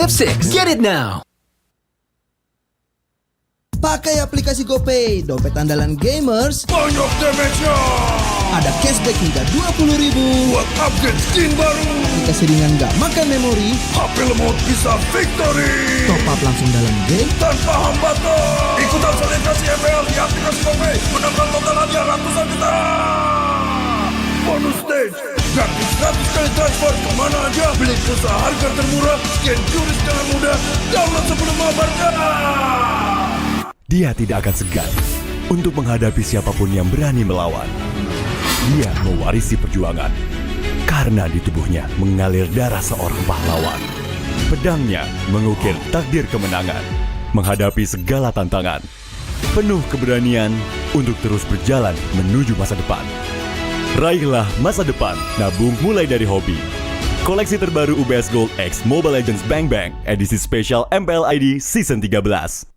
F6, get it now! Pakai aplikasi GoPay, dompet andalan gamers. Banyak damage-nya. Ada cashback hingga 20.000 buat upgrade skin baru. aplikasi ringan gak makan memori. HP lemot bisa victory. Top up langsung dalam game tanpa hambatan. Ikutan selebrasi MPL di aplikasi GoPay. Menambah total hadiah ratusan juta. Bonus stage, gratis 100 kali transfer kemana aja. Beli pulsa harga termurah, scan QRIS dengan mudah. Download sebelum mabarkan. Dia tidak akan segan untuk menghadapi siapapun yang berani melawan. Dia mewarisi perjuangan karena di tubuhnya mengalir darah seorang pahlawan. Pedangnya mengukir takdir kemenangan, menghadapi segala tantangan. Penuh keberanian untuk terus berjalan menuju masa depan. Raihlah masa depan, nabung mulai dari hobi. Koleksi terbaru UBS Gold X Mobile Legends Bang Bang, edisi spesial MPL ID Season 13.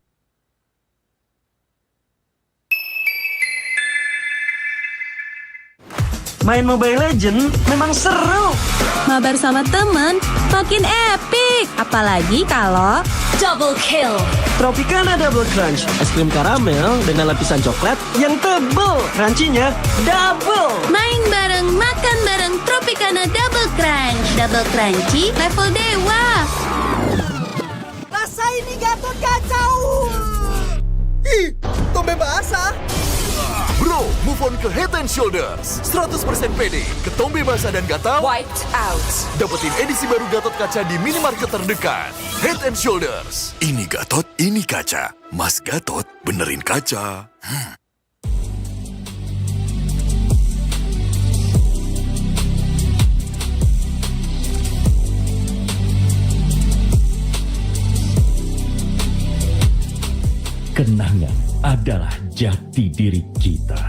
Main Mobile Legends memang seru. Mabar sama temen makin epic. Apalagi kalau double kill. Tropicana Double Crunch, es krim karamel dengan lapisan coklat yang tebal. Crunchy-nya double. Main bareng, makan bareng Tropicana Double Crunch. Double crunchy level dewa. Rasa ini Gatot kacau. Ih, tombe basah. Bro, move on ke Head and Shoulders. 100% pede, ketombe basah dan gatal Wiped out. dapetin edisi baru Gatot kaca di minimarket terdekat. Head and Shoulders. Ini Gatot, ini kaca. Mas Gatot, benerin kaca. Kenangan adalah jati diri kita.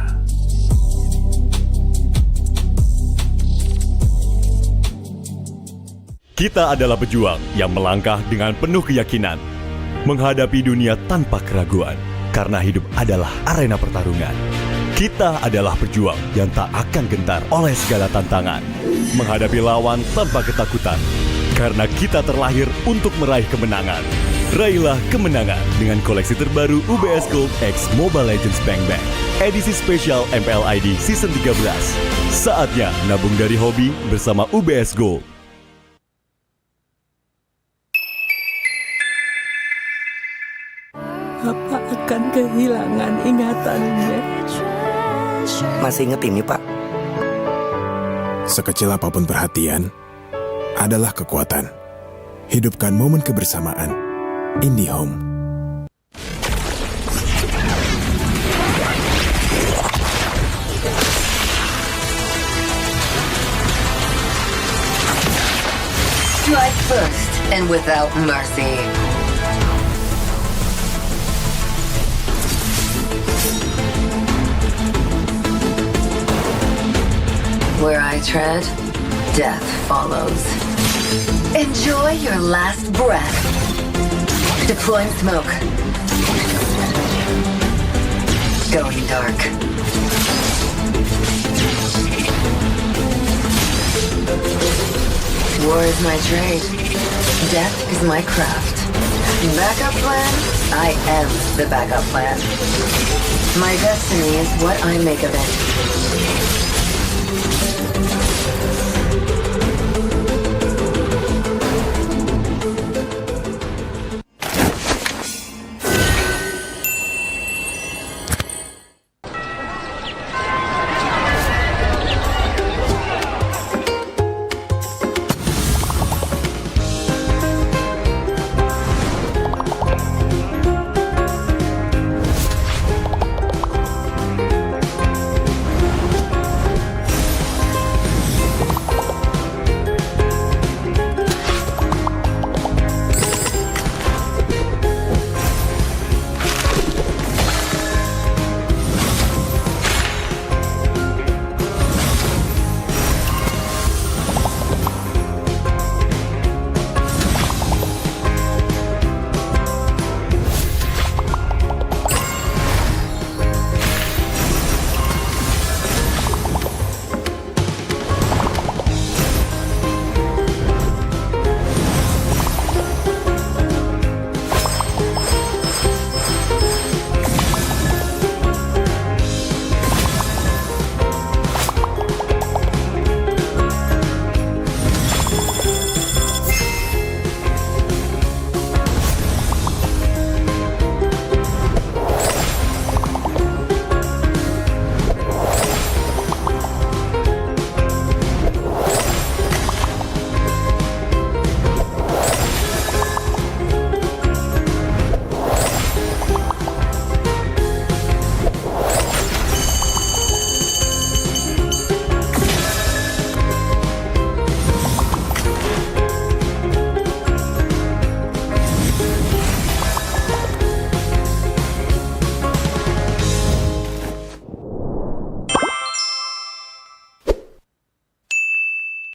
Kita adalah pejuang yang melangkah dengan penuh keyakinan, menghadapi dunia tanpa keraguan, karena hidup adalah arena pertarungan. Kita adalah pejuang yang tak akan gentar oleh segala tantangan, menghadapi lawan tanpa ketakutan, karena kita terlahir untuk meraih kemenangan. Raihlah kemenangan dengan koleksi terbaru UBS Gold X Mobile Legends Bang Bang, edisi spesial MPL ID Season 13. Saatnya nabung dari hobi bersama UBS Gold. Bapak akan kehilangan ingatannya. Masih inget ini, Pak? Sekecil apapun perhatian adalah kekuatan. Hidupkan momen kebersamaan. IndiHome. Strike first and without mercy. Where I tread, death follows. Enjoy your last breath. Deploying smoke. Going dark. War is my trade. Death is my craft. Backup plan? I am the backup plan. My destiny is what I make of it.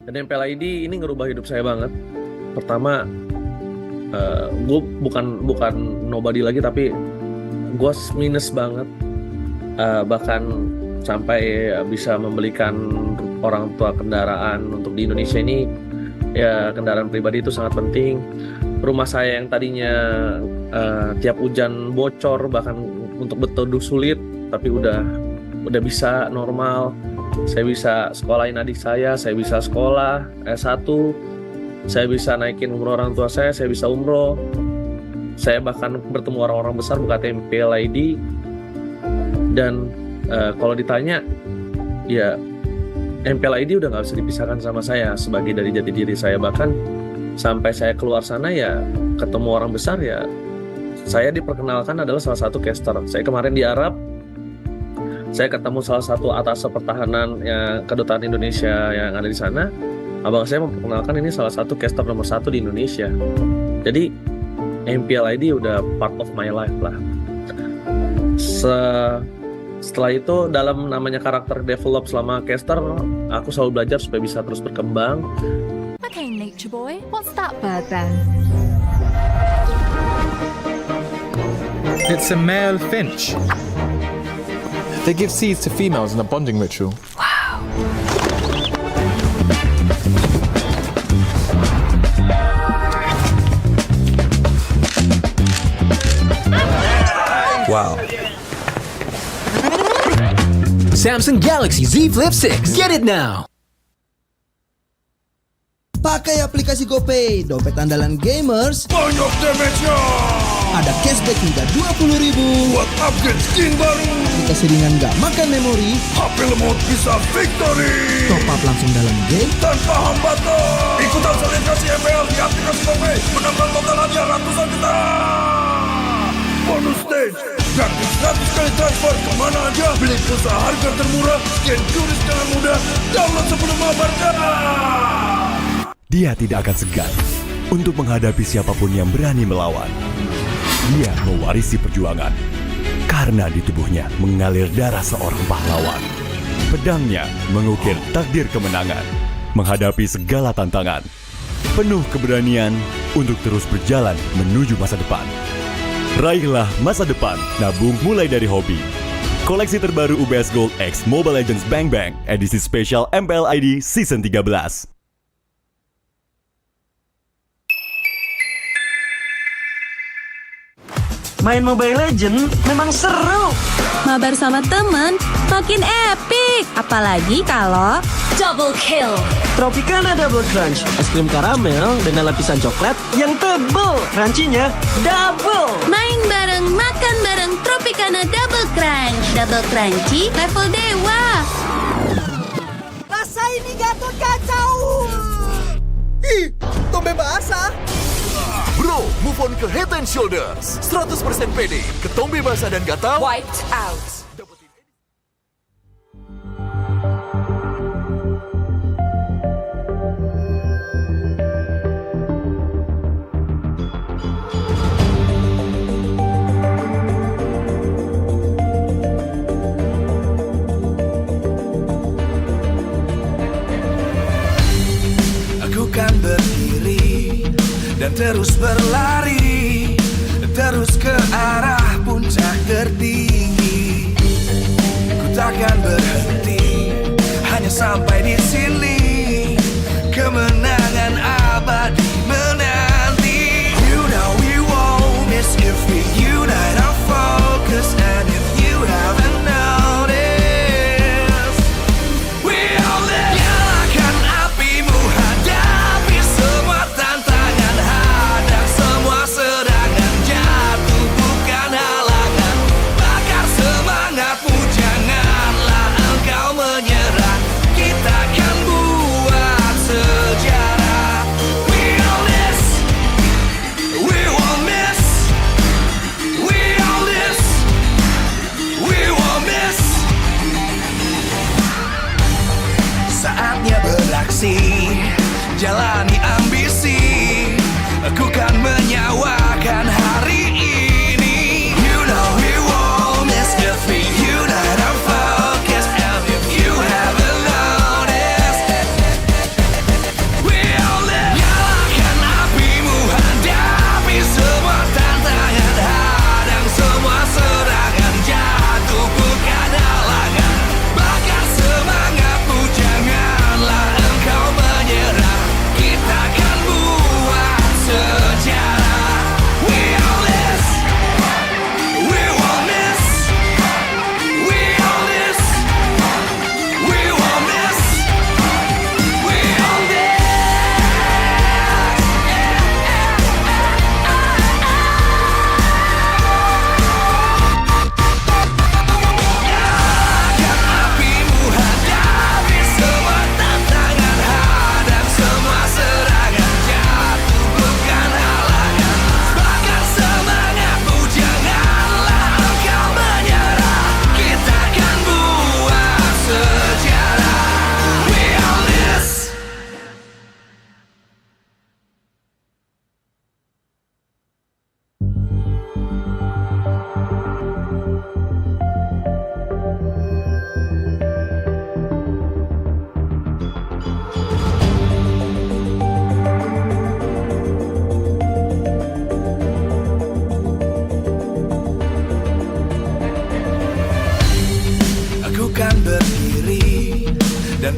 Dan MPL ID ini ngerubah hidup saya banget. Pertama, gue bukan nobody lagi, tapi gue minus banget. Bahkan sampai bisa membelikan orang tua kendaraan untuk di Indonesia ini. Ya, kendaraan pribadi itu sangat penting. Rumah saya yang tadinya tiap hujan bocor, bahkan untuk berteduh sulit, tapi udah bisa normal. Saya bisa sekolahin adik saya bisa sekolah S1, saya bisa naikin umroh orang tua saya bisa umroh. Saya bahkan bertemu orang-orang besar buka MPL ID. Dan kalau ditanya, ya MPL ID udah gak bisa dipisahkan sama saya sebagai dari jati diri saya. Bahkan sampai saya keluar sana ya ketemu orang besar, ya saya diperkenalkan adalah salah satu caster. Saya kemarin di Arab, saya ketemu salah satu atas pertahanan kedutaan Indonesia yang ada di sana. Abang saya memperkenalkan ini salah satu caster nomor 1 di Indonesia. Jadi MPL ID udah part of my life lah. Setelah itu dalam namanya karakter develop selama caster, aku selalu belajar supaya bisa terus berkembang. Okay, nature boy, what's that bird then? It's a male finch. They give seeds to females in a bonding ritual. Wow. Samsung Galaxy Z Flip 6. Get it now. Pakai aplikasi GoPay, dompet andalan gamers. Banyak damage-nya. Ada cashback hingga 20.000 buat upgrade skin baru. Aplikasi ringan gak makan memori. HP lemot bisa victory. Top up langsung dalam game tanpa hambatan. Ikutan selebrasi MPL di aplikasi GoPay. Menambah total hadiah ratusan juta. Bonus stage. Gratis 100 kali transfer kemana aja. Beli pulsa harga termurah. Scan QRIS dengan mudah. Download sebelum mabarkan. Dia tidak akan segan untuk menghadapi siapapun yang berani melawan. Dia mewarisi perjuangan karena di tubuhnya mengalir darah seorang pahlawan. Pedangnya mengukir takdir kemenangan, menghadapi segala tantangan. Penuh keberanian untuk terus berjalan menuju masa depan. Raihlah masa depan, nabung mulai dari hobi. Koleksi terbaru UBS Gold X Mobile Legends Bang Bang edisi spesial MPL ID Season 13. Main Mobile Legends memang seru. Mabar sama temen makin epic. Apalagi kalau double kill. Tropicana Double Crunch, es krim karamel dengan lapisan coklat yang tebal. Crunchy-nya double. Main bareng, makan bareng Tropicana Double Crunch. Double crunchy level dewa. Rasa ini Gatot kacau. Ih, tombé basah. Bro, move on ke Head and Shoulders. 100% pede, ketombe basah dan gatal. Wiped out. Aku kan berdiri dan terus berlari, terus ke arah puncak tertinggi. Ku takkan berhenti, hanya sampai di sini. Kemenangan abadi menanti. You know we won't miss if we unite our focus. And if you haven't noticed, we'll nyalakan apimu, hadapi semua tantangan, hadang semua serangan, jatuh bukan halangan, bakar semangatmu, janganlah engkau menyerah, kita kan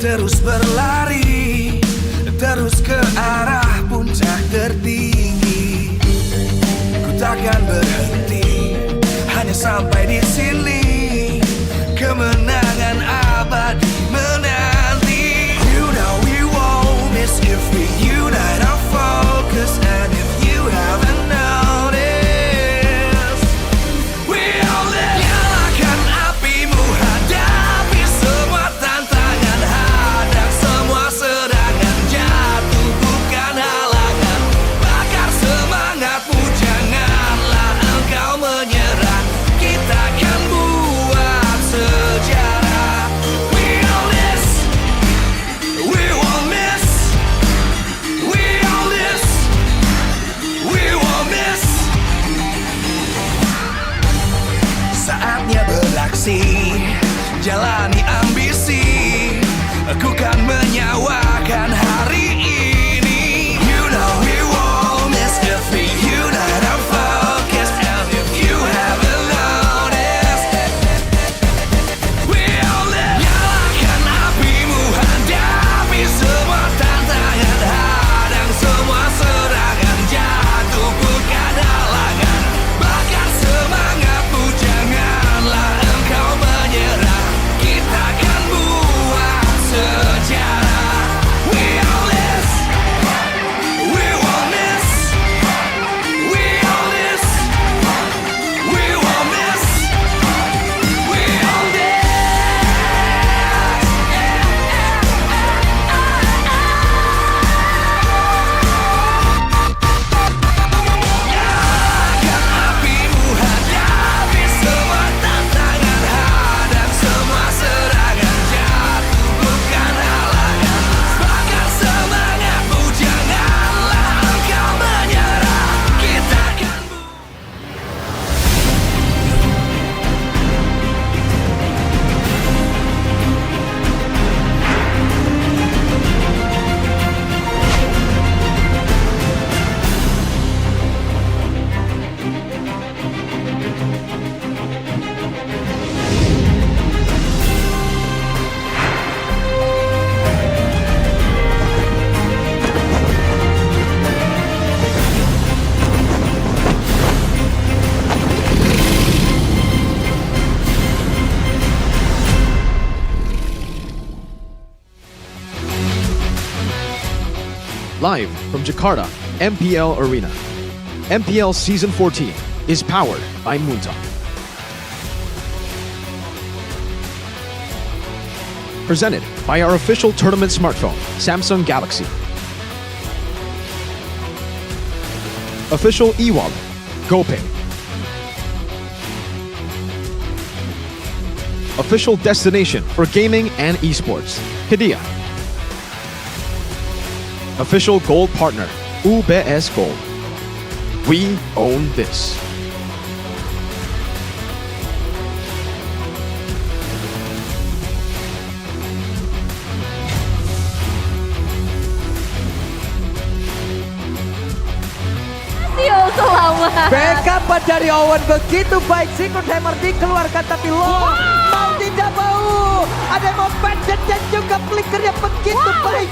terus berlari, terus ke arah puncak tertinggi. Ku takkan berhenti, hanya sampai di sini. Kemenangan abadi menanti. You know we won't miss if we unite our focus. And if you haven't noticed, we all live. Nyalakan apimu, hadapi semua tantangan, hadang semua serangan, jatuh bukan halangan. Bakar semangatmu, janganlah engkau menyerah. Kita akan buat sejarah. We all this, we won't miss. We all this, we won't miss. Saatnya beraksi, jalani ambisi. Aku kan menyawakan hari ini. You know we won't miss if we unite our focus. And if you haven't noticed, we all live. Nyalakan apimu, hadapi semua tantangan, hadang semua serangan, jatuh bukan halangan. Bakar semangatmu, janganlah engkau menyerah. Kita akan buat sejarah. We all this, we won't miss. We all this, we won't miss. We all this. Nyalakan apimu, hadapi semua tantangan, hadang semua serangan, jatuh bukan halangan. Bakar semangatmu, janganlah engkau menyerah. Kita akan Live from Jakarta, MPL Arena. MPL Season 14 is powered by Munta. Presented by our official tournament smartphone, Samsung Galaxy. Official e-wallet, GoPay. Official destination for gaming and esports, Hidea. Official gold partner, UBS Gold. We own this. Backup dari Owen begitu baik. Secret Hammer dikeluarkan tapi Long mau tidak mau. Ada yang mau pension dan juga flickernya begitu baik.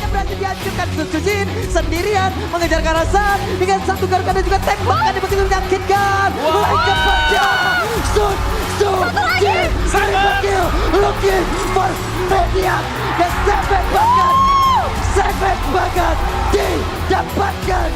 Berarti dihancurkan Sujin sendirian mengejar ke arah San dengan satu garuda dan juga tembakan yang begitu menyakitkan. Mulai kepada Sujin Saripakil looking for media dan Seven bagat didapatkan.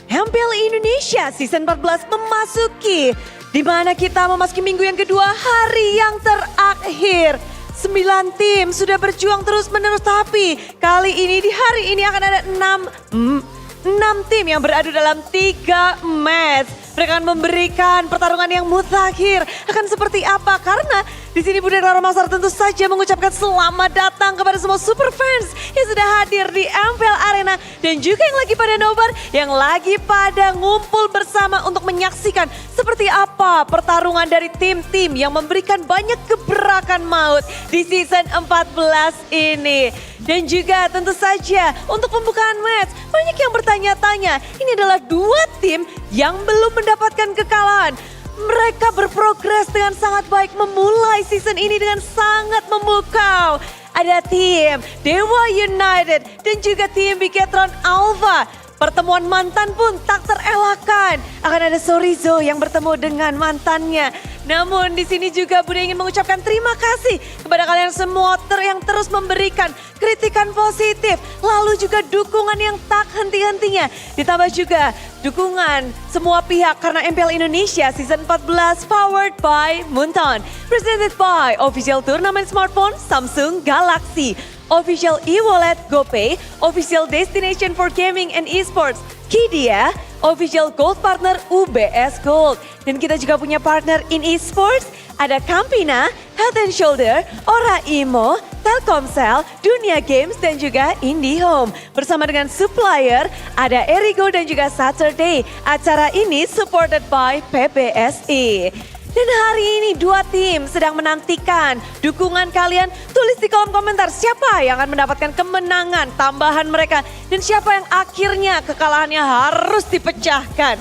MPL Indonesia Season 14 memasuki, di mana kita memasuki minggu yang kedua, hari yang terakhir. 9 tim sudah berjuang terus menerus, tapi kali ini di hari ini akan ada 6 tim yang beradu dalam 3 match. Mereka akan memberikan pertarungan yang mutakhir. Akan seperti apa? Karena di sini Budi Romasar tentu saja mengucapkan selamat datang kepada semua super fans yang sudah hadir di MPL Arena dan juga yang lagi pada nobar, yang lagi pada ngumpul bersama untuk menyaksikan seperti apa pertarungan dari tim-tim yang memberikan banyak gebrakan maut di season 14 ini. Dan juga tentu saja untuk pembukaan match, banyak yang bertanya-tanya, ini adalah dua tim yang belum mendapatkan kekalahan. Mereka berprogres dengan sangat baik, memulai season ini dengan sangat memukau. Ada tim Dewa United dan juga tim Bigetron Alpha. Pertemuan mantan pun tak terelakkan. Akan ada Sorizo yang bertemu dengan mantannya. Namun di sini juga Budi ingin mengucapkan terima kasih kepada kalian semua yang terus memberikan kritikan positif. Lalu juga dukungan yang tak henti-hentinya. Ditambah juga dukungan semua pihak karena MPL Indonesia Season 14 powered by Moonton. Presented by Official Turnamen Smartphone Samsung Galaxy. Official e-wallet GoPay, official destination for gaming and esports Kidia, official gold partner UBS Gold. Dan kita juga punya partner in esports, ada Campina, Head and Shoulder, Ora Imo, Telkomsel, Dunia Games dan juga IndiHome. Bersama dengan supplier, ada Erigo dan juga Saturday. Acara ini supported by PBSI. Dan hari ini dua tim sedang menantikan dukungan kalian. Tulis di kolom komentar siapa yang akan mendapatkan kemenangan tambahan mereka. Dan siapa yang akhirnya kekalahannya harus dipecahkan.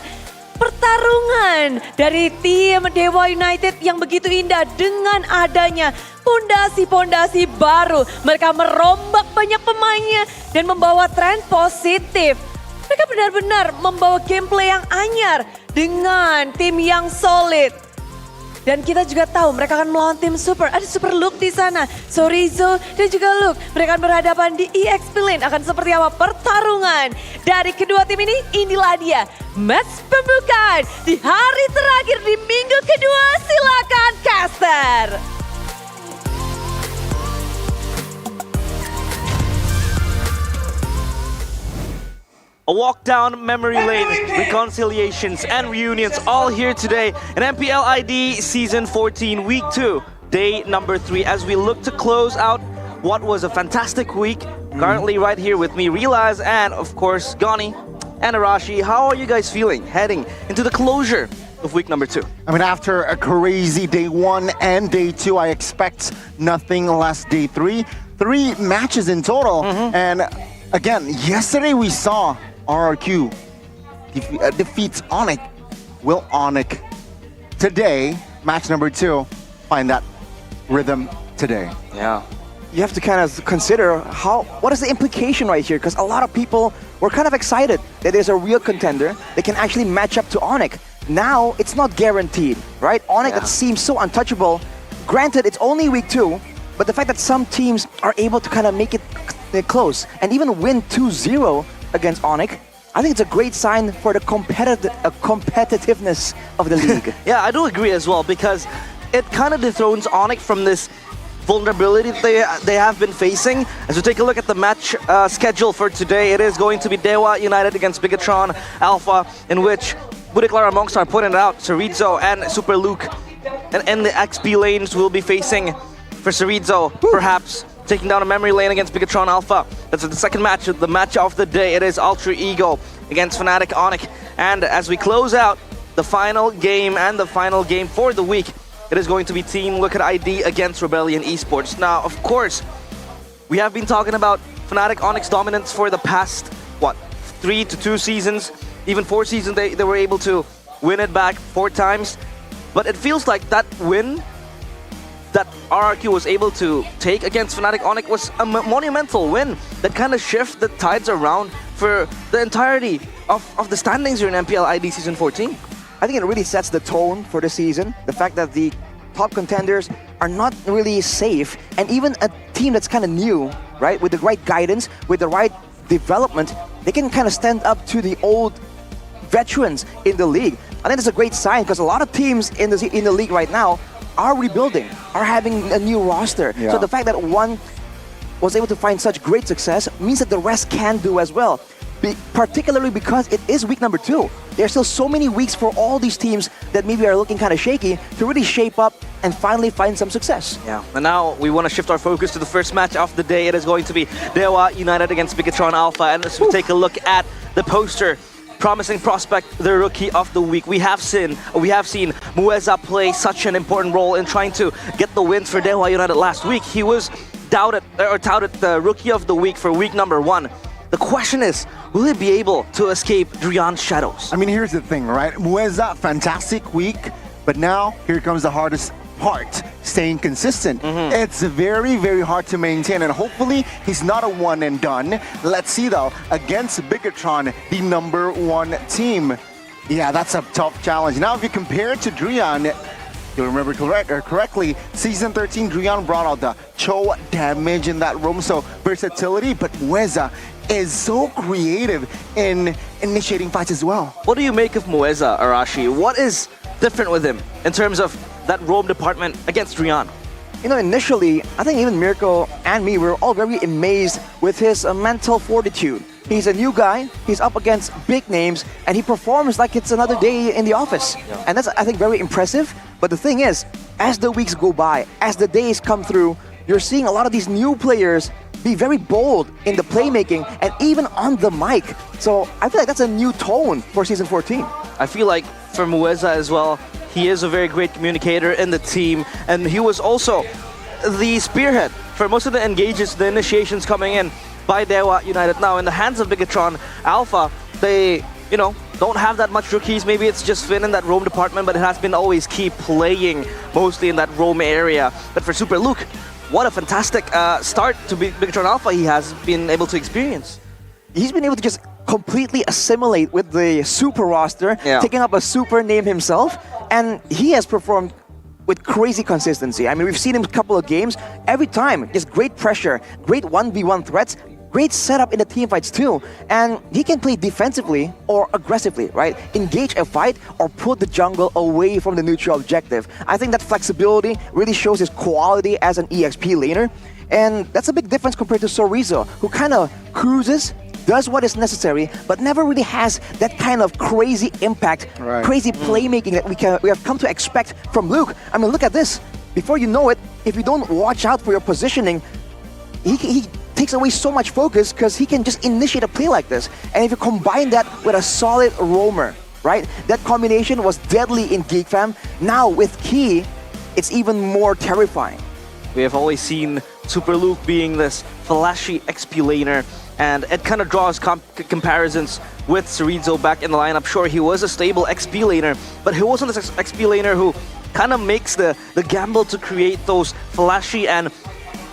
Pertarungan dari tim Dewa United yang begitu indah dengan adanya pondasi-pondasi baru. Mereka merombak banyak pemainnya dan membawa tren positif. Mereka benar-benar membawa gameplay yang anyar dengan tim yang solid. Dan kita juga tahu mereka akan melawan tim super. Ada Super Luke di sana, Sorizo dan juga Luke. Mereka akan berhadapan di EXP Lane. Akan seperti apa pertarungan dari kedua tim ini? Inilah dia match pembukaan di hari terakhir di minggu kedua. Silakan caster. A walk down memory lane, reconciliations and reunions all here today in MPL ID Season 14 Week 2, day number 3 as we look to close out what was a fantastic week. Currently right here with me, Realize and of course Gani and Arashi. How are you guys feeling heading into the closure of week number 2? I mean, after a crazy day 1 and day 2, I expect nothing less day 3. 3 matches in total. And again, yesterday we saw RRQ defeats Onyx. Will Onyx today, match number 2, find that rhythm today? Yeah. You have to kind of consider what is the implication right here, because a lot of people were kind of excited that there's a real contender that can actually match up to Onyx. Now, it's not guaranteed, right? Onyx that seems so untouchable. Granted, it's only week 2, but the fact that some teams are able to kind of make it close and even win 2-0 against Onyx, I think it's a great sign for the competitiveness of the league. Yeah, I do agree as well, because it kind of dethrones Onyx from this vulnerability they have been facing. As we take a look at the match schedule for today, it is going to be Dewa United against Bigetron Alpha, in which Budiklara Mongstar putting it out, Sorizo and Super Luke. And the XP lanes will be facing for Sorizo, perhaps taking down a memory lane against Bigetron Alpha. That's the second match, the match of the day. It is Ultra Ego against Fnatic Onyx. And as we close out the final game and the final game for the week, it is going to be Team Look at ID against Rebellion Esports. Now, of course, we have been talking about Fnatic Onyx dominance for the past, 3 to 2 seasons, even 4 seasons they were able to win it back 4 times. But it feels like that win that RRQ was able to take against Fnatic Onyx was a monumental win that kind of shifted the tides around for the entirety of the standings here in MPL ID Season 14. I think it really sets the tone for the season. The fact that the top contenders are not really safe, and even a team that's kind of new, right, with the right guidance, with the right development, they can kind of stand up to the old veterans in the league. I think that's a great sign, because a lot of teams in the league right now are rebuilding, are having a new roster. Yeah. So the fact that one was able to find such great success means that the rest can do as well. particularly because it is week number 2. There's still so many weeks for all these teams that maybe are looking kind of shaky to really shape up and finally find some success. Yeah, and now we want to shift our focus to the first match of the day. It is going to be Dewa United against Bigatron Alpha, and as we take a look at the poster, promising prospect, the rookie of the week. We have seen Mueza play such an important role in trying to get the wins for Dewa United last week. He was touted the rookie of the week for week number 1. The question is, will he be able to escape Drian's shadows? I mean, here's the thing, right? Mueza, fantastic week, but now here comes the hardest part, staying consistent. It's very, very hard to maintain, and hopefully he's not a one and done. Let's see though, against Bigatron, the number 1 team. Yeah, that's a tough challenge. Now if you compare it to Drian, you'll remember correctly, Season 13, Drian brought out the Cho damage in that room, so versatility, but Mueza is so creative in initiating fights as well. What do you make of Mueza, Arashi? What is different with him in terms of that roam department against Drian? You know, initially, I think even Mirko and me were all very amazed with his mental fortitude. He's a new guy, he's up against big names, and he performs like it's another day in the office. And that's, I think, very impressive. But the thing is, as the weeks go by, as the days come through, you're seeing a lot of these new players be very bold in the playmaking and even on the mic. So I feel like that's a new tone for Season 14. I feel like for Mueza as well, he is a very great communicator in the team, and he was also the spearhead for most of the engages, the initiations coming in by Dewa United. Now, in the hands of Bigatron Alpha, they, don't have that much rookies. Maybe it's just Finn in that roam department, but it has been always Key playing mostly in that roam area. But for Super Luke, what a fantastic start to Bigatron Alpha he has been able to experience. He's been able to just completely assimilate with the super roster, taking up a super name himself, and he has performed with crazy consistency. I mean, we've seen him a couple of games, every time, just great pressure, great 1v1 threats, great setup in the team fights too, and he can play defensively or aggressively, right? Engage a fight or put the jungle away from the neutral objective. I think that flexibility really shows his quality as an EXP laner, and that's a big difference compared to Sorizo, who kind of cruises, does what is necessary, but never really has that kind of crazy impact, crazy playmaking that we have come to expect from Luke. I mean, look at this. Before you know it, if you don't watch out for your positioning, he takes away so much focus because he can just initiate a play like this. And if you combine that with a solid roamer, right? That combination was deadly in Geek Fam. Now with Key, it's even more terrifying. We have always seen Super Luke being this flashy XP laner, and it kind of draws comparisons with Sorizo back in the lineup. Sure, he was a stable XP laner, but he wasn't this XP laner who kind of makes the gamble to create those flashy and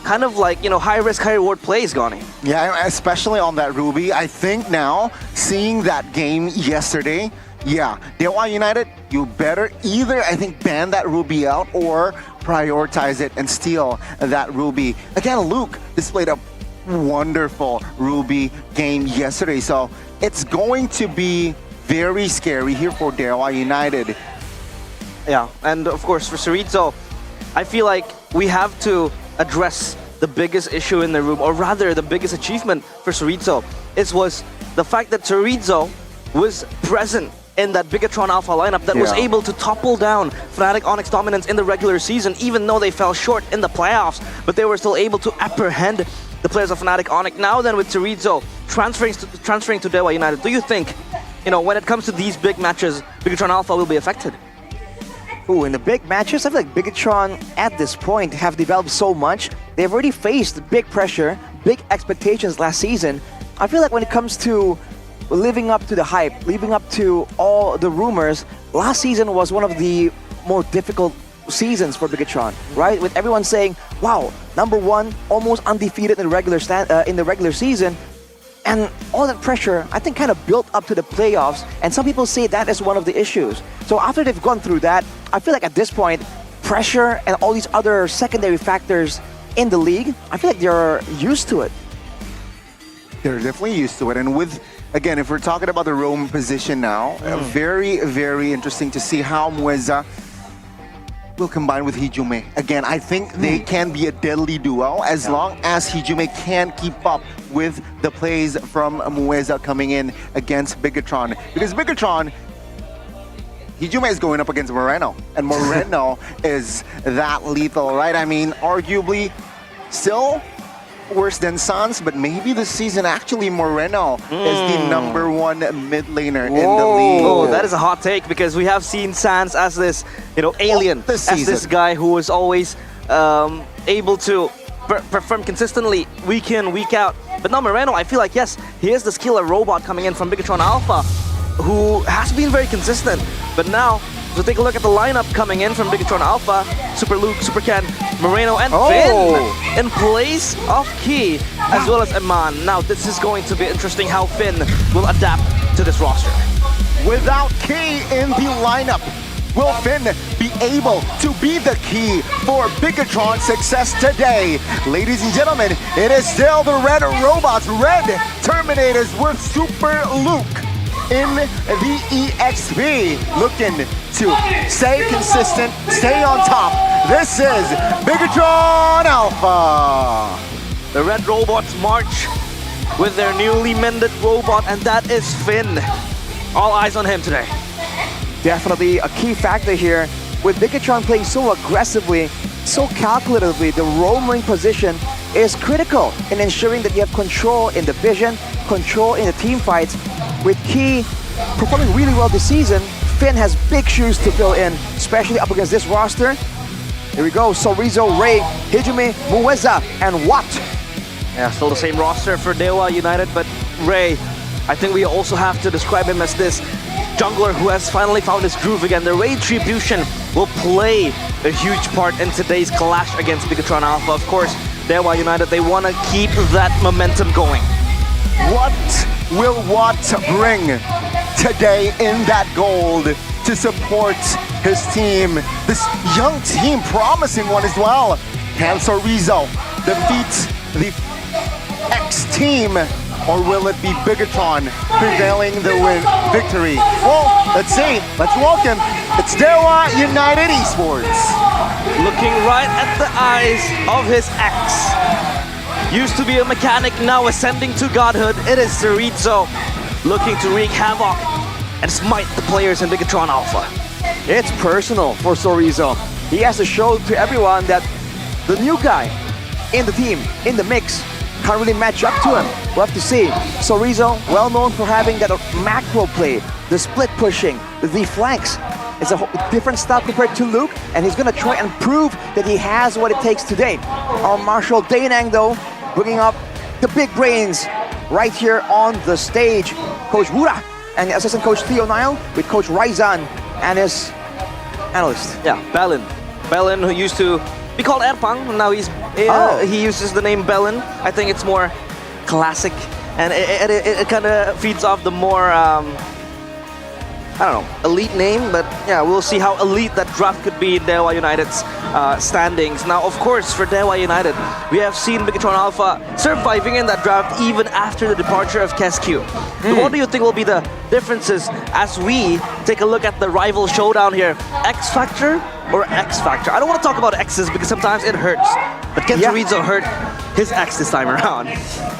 kind of like, high risk, high reward plays, Gani. Yeah, especially on that Ruby. I think now, seeing that game yesterday, Dewa United, you better either, I think, ban that Ruby out or prioritize it and steal that Ruby. Again, Luke displayed a wonderful Ruby game yesterday, so it's going to be very scary here for Dewa United. Yeah, and of course for Sorizo, I feel like we have to address the biggest issue in the room, or rather the biggest achievement for Sorizo. Was the fact that Sorizo was present in that Bigatron Alpha lineup that was able to topple down Fnatic Onyx dominance in the regular season, even though they fell short in the playoffs, but they were still able to apprehend the players of Fnatic Onyx. Now then with Sorizo transferring to Dewa United, do you think, when it comes to these big matches, Bigatron Alpha will be affected? Ooh, in the big matches, I feel like Bigatron at this point have developed so much. They've already faced big pressure, big expectations last season. I feel like when it comes to living up to the hype, living up to all the rumors, last season was one of the more difficult seasons for Bigatron, right? With everyone saying, wow, #1, almost undefeated in the regular season. And all that pressure, I think, kind of built up to the playoffs, and some people say that is one of the issues. So after they've gone through that, I feel like at this point, pressure and all these other secondary factors in the league, I feel like they're used to it. They're definitely used to it. And with, again, if we're talking about the roam position now, very, very interesting to see how Mueza will combine with Hijume. Again, I think they can be a deadly duo as long as Hijume can keep up with the plays from Mueza coming in against Bigatron. Because Bigatron, Hijume is going up against Moreno, and Moreno is that lethal, right? I mean, arguably still worse than Sans, but maybe this season actually Moreno is the #1 mid laner in the league. Oh, that is a hot take because we have seen Sans as this, alien, this as this season. guy who was always able to perform consistently week in, week out. But now Moreno, I feel like, yes, he is the skiller robot coming in from Bigatron Alpha, who has been very consistent. But now, so take a look at the lineup coming in from Bigatron Alpha, Super Luke, Super Ken, Moreno, and Finn in place of Key, as well as Eman. Now, this is going to be interesting how Finn will adapt to this roster. Without Key in the lineup, will Finn be able to be the key for Bigatron's success today? Ladies and gentlemen, it is still the Red Robots, Red Terminators with Super Luke in the EXP, looking to stay consistent, stay on top. This is Bigatron Alpha. The Red Robots march with their newly mended robot, and that is Finn. All eyes on him today. Definitely a key factor here. With Bigatron playing so aggressively, so calculatively, the roam lane position is critical in ensuring that you have control in the vision, control in the team fights. With Key performing really well this season, Finn has big shoes to fill in, especially up against this roster. Here we go, Sorizo, Ray, Hijume, Mueza, and Watt. Yeah, still the same roster for Dewa United, but Ray, I think we also have to describe him as this jungler who has finally found his groove again. The Retribution will play a huge part in today's clash against Bigatron Alpha. Of course, Dewa United, they want to keep that momentum going. What will Watt bring today in that gold to support his team? This young team, promising one as well. Can Sorizo defeat the X team, or will it be Bigatron prevailing the victory? Well, let's see. Let's welcome. It's Dewa United Esports. Looking right at the eyes of his ex. Used to be a mechanic, now ascending to godhood. It is Sorizo looking to wreak havoc and smite the players in Bigatron Alpha. It's personal for Sorizo. He has to show to everyone that the new guy in the team, in the mix, can't really match up to him. We'll have to see. Sorizo, well known for having that macro play, the split pushing, the flanks. It's a different style compared to Luke, and he's gonna try and prove that he has what it takes today. Our Marshal Dainang, though, bringing up the big brains right here on the stage. Coach Wura and assistant coach Theo Nile with Coach Raizan and his analyst. Yeah, Bellin, who used to be called Erpang, now he uses the name Bellin. I think it's more classic, and it kind of feeds off the more I don't know, elite name, but yeah, we'll see how elite that draft could be in Dewa United's standings. Now, of course, for Dewa United, we have seen Bigatron Alpha surviving in that draft even after the departure of Kesq. What do you think will be the differences as we take a look at the rival showdown here? X Factor or X Factor? I don't want to talk about X's because sometimes it hurts, but can Sorizo hurt his X this time around?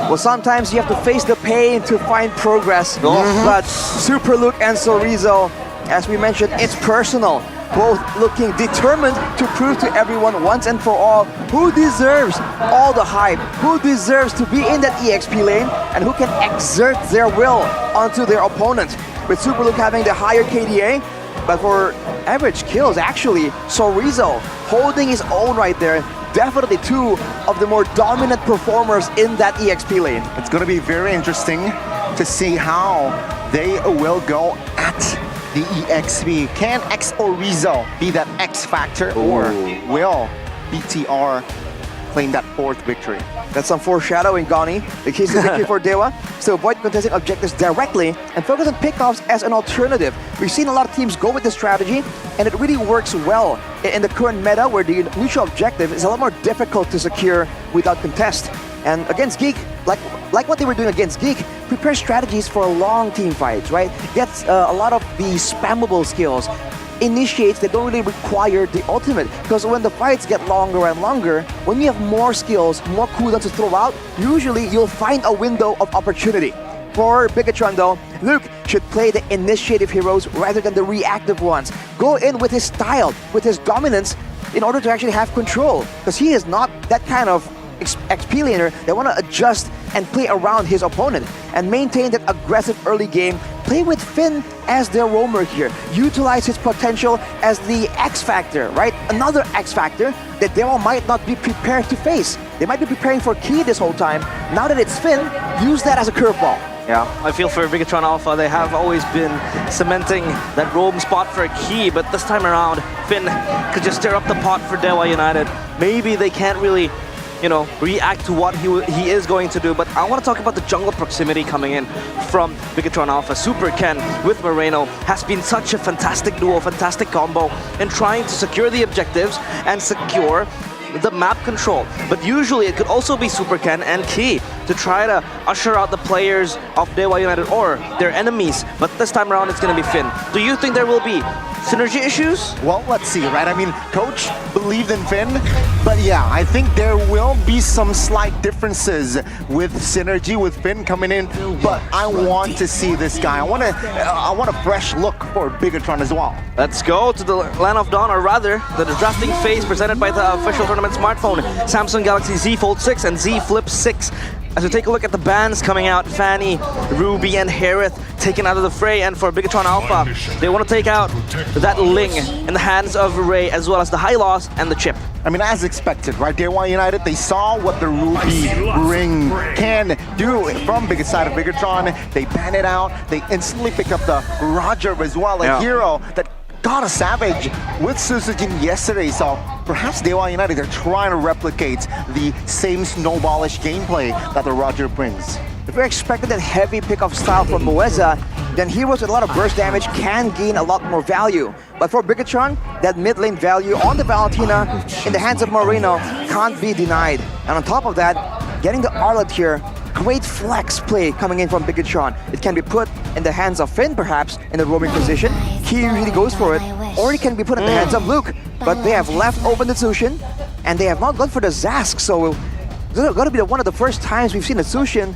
Well, sometimes you have to face the pain to find progress, but Super Luke and Sorizo, as we mentioned, it's personal. Both looking determined to prove to everyone once and for all who deserves all the hype, who deserves to be in that EXP lane, and who can exert their will onto their opponent. With Super Luke having the higher KDA, but for average kills, actually, Sorizo holding his own right there. Definitely two of the more dominant performers in that EXP lane. It's going to be very interesting to see how they will go at the EXP. Can Sorizo be that X factor, or will BTR claim that 4th victory? That's some foreshadowing, Gani. The case is victory for Dewa, so avoid contesting objectives directly and focus on pickoffs as an alternative. We've seen a lot of teams go with this strategy, and it really works well in the current meta where the neutral objective is a lot more difficult to secure without contest. And against Geek, like what they were doing against Geek, prepare strategies for long team fights, right? Gets a lot of the spammable skills. Initiates that don't really require the ultimate, because when the fights get longer and longer, when you have more skills, more cooldowns to throw out, usually you'll find a window of opportunity. For Bigatron though, Luke should play the initiative heroes rather than the reactive ones. Go in with his style, with his dominance, in order to actually have control, because he is not that kind of XP laner that want to adjust and play around his opponent and maintain that aggressive early game. Play with Finn as their roamer here. Utilize his potential as the X factor, right? Another X factor that Dewa might not be prepared to face. They might be preparing for Key this whole time. Now that it's Finn, use that as a curveball. Yeah, I feel for Bigatron Alpha, they have always been cementing that roam spot for a Key, but this time around, Finn could just stir up the pot for Dewa United. Maybe they can't really, you know, react to what he is going to do. But I want to talk about the jungle proximity coming in from Bigatron Alpha. Super Ken with Moreno has been such a fantastic duo, fantastic combo in trying to secure the objectives and secure the map control. But usually it could also be Super Ken and Key to try to usher out the players of Dewa United or their enemies. But this time around it's going to be Finn. Do you think there will be synergy issues? Well, let's see, right? I mean, Coach believed in Finn, but yeah, I think there will be some slight differences with synergy with Finn coming in, but I want to see this guy. I want a fresh look for Bigatron as well. Let's go to the Land of Dawn, or rather, the drafting phase presented by the official tournament smartphone, Samsung Galaxy Z Fold 6 and Z Flip 6. As we take a look at the bans coming out, Fanny, Ruby, and Harith taken out of the fray. And for Bigatron Alpha, they want to take out that Ling in the hands of Ray, as well as the High Loss and the Chip. I mean, as expected, right? Dewa United, they saw what the Ruby ring can do from Biggest side of Bigatron. They ban it out. They instantly pick up the Roger as well, a hero that got a Savage with Susujin yesterday. So perhaps Dewa United, they're trying to replicate the same snowballish gameplay that the Roger brings. If you're expecting that heavy pick-off style from Moeza, then heroes with a lot of burst damage can gain a lot more value. But for Bigatron, that mid lane value on the Valentina in the hands of Moreno can't be denied. And on top of that, getting the Arlet here, great flex play coming in from Bigatron. It can be put in the hands of Finn, perhaps, in the roaming position. He really goes for it. Or it can be put in the hands of Luke. But they have left open the Zushin, and they have not gone for the Zask. So it's going to be one of the first times we've seen the Zushin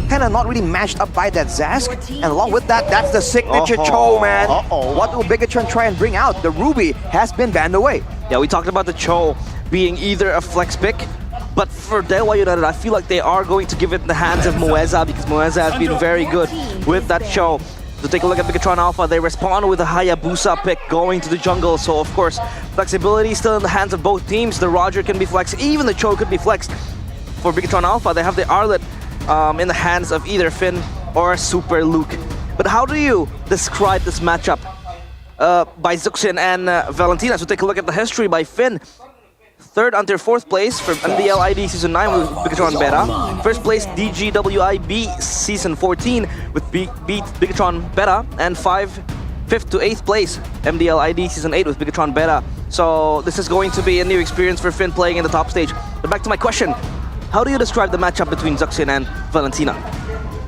kind of not really matched up by that Zask. And along with that, that's the signature Cho, man. What will Bigatron try and bring out? The Ruby has been banned away. Yeah, we talked about the Cho being either a flex pick, but for Dewa United, I feel like they are going to give it in the hands of Moeza, because Moeza has been very good with that Cho. To take a look at Bigatron Alpha, they respond with a Hayabusa pick going to the jungle. So of course, flexibility still in the hands of both teams. The Roger can be flexed, even the Cho could be flexed. For Bigatron Alpha, they have the Arlet in the hands of either Finn or Super Luke. But how do you describe this matchup by Zuxin and Valentina? So take a look at the history by Finn. Third until fourth place for MPL ID Season 9 with Bigatron Beta. First place DGWIB Season 14 with beat Bigatron Beta. And fifth to 8th place MDL ID Season 8 with Bigatron Beta. So this is going to be a new experience for Finn playing in the top stage. But back to my question, how do you describe the matchup between Zuxin and Valentina?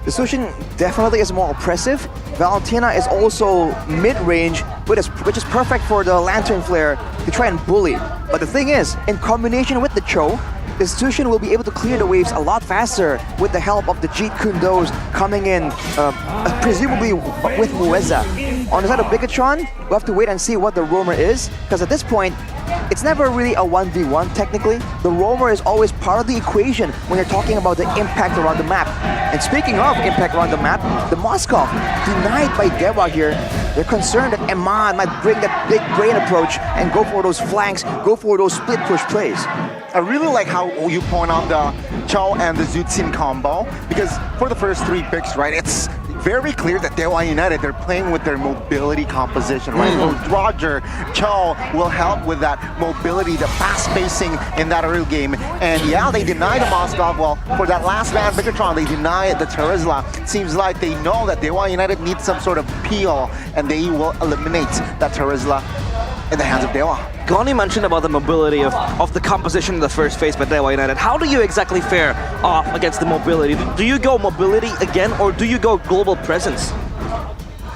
The Sushin definitely is more oppressive. Valentina is also mid-range, which is perfect for the Lantern Flare to try and bully. But the thing is, in combination with the Cho, the Sushin will be able to clear the waves a lot faster with the help of the Jeet Kundos coming in, presumably with Moeza. On the side of Bigatron, we'll have to wait and see what the Roamer is, because at this point, it's never really a 1v1 technically. The Roamer is always part of the equation when you're talking about the impact around the map. And speaking of impact around the map, the Moskov, denied by Dewa here. They're concerned that Eman might bring that big brain approach and go for those flanks, go for those split push plays. I really like how you point out the Cho and the Zutsin combo, because for the first three picks, right, it's very clear that Dewa United, they're playing with their mobility composition, right? Roger, Cho will help with that mobility, the fast pacing in that early game. And yeah, they deny the Moskov. Well, for that last ban, Bigatron, they deny the Terizla. Seems like they know that Dewa United needs some sort of peel, and they will eliminate that Terizla. in the hands of Dewa. Goni mentioned about the mobility of the composition in the first phase by Dewa United. How do you exactly fare off against the mobility? Do you go mobility again, or do you go global presence?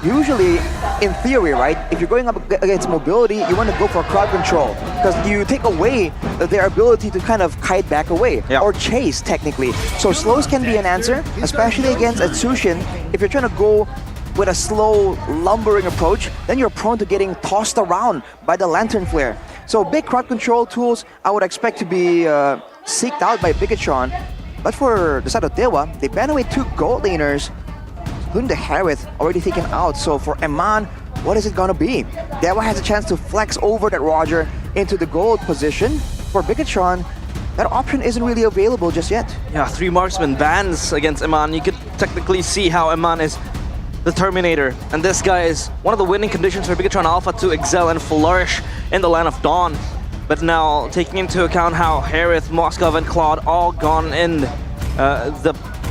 Usually, in theory, right, if you're going up against mobility, you want to go for crowd control because you take away their ability to kind of kite back away or chase, technically. So slows can be an answer, especially against a Tsushin. If you're trying to go with a slow, lumbering approach, then you're prone to getting tossed around by the Lantern Flare. So big crowd control tools I would expect to be seeked out by Bigatron. But for the side of Dewa, they ban away 2 gold laners, including the Harith already taken out. So for Eman, what is it gonna be? Dewa has a chance to flex over that Roger into the gold position. For Bigatron, that option isn't really available just yet. Yeah, 3 marksman bans against Eman. You could technically see how Eman is the Terminator. And this guy is one of the winning conditions for Bigatron Alpha to excel and flourish in the Land of Dawn. But now, taking into account how Harith, Moskov, and Claude all gone in,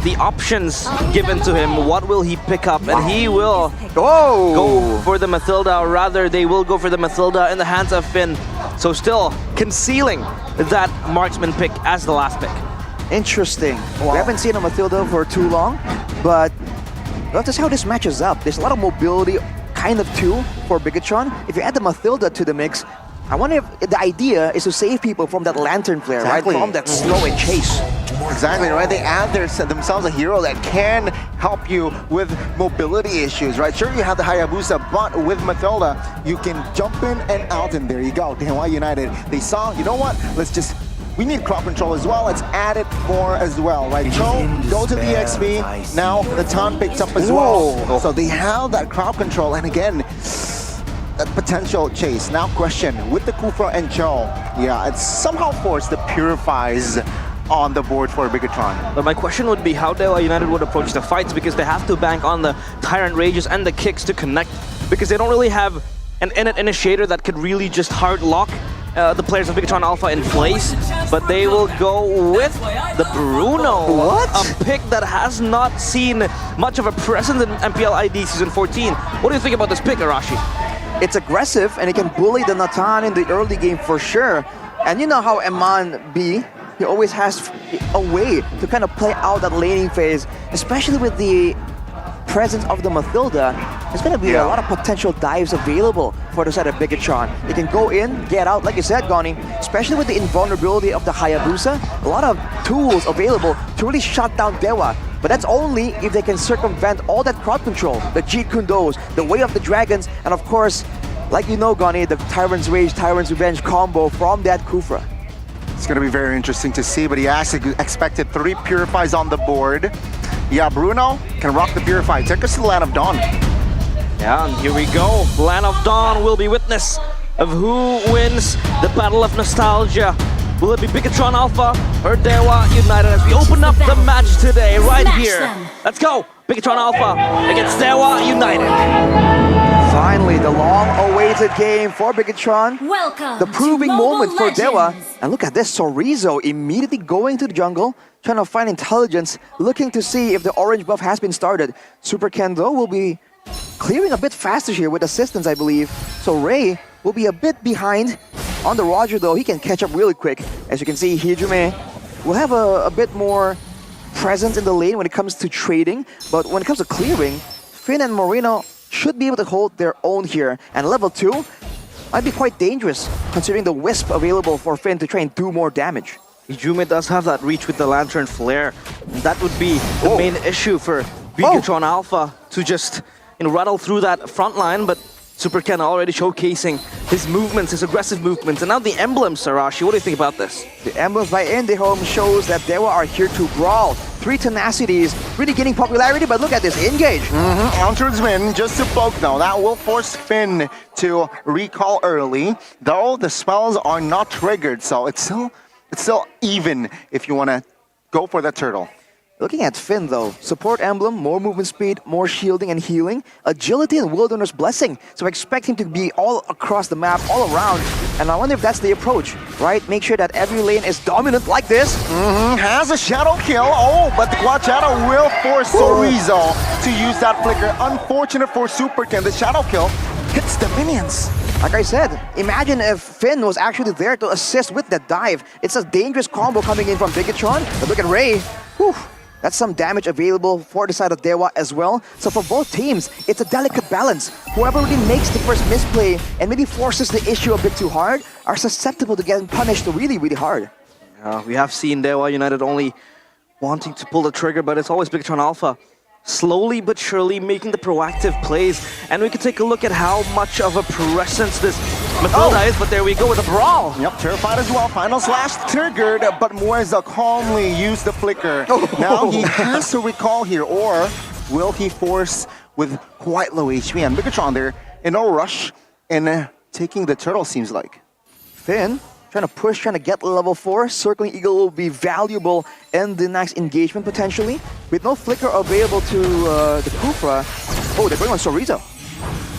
the options given to him, what will he pick up? And he will go for the Mathilda, or rather they will go for the Mathilda in the hands of Finn. So still concealing that marksman pick as the last pick. Interesting. We haven't seen a Mathilda for too long, but we'll have to see how this matches up. There's a lot of mobility kind of too for Bigatron. If you add the Mathilda to the mix, I wonder if the idea is to save people from that Lantern Flare, right? From that slow and chase. Exactly, right? They add themselves a hero that can help you with mobility issues, right? Sure, you have the Hayabusa, but with Mathilda, you can jump in and out, and there you go. Dewa United, they saw, you know what? We need crowd control as well. Let's add it more as well, right? Cho, go to the XP. Now the Tan picks up as well. So they have that crowd control, and again, that potential chase. Now question, with the Kufra and Cho, yeah, it's somehow forced the Purifies on the board for Bigatron. But my question would be how Dewa United would approach the fights, because they have to bank on the Tyrant Rages and the kicks to connect, because they don't really have an initiator that could really just hard lock the players of Bigatron Alpha in place, but they will go with the Bruno. What? A pick that has not seen much of a presence in MPL ID Season 14. What do you think about this pick, Arashi? It's aggressive, and it can bully the Natan in the early game for sure. And you know how Eman be, he always has a way to kind of play out that laning phase, especially with the presence of the Mathilda. There's going to be a lot of potential dives available for the side of Bigatron. They can go in, get out, like you said, Goni, especially with the invulnerability of the Hayabusa. A lot of tools available to really shut down Dewa. But that's only if they can circumvent all that crowd control, the Jeet Kundos, the Way of the Dragons, and of course, like you know, Goni, the Tyrant's Rage, Tyrant's Revenge combo from that Kufra. It's going to be very interesting to see, but he actually expected 3 Purifies on the board. Yeah, Bruno can rock the Purify. Take us to the Land of Dawn. Yeah, and here we go. Land of Dawn will be witness of who wins the Battle of Nostalgia. Will it be Bigatron Alpha or Dewa United as we open up the match today right here? Let's go! Bigatron Alpha against Dewa United. Finally, the long-awaited game for Bigatron. Welcome. The proving to moment for Legends. Dewa. And look at this, Sorizo immediately going to the jungle, trying to find intelligence, looking to see if the orange buff has been started. Super Kendo will be clearing a bit faster here with assistance, I believe. So Ray will be a bit behind on the Roger, though. He can catch up really quick. As you can see, Hijume will have a bit more presence in the lane when it comes to trading. But when it comes to clearing, Finn and Moreno should be able to hold their own here. And level 2 might be quite dangerous, considering the Wisp available for Finn to try and do more damage. Ijume does have that reach with the Lantern Flare. That would be the main issue for Bigatron Alpha to just rattle through that front line, but Super Ken already showcasing his movements, his aggressive movements. And now the emblems, Sarashi, what do you think about this? The emblems by IndyHome shows that Dewa are here to brawl. 3 tenacities, really gaining popularity, but look at this, engage. Entrance win, just to poke though. That will force Finn to recall early, though the spells are not triggered, so it's still even if you want to go for the turtle. Looking at Finn though, support emblem, more movement speed, more shielding and healing, agility and Wilderness Blessing. So expect him to be all across the map, all around. And I wonder if that's the approach, right? Make sure that every lane is dominant like this. Has a shadow kill. Oh, but the Quad Shadow will force Sorizo to use that flicker. Unfortunate for Super Ken. The shadow kill hit It's the minions. Like I said, imagine if Finn was actually there to assist with that dive. It's a dangerous combo coming in from Bigatron. But look at Ray. Whew. That's some damage available for the side of Dewa as well. So for both teams, it's a delicate balance. Whoever really makes the first misplay and maybe forces the issue a bit too hard are susceptible to getting punished really, really hard. We have seen Dewa United only wanting to pull the trigger, but it's always Bigatron Alpha slowly but surely making the proactive plays. And we can take a look at how much of a presence this Matilda is, but there we go with a brawl. Yep, terrified as well. Final slash triggered, but Mueza calmly used the flicker. Now he has to recall here, or will he force with quite low HP? And Bigatron there in a rush and taking the turtle, seems like. Finn trying to push, trying to get level 4. Circling Eagle will be valuable in the next engagement potentially. With no flicker available to the Kufra. Oh, they're going on Sorizo.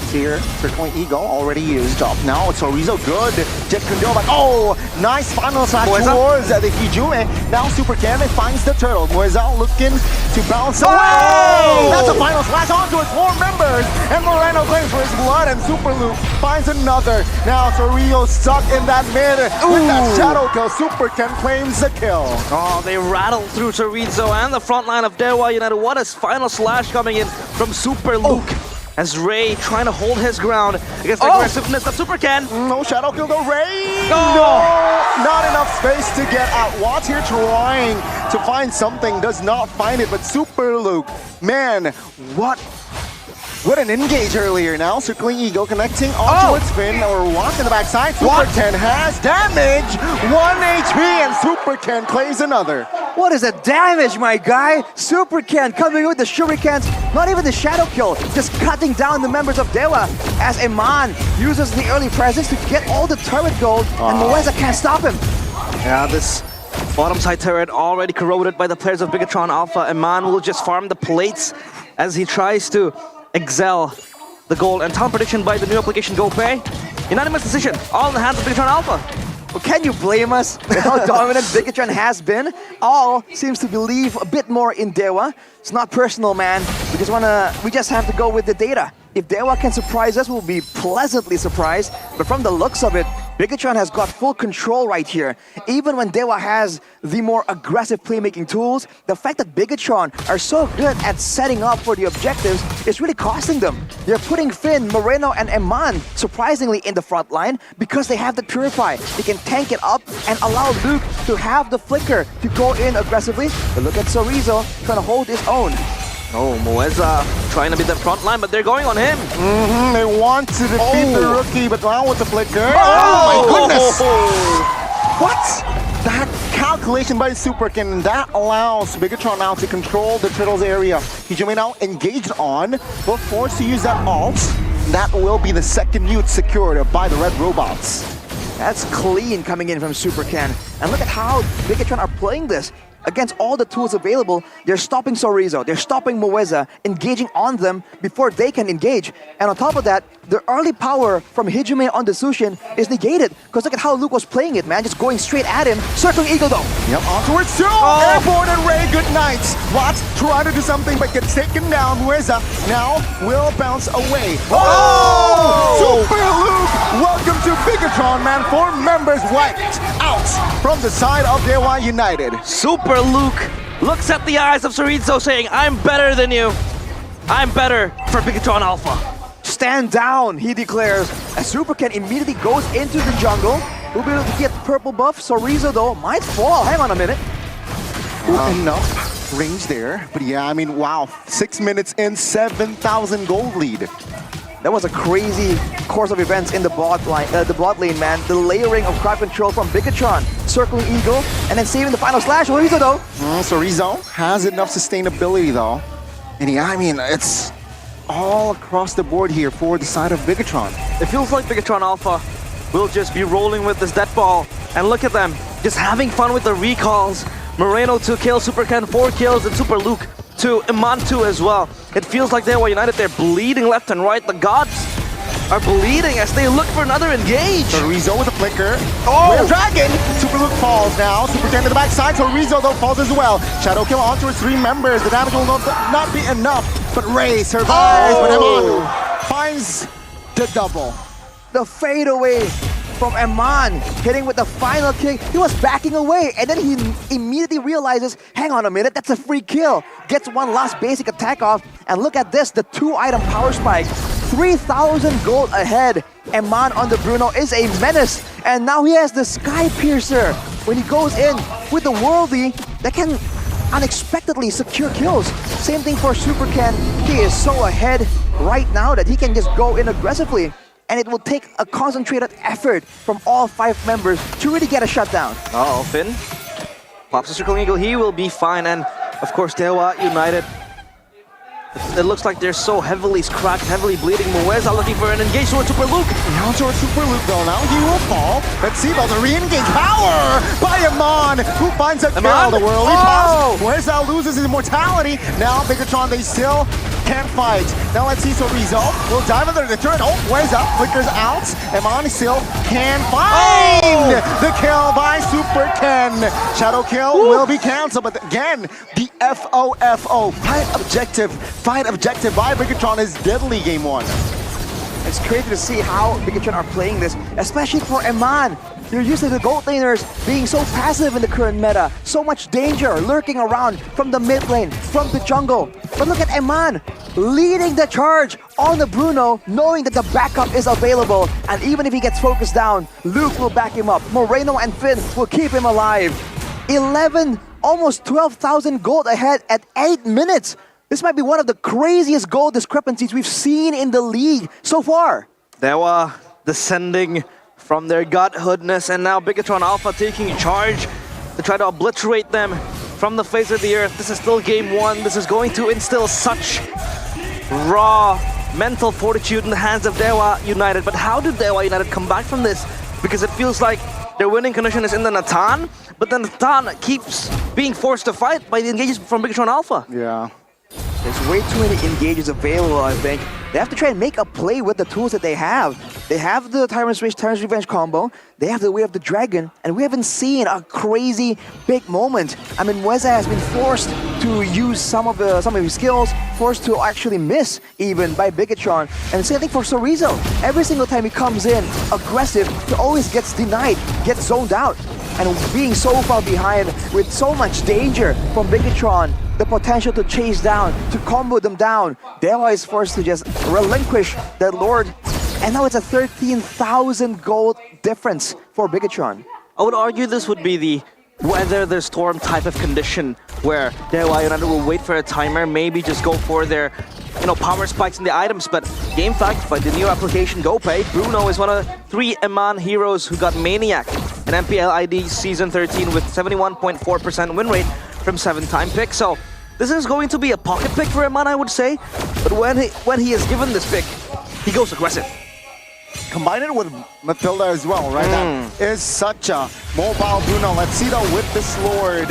Here, Circling Eagle already used up. Now it's Sorizo, good. Jet Kundo, but oh, nice final slash towards the Hijime. Now Super Ken finds the turtle. Mueza looking to bounce away. That's a final slash onto his 4 members. And Moreno claims for his blood, and Super Luke finds another. Now Sorizo stuck in that mid with that shadow kill. Super Ken claims the kill. Oh, they rattled through Chorizo and the front line of Dewa United. What a final slash coming in from Super Luke. As Ray trying to hold his ground against the aggressiveness of Super Ken. No shadow kill though, Ray! No! Not enough space to get out. Watt here trying to find something, does not find it, but Super Luke, man, what an engage earlier. Now Circling Eagle connecting onto its Finn, or Watt in the backside. Super Ken has damage, 1 HP, and Super Ken claims another. What is the damage, my guy? Super Ken coming with the shurikens, not even the shadow kill, just cutting down the members of Dewa as Iman uses the early presence to get all the turret gold, and Mueza can't stop him. Yeah, this bottom side turret already corroded by the players of Bigatron Alpha. Iman will just farm the plates as he tries to excel the gold. And town prediction by the new application GoPay. Unanimous decision, all in the hands of Bigatron Alpha. Well, can you blame us with how dominant Bigatron has been? All seems to believe a bit more in Dewa. It's not personal, man. We just have to go with the data. If Dewa can surprise us, we'll be pleasantly surprised. But from the looks of it, Bigatron has got full control right here. Even when Dewa has the more aggressive playmaking tools, the fact that Bigatron are so good at setting up for the objectives is really costing them. They're putting Finn, Moreno, and Eman surprisingly in the front line because they have the Purify. They can tank it up and allow Luke to have the flicker to go in aggressively. But look at Sorizo trying to hold his own. Oh, Mueza trying to be the front line, but they're going on him. They want to defeat the rookie, but now with the flicker. Oh my goodness! What? That calculation by Super Ken, that allows Bigatron now to control the Turtles area. Hijime now engaged on, but forced to use that ult. That will be the second mute secured by the Red Robots. That's clean coming in from Super Ken. And look at how Bigatron are playing this. Against all the tools available, they're stopping Sorizo, they're stopping Mueza, engaging on them before they can engage. And on top of that, the early power from Hijime on the Sushin is negated. Because look at how Luke was playing it, man, just going straight at him. Circling Eagle though. Yep, onwards too! Airborne and Ray, good night. Watt trying to do something but gets taken down. Mueza now will bounce away. Super Luke! Welcome to Bigatron, man. 4 members wiped out from the side of Dewa United. Super Luke looks at the eyes of Sorizo saying, I'm better than you. I'm better for Bigatron Alpha. Stand down, he declares. As Super Ken immediately goes into the jungle. We'll be able to get purple buff. Sorizo though might fall. Hang on a minute. Enough range there. But yeah, I mean, wow. 6 minutes in, 7,000 gold lead. That was a crazy course of events in the bot lane, man. The layering of crowd control from Bigatron, Circling Eagle, and then saving the final slash. Sorizo though. Sorizo has enough sustainability though. And yeah, I mean, it's all across the board here for the side of Bigatron. It feels like Bigatron Alpha will just be rolling with this death ball. And look at them, just having fun with the recalls. Moreno 2 kills, Super Ken 4 kills, and Super Luke to Iman 2 as well. It feels like Dewa United, they're bleeding left and right. The gods are bleeding as they look for another engage. Sorizo with a flicker. Whale Dragon! Super Luke falls now. Super Ken to the backside. Sorizo though falls as well. Shadow kill onto his 3 members. The damage will not be enough. But Ray survives. But Iman finds the double. The fadeaway from Eman, hitting with the final kick. He was backing away, and then he immediately realizes, hang on a minute, that's a free kill. Gets one last basic attack off, and look at this, the 2-item power spike. 3,000 gold ahead. Eman on the Bruno is a menace, and now he has the Sky Piercer. When he goes in with the Worldly, that can unexpectedly secure kills. Same thing for Super Ken. He is so ahead right now that he can just go in aggressively. And it will take a concentrated effort from all 5 members to really get a shutdown. Uh-oh, Finn pops a Circling Eagle. He will be fine. And of course, Dewa United, it looks like they're so heavily scratched, heavily bleeding. Mueza looking for an engage towards Super Luke. Now towards Super Luke though. Now he will fall. Let's see about the re-engage power by Eman, who finds a kill. The Worldly pass. Mueza loses his immortality. Now Bigatron, they still can't fight. Now let's see Sorizo will dive under the turret. Oh, Mueza flickers out. Eman still can find the kill by Super Ken. Shadow kill will be cancelled, but again, the FOFO, fight objective by Bigatron is deadly game 1. It's crazy to see how Bigatron are playing this, especially for Eman. You're used to the gold laners being so passive in the current meta. So much danger lurking around from the mid lane, from the jungle. But look at Eman leading the charge on the Bruno, knowing that the backup is available. And even if he gets focused down, Luke will back him up. Moreno and Finn will keep him alive. 11, almost 12,000 gold ahead at 8 minutes. This might be one of the craziest goal discrepancies we've seen in the league so far. Dewa descending from their godhoodness, and now Bigatron Alpha taking charge to try to obliterate them from the face of the earth. This is still game 1. This is going to instill such raw mental fortitude in the hands of Dewa United. But how did Dewa United come back from this? Because it feels like their winning condition is in the Natan, but then Natan keeps being forced to fight by the engages from Bigatron Alpha. Yeah. There's way too many engages available, I think. They have to try and make a play with the tools that they have. They have the Tyrant's Revenge combo, they have the Way of the Dragon, and we haven't seen a crazy big moment. I mean, Mueza has been forced to use some of his skills, forced to actually miss even by Bigatron. And same thing for Sorizo. Every single time he comes in aggressive, he always gets denied, gets zoned out. And being so far behind with so much danger from Bigatron, the potential to chase down, to combo them down, Dewa is forced to just relinquish that Lord. And now it's a 13,000 gold difference for Bigatron. I would argue this would be the weather the storm type of condition where Dewa United will wait for a timer, maybe just go for their power spikes in the items. But game fact, by the new application GoPay, Bruno is one of 3 Eman heroes who got Maniac in MPL ID Season 13 with 71.4% win rate from 7-time pick. So this is going to be a pocket pick for Eman, I would say. But when he is given this pick, he goes aggressive. Combine it with Matilda as well, right? That is such a mobile Bruno. Let's see though with this Lord.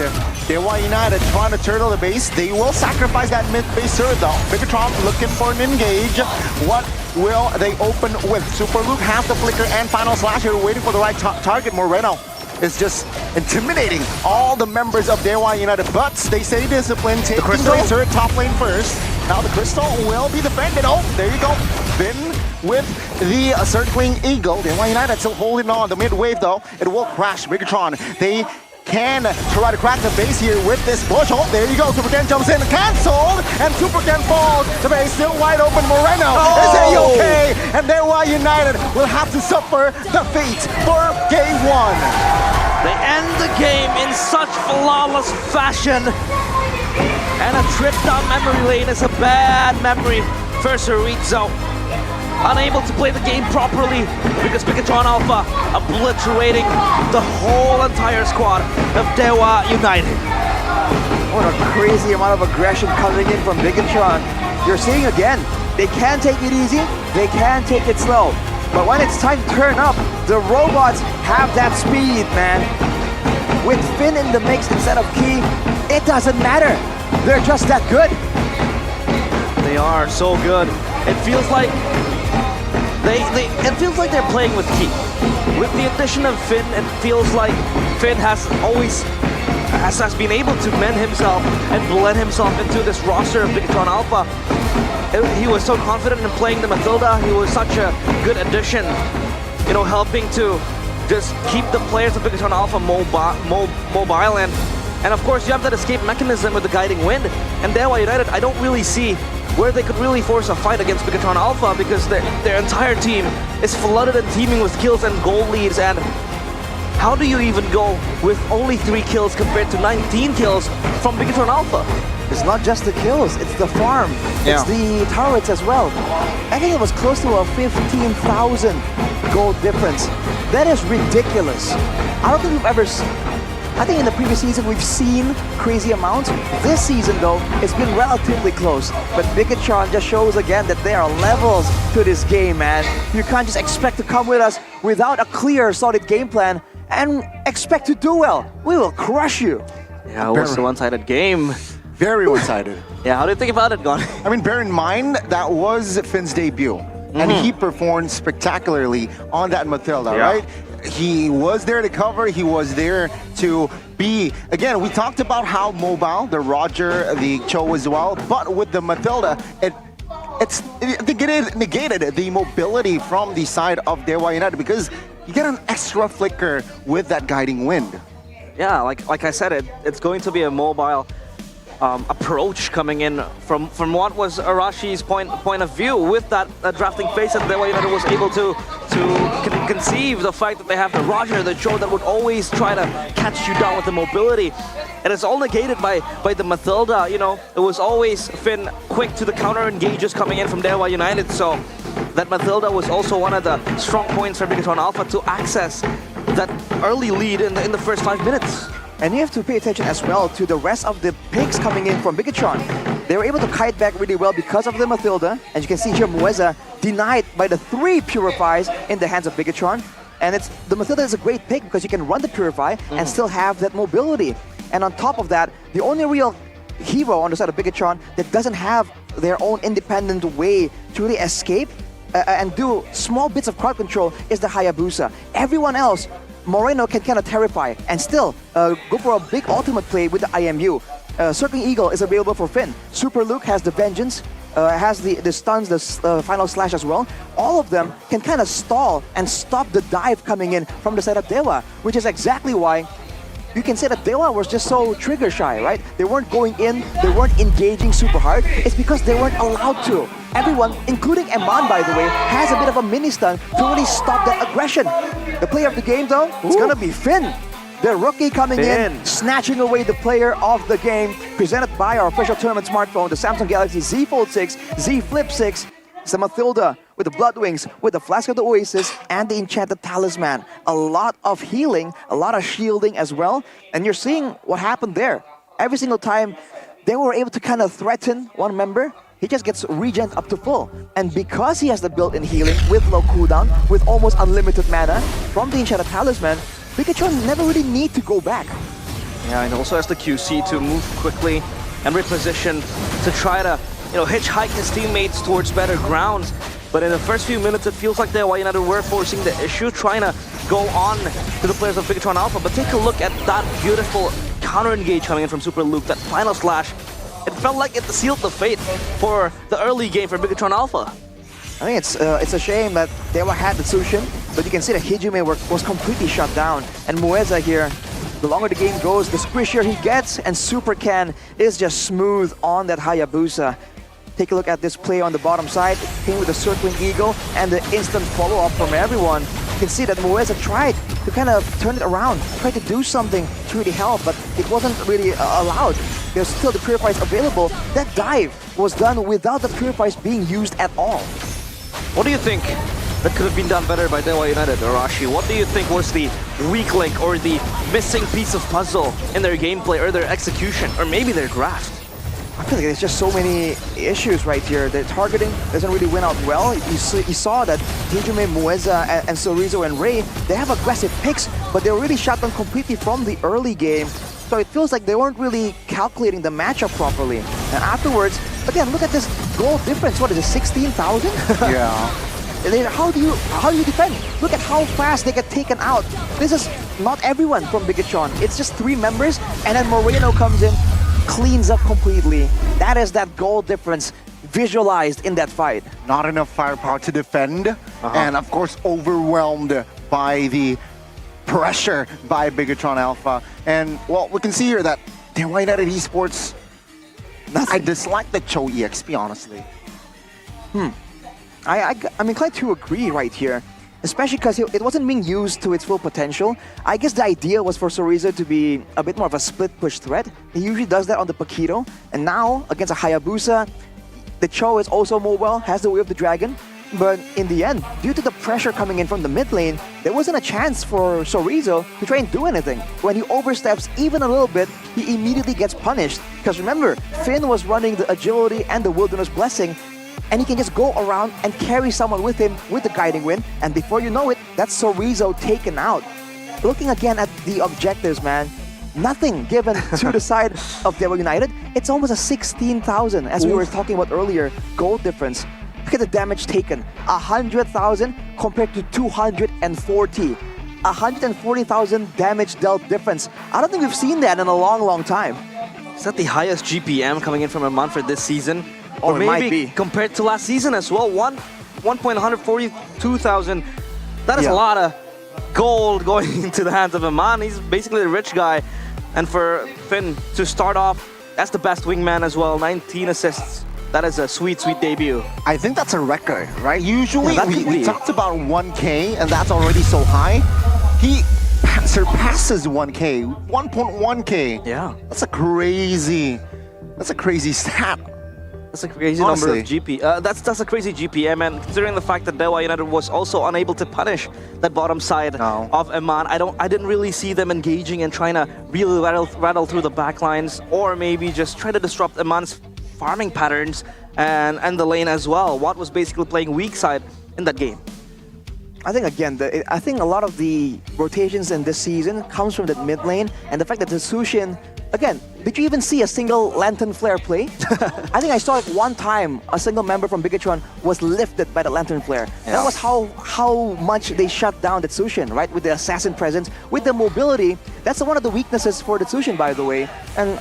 Dewa United trying to turtle the base. They will sacrifice that mid-base turret though. Bigatron looking for an engage. What will they open with? Super Luke has the flicker and final slash here, waiting for the right target. Moreno is just intimidating all the members of Dewa United, but they stay disciplined, taking the turret top lane first. Now the Crystal will be defended. Oh, there you go. Finn with the Circling Eagle. Dewa United still holding on. The mid wave though, it will crash. Bigatron, they can try to crack the base here with this push. Oh, there you go. Super Ken jumps in, cancelled, and Super Ken falls. The base still wide open. Moreno is A-okay, and Dewa United will have to suffer the fate for game 1. They end the game in such flawless fashion. And a trip down memory lane is a bad memory for Sorizo. Unable to play the game properly because Bigatron Alpha obliterating the whole entire squad of Dewa United. What a crazy amount of aggression coming in from Bigatron. You're seeing again, they can take it easy, they can take it slow. But when it's time to turn up, the robots have that speed, man. With Finn in the mix instead of Key, it doesn't matter. They're just that good. They are so good. It feels like they're playing with Key. With the addition of Finn, it feels like Finn has been able to mend himself and blend himself into this roster of Bigatron Alpha. he was so confident in playing the Matilda. He was such a good addition, you know, helping to just keep the players of Bigatron Alpha mobile. And of course, you have that escape mechanism with the guiding wind. And Dewa United, I don't really see where they could really force a fight against Bigatron Alpha because their entire team is flooded and teeming with kills and goal leads. And how do you even go with only 3 kills compared to 19 kills from Bigatron Alpha? It's not just the kills, it's the farm. It's the turrets as well. I think it was close to a 15,000 gold difference. That is ridiculous. I don't think we've ever... I think in the previous season we've seen crazy amounts. This season though, it's been relatively close. But Bigatron just shows again that there are levels to this game, man. You can't just expect to come with us without a clear, solid game plan and expect to do well. We will crush you. Yeah, it was a one-sided game. Very one-sided. Yeah, how do you think about it, Gon? I mean, bear in mind, that was Finn's debut. And he performed spectacularly on that Matilda, right? He was there to cover, he was there to be... Again, we talked about how mobile the Roger, the Cho as well, but with the Matilda, it negated the mobility from the side of Dewa United because you get an extra flicker with that guiding wind. Yeah, like I said, it's going to be a mobile approach coming in from what was Arashi's point of view with that drafting phase, and Dewa United was able to conceive the fact that they have the Roger, the Cho that would always try to catch you down with the mobility. And it's all negated by the Matilda, you know. It was always Finn quick to the counter engages coming in from Dewa United, so that Matilda was also one of the strong points for Bigatron Alpha to access that early lead in the first 5 minutes. And you have to pay attention as well to the rest of the picks coming in from Bigatron. They were able to kite back really well because of the Matilda. And you can see here Mueza denied by the 3 Purifies in the hands of Bigatron. And the Matilda is a great pick because you can run the Purify and still have that mobility. And on top of that, the only real hero on the side of Bigatron that doesn't have their own independent way to really escape and do small bits of crowd control is the Hayabusa. Everyone else, Moreno can kind of terrify and still go for a big ultimate play with the IMU. Circling Eagle is available for Finn. Super Luke has the Vengeance, has the stuns, the final slash as well. All of them can kind of stall and stop the dive coming in from the side of Dewa, which is exactly why you can say that Dewa was just so trigger shy, right? They weren't going in, they weren't engaging super hard. It's because they weren't allowed to. Everyone, including Eman by the way, has a bit of a mini stun to really stop that aggression. The player of the game though, it's gonna be Finn. The rookie coming in, snatching away the player of the game, presented by our official tournament smartphone, the Samsung Galaxy Z Fold 6, Z Flip 6. It's the Matilda with the Blood Wings, with the Flask of the Oasis, and the Enchanted Talisman. A lot of healing, a lot of shielding as well. And you're seeing what happened there. Every single time they were able to kind of threaten one member, he just gets regen up to full. And because he has the built-in healing with low cooldown, with almost unlimited mana from the Enchanted Talisman, Bigatron never really need to go back. Yeah, and also has the QC to move quickly and reposition to try to, you know, hitchhike his teammates towards better grounds. But in the first few minutes, it feels like Dewa United were forcing the issue, trying to go on to the players of Bigatron Alpha. But take a look at that beautiful counter-engage coming in from Super Luke, that final slash. It felt like it sealed the fate for the early game for Bigatron Alpha. I think it's a shame that Dewa had the Tsushin, but you can see that Hijime was completely shut down. And Mueza here, the longer the game goes, the squishier he gets, and Super Ken is just smooth on that Hayabusa. Take a look at this play on the bottom side, came with the Circling Eagle and the instant follow-up from everyone. You can see that Mueza tried to kind of turn it around, tried to do something to really help, but it wasn't really allowed. There's still the Purifies available. That dive was done without the Purifies being used at all. What do you think that could have been done better by Dewa United, Arashi? What do you think was the weak link or the missing piece of puzzle in their gameplay or their execution, or maybe their draft? I feel like there's just so many issues right here. The targeting doesn't really win out well. You saw that Hijime, Mueza, and Sorizo and Ray, they have aggressive picks, but they were really shut down completely from the early game. So it feels like they weren't really calculating the matchup properly. And afterwards, again, look at this goal difference. What is it, 16,000? Yeah. How do you defend? Look at how fast they get taken out. This is not everyone from Bigatron. It's just 3 members, and then Moreno comes in, cleans up completely. That is that goal difference. visualized in that fight. Not enough firepower to defend, and of course overwhelmed by the pressure by Bigatron Alpha. And well, we can see here that Dewa United Esports, I dislike the Cho EXP, honestly. I'm inclined to agree right here, especially because it wasn't being used to its full potential. I guess the idea was for Chorizo to be a bit more of a split push threat. He usually does that on the Paquito, and now against a Hayabusa, the Cho is also mobile, has the Way of the Dragon, but in the end, due to the pressure coming in from the mid lane, there wasn't a chance for Chorizo to try and do anything. When he oversteps even a little bit, he immediately gets punished. Because remember, Finn was running the Agility and the Wilderness Blessing, and he can just go around and carry someone with him with the Guiding Wind, and before you know it, that's Chorizo taken out. Looking again at the objectives, man, nothing given to the side of Dewa United. It's almost a 16,000, as we were talking about earlier, gold difference. Look at the damage taken, 100,000 compared to 240. 140,000 damage dealt difference. I don't think we've seen that in a long time. Is that the highest GPM coming in from a month for this season? Or Or it might maybe be. compared to last season as well, 1.142,000. That is a lot of gold going into the hands of Aman. He's basically a rich guy. And for Finn to start off as the best wingman as well, 19 assists. That is a sweet debut. I think that's a record, right? Usually Yeah, that could we be. talked about 1K, and that's already so high. He surpasses 1K, 1.1K. Yeah. That's a crazy stat. That's a crazy Honestly. number of GP. That's a crazy GPM, and considering the fact that Dewa United was also unable to punish that bottom side of Aman, I didn't really see them engaging and trying to really rattle through the backlines, or maybe just try to disrupt Aman's farming patterns and the lane as well. Watt was basically playing weak side in that game. I think again, I think a lot of the rotations in this season comes from that mid lane, and the fact that the Sushin, again, did you even see a single Lantern Flare play? I think I saw it one time, a single member from Bigatron was lifted by the Lantern Flare. That was how much they shut down the Sushin, right? With the Assassin presence, with the mobility. That's one of the weaknesses for the Sushin, by the way. And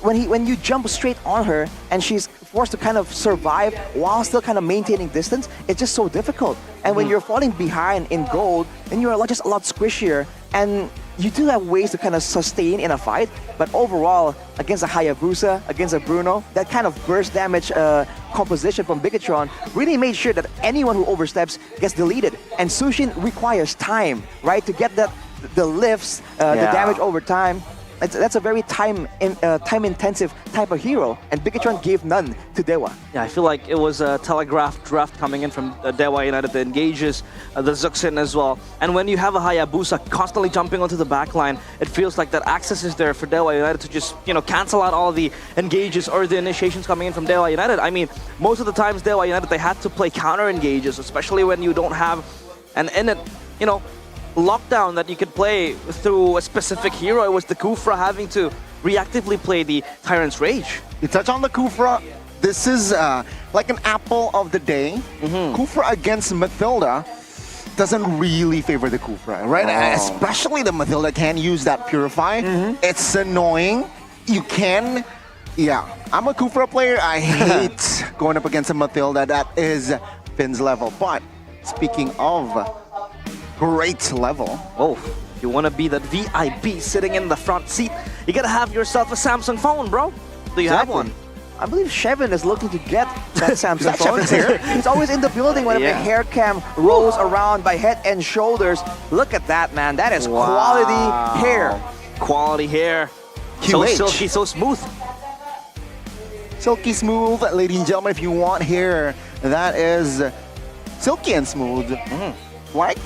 when you jump straight on her and she's forced to kind of survive while still kind of maintaining distance, it's just so difficult. And when you're falling behind in gold, then you're just a lot squishier, and you do have ways to kind of sustain in a fight, but overall, against a Hayabusa, against a Bruno, that kind of burst damage composition from Bigatron really made sure that anyone who oversteps gets deleted. And Sushin requires time, right, to get the lifts, the damage over time. That's a very time-intensive type of hero, and Bigatron gave none to Dewa. Yeah, I feel like it was a telegraphed draft coming in from Dewa United that engages the Zuxin as well. And when you have a Hayabusa constantly jumping onto the backline, it feels like that access is there for Dewa United to just, cancel out all the engages or the initiations coming in from Dewa United. I mean, most of the times Dewa United, they had to play counter engages, especially when you don't have an innate, lockdown that you could play through a specific hero. It was the Kufra having to reactively play the Tyrant's Rage. You touch on the Kufra. This is like an apple of the day. Kufra against Mathilda doesn't really favor the Kufra, right? Especially the Mathilda can use that Purify. It's annoying. You can... Yeah, I'm a Kufra player. I hate going up against a Mathilda that is Finn's level. But speaking of great level. Oh, you want to be that VIP sitting in the front seat, you gotta have yourself a Samsung phone, bro. Do you have one? I believe Shevin is looking to get that Samsung phone. He's always in the building whenever the hair cam rolls around by head and shoulders. Look at that, man. That is quality hair. Quality hair. So silky, so smooth. Silky smooth, ladies and gentlemen, if you want hair that is silky and smooth, like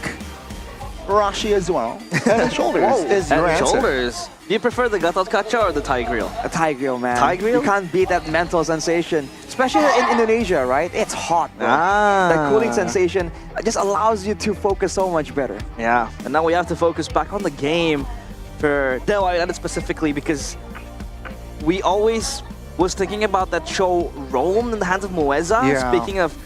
Rashi as well. Head and shoulders is your answer. Shoulders. Do you prefer the Gatot Kacha or the Thai grill? A Thai grill, man. Thai grill? You can't beat that mental sensation. Especially in Indonesia, right? It's hot, bro. That cooling sensation just allows you to focus so much better. Yeah, and now we have to focus back on the game for Dewa United specifically, because we always was thinking about that show Rome in the hands of Moeza. Speaking of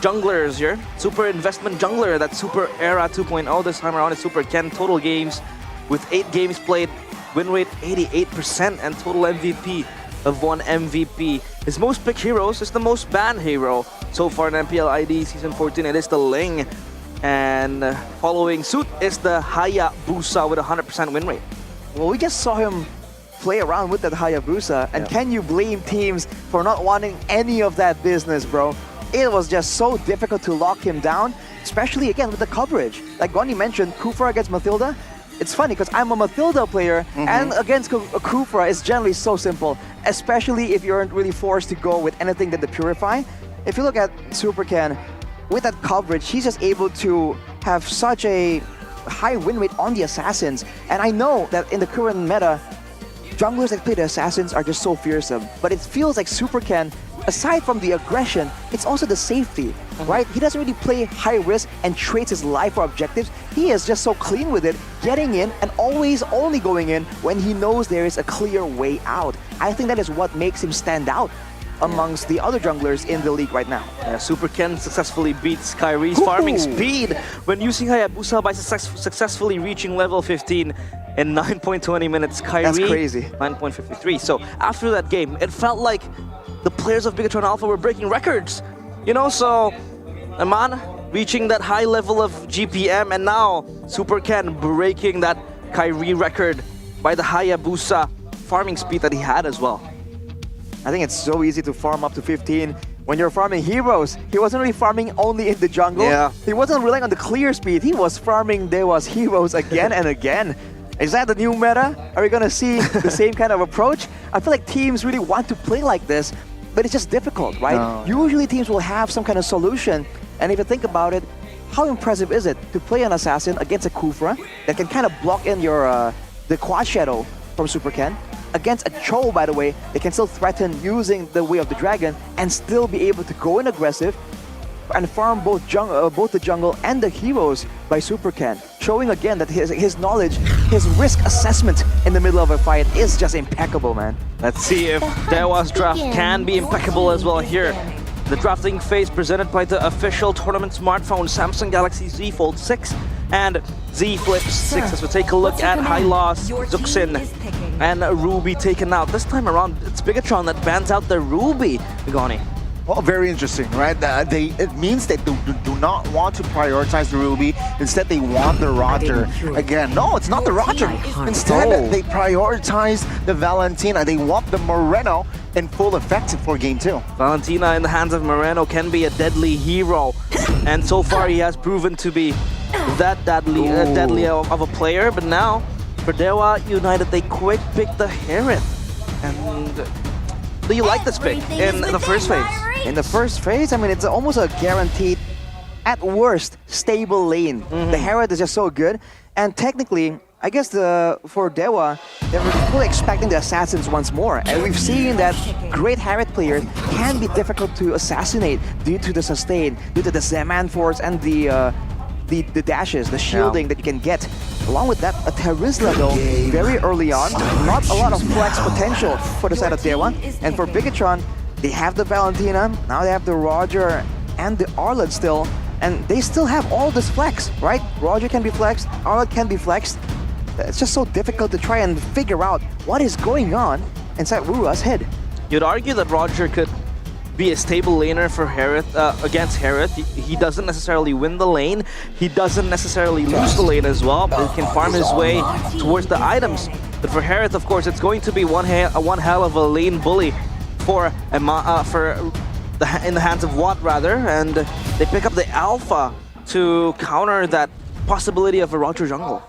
junglers here, super investment jungler, that super era 2.0 this time around is Super Ken. Total games with 8 games played, win rate 88%, and total MVP have won MVP. His most picked heroes is the most banned hero so far in MPL ID Season 14. It is the Ling. And following suit is the Hayabusa with a 100% win rate. Well, we just saw him play around with that Hayabusa, and can you blame teams for not wanting any of that business, bro? It was just so difficult to lock him down, especially again with the coverage. Like Goni mentioned, Kufra against Mathilda. It's funny because I'm a Mathilda player, and against Kufra it's generally so simple, especially if you aren't really forced to go with anything than the Purify. If you look at Supercan, with that coverage, he's just able to have such a high win rate on the Assassins. And I know that in the current meta, junglers that play the Assassins are just so fearsome. But it feels like Supercan, aside from the aggression, it's also the safety, right? He doesn't really play high risk and trades his life for objectives. He is just so clean with it, getting in and always only going in when he knows there is a clear way out. I think that is what makes him stand out amongst the other junglers in the league right now. Yeah, Supercan successfully beats Kyrie's farming speed when using Hayabusa by successfully reaching level 15 in 9.20 minutes. Kyrie, that's crazy. 9.53. So after that game, it felt like the players of Bigatron Alpha were breaking records. You know, so Aman reaching that high level of GPM, and now Supercan breaking that Kyrie record by the Hayabusa farming speed that he had as well. I think it's so easy to farm up to 15 when you're farming heroes. He wasn't really farming only in the jungle. Yeah. He wasn't relying on the clear speed. He was farming Dewa's heroes again and again. Is that the new meta? Are we gonna see the same kind of approach? I feel like teams really want to play like this, but it's just difficult, right? No. Usually teams will have some kind of solution, and if you think about it, how impressive is it to play an assassin against a Kufra that can kind of block in your the quad shadow from Supercan? Against a Cho, by the way, they can still threaten using the Way of the Dragon and still be able to go in aggressive and farm both the jungle and the heroes by Supercan, showing again that his knowledge, his risk assessment in the middle of a fight is just impeccable, man. Let's see if Dewa's draft can be impeccable as well here. The drafting phase presented by the official tournament smartphone Samsung Galaxy Z Fold 6 and Z Flip 6. As we take a look at Hylos, Zuxin, and Ruby taken out. This time around, it's Bigatron that bans out the Ruby, Goni. Well, very interesting, right? It means they do not want to prioritize the Ruby. Instead, they want the Roger. Again, no, it's not the Roger. Instead, they prioritize the Valentina. They want the Moreno in full effect for Game 2. Valentina in the hands of Moreno can be a deadly hero. And so far, he has proven to be that deadly of a player. But now, for Dewa United, they quick pick the Hereth. And do you like this pick in the first phase? In the first phase, I mean, it's almost a guaranteed, at worst, stable lane. The Herald is just so good. And technically, I guess for Dewa, they were fully expecting the Assassins once more. And we've seen that great Herald players can be difficult to assassinate due to the sustain, due to the Zeman Force and the dashes, the shielding that you can get. Along with that, a Terizla though, very early on, not a lot of flex potential for the side of Dewa. And for Bigatron, they have the Valentina, now they have the Roger and the Arlott still, and they still have all this flex, right? Roger can be flexed, Arlott can be flexed. It's just so difficult to try and figure out what is going on inside Wurua's head. You'd argue that Roger could be a stable laner for Hereth against Hereth. He doesn't necessarily win the lane. He doesn't necessarily lose the lane as well, but he can farm his way towards the items. But for Hereth, of course, it's going to be one hell of a lane bully for in the hands of Watt rather, and they pick up the Alpha to counter that possibility of a Roger jungle.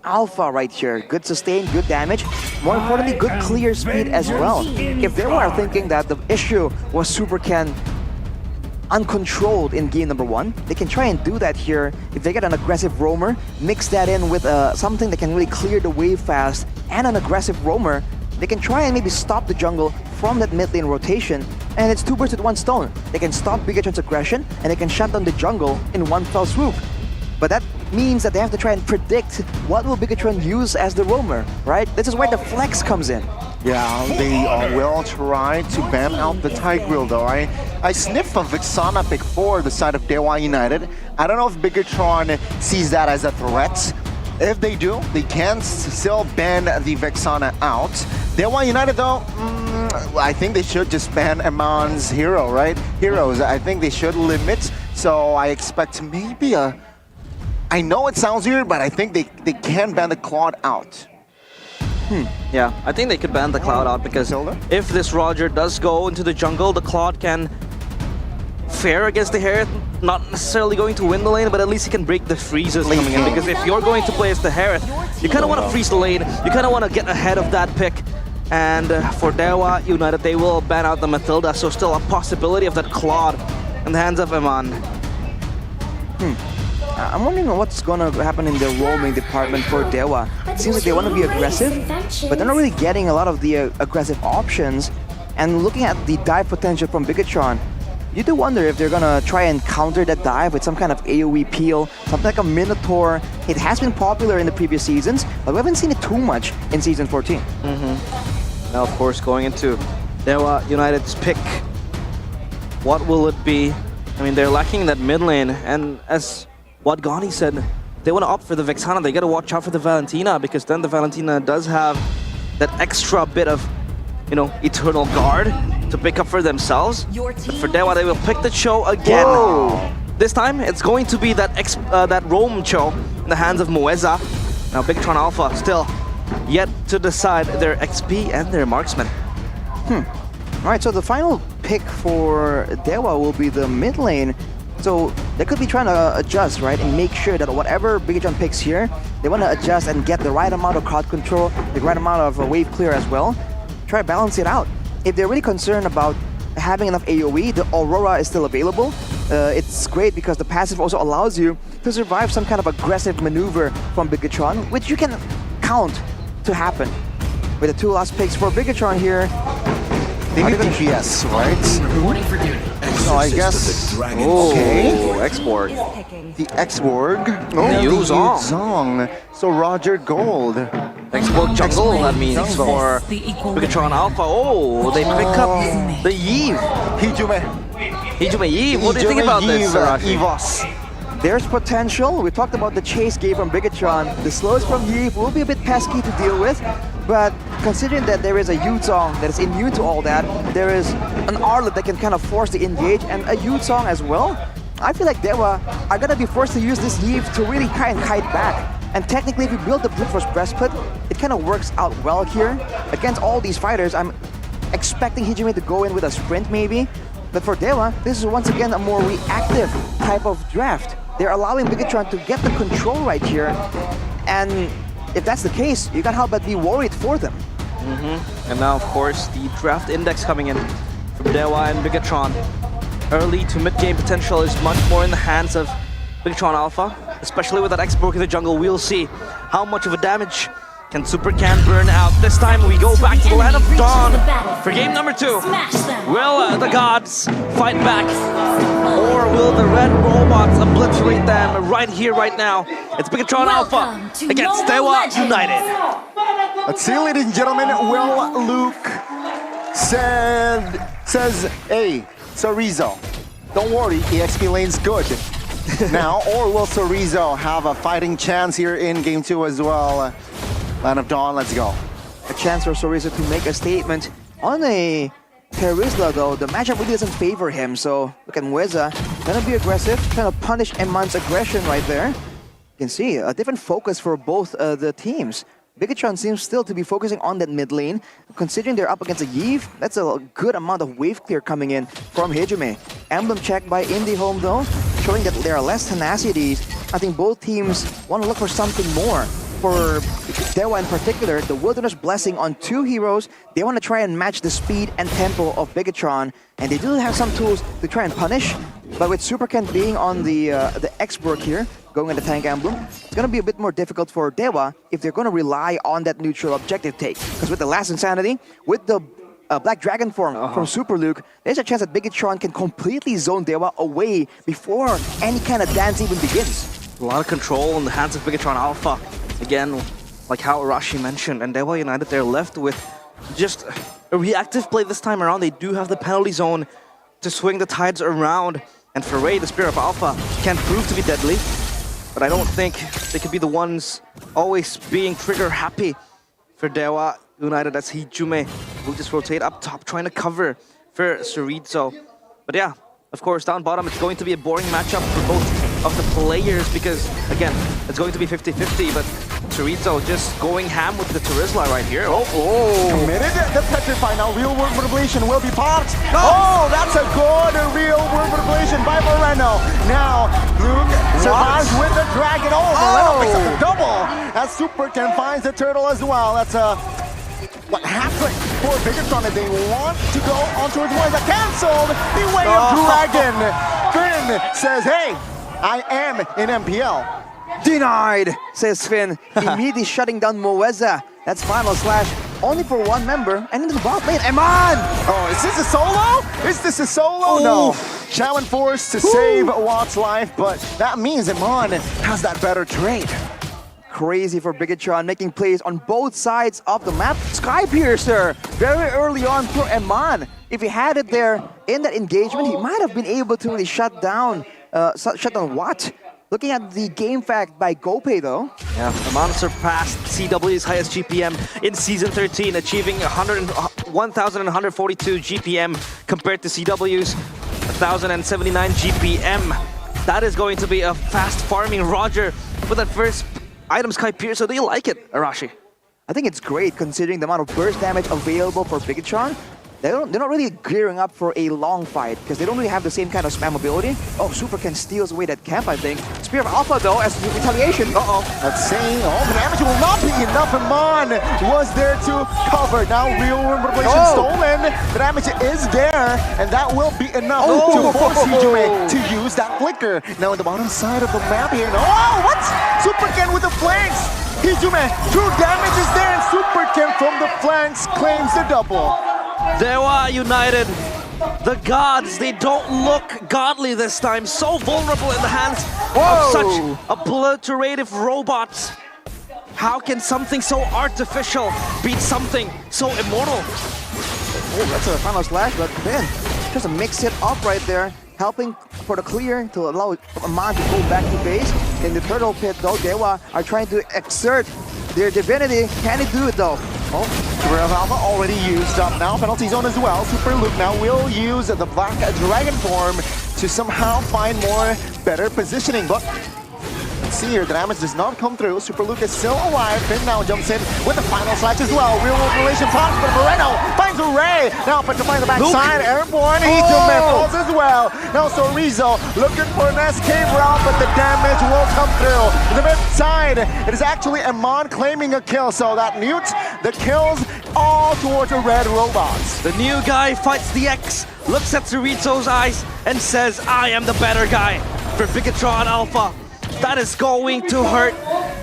Alpha right here, good sustain, good damage, more importantly, good clear speed as well. If they were thinking that the issue was Supercan uncontrolled in game number 1, they can try and do that here. If they get an aggressive roamer, mix that in with something that can really clear the wave fast and an aggressive roamer, they can try and maybe stop the jungle from that mid lane rotation, and it's 2 birds with 1 stone. They can stop Bigatron's aggression, and they can shut down the jungle in one fell swoop. But that means that they have to try and predict what will Bigatron use as the roamer, right? This is where the flex comes in. Yeah, they will try to ban out the Tigreal though. I sniff a Vexana pick for the side of Dewa United. I don't know if Bigatron sees that as a threat. If they do, they can still ban the Vexana out. Dewa United though, I think they should just ban Amon's hero, right? Heroes, I think they should limit. So I expect maybe a... I know it sounds weird, but I think they can ban the Claude out. Yeah, I think they could ban the Cloud out because if this Roger does go into the jungle, the Claude can fare against the Hereth. Not necessarily going to win the lane, but at least he can break the freezes coming in. Because if you're going to play as the Hereth, you kind of want to freeze the lane. You kind of want to get ahead of that pick. And for Dewa United, they will ban out the Matilda. So still a possibility of that Claude in the hands of Amon. I'm wondering what's gonna happen in the roaming department for Dewa. It seems like they want to be aggressive, but they're not really getting a lot of the aggressive options. And looking at the dive potential from Bigatron, you do wonder if they're gonna try and counter that dive with some kind of AoE peel, something like a Minotaur. It has been popular in the previous seasons, but we haven't seen it too much in Season 14. Now, of course, going into Dewa United's pick, what will it be? I mean, they're lacking that mid lane, and as what Gani said, they want to opt for the Vexana. They got to watch out for the Valentina, because then the Valentina does have that extra bit of, you know, Eternal Guard to pick up for themselves. But for Dewa, they will pick the Cho again. Whoa. This time, it's going to be that that roam Cho in the hands of Moeza. Now, Bigatron Alpha still yet to decide their XP and their marksman. Alright, so the final pick for Dewa will be the mid lane. So they could be trying to adjust, right, and make sure that whatever Bigatron picks here, they want to adjust and get the right amount of crowd control, the right amount of wave clear as well. Try to balance it out. If they're really concerned about having enough AoE, the Aurora is still available. It's great because the passive also allows you to survive some kind of aggressive maneuver from Bigatron, which you can count to happen. With the two last picks for Bigatron here, they need DPS, right? So I guess... Okay. X-Borg. The X-Borg. The Yuzong. So Roger Gold. X-Borg jungle, that means for Bigatron Alpha. Oh, they pick up the Eve. Hijume Eve. What do you think about this, Evos. There's potential. We talked about the chase game from Bigatron. The slows from Eve will be a bit pesky to deal with, but considering that there is a Yuzong that is immune to all that, there is an Arlet that can kind of force the engage, and a Yuzong as well, I feel like Dewa are gonna be forced to use this Eve to really kind of kite back. And technically, if you build the Brute Force Breastplate, it kind of works out well here. Against all these fighters, I'm expecting Hijume to go in with a sprint maybe, but for Dewa, this is once again a more reactive type of draft. They're allowing Bigatron to get the control right here, and if that's the case, you can't help but be worried for them. And now, of course, the draft index coming in from Dewa and Bigatron. Early to mid-game potential is much more in the hands of Bigatron Alpha, especially with that X-Borg in the jungle. We'll see how much of a damage can Super Can burn out. This time we go back to the Land of Dawn for game number 2. Will the gods fight back? Or will the red robots obliterate them right here, right now? It's Bigatron Alpha against Dewa United. Let's see, ladies and gentlemen, Will Luke says, hey, Sorizo, don't worry, EXP lane's good. Now, or will Sorizo have a fighting chance here in game 2 as well? Land of Dawn, let's go. A chance for Sorizo to make a statement on a Terizla, though. The matchup really doesn't favor him, so look at Mueza. Gonna be aggressive, trying to punish Eman's aggression right there. You can see a different focus for both the teams. Bigatron seems still to be focusing on that mid lane. Considering they're up against a Yve, that's a good amount of wave clear coming in from Hijume. Emblem check by IndieHome though, showing that there are less tenacities. I think both teams want to look for something more. For Dewa in particular, the Wilderness Blessing on 2 heroes, they want to try and match the speed and tempo of Bigatron, and they do have some tools to try and punish, but with Super Ken being on the X-Borg here, going in the tank emblem, it's going to be a bit more difficult for Dewa if they're going to rely on that neutral objective take. Because with the last Insanity, with the Black Dragon form from Super Luke, there's a chance that Bigatron can completely zone Dewa away before any kind of dance even begins. A lot of control in the hands of Bigatron Alpha. Again, like how Arashi mentioned, and Dewa United, they're left with just a reactive play this time around. They do have the penalty zone to swing the tides around. And for Ray, the Spear of Alpha can prove to be deadly. But I don't think they could be the ones always being trigger happy for Dewa. United as Hijume will just rotate up top, trying to cover for Chorizo. But yeah, of course, down bottom, it's going to be a boring matchup for both of the players because, again, it's going to be 50-50, but Chorizo just going ham with the Turisla right here. Committed the Petrify. Now real world manipulation will be popped. Oh, that's a good real world manipulation by Moreno. Now Luke survives with the dragon. Moreno picks up the double as Superken finds the turtle as well. That's a half-click for Bigatron if they want to go on towards one. That canceled the way of Dragon. Finn says, hey, I am in MPL. Denied, says Finn. Immediately shutting down Moeza. That's final slash only for one member. And into the bot lane, Eman! Oh, is this a solo? Is this a solo? Ooh. No. Shaman forced to save Watt's life, but that means Eman has that better trade. Crazy for Bigatron, making plays on both sides of the map. Skypiercer, very early on for Eman. If he had it there in that engagement, he might have been able to really shut down Watt. Looking at the game fact by GoPay though. Yeah, Eman surpassed CW's highest GPM in Season 13, achieving 1,142 GPM compared to CW's 1,079 GPM. That is going to be a fast farming Roger with that first item Skypiercer. So do you like it, Arashi? I think it's great considering the amount of burst damage available for Bigatron. They're not really gearing up for a long fight because they don't really have the same kind of spam ability. Oh, Superken steals away that camp, I think. Spear of Alpha, though, as retaliation. Let's see. Oh, the damage will not be enough. Eman was there to cover. Now, real manipulation stolen. The damage is there, and that will be enough to force Hijume to use that flicker. Now, on the bottom side of the map here. Oh, what? Superken with the flanks. Hijume, true damage is there, and Superken from the flanks claims the double. Dewa United, the gods, they don't look godly this time. So vulnerable in the hands of such obliterative robots. How can something so artificial beat something so immortal? Oh, that's a final slash, but then just a mix it up right there, helping for the clear to allow Eman to go back to base. In the turtle pit though, Dewa are trying to exert their divinity. Can he do it though? Real Alpha already used up now. Penalty zone as well. Super Luke now will use the Black Dragon form to somehow find more better positioning. But let's see here, the damage does not come through. Super Luke is still alive. Finn now jumps in with the final slash as well. Real world relation pops, but Moreno finds a Ray. Now petrifying the backside. Airborne. Hijume falls as well. Now Chorizo looking for an escape route, but the damage will come through. The mid side, it is actually Eman claiming a kill. So that mutes the kills all towards the red robots. The new guy fights the X, looks at Chorizo's eyes, and says, I am the better guy for Bigatron Alpha. That is going to hurt.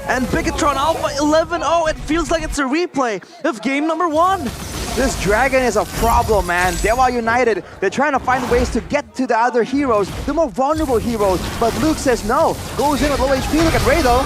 And Bigatron Alpha 11-0, it feels like it's a replay of game number 1. This dragon is a problem, man. Dewa United, they're trying to find ways to get to the other heroes, the more vulnerable heroes. But Luke says no. Goes in with low HP. Look at Ray though.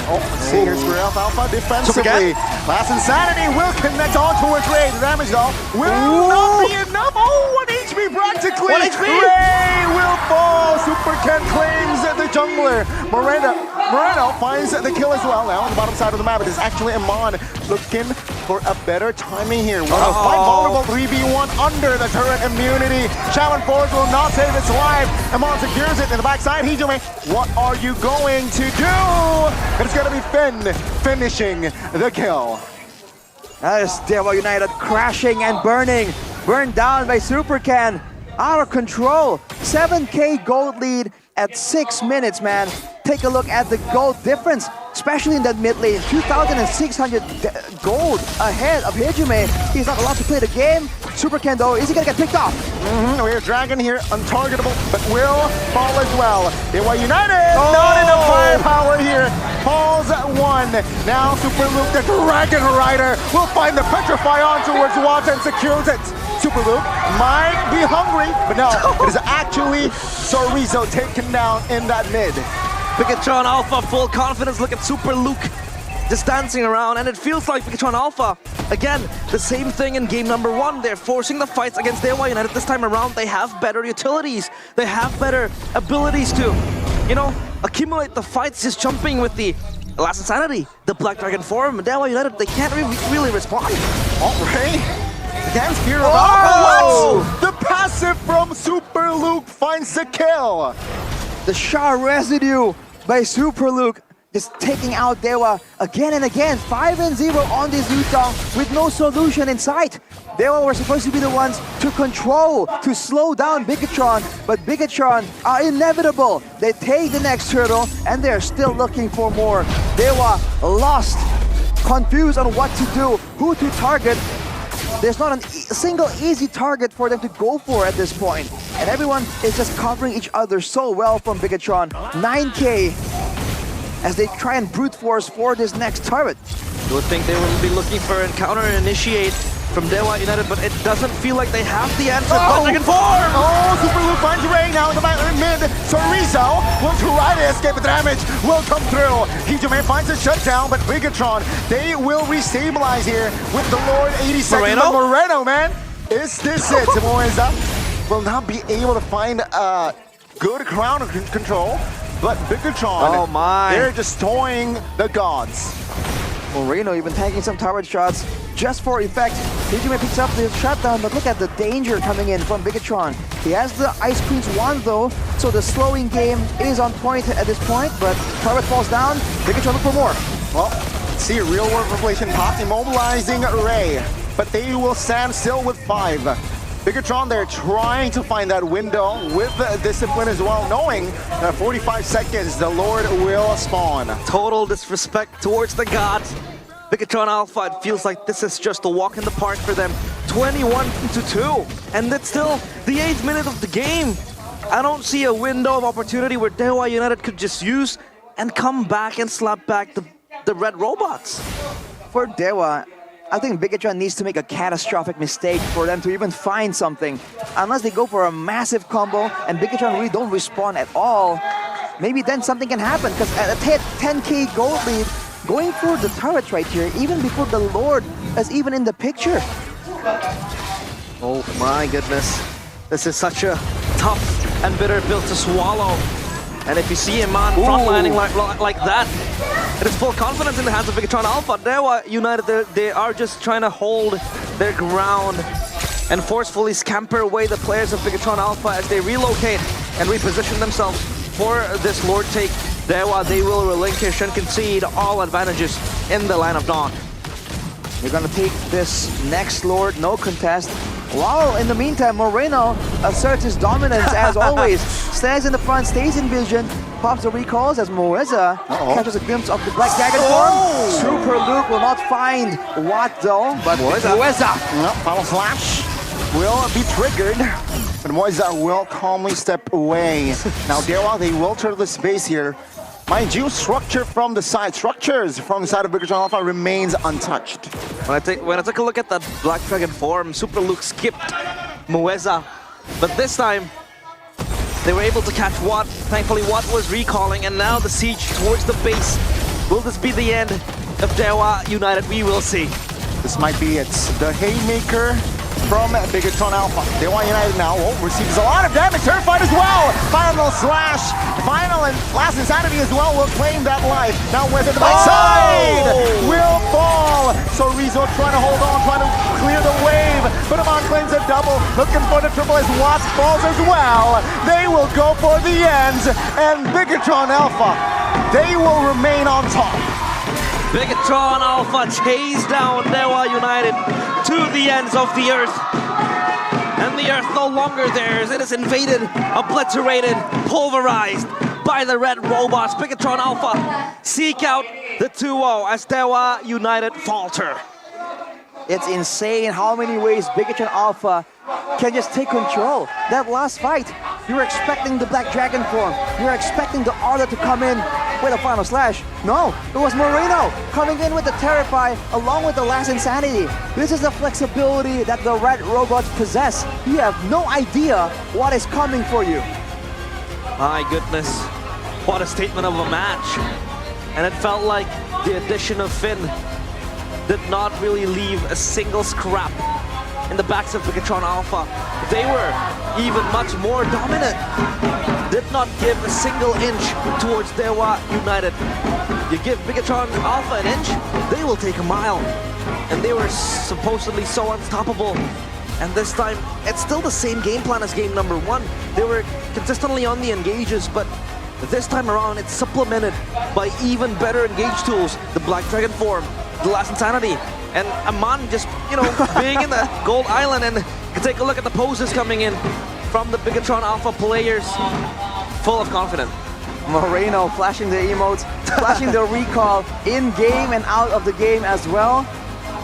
Let's see, here's Real Alpha defensively. Last Insanity will connect on towards Ray. The damage though will not be enough. 1 HP practically. 1 HP. Ray will fall. Superken claims the jungler. Moreno finds the kill as well. Now on the bottom side of the map, it is actually Eman looking for a better timing here. Quite vulnerable 3v1 under the turret immunity. Shaman Force will not save its life. Eman secures it in the backside. Hijume, what are you going to do? It's gonna be Finn finishing the kill. That is Dewa United crashing and burning. Burned down by Superken. Out of control. 7k gold lead at 6 minutes, man. Take a look at the gold difference, especially in that mid lane. 2,600 gold ahead of Hijume. He's not allowed to play the game. Superken though, is he gonna get picked off? We have Dragon here, untargetable, but will fall as well. Dewa United, not enough firepower here. Falls at 1. Now Super Luke, the Dragon Rider, will find the Petrify on towards Watt and secures it. Super Luke might be hungry, but no, it is actually Chorizo taken down in that mid. Bigatron Alpha, full confidence. Look at Super Luke just dancing around, and it feels like Bigatron Alpha, again, the same thing in game number 1. They're forcing the fights against Dewa United. This time around, they have better utilities. They have better abilities to, you know, accumulate the fights, just jumping with the Last Insanity, the Black Dragon form. Dewa United, they can't really respond. Oh, Ray. Against Fear of Oh! Alpha. The passive from Super Luke finds the kill. The shot residue by Super Luke just taking out Dewa again and again. 5-0 on this Utah with no solution in sight. Dewa were supposed to be the ones to control, to slow down Bigatron, but Bigatron are inevitable. They take the next turtle and they're still looking for more. Dewa lost, confused on what to do, who to target. There's not a single easy target for them to go for at this point. And everyone is just covering each other so well from Bigatron. 9K as they try and brute force for this next turret. You would think they will be looking for a counter initiate from Dewa United, but it doesn't feel like they have the answer. Oh! Dragon form! Oh, Super Luke finds Ray now in the back mid. Chorizo will try to escape, but damage will come through. Hijime finds a shutdown, but Bigatron, they will restabilize here with the Lord 80 seconds. Moreno? But Moreno, man, is this it? Moeza will not be able to find a good crown control, but Bigatron, Oh my. they're just toying the gods. Moreno even taking some turret shots just for effect. Hijime picks up the shutdown, but look at the danger coming in from Bigatron. He has the Ice Queen's wand though, so the slowing game is on point at this point, but turret falls down, Bigatron look for more. Well, see real world revelation pop immobilizing Ray, but they will stand still with 5. Bigatron, they're trying to find that window with discipline as well, knowing that 45 seconds, the Lord will spawn. Total disrespect towards the gods. Bigatron Alpha, it feels like this is just a walk in the park for them. 21-2, and it's still the 8th minute of the game. I don't see a window of opportunity where Dewa United could just use and come back and slap back the red robots. For Dewa, I think Bigatron needs to make a catastrophic mistake for them to even find something. Unless they go for a massive combo and Bigatron really don't respond at all, maybe then something can happen, because at a 10k gold lead, going for the turret right here, even before the Lord is even in the picture. Oh my goodness. This is such a tough and bitter pill to swallow. And if you see him on frontlining like that, it is full confidence in the hands of Bigatron Alpha. Dewa United, they are just trying to hold their ground and forcefully scamper away the players of Bigatron Alpha as they relocate and reposition themselves for this Lord take. Dewa, they will relinquish and concede all advantages in the line of dawn. They're gonna take this next Lord, no contest. While in the meantime, Moreno asserts his dominance as always. Stands in the front, stays in vision, pops the recalls as Moeza catches a glimpse of the Black Dragon form. Super Luke will not find what though, but Moeza. No, Final Flash will be triggered, but Moeza will calmly step away. Now Dewa, they will turn the space here. Mind you, structures from the side of Bigatron Alpha remains untouched. When I took a look at that Black Dragon form, Super Luke skipped Moeza, but this time they were able to catch Watt. Thankfully, Watt was recalling, and now the siege towards the base. Will this be the end of Dewa United? We will see. This might be it. The haymaker from Bigatron Alpha. Dewa United now receives a lot of damage. Terrified as well. Final slash. Final and last insanity as well will claim that life. Now with the backside will fall. So Rizzo trying to hold on, trying to clear the wave. But Amon claims a double. Looking for the triple as Watts falls as well. They will go for the ends. And Bigatron Alpha, they will remain on top. Bigatron Alpha chase down Dewa United to the ends of the earth. And the earth no longer theirs. It is invaded, obliterated, pulverized by the red robots. Bigatron Alpha seek out the 2-0 as Dewa United falter. It's insane how many ways Bigatron Alpha can just take control. That last fight, you were expecting the Black Dragon form. You were expecting the Order to come in with a final slash. No, it was Moreno coming in with the Terrify along with the last insanity. This is the flexibility that the red robots possess. You have no idea what is coming for you. My goodness, what a statement of a match. And it felt like the addition of Finn did not really leave a single scrap in the backs of Bigatron Alpha. They were even much more dominant. Did not give a single inch towards Dewa United. You give Bigatron Alpha an inch, they will take a mile. and they were supposedly so unstoppable. And this time, it's still the same game plan as game number 1. They were consistently on the engages, but this time around, it's supplemented by even better engage tools. The Black Dragon form, the Last Insanity, and Aman just, being in the Gold Island. And you can take a look at the poses coming in from the Bigatron Alpha players, full of confidence. Moreno flashing the emotes, flashing the recall in game and out of the game as well.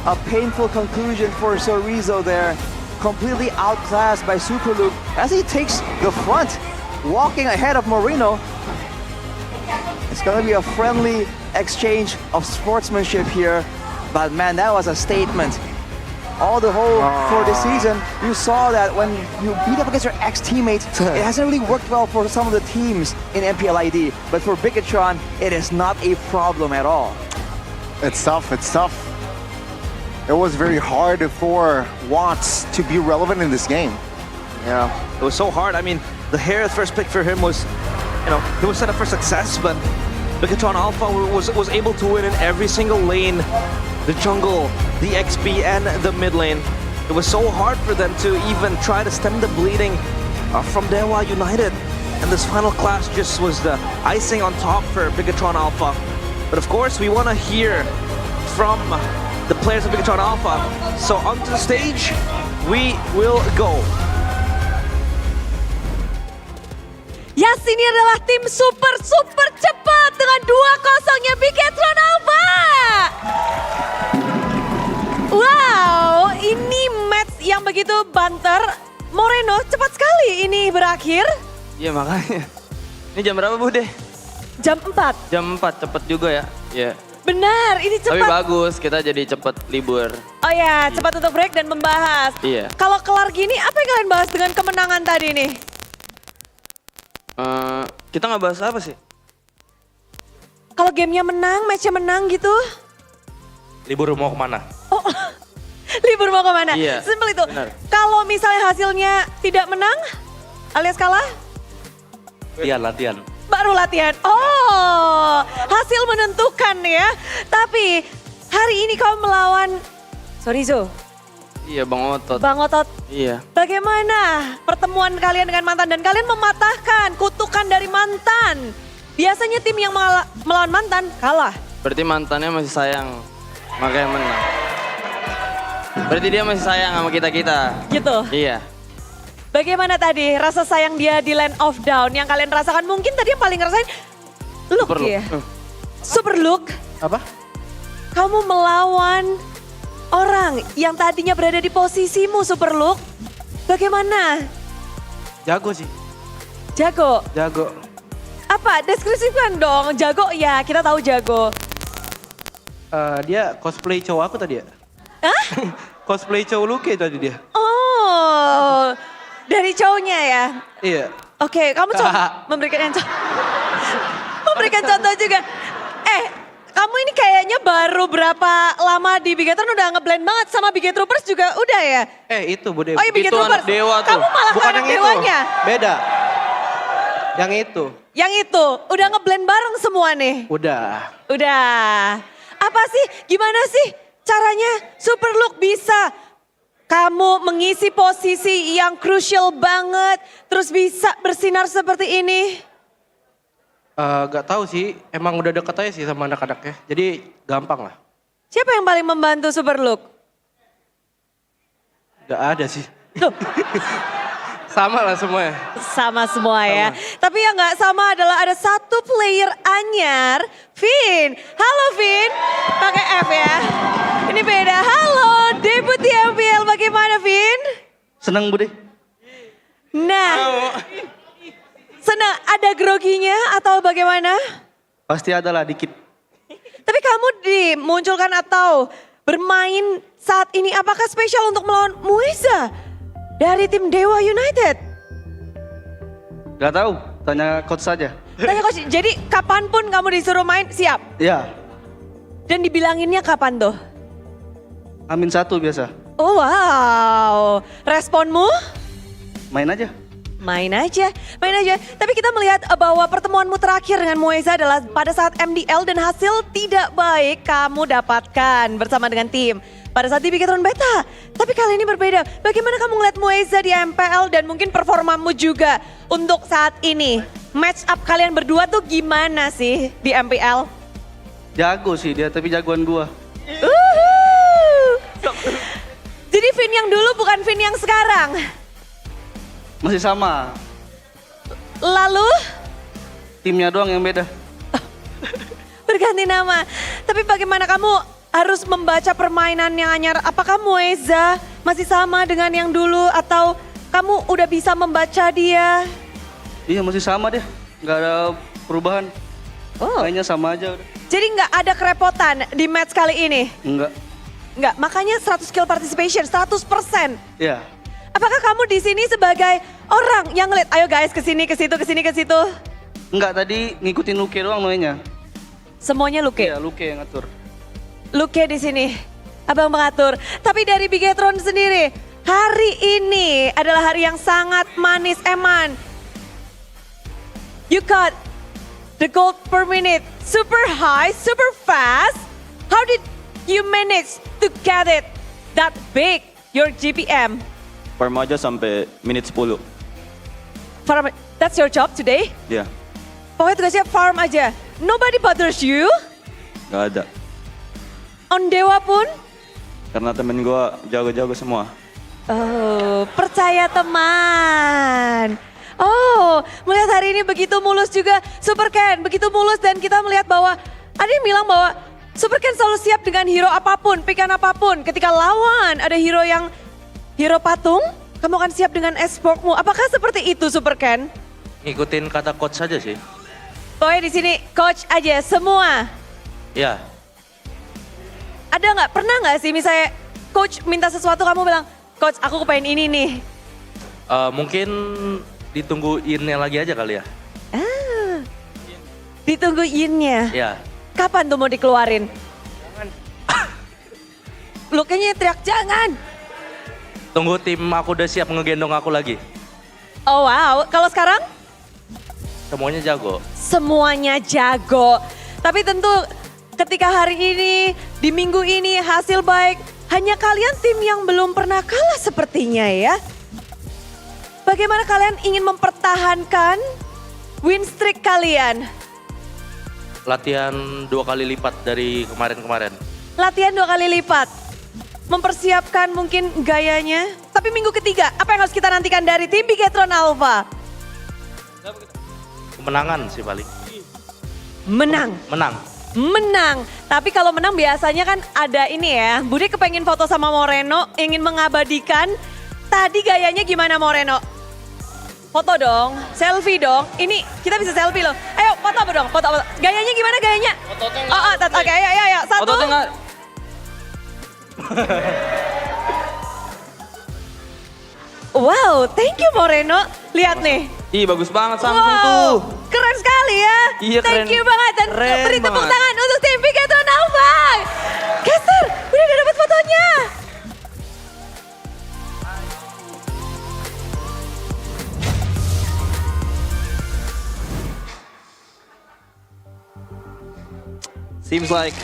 A painful conclusion for Sorizo there. Completely outclassed by Super Luke as he takes the front, walking ahead of Moreno. It's gonna be a friendly exchange of sportsmanship here, but man, that was a statement. All the whole for this season, you saw that when you beat up against your ex-teammates, it hasn't really worked well for some of the teams in MPL ID, but for Bigatron, it is not a problem at all. It's tough, it's tough. It was very hard for Watts to be relevant in this game. Yeah, it was so hard. I mean, the Harith first pick for him was, he was set up for success, but Bigatron Alpha was able to win in every single lane. The jungle, the XP, and the mid lane. It was so hard for them to even try to stem the bleeding from Dewa United. And this final clash just was the icing on top for Bigatron Alpha. But of course, we want to hear from the players of Bigatron Alpha. So onto the stage, we will go. Yes, ini adalah tim super cepat dengan 2-0-nya Bigatron Alpha. Wow, ini match yang begitu banter. Moreno, cepat sekali ini berakhir. Iya makanya. Ini jam berapa Bu deh? Jam 4. Jam 4, cepet juga ya. Iya. Benar, ini cepat. Tapi bagus, kita jadi cepet libur. Oh ya, cepat untuk break dan membahas. Iya. Kalau kelar gini, apa yang kalian bahas dengan kemenangan tadi nih? Kita nggak bahas apa sih? Kalau gamenya menang, matchnya menang gitu. Libur mau kemana? Oh, libur mau kemana? Iya, Simpel itu. benar. Kalau misalnya hasilnya tidak menang, alias kalah, Latihan. baru latihan. Oh, hasil menentukan ya. Tapi hari ini kau melawan Sorizo. Iya Bang Otot. Bang Otot. Iya. Bagaimana pertemuan kalian dengan mantan dan kalian mematahkan kutukan dari mantan? Biasanya tim yang melawan mantan kalah. Berarti mantannya masih sayang, makanya menang. Berarti dia masih sayang sama kita-kita. Gitu? Iya. Bagaimana tadi rasa sayang dia di Land of Down yang kalian rasakan? Mungkin tadi yang paling ngerasain Look Super ya? Look. Super Look. Apa? Kamu melawan orang yang tadinya berada di posisimu Super Look. Bagaimana? Jago sih. Jago? Jago. Apa? Deskripsikan dong. Jago ya, kita tahu jago. Dia cosplay cowok aku tadi ya. Hah? Cosplay cowok Luke tadi dia. Oh, dari cowoknya ya? Iya. Oke, kamu coba memberikan contoh juga. Kamu ini kayaknya baru berapa lama di Bigatron udah ngeblend banget sama Bigat Troopers juga udah ya? Itu Bu Dewa. Oh iya Bigat Itu Troopers. anak dewa tuh. Kamu malah Bukan anak yang itu. dewanya. Beda. Yang itu. Yang itu, udah ngeblend bareng semua nih? Udah. Udah. Apa sih, gimana sih caranya Super Look bisa kamu mengisi posisi yang crucial banget, terus bisa bersinar seperti ini? Gak tahu sih, emang udah deket aja sih sama anak-anaknya. Jadi gampang lah. Siapa yang paling membantu Super Look? Gak ada sih. Sama lah semuanya. Sama semua ya. Tapi yang gak sama adalah ada satu player anyar, Vin. Halo Vin, pakai F ya. Ini beda. Halo, debut di MPL bagaimana Vin? Seneng Bu deh. Nah, senang ada groginya atau bagaimana? Pasti ada lah dikit. Tapi kamu dimunculkan atau bermain saat ini apakah spesial untuk melawan Mueza dari tim Dewa United? Gak tahu, tanya coach saja. Tanya coach, jadi kapanpun kamu disuruh main siap? Iya, Dan dibilanginnya kapan tuh? Amin 1 biasa. Oh wow, responmu? Main aja. Main aja. Tapi kita melihat bahwa pertemuanmu terakhir dengan Moeza adalah pada saat MDL dan hasil tidak baik kamu dapatkan bersama dengan tim. Pada saat di Bigetron Beta. Tapi kali ini berbeda. Bagaimana kamu ngeliat Moeza di MPL dan mungkin performamu juga untuk saat ini? Match up kalian berdua tuh gimana sih di MPL? Jago sih dia, tapi jagoan gua. Jadi Vin yang dulu bukan Vin yang sekarang? Masih sama. Lalu? Timnya doang yang beda. Berganti nama. Tapi bagaimana kamu harus membaca permainan yang anyar? Apakah Moeza masih sama dengan yang dulu atau kamu udah bisa membaca dia? Iya masih sama deh, nggak ada perubahan. Kayaknya sama aja udah. Jadi nggak ada kerepotan di match kali ini? Enggak, makanya 100 skill participation, 100%. Iya. Apakah kamu di sini sebagai orang yang ngeliat, ayo guys kesini, ke situ, ke situ? Enggak, tadi ngikutin Luke doang mainnya. Semuanya Luke? Iya, Luke yang ngatur. Luke di sini, abang mengatur. Tapi dari Bigetron sendiri, hari ini adalah hari yang sangat manis, Eman. You got the gold per minute, super high, super fast. How did you manage to get it that big, your GPM? Farm aja sampai menit 10. Farm, that's your job today? Ya, Pokoknya tugasnya farm aja. Nobody bothers you? nggak ada. On Dewa pun? Karena temen gua jago-jago semua. Oh, percaya teman. Oh, melihat hari ini begitu mulus juga Super Ken, begitu mulus dan kita melihat bahwa ada yang bilang bahwa Super Ken selalu siap dengan hero apapun, pickan apapun. Ketika lawan ada hero patung, kamu akan siap dengan S14-mu. Apakah seperti itu Super Ken? Ngikutin kata coach saja sih. Pokoknya di sini coach aja semua. Iya. Ada nggak, pernah nggak sih misalnya coach minta sesuatu kamu bilang, coach aku kepengen ini nih. Mungkin ditunggu in-nya lagi aja kali ya. Ditunggu in-nya. Iya. Kapan tuh mau dikeluarin? Jangan. Lu kayaknya teriak jangan. Tunggu tim aku udah siap ngegendong aku lagi. Oh wow, kalau sekarang? Semuanya jago. Semuanya jago. Tapi tentu ketika hari ini, di minggu ini hasil baik, hanya kalian tim yang belum pernah kalah sepertinya ya. Bagaimana kalian ingin mempertahankan win streak kalian? Latihan 2 kali lipat dari kemarin-kemarin. Latihan 2 kali lipat. Mempersiapkan mungkin gayanya. Tapi minggu ketiga, apa yang harus kita nantikan dari tim Bigetron Alpha? Kemenangan sih paling. Menang. Menang. Tapi kalau menang biasanya kan ada ini ya. Budi kepengen foto sama Moreno, ingin mengabadikan. Tadi gayanya gimana Moreno? Foto dong, selfie dong. Ini kita bisa selfie loh. Ayo foto dong, foto. Gayanya gimana gayanya? Oke, ayo. Satu. Wow, thank you Moreno. Lihat nih. Ih, bagus banget Samsung Wow, tuh. keren sekali ya. Iya, Thank keren. you banget. Dan Keren beri tepuk banget. tangan untuk tim Bigetron Alpha. Caster, udah dapat fotonya. Seems like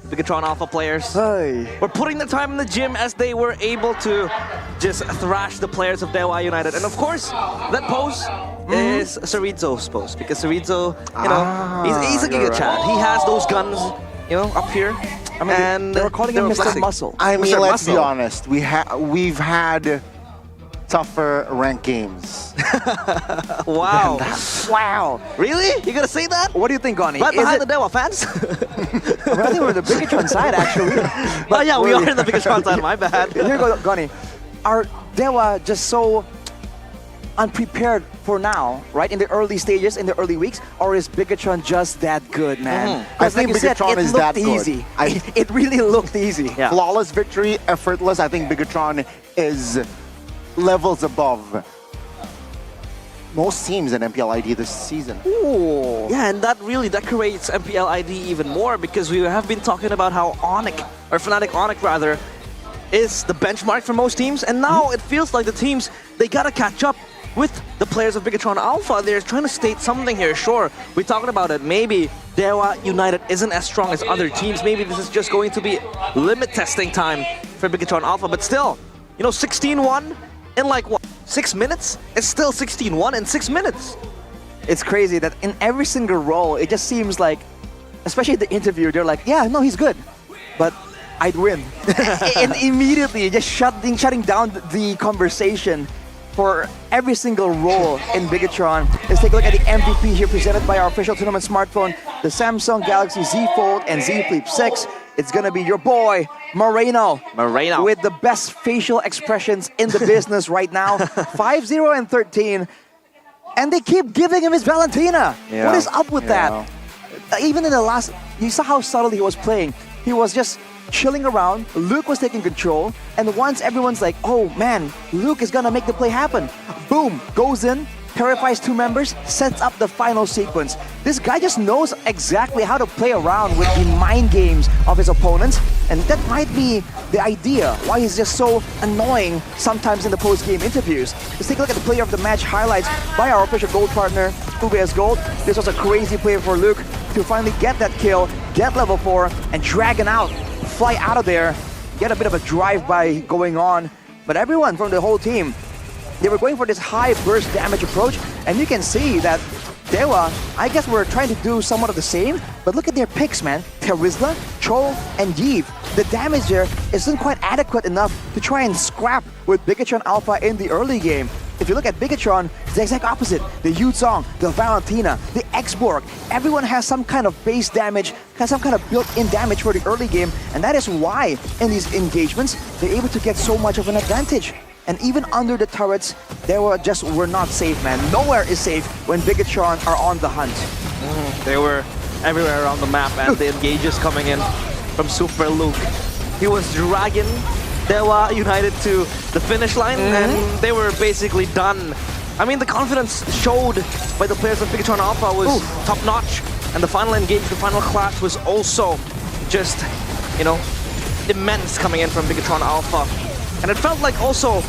Bigetron Alpha players were putting the time in the gym as they were able to just thrash the players of Dewa United. And of course, that pose is Cerezo's pose because Cerezo, you know, he's a Giga Chad. He has those guns, you know, up here. I mean, and they were calling him Mr. flexing. Muscle. I mean, Mr. let's be Muscle. honest. We've had tougher rank games. Wow. than that. Wow. Really? You gonna say that? What do you think, Goni? Right Is behind it- the Dewa fans? I think we're the Bigetron side, actually. Oh yeah, we are in the Bigetron side, my bad. Here you go, Goni. Are Dewa just so unprepared for now, right? In the early stages, in the early weeks? Or is Bigetron just that good, man? I 'Cause think like you said, Bigetron it is looked that good. easy. It really looked easy. Flawless victory, effortless. I think Bigetron is levels above most teams in MPL ID this season. Ooh. Yeah, and that really decorates MPL ID even more because we have been talking about how Onyx, or Fnatic Onyx rather, is the benchmark for most teams, and now it feels like the teams, they gotta catch up with the players of Bigatron Alpha. They're trying to state something here. Sure, we talked about it. Maybe Dewa United isn't as strong as other teams. Maybe this is just going to be limit testing time for Bigatron Alpha. But still, you know, 16-1 in like what, 6 minutes? It's still 16-1 in 6 minutes. It's crazy that in every single role, it just seems like, especially the interview, they're like, yeah, no, he's good, but I'd win. And immediately just shutting down the conversation for every single role in Bigatron. Let's take a look at the MVP here presented by our official tournament smartphone, the Samsung Galaxy Z Fold and Z Flip 6. It's gonna be your boy, Moreno. With the best facial expressions in the business right now. 5-0 and 13. And they keep giving him his Valentina. Yeah. What is up with that? Even in the last, you saw how subtle he was playing. He was just chilling around. Luke was taking control. And once everyone's like, oh man, Luke is gonna make the play happen. Boom, goes in, terrifies 2 members, sets up the final sequence. This guy just knows exactly how to play around with the mind games of his opponents. And that might be the idea why he's just so annoying sometimes in the post-game interviews. Let's take a look at the player of the match highlights by our official gold partner, UBS Gold. This was a crazy play for Luke to finally get that kill, get level 4, and dragon out, fly out of there, get a bit of a drive-by going on. But everyone from the whole team, they were going for this high burst damage approach, and you can see that Dewa, I guess we're trying to do somewhat of the same, but look at their picks, man. Terizla, Chol, and Yeev. The damage there isn't quite adequate enough to try and scrap with Bigatron Alpha in the early game. If you look at Bigatron, it's the exact opposite. The Yuzong, the Valentina, the X-Borg, everyone has some kind of base damage, has some kind of built-in damage for the early game, and that is why in these engagements, they're able to get so much of an advantage. And even under the turrets, they were not safe, man. Nowhere is safe when Bigatron are on the hunt. They were everywhere around the map, and the engages coming in from Super Luke. He was dragging Dewa United to the finish line, and they were basically done. I mean, the confidence showed by the players of Bigatron Alpha was top-notch, and the final engage, the final clash was also just, you know, immense coming in from Bigatron Alpha. And it felt like also,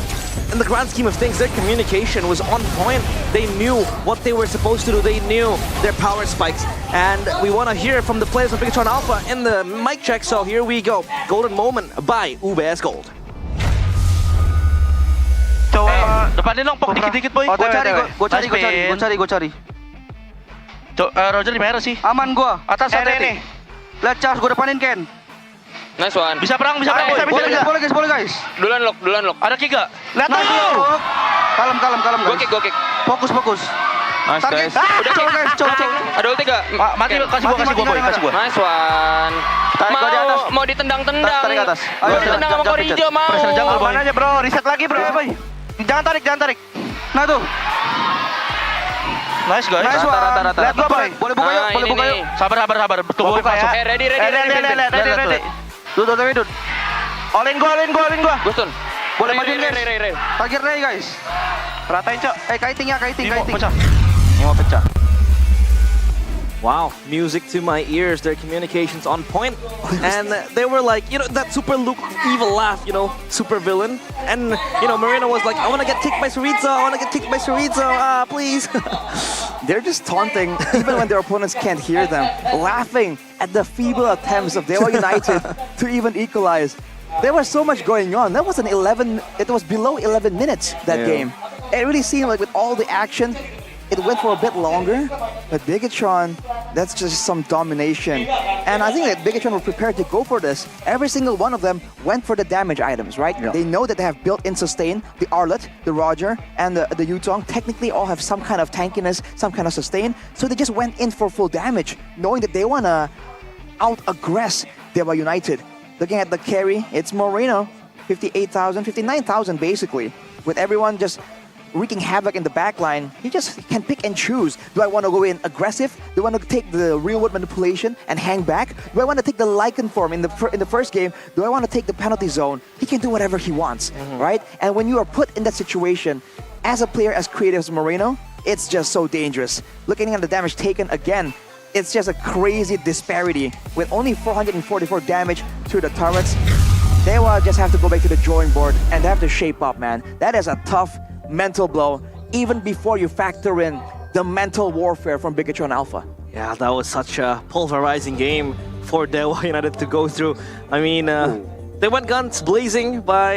in the grand scheme of things, their communication was on point. They knew what they were supposed to do. They knew their power spikes. And we want to hear from the players of Bigatron Alpha in the mic check. So here we go. Golden moment by UBS Gold. Depan dia dong, pok dikit-dikit boy. Gue cari. Roger di merah sih. Aman gua. Atas ini. Lihat Charles, gue depanin Ken. Nice one. Bisa perang. Bisa. Boleh guys. Duluan lock. Ada Kiga. Lihat dulu. Kalem guys. Go kick. Fokus. Nice guys. Udah guys, coba. Ada ulti gak? Mati, kasih gua. Nice one. Mau ditendang-tendang. Tarik atas. Mau ditendang sama Korijo, mau. Pressure jungle mana aja bro, reset lagi bro. Jangan tarik. Nah tuh. Nice guys. Nice one. Lihat gua boy. Boleh buka yuk. Sabar. Tunggu masuk. Ready. Duh. All in gua. Gustun. Boleh majuin guys. Target Ray guys. Ratain cok. Kiting. Ini mau pecah. Wow, music to my ears. Their communication's on point. And they were like, you know, that super Luke evil laugh, you know, super villain. And, you know, Marina was like, I want to get kicked by Chorizo. Please. They're just taunting, even when their opponents can't hear them, laughing at the feeble attempts of Dewa United to even equalize. There was so much going on. That was it was below 11 minutes, that game. It really seemed like with all the action, it went for a bit longer, but Bigatron, that's just some domination. And I think that Bigatron were prepared to go for this. Every single one of them went for the damage items, right? Yeah. They know that they have built-in sustain. The Arlet, the Roger, and the Yutong technically all have some kind of tankiness, some kind of sustain. So they just went in for full damage, knowing that they want to out-aggress Dewa United. Looking at the carry, it's Moreno, 58,000, 59,000 basically, with everyone just wreaking havoc in the backline. He just can pick and choose. Do I want to go in aggressive? Do I want to take the real-world manipulation and hang back? Do I want to take the Lycan form in the first game? Do I want to take the penalty zone? He can do whatever he wants, right? And when you are put in that situation, as a player as creative as Moreno, it's just so dangerous. Looking at the damage taken again, it's just a crazy disparity. With only 444 damage to the turrets, they will just have to go back to the drawing board and they have to shape up, man. That is a tough mental blow. even before you factor in the mental warfare from Bigatron Alpha. Yeah, that was such a pulverizing game for Dewa United to go through. I mean, they went guns blazing by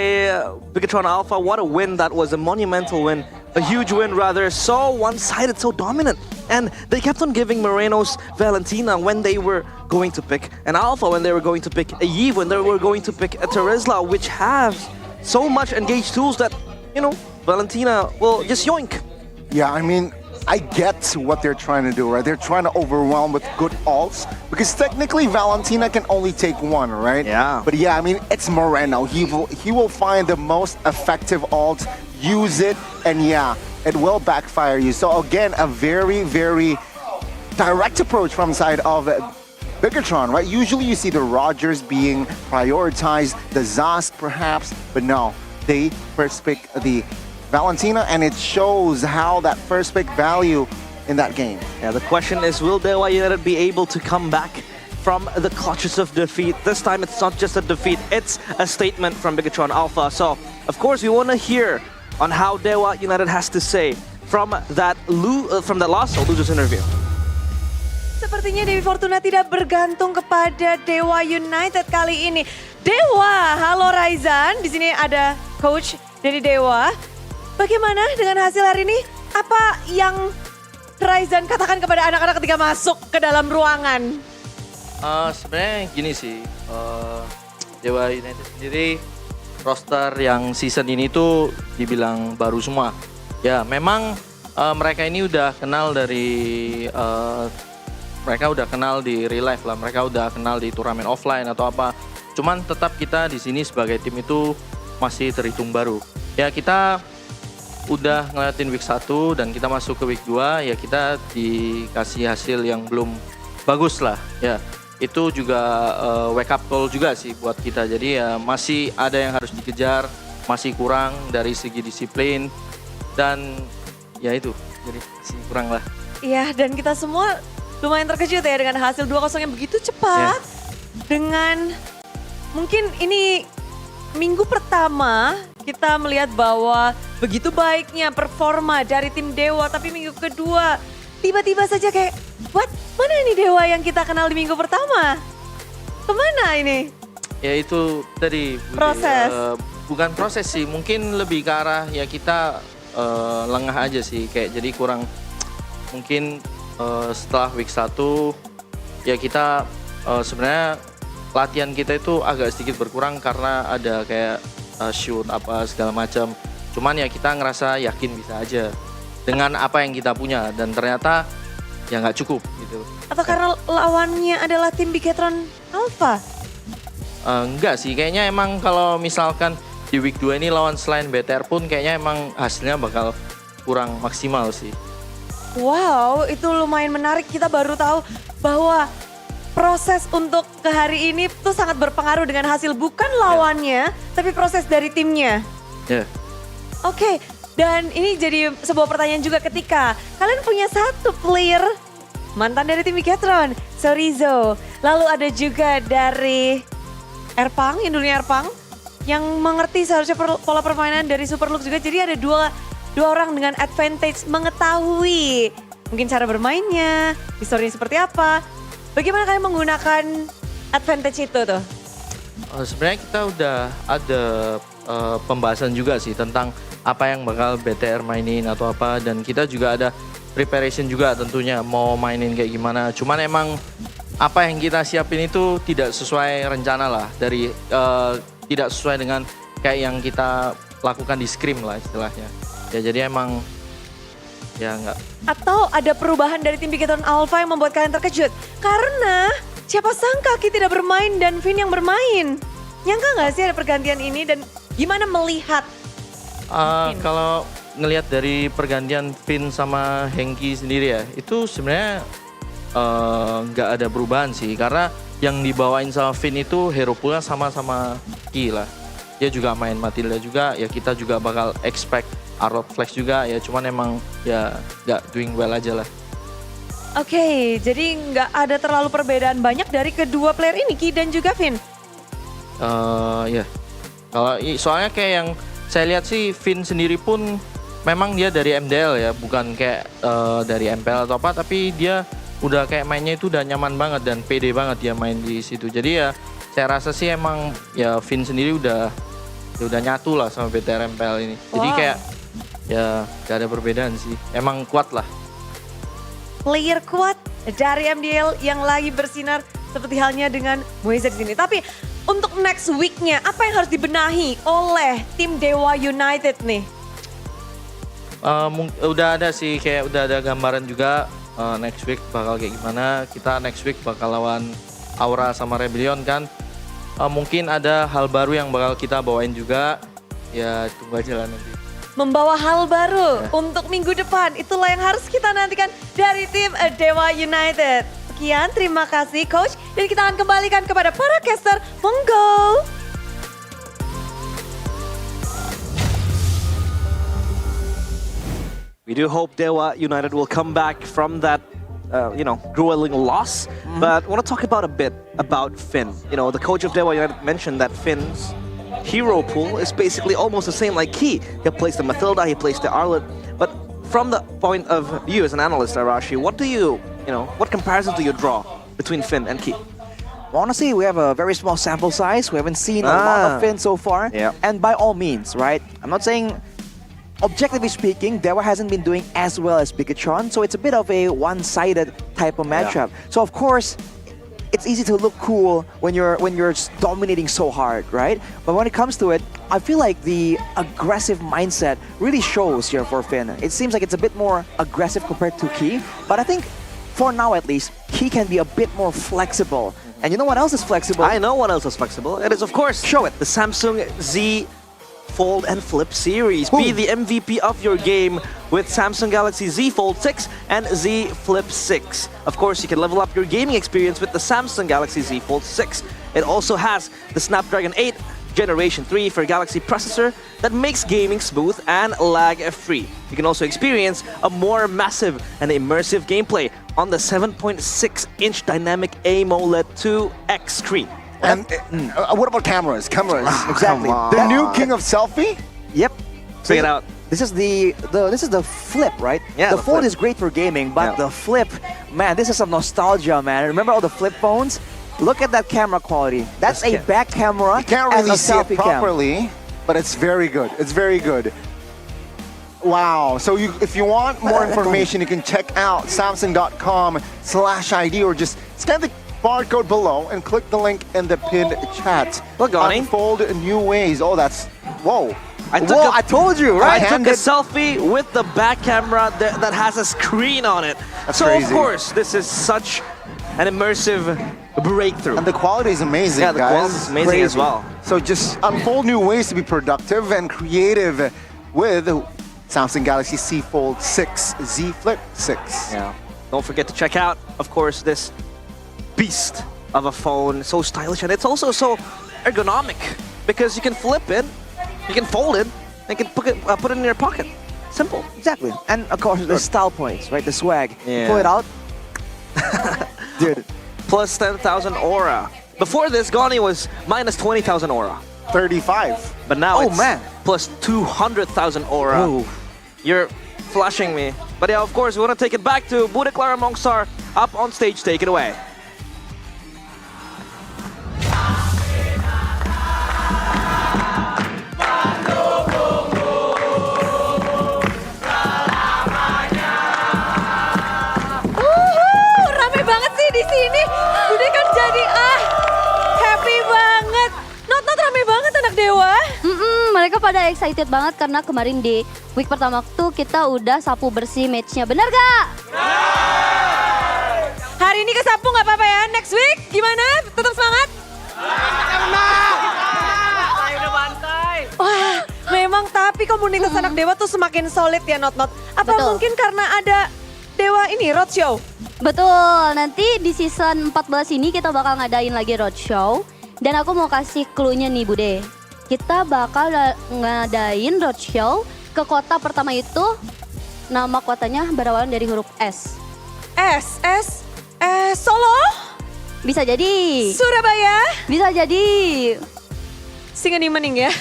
Bigatron Alpha. What a win that was, a monumental win. A huge win rather, so one-sided, so dominant. And they kept on giving Moreno's Valentina when they were going to pick an Alpha, when they were going to pick a Eve, when they were going to pick a Terizla, which has so much engaged tools that, you know, Valentina will just yoink. Yeah, I mean, I get what they're trying to do, right? They're trying to overwhelm with good ults, because technically Valentina can only take one, right? Yeah. But yeah, I mean, it's Moreno. He will find the most effective ult, use it, and yeah, it will backfire you. So again, a very, very direct approach from side of Bigatron, right? Usually you see the Rogers being prioritized, the Zast perhaps, but no, they first pick the Valentina, and it shows how that first pick value in that game. Yeah, the question is, will Dewa United be able to come back from the clutches of defeat? This time it's not just a defeat, it's a statement from Bigatron Alpha. So, of course, we want to hear on how Dewa United has to say from that loss or losers interview. Sepertinya Dewi Fortuna tidak bergantung kepada Dewa United kali ini. Dewa, halo Raizan. Di sini ada coach dari Dewa. Bagaimana dengan hasil hari ini? Apa yang Raizan katakan kepada anak-anak ketika masuk ke dalam ruangan? Sebenarnya gini sih, Dewa United sendiri roster yang season ini tuh dibilang baru semua. Ya memang mereka ini udah kenal dari mereka udah kenal di real life lah, mereka udah kenal di turnamen offline atau apa. Cuman tetap kita di sini sebagai tim itu masih terhitung baru. Ya kita udah ngeliatin week 1 dan kita masuk ke week 2, ya kita dikasih hasil yang belum bagus lah. Ya itu juga wake up call juga sih buat kita. Jadi ya masih ada yang harus dikejar, masih kurang dari segi disiplin dan ya itu, jadi masih kurang lah. Iya, dan kita semua lumayan terkejut ya dengan hasil 2-0 yang begitu cepat. Dengan mungkin ini minggu pertama kita melihat bahwa begitu baiknya performa dari tim Dewa, tapi minggu kedua tiba-tiba saja kayak, what? Mana ini Dewa yang kita kenal di minggu pertama? Kemana ini? Ya itu tadi proses. Bukan proses sih, mungkin lebih ke arah ya kita lengah aja sih, kayak jadi kurang mungkin setelah week 1 ya kita sebenarnya latihan kita itu agak sedikit berkurang karena ada kayak shoot apa segala macam. Cuman ya kita ngerasa yakin bisa aja dengan apa yang kita punya dan ternyata ya nggak cukup gitu. Atau karena lawannya adalah tim Bigatron Alpha? Enggak sih, kayaknya emang kalau misalkan di week 2 ini lawan selain BTR pun kayaknya emang hasilnya bakal kurang maksimal sih. Wow, itu lumayan menarik. Kita baru tahu bahwa proses untuk ke hari ini tuh sangat berpengaruh dengan hasil, bukan lawannya, tapi proses dari timnya. Ya. Oke, dan ini jadi sebuah pertanyaan juga ketika kalian punya satu player mantan dari tim Bigatron, Sorizo. Lalu ada juga dari Erpang, Indonesia Erpang, yang mengerti seharusnya pola permainan dari Superlook juga. Jadi ada dua orang dengan advantage mengetahui mungkin cara bermainnya, historinya seperti apa. Bagaimana kalian menggunakan advantage itu tuh? Sebenarnya kita udah ada pembahasan juga sih tentang apa yang bakal BTR mainin atau apa, dan kita juga ada preparation juga tentunya mau mainin kayak gimana. Cuman emang apa yang kita siapin itu tidak sesuai rencana lah, dari tidak sesuai dengan kayak yang kita lakukan di scrim lah istilahnya. Ya jadi emang ya enggak. Atau ada perubahan dari tim Bigatron Alpha yang membuat kalian terkejut? Karena siapa sangka Ki tidak bermain dan Vin yang bermain. Nyangka nggak sih ada pergantian ini, dan gimana melihat? Kalau ngelihat dari pergantian Vin sama Hengki sendiri ya, itu sebenarnya nggak ada perubahan sih. Karena yang dibawain sama Vin itu hero poolnya sama-sama Ki lah. Dia juga main Matilda juga, ya kita juga bakal expect Arrow Flash juga ya, cuman emang ya nggak doing well aja lah. Oke, jadi nggak ada terlalu perbedaan banyak dari kedua player ini, Ki dan juga Vin? Ya, kalau soalnya kayak yang saya lihat sih Vin sendiri pun memang dia dari MDL ya, bukan kayak dari MPL atau apa, tapi dia udah kayak mainnya itu udah nyaman banget dan pede banget dia main di situ. Jadi ya saya rasa sih emang ya Vin sendiri udah nyatu lah sama BTR MPL ini. Jadi kayak ya gak ada perbedaan sih, emang kuat lah. Player kuat dari MDL yang lagi bersinar seperti halnya dengan Moiza di sini. Tapi untuk next week-nya apa yang harus dibenahi oleh tim Dewa United nih? Udah ada sih, kayak udah ada gambaran juga next week bakal kayak gimana. Kita next week bakal lawan Aura sama Rebellion kan. Mungkin ada hal baru yang bakal kita bawain juga. Ya tunggu aja lah nanti. Membawa hal baru untuk minggu depan. Itulah yang harus kita nantikan dari tim Dewa United. Sekian, terima kasih Coach. Dan kita akan kembalikan kepada para caster. Monggo! We do hope Dewa United will come back from that, grueling loss. But I want to talk about a bit about Finn. You know, the coach of Dewa United mentioned that Finn's hero pool is basically almost the same like Key. He plays the Mathilda, he plays the Arlet. But from the point of view as an analyst, Arashi, what comparison do you draw between Finn and Key? Honestly, we have a very small sample size. We haven't seen a lot of Finn so far. Yeah. And by all means, right? I'm not saying, objectively speaking, Dewa hasn't been doing as well as Bigatron, so it's a bit of a one-sided type of matchup. So of course, it's easy to look cool when you're just dominating so hard, right? But when it comes to it, I feel like the aggressive mindset really shows here for Finn. It seems like it's a bit more aggressive compared to Key, but I think for now at least, Key can be a bit more flexible. And you know what else is flexible? I know what else is flexible. It is, of course, show it. The Samsung Z Fold and Flip series. Be the MVP of your game with Samsung Galaxy Z Fold 6 and Z Flip 6. Of course, you can level up your gaming experience with the Samsung Galaxy Z Fold 6. It also has the Snapdragon 8 Generation 3 for Galaxy processor that makes gaming smooth and lag-free. You can also experience a more massive and immersive gameplay on the 7.6-inch dynamic AMOLED 2X screen. And what about cameras? Exactly. The new king of selfie? Yep. Check it out. This is the flip, right? Yeah. The fold is great for gaming, but the flip, man, this is some nostalgia, man. Remember all the flip phones? Look at that camera quality. That's a back camera. You can't and really a see it selfie properly, but it's very good. It's very good. Wow. So if you want more information, you can check out samsung.com/ID or just scan the barcode below and click the link in the pinned chat. Look, Gani. Unfold new ways. Oh, that's... Whoa. I told you, right? I took a selfie with the back camera that has a screen on it. That's so, crazy. Of course, this is such an immersive breakthrough. And the quality is amazing, guys. Yeah, the quality is amazing as well. So just unfold new ways to be productive and creative with Samsung Galaxy Z Fold 6, Z Flip 6. Yeah. Don't forget to check out, of course, this beast of a phone. So stylish, and it's also so ergonomic because you can flip it, you can fold it, and you can put it in your pocket. Simple. Exactly. And of course, the style points, right? The swag. Yeah. Pull it out. Dude. Plus 10,000 aura. Before this, Gani was minus 20,000 aura. 35. But now it's plus 200,000 aura. Whoa. You're flashing me. But yeah, of course, we want to take it back to Bude Clara Mongstar up on stage. Take it away. Rame banget sih di sini. Bude kan jadi happy banget. Not rame banget anak Dewa. Mereka pada excited banget karena kemarin di week pertama tuh kita udah sapu bersih matchnya. Bener gak? Hari ini kesapu nggak apa-apa ya. Next week gimana? Tetap semangat? Wah, memang tapi komunitas anak Dewa tuh semakin solid ya Not. Apa mungkin karena ada Dewa ini roadshow? Betul, nanti di season 14 ini kita bakal ngadain lagi roadshow. Dan aku mau kasih clue-nya nih Bude. Kita bakal ngadain roadshow ke kota pertama itu. Nama kotanya berawalan dari huruf S. Solo? Bisa jadi. Surabaya? Bisa jadi. Singening-mening ya.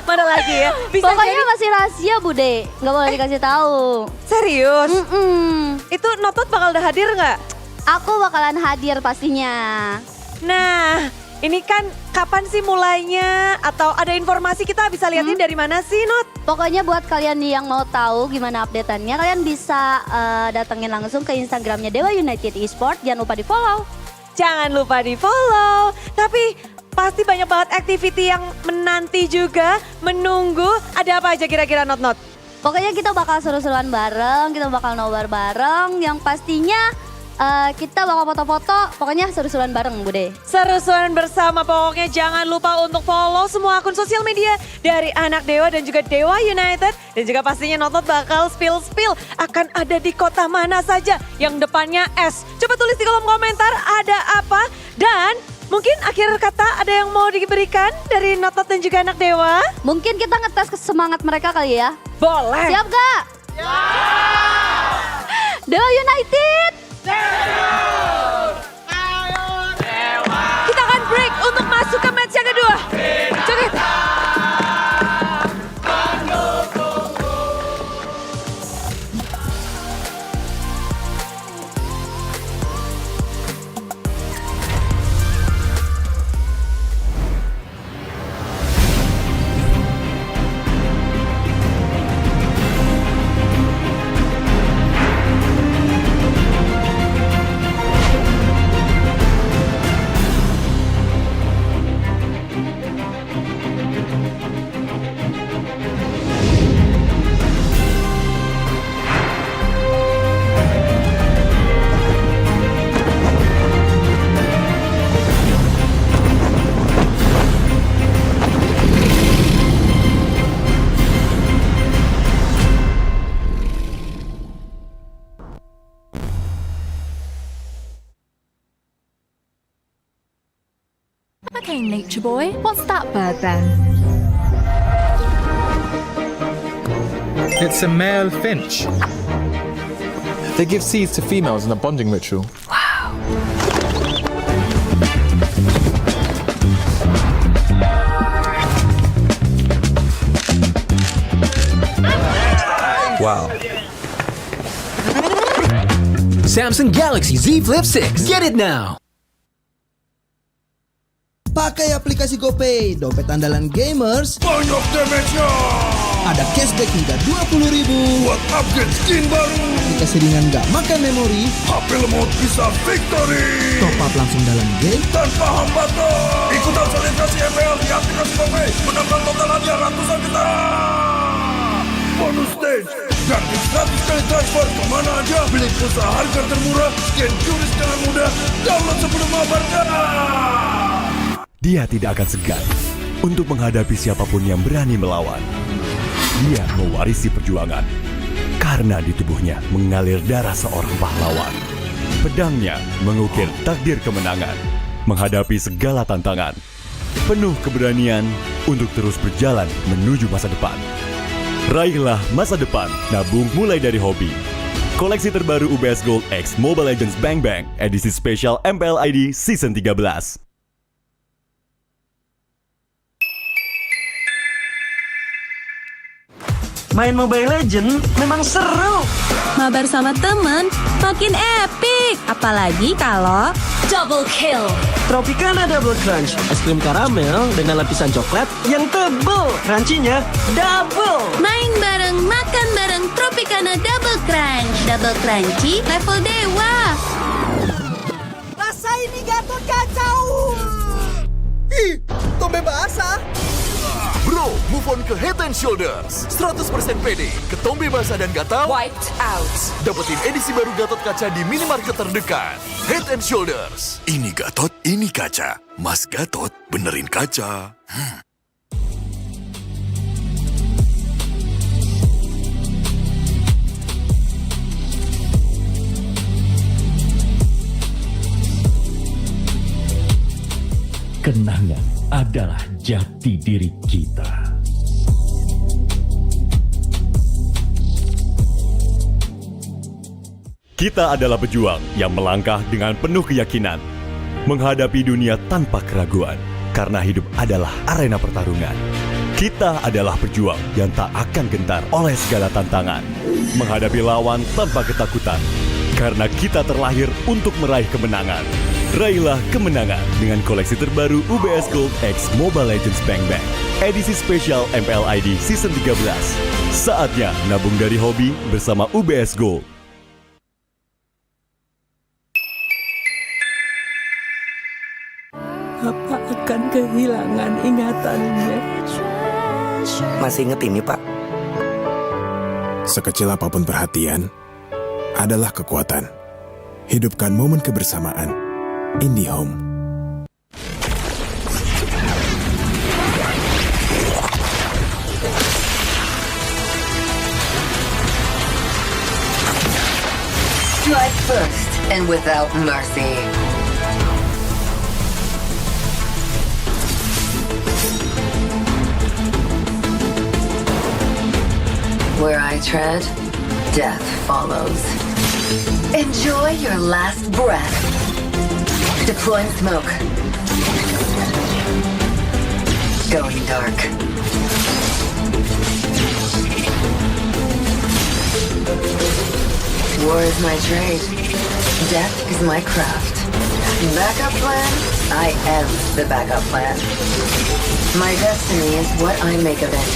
Mana lagi ya? Pokoknya masih rahasia Bude, nggak boleh dikasih tahu. Serius? Itu Notot bakal hadir nggak? Aku bakalan hadir pastinya. Nah, ini kan kapan sih mulainya? Atau ada informasi kita bisa lihatin dari mana sih, Not? Pokoknya buat kalian yang mau tahu gimana update-annya, kalian bisa datengin langsung ke Instagramnya Dewa United Esport. Jangan lupa di-follow. Jangan lupa di-follow. Tapi pasti banyak banget activity yang menanti juga, menunggu. Ada apa aja kira-kira, Not? Pokoknya kita bakal seru-seruan bareng, kita bakal nobar bareng. Yang pastinya kita bakal foto-foto, pokoknya seru-seruan bareng Bude. Seru-seruan bersama, pokoknya jangan lupa untuk follow semua akun sosial media dari Anak Dewa dan juga Dewa United. Dan juga pastinya Notot bakal spill akan ada di kota mana saja yang depannya S. Coba tulis di kolom komentar ada apa. Dan mungkin akhir kata ada yang mau diberikan dari Notot dan juga Anak Dewa? Mungkin kita ngetes semangat mereka kali ya. Boleh. Siap gak? Ya! Dewa United! Kita akan break untuk masuk ke match yang kedua. Joget. Okay, nature boy, what's that bird then? It's a male finch. They give seeds to females in a bonding ritual. Wow. Samsung Galaxy Z Flip 6. Get it now. Pakai aplikasi GoPay, dompet andalan gamers. Banyak damage-nya. Ada cashback hingga 20.000 buat upgrade skin baru. Aplikasi ringan gak makan memori. HP lemot bisa victory. Top up langsung dalam game tanpa hambatan. Ikutan selebrasi MPL di aplikasi GoPay. Menambah total hadiah ratusan juta. Bonus stage. Gratis 100 kali transfer kemana aja. Beli pulsa harga termurah. Scan QRIS dengan mudah. Download sebelum mabarkan. Dia tidak akan segan untuk menghadapi siapapun yang berani melawan. Dia mewarisi perjuangan karena di tubuhnya mengalir darah seorang pahlawan. Pedangnya mengukir takdir kemenangan, menghadapi segala tantangan. Penuh keberanian untuk terus berjalan menuju masa depan. Raihlah masa depan, nabung mulai dari hobi. Koleksi terbaru UBS Gold X Mobile Legends Bang Bang, edisi spesial MPL ID Season 13. Main Mobile Legends memang seru. Mabar sama temen makin epic. Apalagi kalau double kill. Tropicana Double Crunch, es krim karamel dengan lapisan coklat yang tebal. Crunchy-nya double. Main bareng, makan bareng Tropicana Double Crunch. Double crunchy level dewa. Rasa ini Gatot kacau. Ih, tombe basah. Bro, move on ke Head and Shoulders. 100% pede, ketombe basah dan gatal. Wiped out. Dapetin edisi baru Gatot kaca di minimarket terdekat. Head and Shoulders. Ini Gatot, ini kaca. Mas Gatot, benerin kaca. Kenangan adalah jati diri kita. Kita adalah pejuang yang melangkah dengan penuh keyakinan, menghadapi dunia tanpa keraguan. Karena hidup adalah arena pertarungan. Kita adalah pejuang yang tak akan gentar oleh segala tantangan. Menghadapi lawan tanpa ketakutan. Karena kita terlahir untuk meraih kemenangan. Raihlah kemenangan dengan koleksi terbaru UBS Gold X Mobile Legends Bang Bang. Edisi spesial MPL ID Season 13. Saatnya nabung dari hobi bersama UBS Gold. Bapak akan kehilangan ingatannya. Masih inget ini, Pak? Sekecil apapun perhatian adalah kekuatan. Hidupkan momen kebersamaan. IndiHome. Strike first and without mercy. Where I tread, death follows. Enjoy your last breath. Deploying smoke. Going dark. War is my trade. Death is my craft. Backup plan? I am the backup plan. My destiny is what I make of it.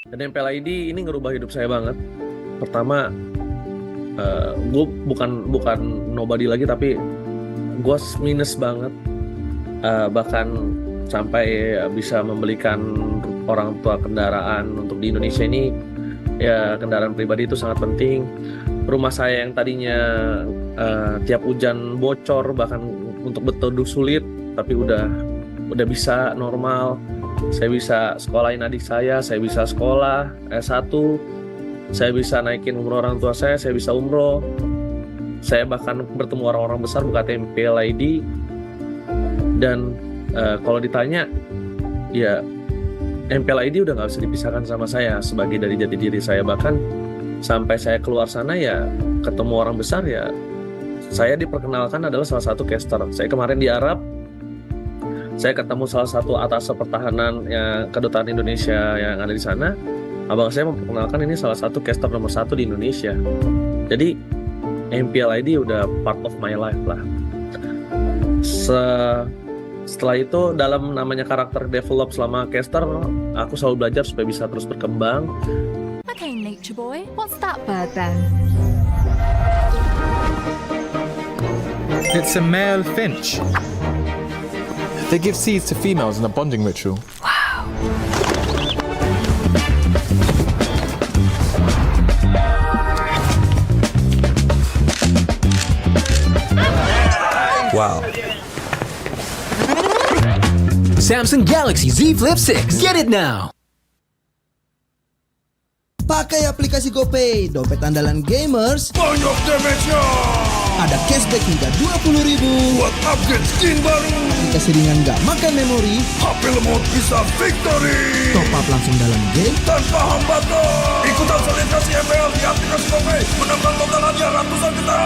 Dan MPL ID ini ngerubah hidup saya banget. Pertama, gue bukan nobody lagi, tapi gue minus banget. Bahkan sampai bisa membelikan orang tua kendaraan untuk di Indonesia ini. Ya, kendaraan pribadi itu sangat penting. Rumah saya yang tadinya tiap hujan bocor, bahkan untuk berteduh sulit, tapi udah bisa normal. Saya bisa sekolahin adik saya bisa sekolah S1, saya bisa naikin umroh orang tua saya bisa umroh. Saya bahkan bertemu orang-orang besar buka MPL ID. Dan kalau ditanya, ya MPL ID udah gak bisa dipisahkan sama saya sebagai dari jati diri saya. Bahkan sampai saya keluar sana ya ketemu orang besar, ya saya diperkenalkan adalah salah satu caster. Saya kemarin di Arab, saya ketemu salah satu atas pertahanan yang kedutaan Indonesia yang ada di sana. Abang saya memperkenalkan ini salah satu caster nomor 1 di Indonesia. Jadi MPL ID udah part of my life lah. Setelah itu dalam namanya karakter develop selama caster, aku selalu belajar supaya bisa terus berkembang. Okay, Nature Boy, what's that bird then? It's a male finch. They give seeds to females in a bonding ritual. Wow. Samsung Galaxy Z Flip 6. Get it now. Pakai aplikasi GoPay, dompet andalan gamers. Banyak damage-nya. Ada cashback hingga 20.000 buat upgrade skin baru. Aplikasi ringan gak makan memori. HP lemot bisa victory. Top up langsung dalam game tanpa hambatan. Ikutan selebrasi MPL di aplikasi GoPay. Menambah total hadiah ratusan juta.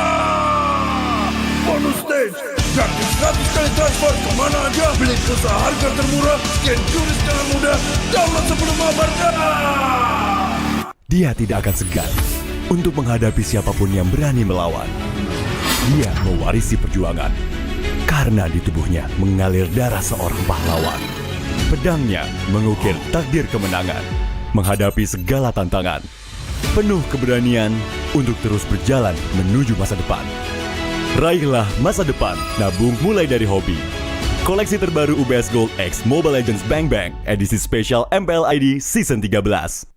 Bonus stage. Gratis 100 kali transfer kemana aja. Beli pulsa harga termurah. Scan QRIS dengan mudah. Download sebelum mabarkan. Dia tidak akan segan untuk menghadapi siapapun yang berani melawan. Dia mewarisi perjuangan karena di tubuhnya mengalir darah seorang pahlawan. Pedangnya mengukir takdir kemenangan, menghadapi segala tantangan. Penuh keberanian untuk terus berjalan menuju masa depan. Raihlah masa depan, nabung mulai dari hobi. Koleksi terbaru UBS Gold X Mobile Legends Bang Bang, edisi spesial MPL ID Season 13.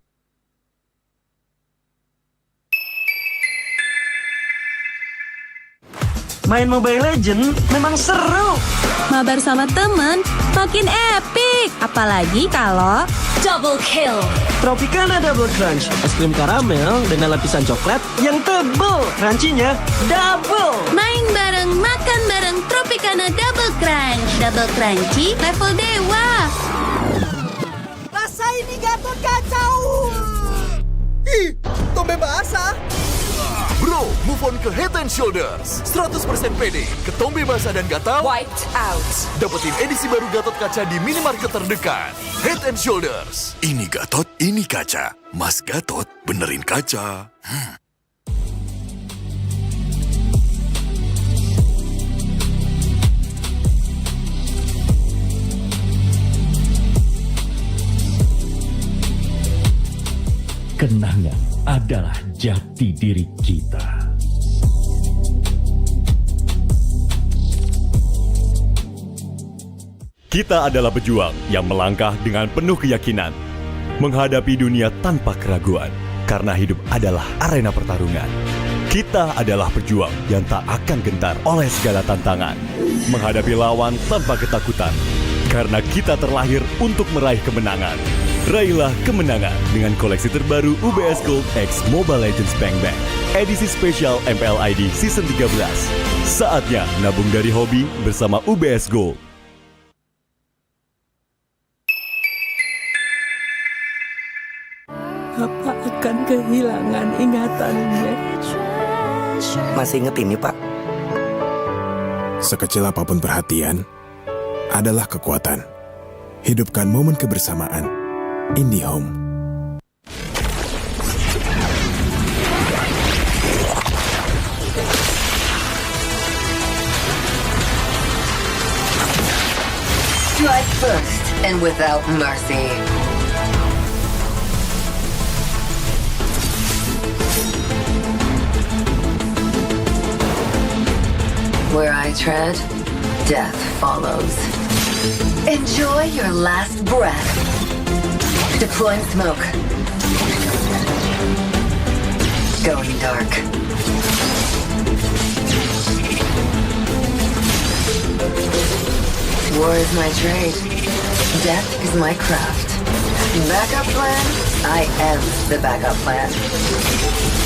Main Mobile Legends memang seru. Mabar sama temen makin epic. Apalagi kalau double kill. Tropicana Double Crunch, es krim karamel dengan lapisan coklat yang tebal. Crunchy-nya double. Main bareng, makan bareng Tropicana Double Crunch. Double crunchy level dewa. Rasa ini Gatot kacau. Ih, tombe basah. Bro, move on ke Head and Shoulders. 100% pede, ketombe basah dan gatal Wiped out. dapetin edisi baru Gatot Kaca di minimarket terdekat. Head and Shoulders. Ini Gatot, ini kaca. Mas Gatot, benerin kaca. Kenangan adalah jati diri kita. Kita adalah pejuang yang melangkah dengan penuh keyakinan, menghadapi dunia tanpa keraguan, karena hidup adalah arena pertarungan. Kita adalah pejuang yang tak akan gentar oleh segala tantangan, menghadapi lawan tanpa ketakutan, karena kita terlahir untuk meraih kemenangan. Raihlah kemenangan dengan koleksi terbaru UBS Gold X Mobile Legends Bang Bang, edisi spesial MPL ID Season 13. Saatnya nabung dari hobi bersama UBS Gold. Apa akan kehilangan ingatannya? Masih inget ini, Pak? Sekecil apapun perhatian adalah kekuatan. Hidupkan momen kebersamaan. IndiHome. Strike first and without mercy. Where I tread, death follows. Enjoy your last breath. Deploying smoke. Going dark. War is my trade. Death is my craft. Backup plan? I am the backup plan.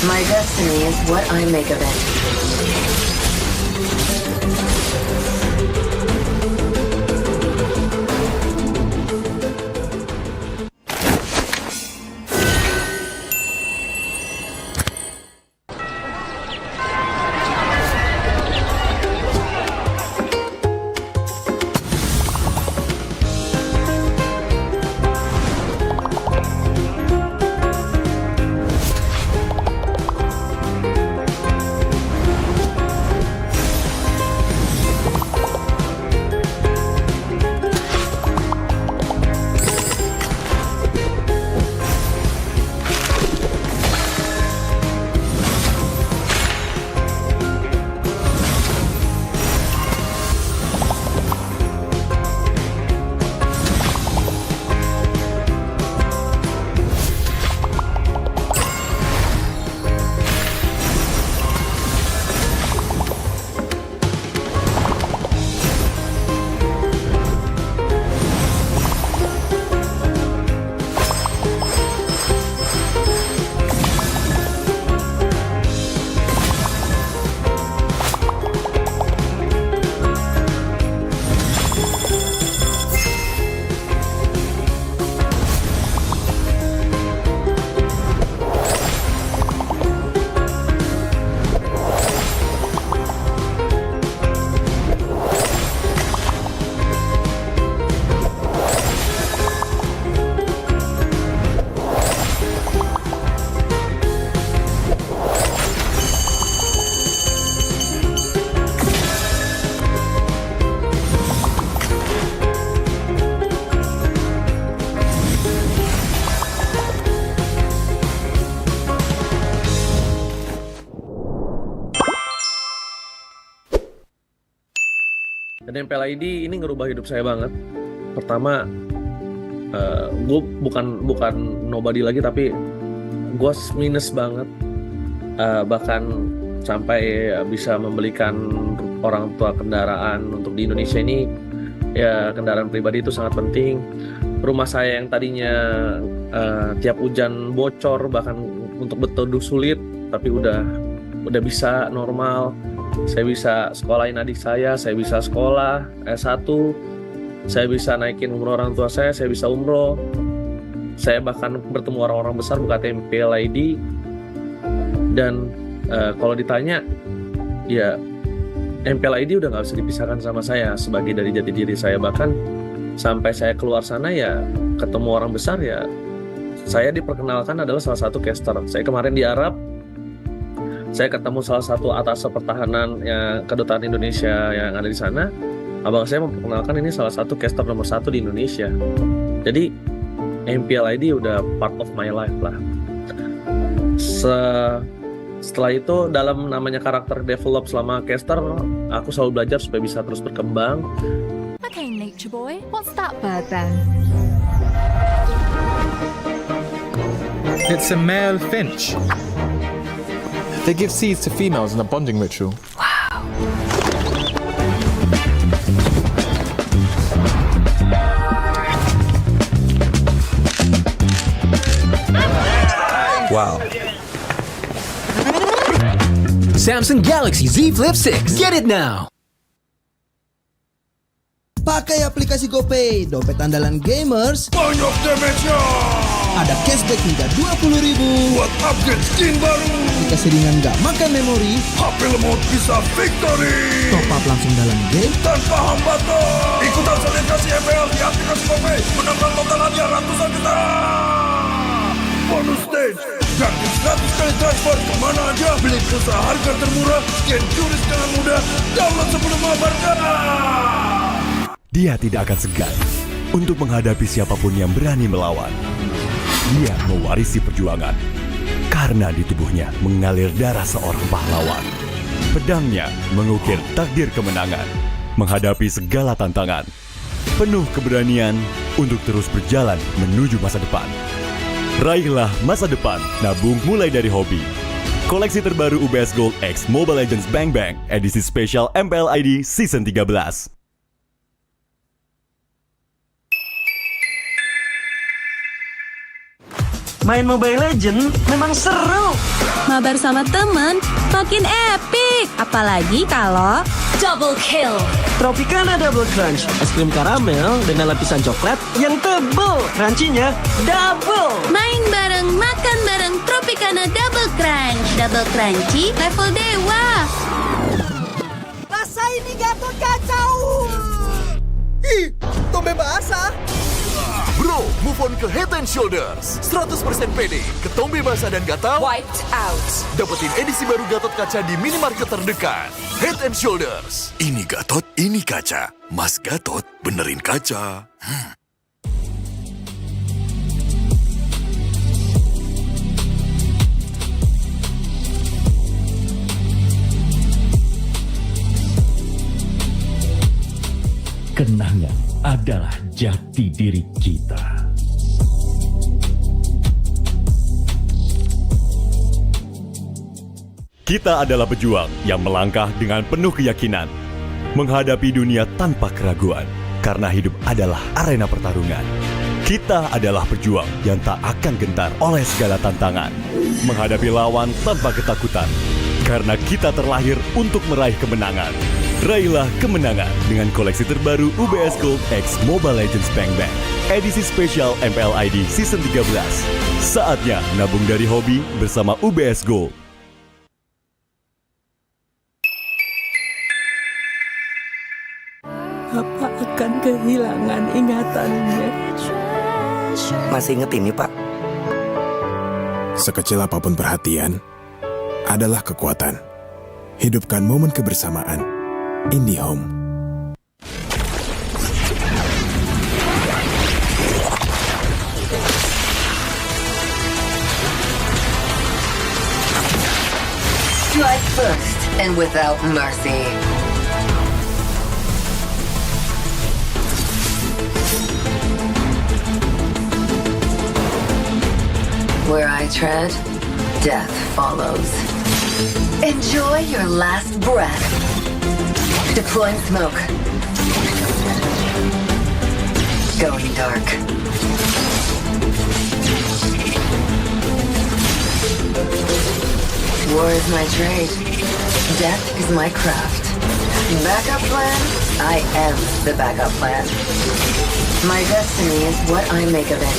My destiny is what I make of it. Dan MPL ID ini ngerubah hidup saya banget. Pertama, gue bukan nobody lagi, tapi gue minus banget. Bahkan sampai bisa membelikan orang tua kendaraan untuk di Indonesia ini. Ya, kendaraan pribadi itu sangat penting. Rumah saya yang tadinya tiap hujan bocor, bahkan untuk berteduh sulit, tapi udah bisa normal. Saya bisa sekolahin adik saya bisa sekolah S1, saya bisa naikin umroh orang tua saya bisa umroh. Saya bahkan bertemu orang-orang besar buka MPL ID. Dan kalau ditanya, ya MPL ID udah nggak bisa dipisahkan sama saya sebagai dari jati diri saya. Bahkan sampai saya keluar sana ya ketemu orang besar, ya saya diperkenalkan adalah salah satu caster. Saya kemarin di Arab, saya ketemu salah satu atas pertahanan yang kedutaan Indonesia yang ada di sana. Abang saya memperkenalkan ini salah satu caster nomor 1 di Indonesia. Jadi MPL ID udah part of my life lah. Setelah itu dalam namanya karakter develop selama caster, aku selalu belajar supaya bisa terus berkembang. Okay, nature boy, what's that bird then? It's a male finch. They give seeds to females in a bonding ritual. Wow. Samsung Galaxy Z Flip 6. Get it now. Pakai aplikasi GoPay, dompet andalan gamers. Banyak damage-nya. Ada cashback hingga 20.000 buat upgrade skin baru. Dikasih ringan gak makan memori. HP lemot bisa victory. Top up langsung dalam game tanpa hambatan. Ikutan selebrasi MPL di aplikasi GoPay. Menangkan total hadiah ratusan juta. Bonus stage, gratis 100 kali transfer kemana aja. Beli pulsa harga termurah, scan juris dengan mudah. Download sebelum mabarkan. Dia tidak akan segan untuk menghadapi siapapun yang berani melawan. Dia mewarisi perjuangan karena di tubuhnya mengalir darah seorang pahlawan. Pedangnya mengukir takdir kemenangan, menghadapi segala tantangan. Penuh keberanian untuk terus berjalan menuju masa depan. Raihlah masa depan, nabung mulai dari hobi. Koleksi terbaru UBS Gold X Mobile Legends Bang Bang, edisi spesial MPL ID Season 13. Main Mobile Legends memang seru. Mabar sama temen makin epic. Apalagi kalau double kill. Tropicana Double Crunch, es krim karamel dengan lapisan coklat yang tebal. Crunchy-nya double. Main bareng, makan bareng Tropicana Double Crunch. Double crunchy level dewa. Rasa ini Gatot kacau. Ih, tombe basah. Bro, move on ke Head and Shoulders. 100% pede, ketombe basah dan gatal Wiped out. dapetin edisi baru Gatot Kaca di minimarket terdekat. Head and Shoulders. Ini Gatot, ini kaca. Mas Gatot, benerin kaca. Kenangan adalah jati diri kita. Kita adalah pejuang yang melangkah dengan penuh keyakinan, menghadapi dunia tanpa keraguan, karena hidup adalah arena pertarungan. Kita adalah pejuang yang tak akan gentar oleh segala tantangan, menghadapi lawan tanpa ketakutan, karena kita terlahir untuk meraih kemenangan. Raihlah kemenangan dengan koleksi terbaru UBS Gold X Mobile Legends Bang Bang, edisi spesial MPL ID Season 13. Saatnya nabung dari hobi bersama UBS Gold. Apa akan kehilangan ingatannya? Masih inget ini, Pak? Sekecil apapun perhatian adalah kekuatan. Hidupkan momen kebersamaan. IndiHome. Strike first and without mercy. Where I tread, death follows. Enjoy your last breath. Deploying smoke. Going dark. War is my trade. Death is my craft. Backup plan? I am the backup plan. My destiny is what I make of it.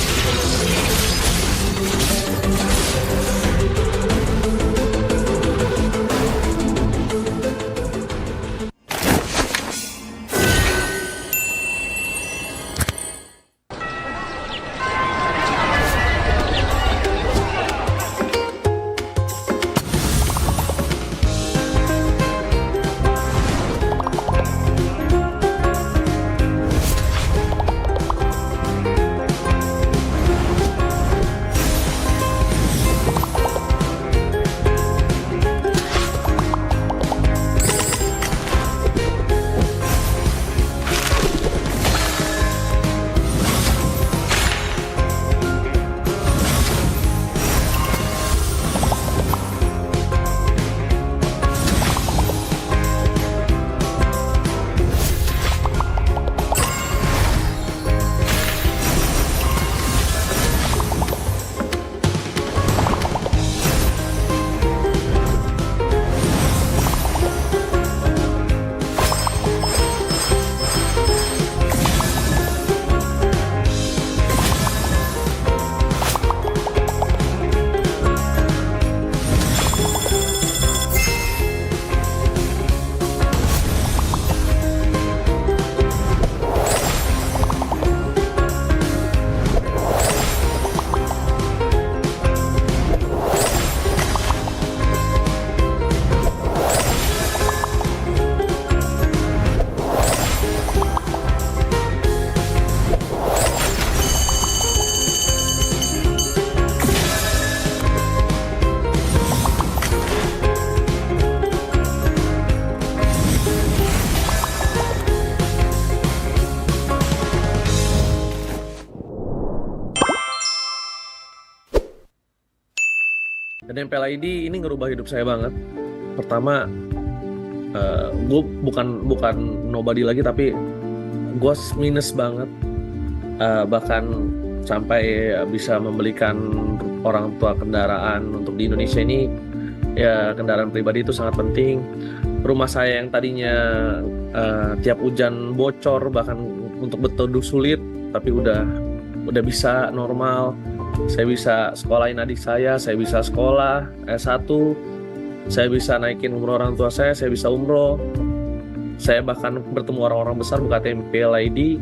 Dan MPL ID ini ngerubah hidup saya banget. Pertama, gue bukan nobody lagi, tapi gue minus banget. Bahkan sampai bisa membelikan orang tua kendaraan untuk di Indonesia ini. Ya, kendaraan pribadi itu sangat penting. Rumah saya yang tadinya tiap hujan bocor, bahkan untuk berteduh sulit, tapi udah bisa normal. Saya bisa sekolahin adik saya bisa sekolah S1, saya bisa naikin umroh orang tua saya bisa umroh. Saya bahkan bertemu orang-orang besar buka MPL ID.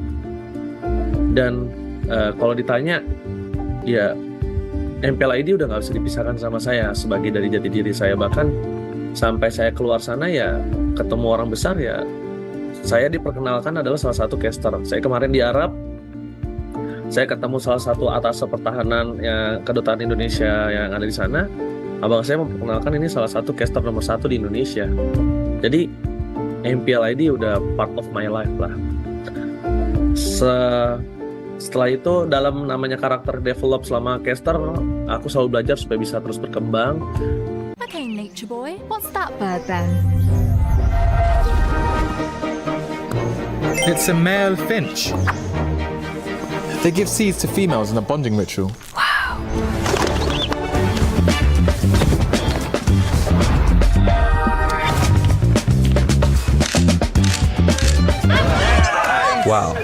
Dan kalau ditanya, ya MPL ID udah nggak bisa dipisahkan sama saya sebagai dari jati diri saya. Bahkan sampai saya keluar sana ya ketemu orang besar, ya saya diperkenalkan adalah salah satu caster. Saya kemarin di Arab, saya ketemu salah satu atas pertahanan yang kedutaan Indonesia yang ada di sana. Abang saya memperkenalkan ini salah satu caster nomor 1 di Indonesia. Jadi MPL ID udah part of my life lah. Setelah itu dalam namanya karakter develop selama caster, aku selalu belajar supaya bisa terus berkembang. Okay, nature boy, what's that bird then? It's a male finch. They give seeds to females in a bonding ritual. Wow.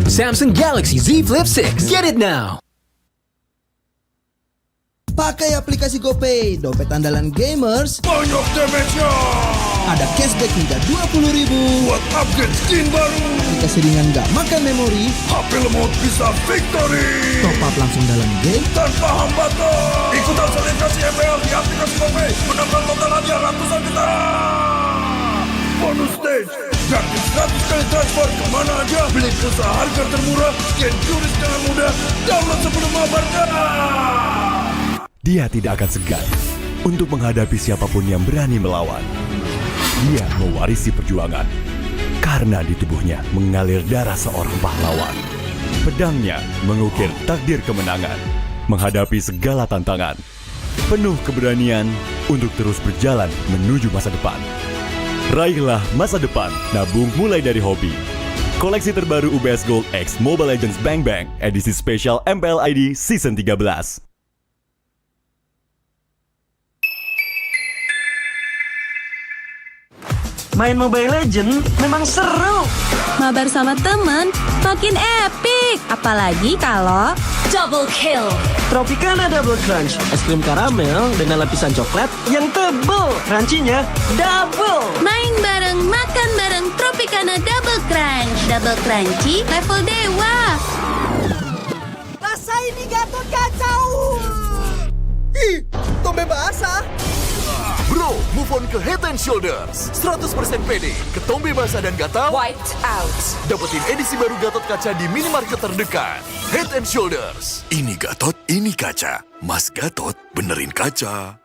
Samsung Galaxy Z Flip 6. Get it now. Pakai aplikasi GoPay, dompet andalan gamers. Banyak damage-nya. Ada cashback hingga 20.000 buat upgrade skin baru. Aplikasi ringan gak makan memori. HP lemot bisa victory. Top up langsung dalam game tanpa hambatan. Ikutan selebrasi MPL di aplikasi GoPay. Menambah total hadiah ratusan juta. Bonus stage. Gratis 100 kali transfer kemana aja. Beli pulsa harga termurah. Scan QRIS dengan mudah. Download sebelum mabarkan. Dia tidak akan segan untuk menghadapi siapapun yang berani melawan. Dia mewarisi perjuangan Karena di tubuhnya mengalir darah seorang pahlawan. Pedangnya mengukir takdir kemenangan, menghadapi segala tantangan. Penuh keberanian untuk terus berjalan menuju masa depan. Raihlah masa depan, nabung mulai dari hobi. Koleksi terbaru UBS Gold X Mobile Legends Bang Bang, edisi spesial MPL ID Season 13. Main Mobile Legends memang seru. Mabar sama temen makin epic. Apalagi kalau double kill. Tropicana Double Crunch, es krim karamel dengan lapisan coklat yang tebal. Crunchy-nya double. Main bareng, makan bareng Tropicana Double Crunch. Double crunchy level dewa. Rasa ini Gatot kacau. Ih, tombe basah. Bro, move on ke Head and Shoulders. 100% pede, ketombe basah dan gatal wiped out. Dapetin edisi baru Gatot Kaca di minimarket terdekat. Head and Shoulders. Ini Gatot, ini kaca. Mas Gatot benerin kaca.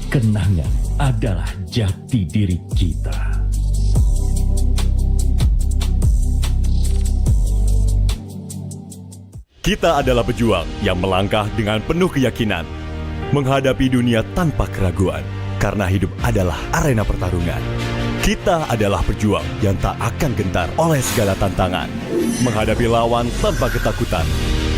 Kenangan adalah jati diri kita. Kita adalah pejuang yang melangkah dengan penuh keyakinan, menghadapi dunia tanpa keraguan, karena hidup adalah arena pertarungan. Kita adalah pejuang yang tak akan gentar oleh segala tantangan, menghadapi lawan tanpa ketakutan,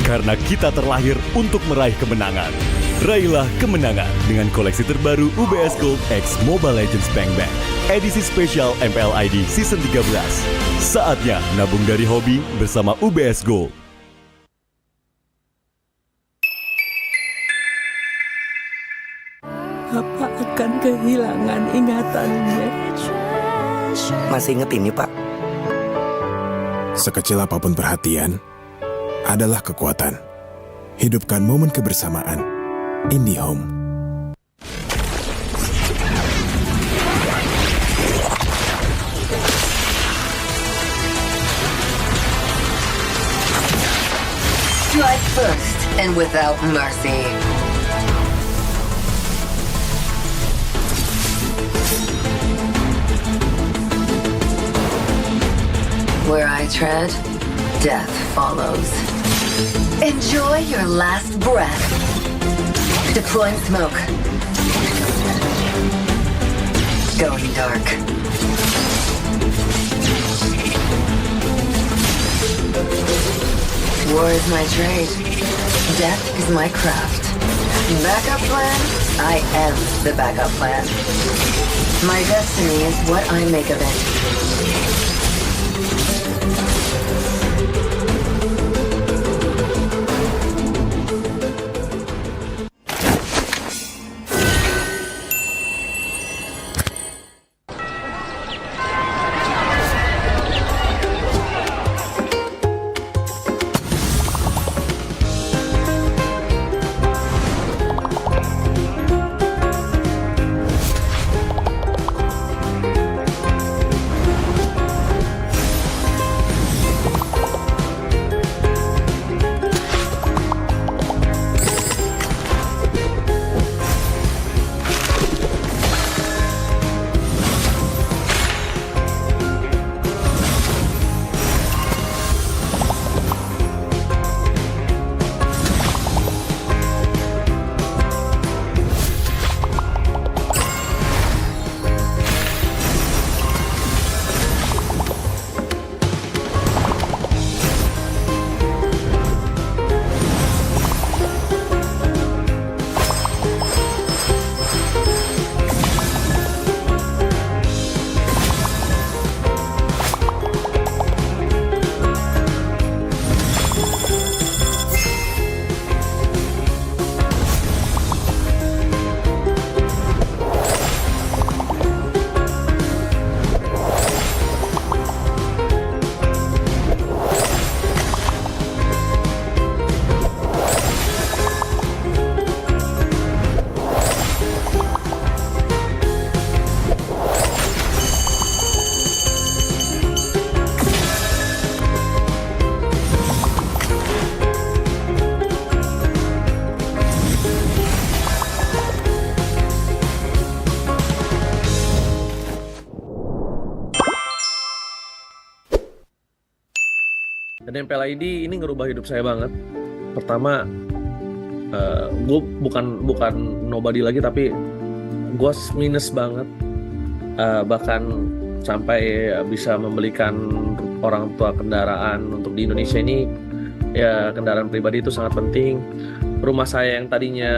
karena kita terlahir untuk meraih kemenangan. Raihlah kemenangan dengan koleksi terbaru UBS Gold X Mobile Legends Bang Bang, edisi spesial MPL ID Season 13. Saatnya nabung dari hobi bersama UBS Gold. Papa akan kehilangan ingatannya. Masih inget ini, Pak? Sekecil apapun perhatian adalah kekuatan. Hidupkan momen kebersamaan. IndiHome. Strike first and without mercy. Where I tread, death follows. Enjoy your last breath. Deploying smoke. Going dark. War is my trade. Death is my craft. Backup plan? I am the backup plan. My destiny is what I make of it. Dan MPL ID ini ngerubah hidup saya banget. Pertama, gue bukan nobody lagi, tapi gue minus banget. Bahkan sampai bisa membelikan orang tua kendaraan untuk di Indonesia ini, ya kendaraan pribadi itu sangat penting. Rumah saya yang tadinya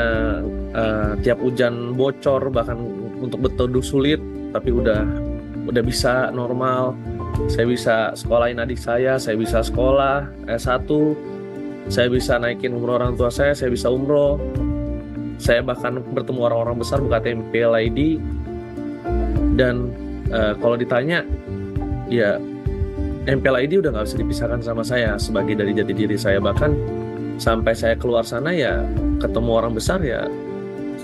tiap hujan bocor, bahkan untuk berteduh sulit, tapi udah bisa normal. Saya bisa sekolahin adik saya bisa sekolah S1, saya bisa naikin umroh orang tua saya bisa umroh. Saya bahkan bertemu orang-orang besar buka MPL ID. Dan kalau ditanya, ya MPL ID udah nggak bisa dipisahkan sama saya sebagai dari jati diri saya. Bahkan sampai saya keluar sana ya ketemu orang besar, ya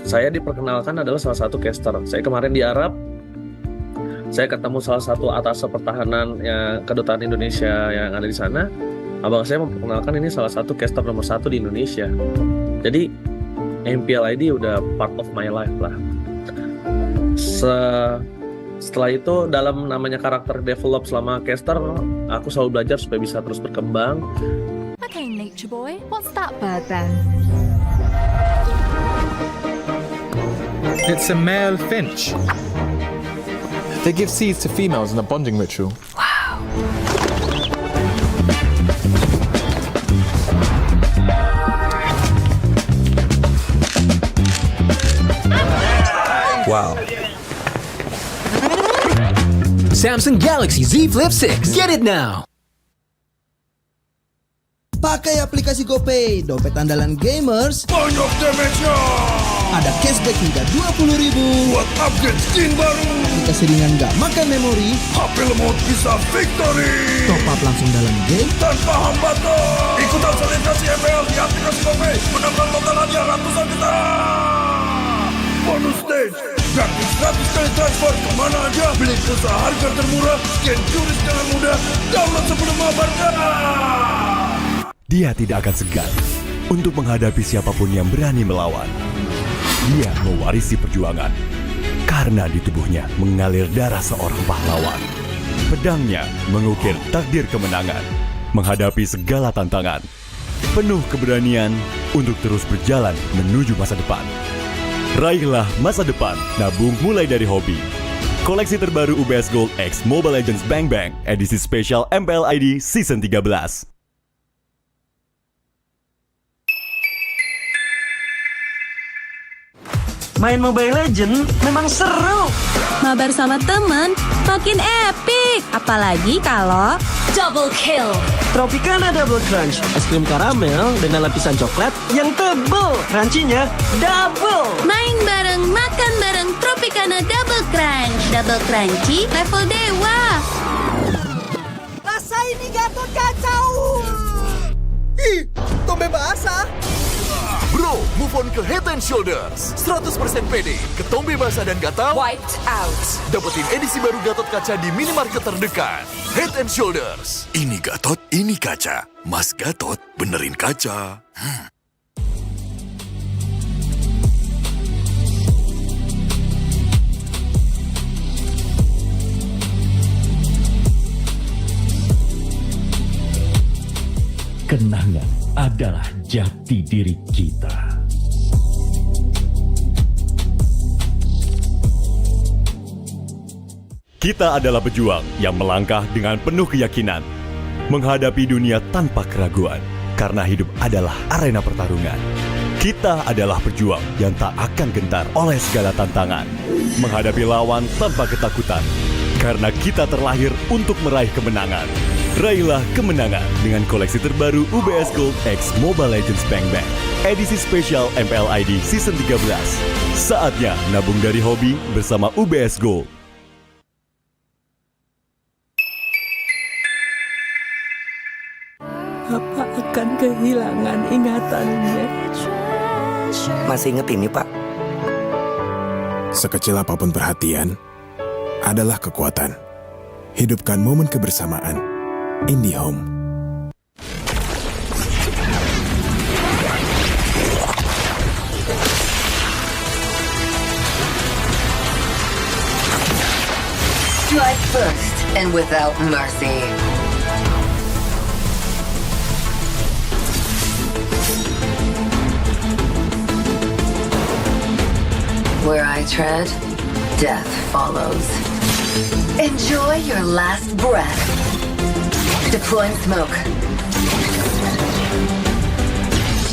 saya diperkenalkan adalah salah satu caster. Saya kemarin di Arab, saya ketemu salah satu atas pertahanan yang kedutaan Indonesia yang ada di sana. Abang saya memperkenalkan ini salah satu caster nomor 1 di Indonesia. Jadi MPL ID udah part of my life lah. Setelah itu dalam namanya karakter develop selama caster, aku selalu belajar supaya bisa terus berkembang. Okay, Nature Boy, what's that bird then? It's a male finch. They give seeds to females in a bonding ritual. Wow. Samsung Galaxy Z Flip 6. Get it now. Pakai aplikasi GoPay, dompet andalan gamers. Banyak damage-nya. Ada cashback hingga 20.000 buat upgrade skin baru. Aplikasi ringan gak makan memori. HP lemot bisa victory. Top up langsung dalam game tanpa hambatan. Ikutan selebrasi MPL di aplikasi GoPay. Menambah total hadiah ratusan juta. Bonus stage. Gratis 100 kali transfer kemana aja. Beli pulsa harga termurah. Scan QRIS dengan mudah. Download sebelum mabarkan. Dia tidak akan segan untuk menghadapi siapapun yang berani melawan. Dia mewarisi perjuangan karena di tubuhnya mengalir darah seorang pahlawan. Pedangnya mengukir takdir kemenangan, menghadapi segala tantangan. Penuh keberanian untuk terus berjalan menuju masa depan. Raihlah masa depan, nabung mulai dari hobi. Koleksi terbaru UBS Gold X Mobile Legends Bang Bang, edisi spesial MPL ID Season 13. Main Mobile Legends memang seru. Mabar sama temen makin epic. Apalagi kalau double kill. Tropicana Double Crunch, es krim karamel dengan lapisan coklat yang tebal. Crunchy-nya double. Main bareng, makan bareng Tropicana Double Crunch. Double crunchy level dewa. Rasa ini Gatot kacau. Ih, tombe basah. Bro, move on ke Head and Shoulders. 100% pede, ketombe basah dan gatal Wiped out. dapetin edisi baru Gatot Kaca di minimarket terdekat. Head and Shoulders. Ini Gatot, ini kaca. Mas Gatot, benerin kaca. Kenangan adalah jati diri kita. Kita adalah pejuang yang melangkah dengan penuh keyakinan, menghadapi dunia tanpa keraguan, karena hidup adalah arena pertarungan. Kita adalah pejuang yang tak akan gentar oleh segala tantangan, menghadapi lawan tanpa ketakutan, karena kita terlahir untuk meraih kemenangan. Raihlah kemenangan dengan koleksi terbaru UBS Gold X Mobile Legends Bang Bang, edisi spesial MPL ID Season 13. Saatnya nabung dari hobi bersama UBS Gold. Papa akan kehilangan ingatannya. Masih inget ini, Pak? Sekecil apapun perhatian adalah kekuatan. Hidupkan momen kebersamaan. IndiHome. Strike first and without mercy. Where I tread, death follows. Enjoy your last breath. Deploying smoke.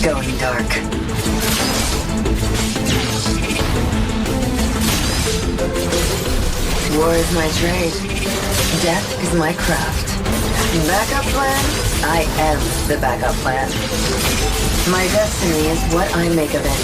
Going dark. War is my trade. Death is my craft. Backup plan? I am the backup plan. My destiny is what I make of it.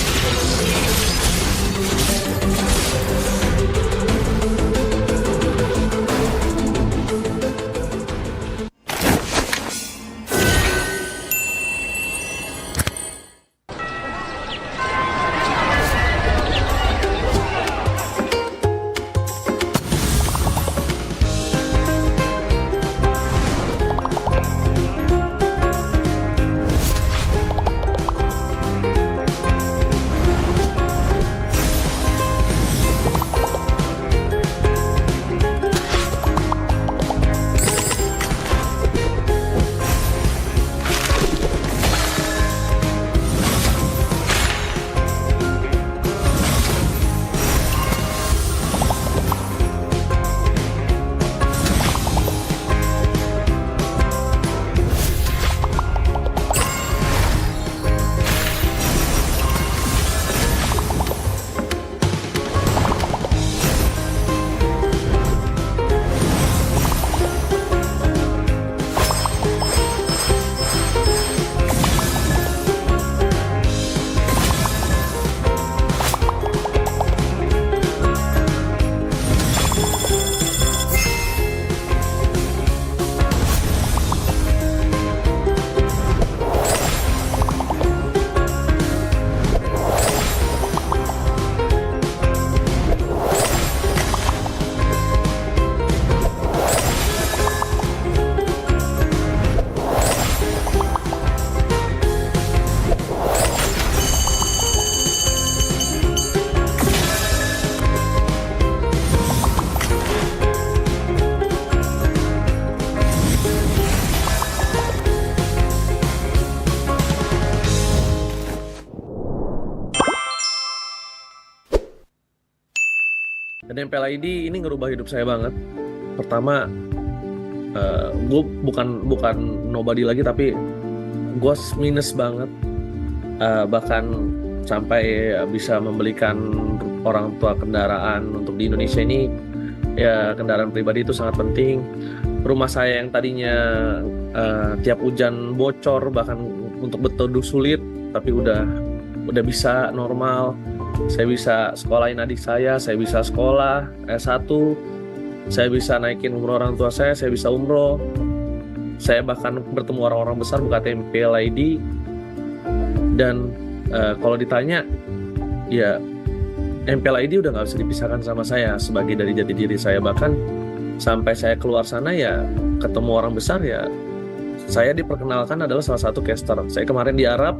Dan MPL ID ini ngerubah hidup saya banget. Pertama, gue bukan nobody lagi, tapi gue minus banget. Bahkan sampai bisa membelikan orang tua kendaraan untuk di Indonesia ini, ya kendaraan pribadi itu sangat penting. Rumah saya yang tadinya tiap hujan bocor, bahkan untuk berteduh sulit, tapi udah bisa normal. Saya bisa sekolahin adik saya bisa sekolah S1, saya bisa naikin umroh orang tua saya bisa umroh. Saya bahkan bertemu orang-orang besar buka MPL ID. Dan kalau ditanya, ya MPL ID udah gak bisa dipisahkan sama saya sebagai dari jati diri saya. Bahkan sampai saya keluar sana ya ketemu orang besar, ya saya diperkenalkan adalah salah satu caster. Saya kemarin di Arab,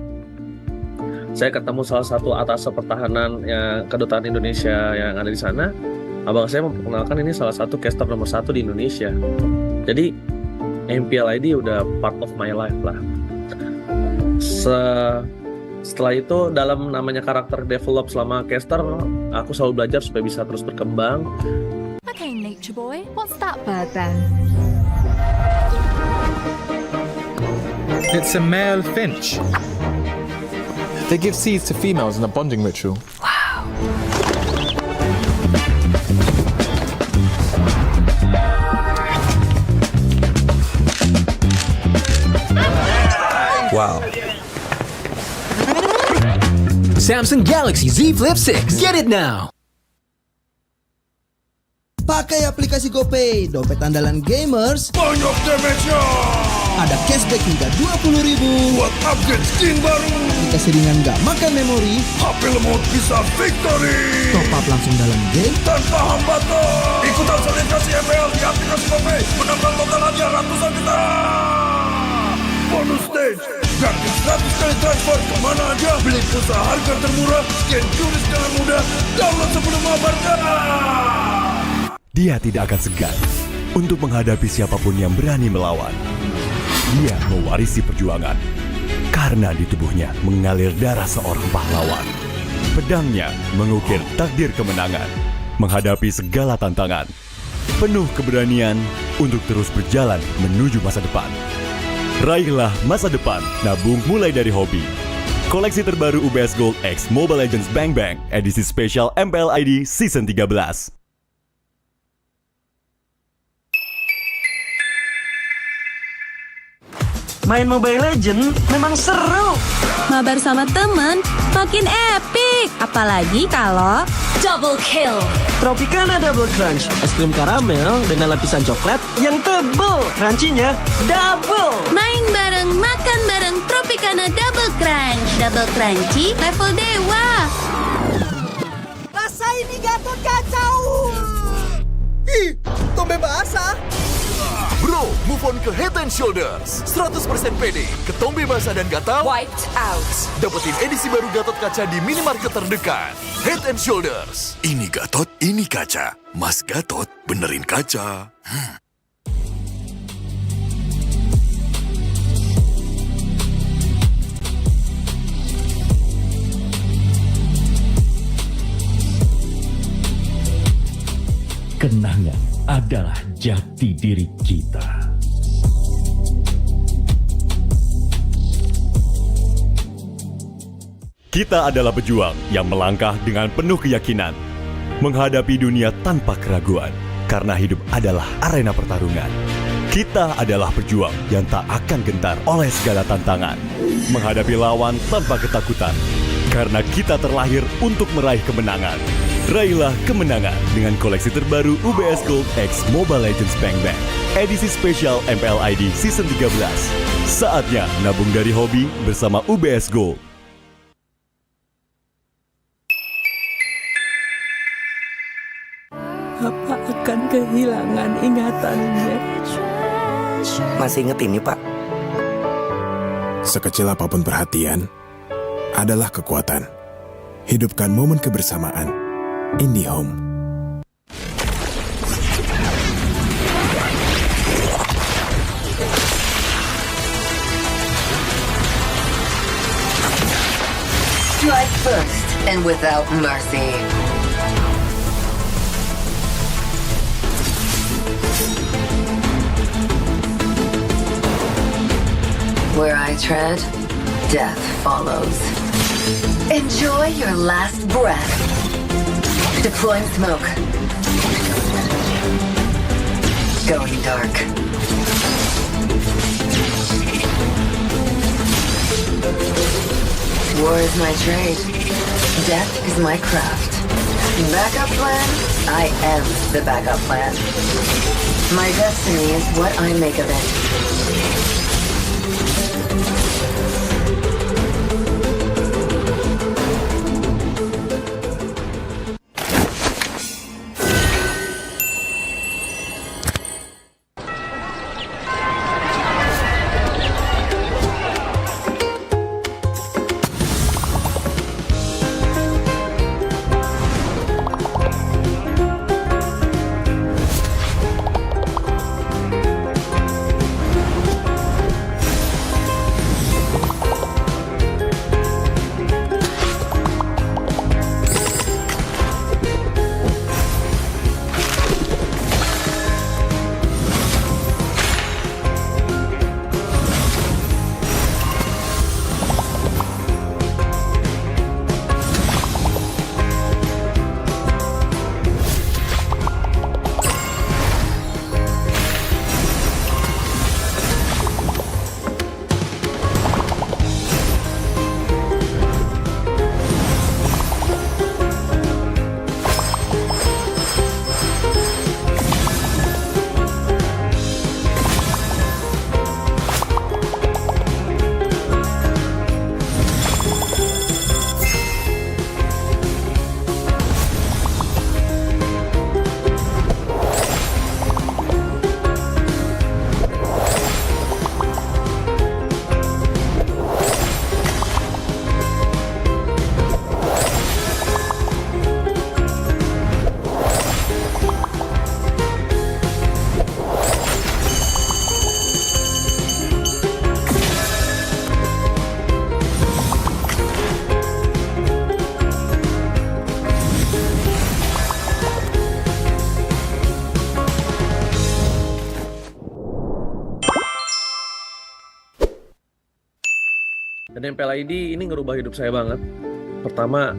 saya ketemu salah satu atas pertahanan yang kedutaan Indonesia yang ada di sana. Abang saya memperkenalkan ini salah satu caster nomor 1 di Indonesia. Jadi MPL ID udah part of my life lah. Setelah itu dalam namanya karakter develop selama caster, aku selalu belajar supaya bisa terus berkembang. Okay, Nature Boy, what's that bird then? It's a male finch. They give seeds to females in a bonding ritual. Wow. Samsung Galaxy Z Flip 6. Get it now. Pakai aplikasi GoPay, dompet andalan gamers. Banyak damage-nya. Ada cashback hingga 20.000 buat upgrade skin baru. Aplikasi ringan gak makan memori. HP lemot bisa victory. Top up langsung dalam game tanpa hambatan. Ikutan selebrasi MPL di aplikasi GoPay, menambah total hadiah ratusan juta. Bonus stage, gratis 100 kali transfer kemana aja. Beli pulsa harga termurah, scan turis dengan mudah. Download sebelum mabarkan. Dia tidak akan segan untuk menghadapi siapapun yang berani melawan. Dia mewarisi perjuangan karena di tubuhnya mengalir darah seorang pahlawan. Pedangnya mengukir takdir kemenangan, menghadapi segala tantangan. Penuh keberanian untuk terus berjalan menuju masa depan. Raihlah masa depan, nabung mulai dari hobi. Koleksi terbaru UBS Gold X Mobile Legends Bang Bang, edisi spesial MPL ID Season 13. Main Mobile Legends memang seru. Mabar sama temen makin epic. Apalagi kalau double kill. Tropicana Double Crunch, es krim karamel dengan lapisan coklat yang tebal. Crunchy-nya double. Main bareng, makan bareng Tropicana Double Crunch. Double crunchy level dewa. Rasa ini Gatot kacau. Ih, Tombe basah. Bro, move on ke Head and Shoulders. 100% pede, ketombe basah dan gatal wiped out. Dapetin edisi baru Gatot Kaca di minimarket terdekat. Head and Shoulders. Ini Gatot, ini kaca. Mas Gatot, benerin kaca. Kenangan adalah jati diri kita. Kita adalah pejuang yang melangkah dengan penuh keyakinan, menghadapi dunia tanpa keraguan, karena hidup adalah arena pertarungan. Kita adalah pejuang yang tak akan gentar oleh segala tantangan, menghadapi lawan tanpa ketakutan, karena kita terlahir untuk meraih kemenangan. Raihlah kemenangan dengan koleksi terbaru UBS Gold X Mobile Legends Bang Bang, edisi spesial MPL ID Season 13. Saatnya nabung dari hobi bersama UBS Gold. Apa akan kehilangan ingatannya? Masih inget ini, Pak? Sekecil apapun perhatian, adalah kekuatan. Hidupkan momen kebersamaan. IndiHome. Strike first and without mercy. Where I tread, death follows. Enjoy your last breath. Deploying smoke. Going dark. War is my trade. Death is my craft. Backup plan? I am the backup plan. My destiny is what I make of it. Dan MPL ID ini ngerubah hidup saya banget. Pertama,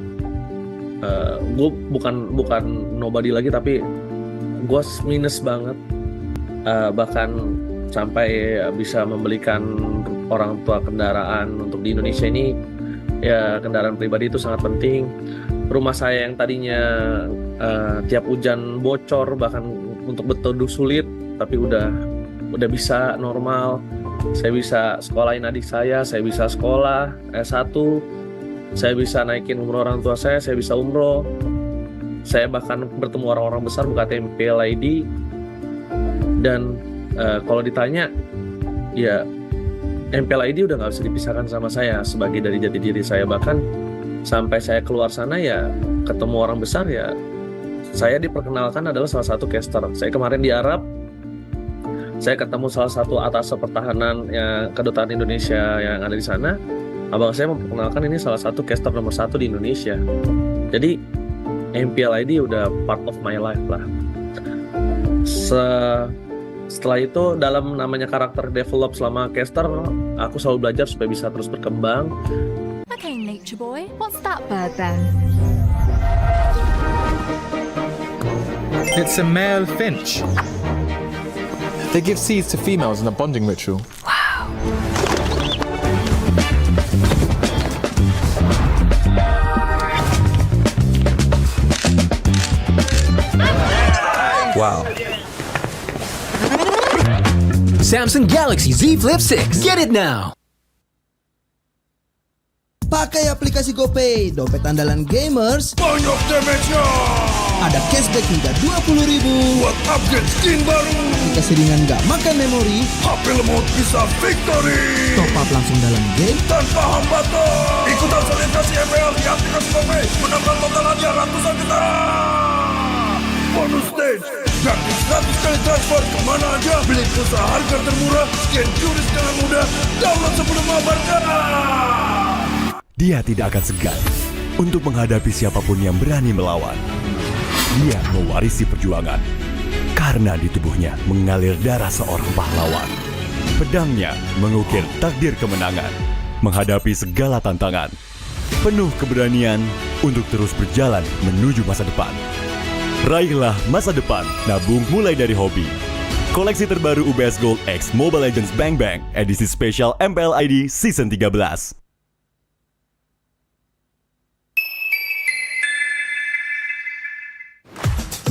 gue bukan nobody lagi, tapi gue minus banget. Bahkan sampai bisa membelikan orang tua kendaraan untuk di Indonesia ini. Ya, kendaraan pribadi itu sangat penting. Rumah saya yang tadinya tiap hujan bocor, bahkan untuk berteduh sulit, tapi udah bisa normal. Saya bisa sekolahin adik saya bisa sekolah S1, saya bisa naikin umur orang tua saya bisa umroh. Saya bahkan bertemu orang-orang besar buka MPL ID. Dan kalau ditanya, ya MPL ID udah gak bisa dipisahkan sama saya sebagai dari jati diri saya. Bahkan sampai saya keluar sana ya ketemu orang besar, ya saya diperkenalkan adalah salah satu caster. Saya kemarin di Arab, saya ketemu salah satu atas pertahanan yang kedutaan Indonesia yang ada di sana. Abang saya memperkenalkan ini salah satu caster nomor 1 di Indonesia. Jadi MPL ID udah part of my life lah. Setelah itu dalam namanya karakter develop selama caster, aku selalu belajar supaya bisa terus berkembang. Okay, Nature Boy, what's that bird then? It's a male finch. They give seeds to females in a bonding ritual. Wow. Samsung Galaxy Z Flip 6. Get it now. Pakai aplikasi GoPay, dompet andalan gamers. Banyak damage-nya. Ada cashback hingga 20.000 buat upgrade skin baru. Aplikasi ringan gak makan memori. HP lemot bisa victory. Top up langsung dalam game tanpa hambatan. Ikutan selebrasi MPL di aplikasi GoPay. Menambah total hadiah ratusan juta. Bonus stage. Gratis 100 kali transfer kemana aja. Beli pulsa harga termurah. Scan juris dengan mudah. Download sebelum mabarkan. Dia tidak akan segan untuk menghadapi siapapun yang berani melawan. Dia mewarisi perjuangan karena di tubuhnya mengalir darah seorang pahlawan. Pedangnya mengukir takdir kemenangan, menghadapi segala tantangan. Penuh keberanian untuk terus berjalan menuju masa depan. Raihlah masa depan, nabung mulai dari hobi. Koleksi terbaru UBS Gold X Mobile Legends Bang Bang edisi spesial MPL ID Season 13.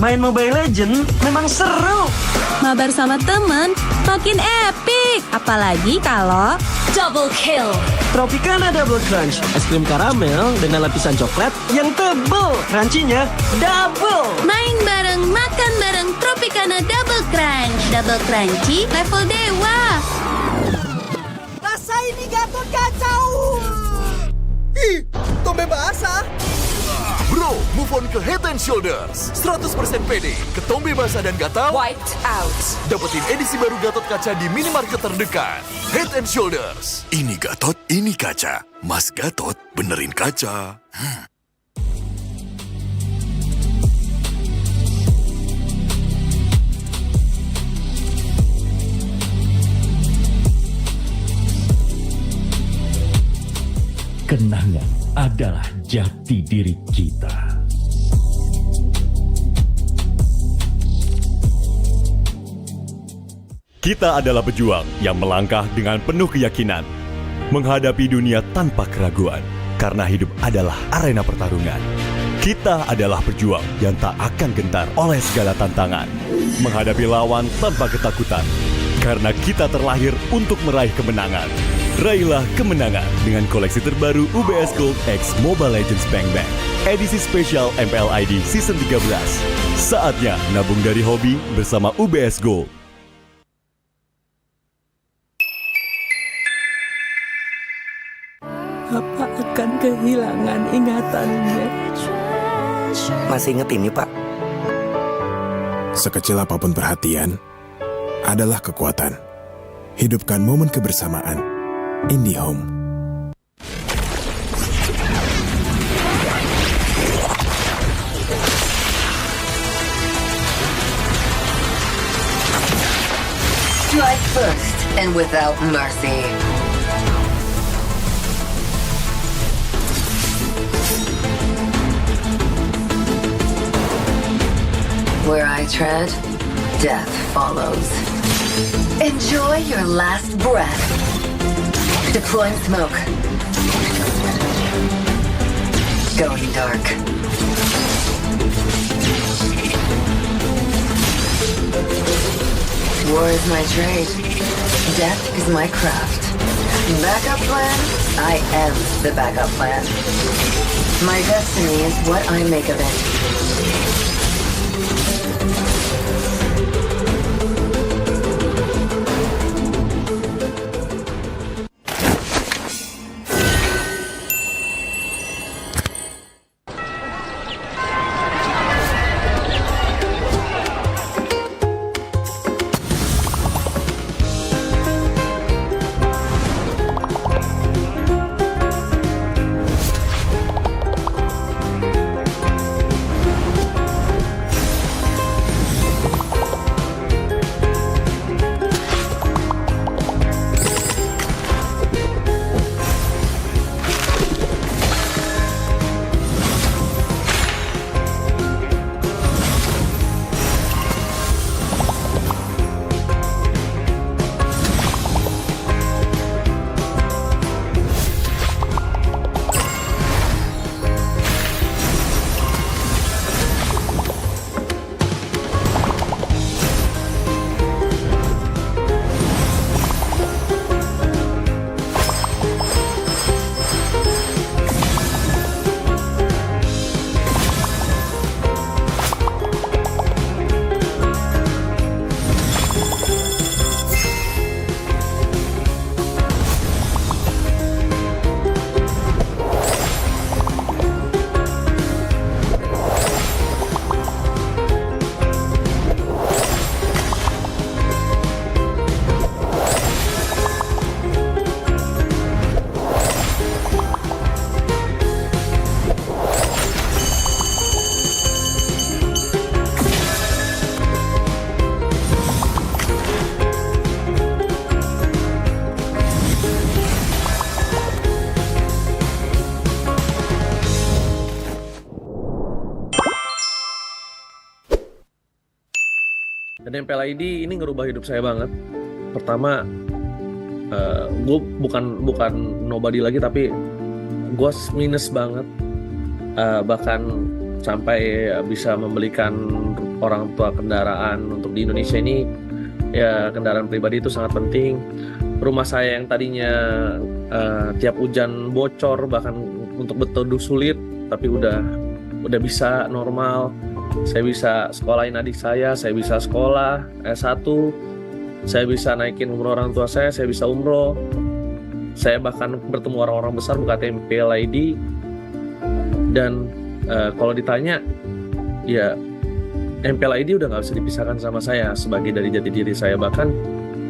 Main Mobile Legends memang seru. Mabar sama temen makin epic. Apalagi kalau double kill. Tropicana Double Crunch, es krim karamel dengan lapisan coklat yang tebal. Crunchy-nya double. Main bareng, makan bareng Tropicana Double Crunch. Double crunchy level dewa. Rasa ini Gatot kacau. Ih, tombe basah. Bro, move on ke Head and Shoulders. 100% pede, ketombe basah dan gatal wiped out. Dapetin edisi baru Gatot Kaca di minimarket terdekat. Head and Shoulders. Ini Gatot, ini kaca. Mas Gatot, benerin kaca. Kenangan adalah jati diri kita. Kita adalah pejuang yang melangkah dengan penuh keyakinan, menghadapi dunia tanpa keraguan, karena hidup adalah arena pertarungan. Kita adalah pejuang yang tak akan gentar oleh segala tantangan, menghadapi lawan tanpa ketakutan, karena kita terlahir untuk meraih kemenangan. Raihlah kemenangan dengan koleksi terbaru UBS Gold X Mobile Legends Bang Bang edisi spesial MPL ID Season 13. Saatnya nabung dari hobi bersama UBS Gold. Papa akan kehilangan ingatannya. Masih inget ini, Pak? Sekecil apapun perhatian adalah kekuatan. Hidupkan momen kebersamaan. IndiHome. Strike first and without mercy. Where I tread, death follows. Enjoy your last breath. Deploying smoke. Going dark. War is my trade. Death is my craft. Backup plan? I am the backup plan. My destiny is what I make of it. Dan MPL ID ini ngerubah hidup saya banget. Pertama, gue bukan nobody lagi, tapi gue minus banget. Bahkan sampai bisa membelikan orang tua kendaraan untuk di Indonesia ini, ya kendaraan pribadi itu sangat penting. Rumah saya yang tadinya tiap hujan bocor, bahkan untuk berteduh sulit, tapi udah bisa normal. Saya bisa sekolahin adik saya bisa sekolah S1, saya bisa naikin umur orang tua saya bisa umroh, saya bahkan bertemu orang-orang besar buka MPL ID. Dan kalau ditanya, ya MPL ID udah nggak bisa dipisahkan sama saya sebagai dari jati diri saya. Bahkan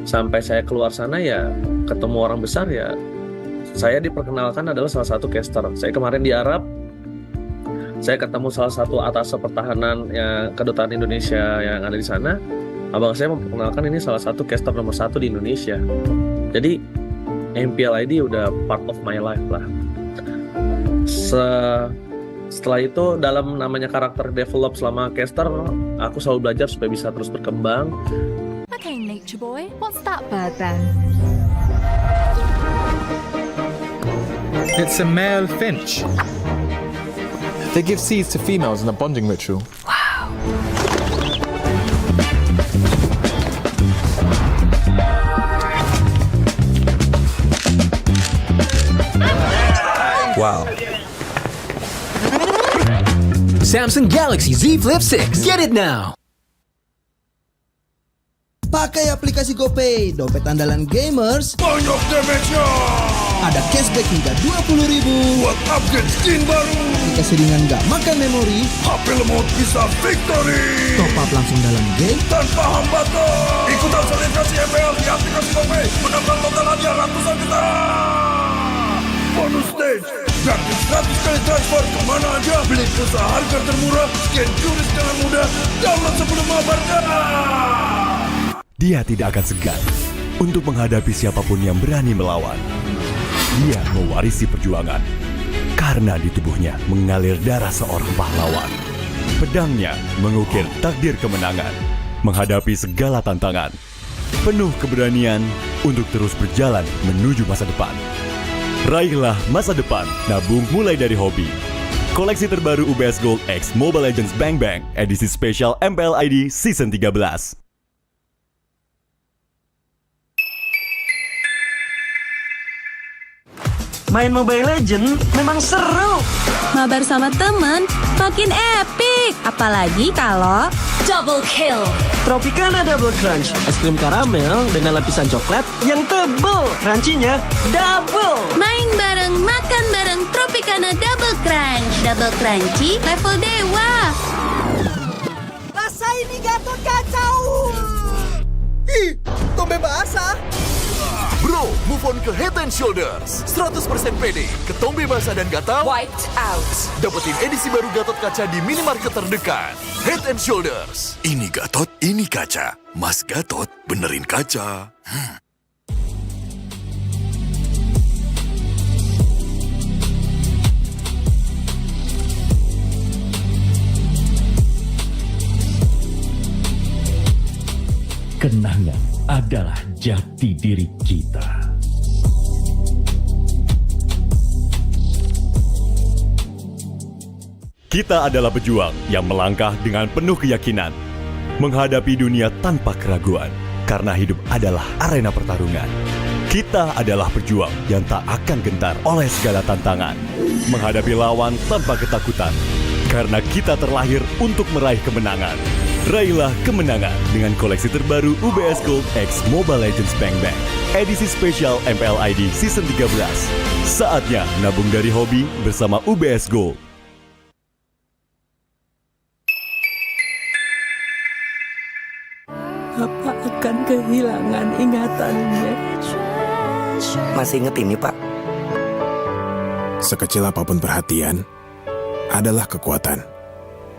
sampai saya keluar sana ya ketemu orang besar, ya saya diperkenalkan adalah salah satu caster. Saya kemarin di Arab, saya ketemu salah satu atas pertahanan yang kedutaan Indonesia yang ada di sana. Abang saya memperkenalkan ini salah satu caster nomor 1 di Indonesia. Jadi MPL ID udah part of my life lah. Setelah itu dalam namanya karakter develop selama caster, aku selalu belajar supaya bisa terus berkembang. Okay, nature boy, what's that bird then? It's a male finch. They give seeds to females in a bonding ritual. Wow. Samsung Galaxy Z Flip 6. Get it now. Pakai aplikasi GoPay, dompet andalan gamers. Banyak damage-nya. Ada cashback hingga 20.000 buat upgrade skin baru. Aplikasi ringan gak makan memori. HP lemot bisa victory. Top up langsung dalam game tanpa hambatan. Ikutan selebrasi MPL di aplikasi GoPay. Menambah total hadiah ratusan juta. Bonus stage. Gratis 100 kali transfer kemana aja. Beli pulsa harga termurah. Scan QRIS dengan mudah. Download sebelum mabarkan. Dia tidak akan segan untuk menghadapi siapapun yang berani melawan. Dia mewarisi perjuangan karena di tubuhnya mengalir darah seorang pahlawan. Pedangnya mengukir takdir kemenangan, menghadapi segala tantangan. Penuh keberanian untuk terus berjalan menuju masa depan. Raihlah masa depan, nabung mulai dari hobi. Koleksi terbaru UBS Gold X Mobile Legends Bang Bang, edisi spesial MPL ID Season 13. Main Mobile Legends memang seru. Mabar sama temen makin epic. Apalagi kalau double kill. Tropicana Double Crunch, es krim karamel dengan lapisan coklat yang tebal. Crunchy-nya double. Main bareng, makan bareng Tropicana Double Crunch. Double crunchy level dewa. Rasa ini Gatot kacau. Ih, tombé basah. Bro, move on ke Head and Shoulders. 100% pede, ketombe basah dan gatal Wiped out. dapetin edisi baru Gatot Kaca di minimarket terdekat. Head and Shoulders. Ini Gatot, ini kaca. Mas Gatot, benerin kaca. Kenangan adalah jati diri kita. Kita adalah pejuang yang melangkah dengan penuh keyakinan, menghadapi dunia tanpa keraguan, karena hidup adalah arena pertarungan. Kita adalah pejuang yang tak akan gentar oleh segala tantangan, menghadapi lawan tanpa ketakutan, karena kita terlahir untuk meraih kemenangan. Raihlah kemenangan dengan koleksi terbaru UBS Gold X Mobile Legends Bang Bang, edisi spesial MPL ID Season 13. Saatnya nabung dari hobi bersama UBS Gold. Apa akan kehilangan ingatannya? Masih inget ini, Pak? Sekecil apapun perhatian, adalah kekuatan.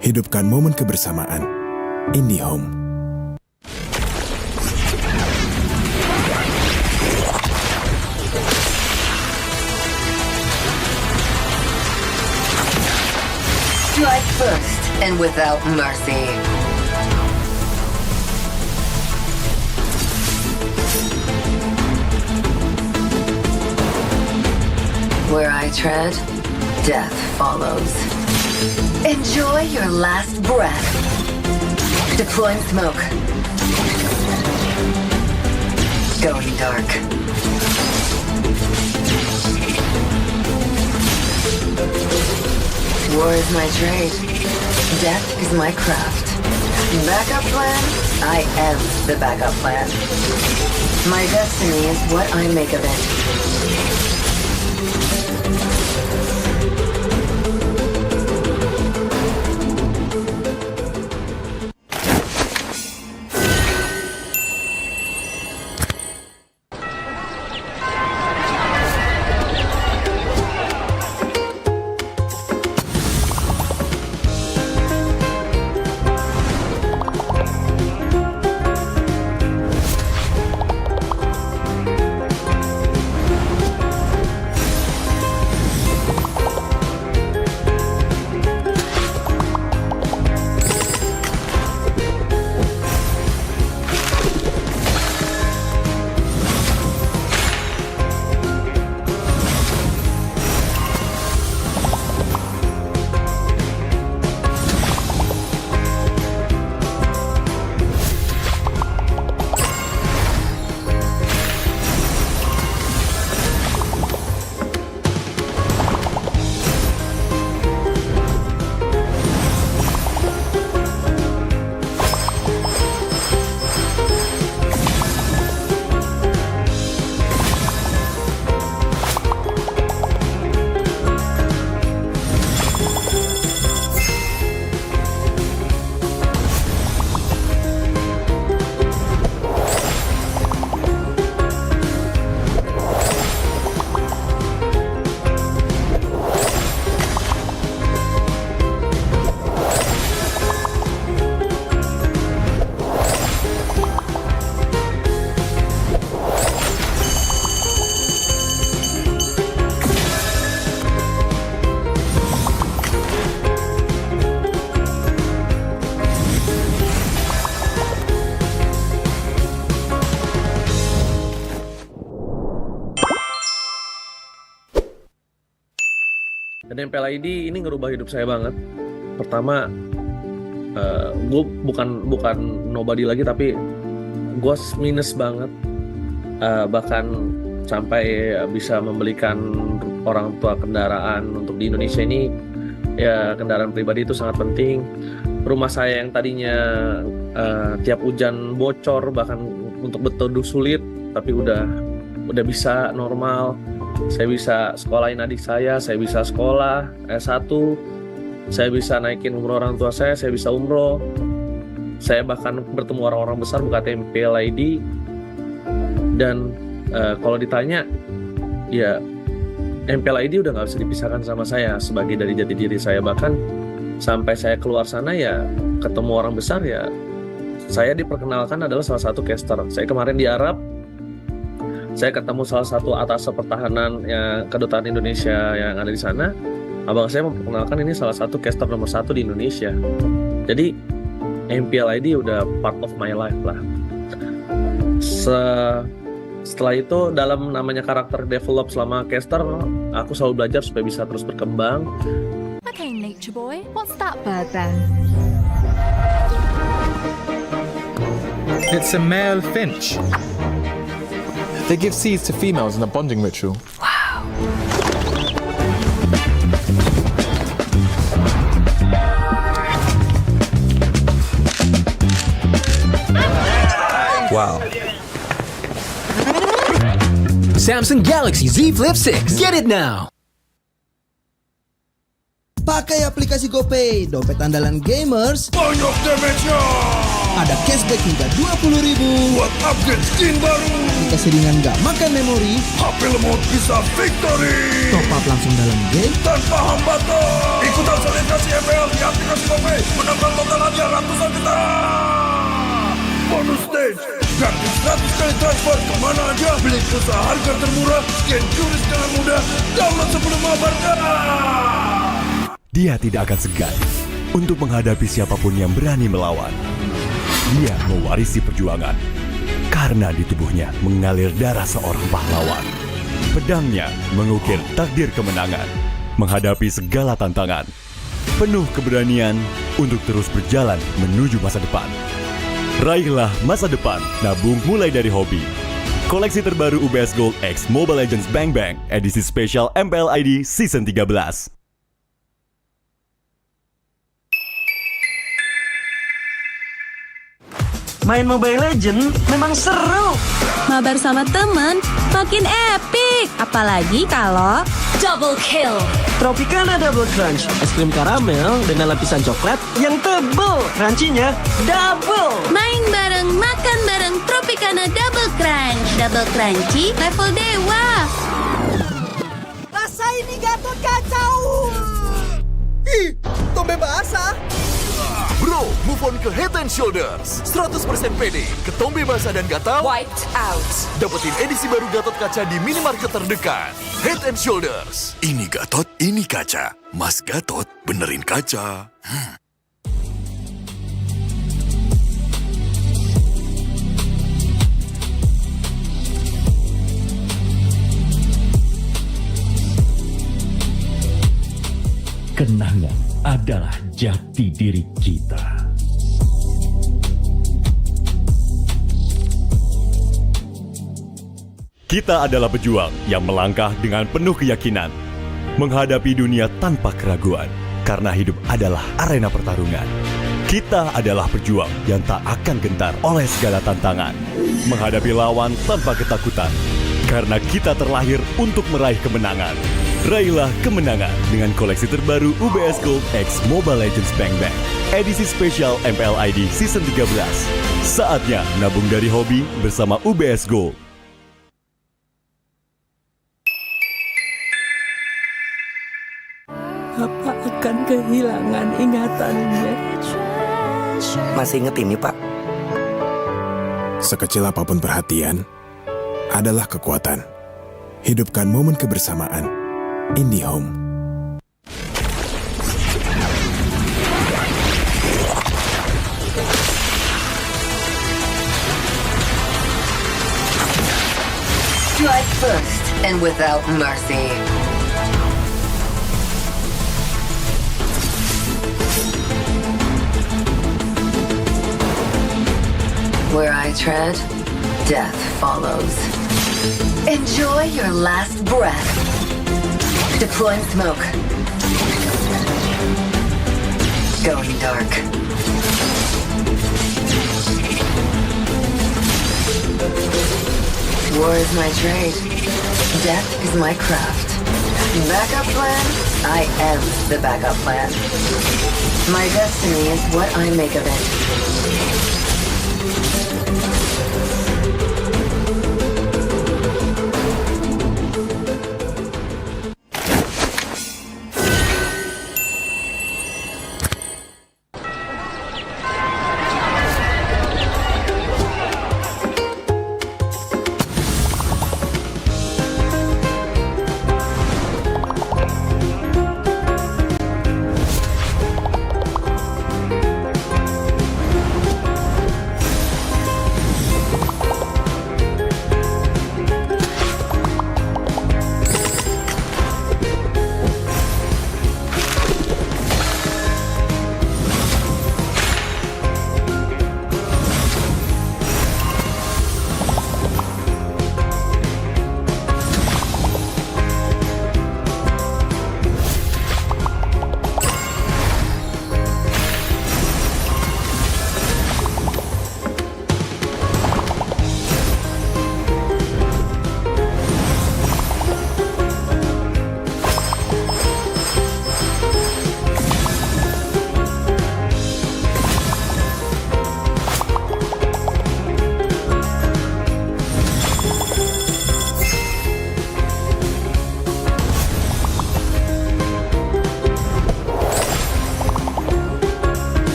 Hidupkan momen kebersamaan. IndiHome. Strike first and without mercy. Where I tread, death follows. Enjoy your last breath. Deploying smoke. Going dark. War is my trade. Death is my craft. Backup plan? I am the backup plan. My destiny is what I make of it. Dan MPL ID ini ngerubah hidup saya banget. Pertama, gue bukan nobody lagi, tapi gue minus banget. Bahkan sampai bisa membelikan orang tua kendaraan untuk di Indonesia ini. Ya, kendaraan pribadi itu sangat penting. Rumah saya yang tadinya tiap hujan bocor, bahkan untuk berteduh sulit, tapi udah bisa normal. Saya bisa sekolahin adik saya bisa sekolah S1, saya bisa naikin umroh orang tua saya bisa umroh. Saya bahkan bertemu orang-orang besar buka MPL ID. Dan kalau ditanya, ya MPL ID udah gak bisa dipisahkan sama saya sebagai dari jati diri saya. Bahkan sampai saya keluar sana ya ketemu orang besar, ya saya diperkenalkan adalah salah satu caster. Saya kemarin di Arab, saya ketemu salah satu atas pertahanan kedutaan Indonesia yang ada di sana. Abang saya memperkenalkan ini salah satu caster nomor 1 di Indonesia. Jadi MPL ID udah part of my life lah. Setelah itu dalam namanya karakter develop selama caster, aku selalu belajar supaya bisa terus berkembang. Okay, nature boy, what's that bird then? It's a male finch. They give seeds to females in a bonding ritual. Wow. Samsung Galaxy Z Flip 6. Get it now. Pakai aplikasi GoPay, dompet andalan gamers. Banyak damage-nya. Ada cashback hingga 20.000 buat upgrade skin baru. Dikasih ringan gak makan memori. HP lemot bisa victory. Top up langsung dalam game tanpa hambatan. Ikutan selebrasi MPL di aplikasi GoPay. Menambah total hadiah ratusan juta. Bonus stage, gratis 100 kali transfer kemana aja. Beli pulsa harga termurah, scan QRIS dengan mudah. Download sebelum mabarkan. Dia tidak akan segan untuk menghadapi siapapun yang berani melawan. Dia mewarisi perjuangan karena di tubuhnya mengalir darah seorang pahlawan. Pedangnya mengukir takdir kemenangan, menghadapi segala tantangan. Penuh keberanian untuk terus berjalan menuju masa depan. Raihlah masa depan, nabung mulai dari hobi. Koleksi terbaru UBS Gold X Mobile Legends Bang Bang, edisi spesial MPL ID Season 13. Main Mobile Legends memang seru. Mabar sama temen makin epic. Apalagi kalau double kill. Tropicana Double Crunch, es krim karamel dengan lapisan coklat yang tebal. Crunchy-nya double. Main bareng, makan bareng Tropicana Double Crunch. Double crunchy level dewa. Rasa ini Gatot kacau. Ih, tombé basah. Bro, move on ke Head and Shoulders. 100% pede, ketombe basah dan gatal wiped out. Dapetin edisi baru Gatot Kaca di minimarket terdekat. Head and Shoulders. Ini Gatot, ini kaca. Mas Gatot, benerin kaca. Kenangan adalah jati diri kita. Kita adalah pejuang yang melangkah dengan penuh keyakinan, menghadapi dunia tanpa keraguan, karena hidup adalah arena pertarungan. Kita adalah pejuang yang tak akan gentar oleh segala tantangan, menghadapi lawan tanpa ketakutan, karena kita terlahir untuk meraih kemenangan. Raihlah kemenangan dengan koleksi terbaru UBS Gold X Mobile Legends Bang Bang, edisi spesial MPL ID Season 13. Saatnya nabung dari hobi bersama UBS Gold. Papa akan kehilangan ingatannya. Masih inget ini, Pak? Sekecil apapun perhatian adalah kekuatan. Hidupkan momen kebersamaan. IndiHome. Strike first and without mercy. Where I tread, death follows. Enjoy your last breath. Deploying smoke. Going dark. War is my trade. Death is my craft. Backup plan? I am the backup plan. My destiny is what I make of it.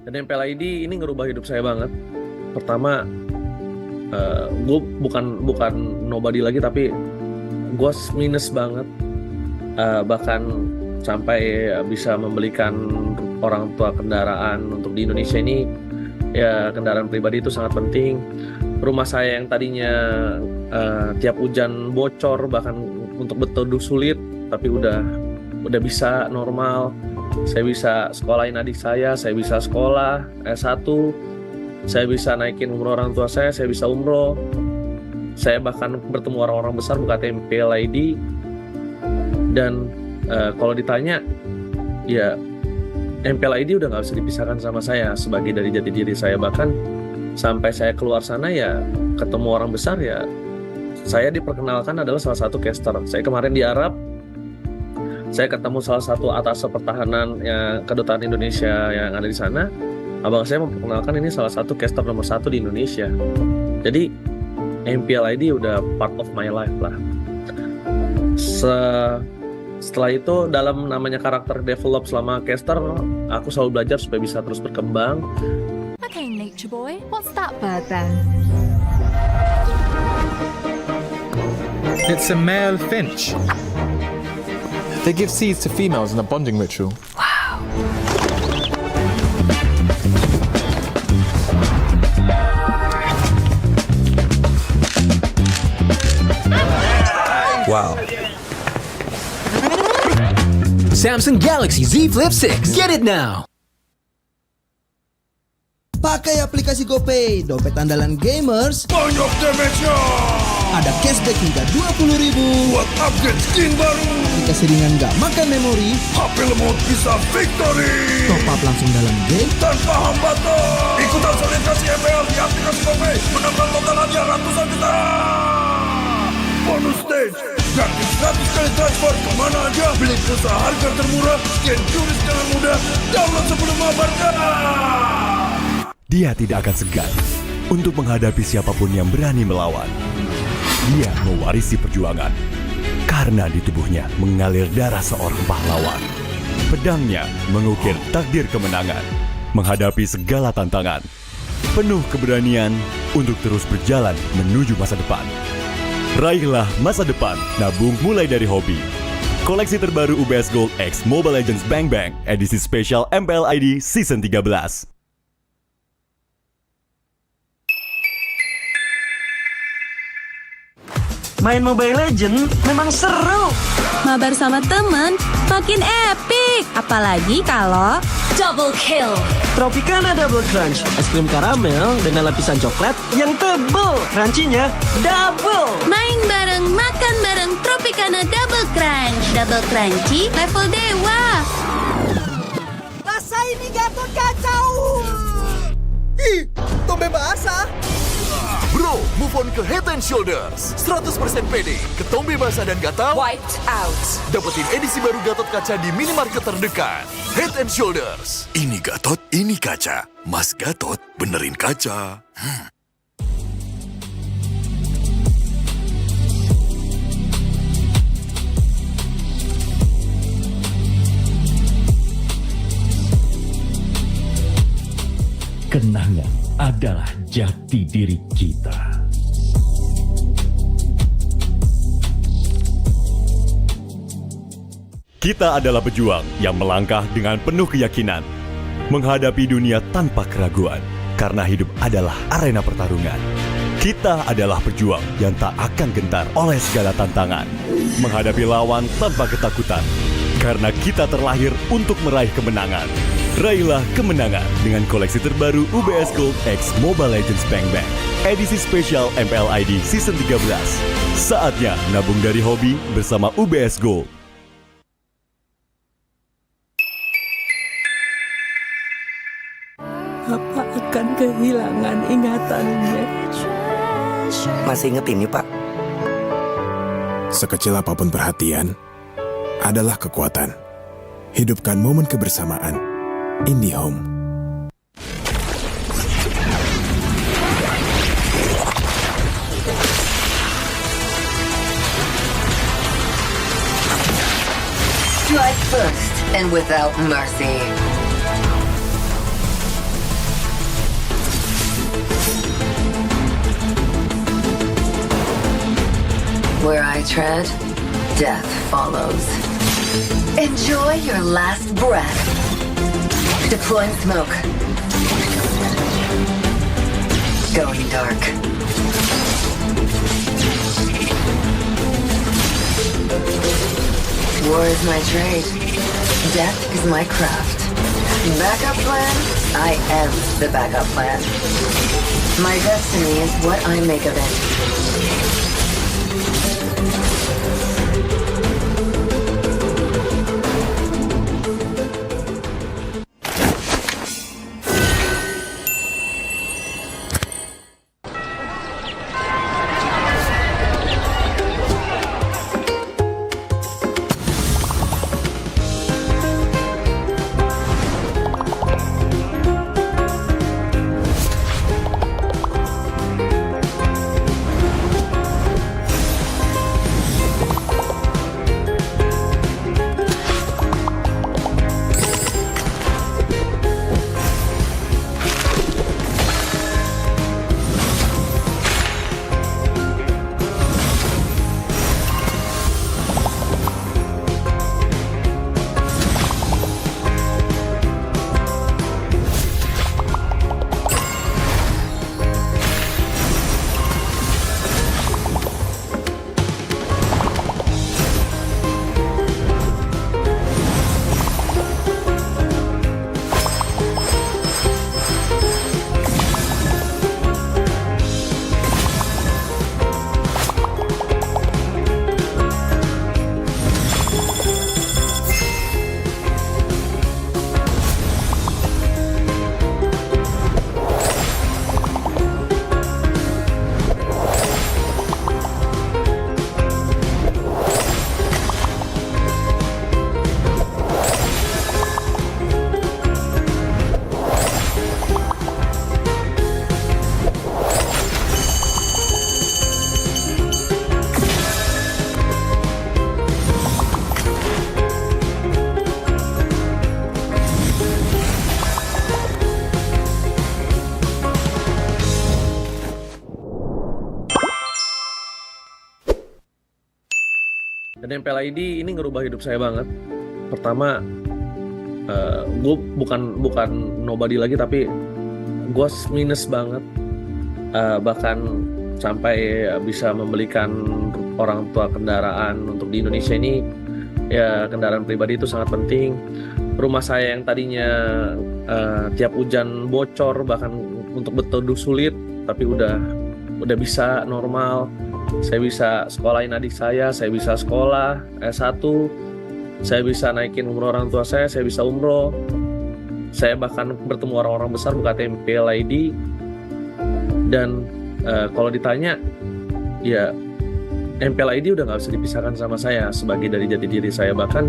Dan MPL ID ini ngerubah hidup saya banget. Pertama, gue bukan nobody lagi, tapi gue minus banget. Bahkan sampai bisa membelikan orang tua kendaraan untuk di Indonesia ini. Ya, kendaraan pribadi itu sangat penting. Rumah saya yang tadinya tiap hujan bocor, bahkan untuk berteduh sulit, tapi udah bisa normal. Saya bisa sekolahin adik saya bisa sekolah S1, saya bisa naikin umur orang tua saya bisa umroh, saya bahkan bertemu orang-orang besar buka MPL ID. Dan kalau ditanya, ya MPL ID udah nggak bisa dipisahkan sama saya sebagai dari jati diri saya. Bahkan sampai saya keluar sana ya ketemu orang besar, ya saya diperkenalkan adalah salah satu caster. Saya kemarin di Arab, saya ketemu salah satu atas pertahanan yang kedutaan Indonesia yang ada di sana. Abang saya memperkenalkan ini salah satu caster nomor 1 di Indonesia. Jadi MPL ID udah part of my life lah. Setelah itu dalam namanya karakter develop selama caster, aku selalu belajar supaya bisa terus berkembang. Okay, nature boy, what's that bird then? It's a male finch. They give seeds to females in a bonding ritual. Wow. Wow. Samsung Galaxy Z Flip 6. Get it now. Pakai aplikasi GoPay, dompet andalan gamers. Banyak damage-nya. Ada cashback hingga 20.000 buat upgrade skin baru. Dikasih ringan gak makan memori. HP lemot bisa victory. Top up langsung dalam game tanpa hambatan. Ikutan selebrasi MPL di aplikasi GoPay. Menambah total hadiah ratusan juta. Bonus stage. Gratis 100 kali transfer kemana aja. Beli pulsa harga termurah. Scan juris dengan mudah. Download sebelum mabarkan. Dia tidak akan segan untuk menghadapi siapapun yang berani melawan. Dia mewarisi perjuangan karena di tubuhnya mengalir darah seorang pahlawan. Pedangnya mengukir takdir kemenangan, menghadapi segala tantangan. Penuh keberanian untuk terus berjalan menuju masa depan. Raihlah masa depan, nabung mulai dari hobi. Koleksi terbaru UBS Gold X Mobile Legends Bang Bang, edisi spesial MPL ID Season 13. Main Mobile Legends memang seru. Mabar sama temen makin epic. Apalagi kalau double kill. Tropicana Double Crunch, es krim karamel dengan lapisan coklat yang tebal. Crunchy-nya double. Main bareng, makan bareng Tropicana Double Crunch. Double crunchy level dewa. Rasa ini Gatot kacau. Ih, tombe basah. Bro, move on ke Head and Shoulders. 100% pede, ketombe basah dan gatal wiped out. Dapetin edisi baru Gatot Kaca di minimarket terdekat. Head and Shoulders. Ini Gatot, ini kaca. Mas Gatot, benerin kaca. Kenangan adalah jati diri kita. Kita adalah pejuang yang melangkah dengan penuh keyakinan, menghadapi dunia tanpa keraguan, karena hidup adalah arena pertarungan. Kita adalah pejuang yang tak akan gentar oleh segala tantangan, menghadapi lawan tanpa ketakutan, karena kita terlahir untuk meraih kemenangan. Raihlah kemenangan dengan koleksi terbaru UBS Gold X Mobile Legends Bang Bang, edisi spesial MPL ID Season 13. Saatnya nabung dari hobi bersama UBS Gold. Apa akan kehilangan ingatannya? Masih inget ini, Pak? Sekecil apapun perhatian adalah kekuatan. Hidupkan momen kebersamaan. IndiHome. Strike first and without mercy. Where I tread, death follows. Enjoy your last breath. Deploying smoke. Going dark. War is my trade. Death is my craft. Backup plan? I am the backup plan. My destiny is what I make of it. Dan MPL ID ini ngerubah hidup saya banget. Pertama, gue bukan nobody lagi, tapi gue minus banget. Bahkan sampai bisa membelikan orang tua kendaraan untuk di Indonesia ini. Ya, kendaraan pribadi itu sangat penting. Rumah saya yang tadinya tiap hujan bocor, bahkan untuk berteduh sulit, tapi udah bisa normal. Saya bisa sekolahin adik saya bisa sekolah S1, saya bisa naikin umroh orang tua saya bisa umroh. Saya bahkan bertemu orang-orang besar buka MPL ID. Dan kalau ditanya, ya MPL ID udah nggak bisa dipisahkan sama saya sebagai dari jati diri saya. Bahkan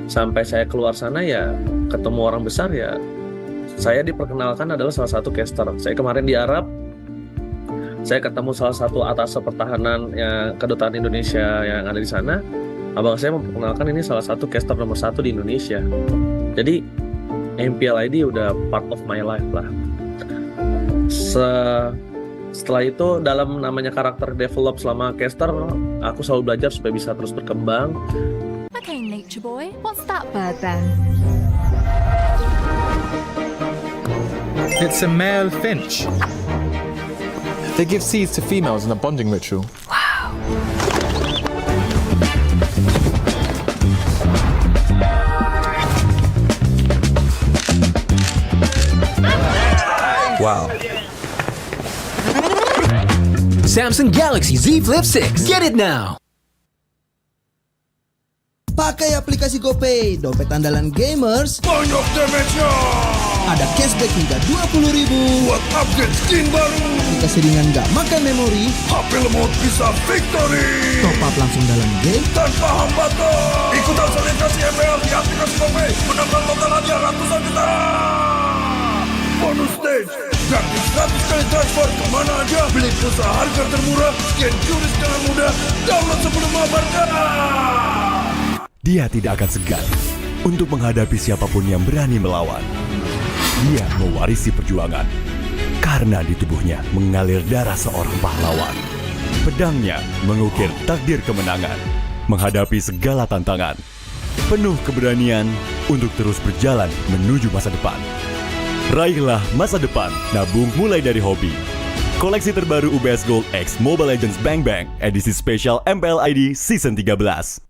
sampai saya keluar sana ya ketemu orang besar, ya saya diperkenalkan adalah salah satu caster. Saya kemarin di Arab, saya ketemu salah satu atas pertahanan kedutaan Indonesia yang ada di sana. Abang saya memperkenalkan ini salah satu caster nomor 1 di Indonesia. Jadi MPL ID udah part of my life lah. Setelah itu dalam namanya karakter develop selama caster, aku selalu belajar supaya bisa terus berkembang. Okay, nature boy, what's that bird then? It's a male finch. They give seeds to females in a bonding ritual. Wow. Samsung Galaxy Z Flip 6. Get it now. Pakai aplikasi GoPay, dompet andalan gamers. Banyak damage-nya. Ada cashback hingga 20.000 buat upgrade skin baru. Aplikasi ringan gak makan memori. HP lemot bisa victory. Top up langsung dalam game tanpa hambatan. Ikutan selebrasi MPL di aplikasi GoPay. Menangkan total hadiah ratusan juta. Bonus stage, gratis 100 kali transfer kemana aja. Beli pulsa harga termurah, scan QRIS dengan mudah. Download sebelum mabarkan. Dia tidak akan segan untuk menghadapi siapapun yang berani melawan. Dia mewarisi perjuangan karena di tubuhnya mengalir darah seorang pahlawan. Pedangnya mengukir takdir kemenangan, menghadapi segala tantangan. Penuh keberanian untuk terus berjalan menuju masa depan. Raihlah masa depan, nabung mulai dari hobi. Koleksi terbaru UBS Gold X Mobile Legends Bang Bang, edisi spesial MPL ID Season 13.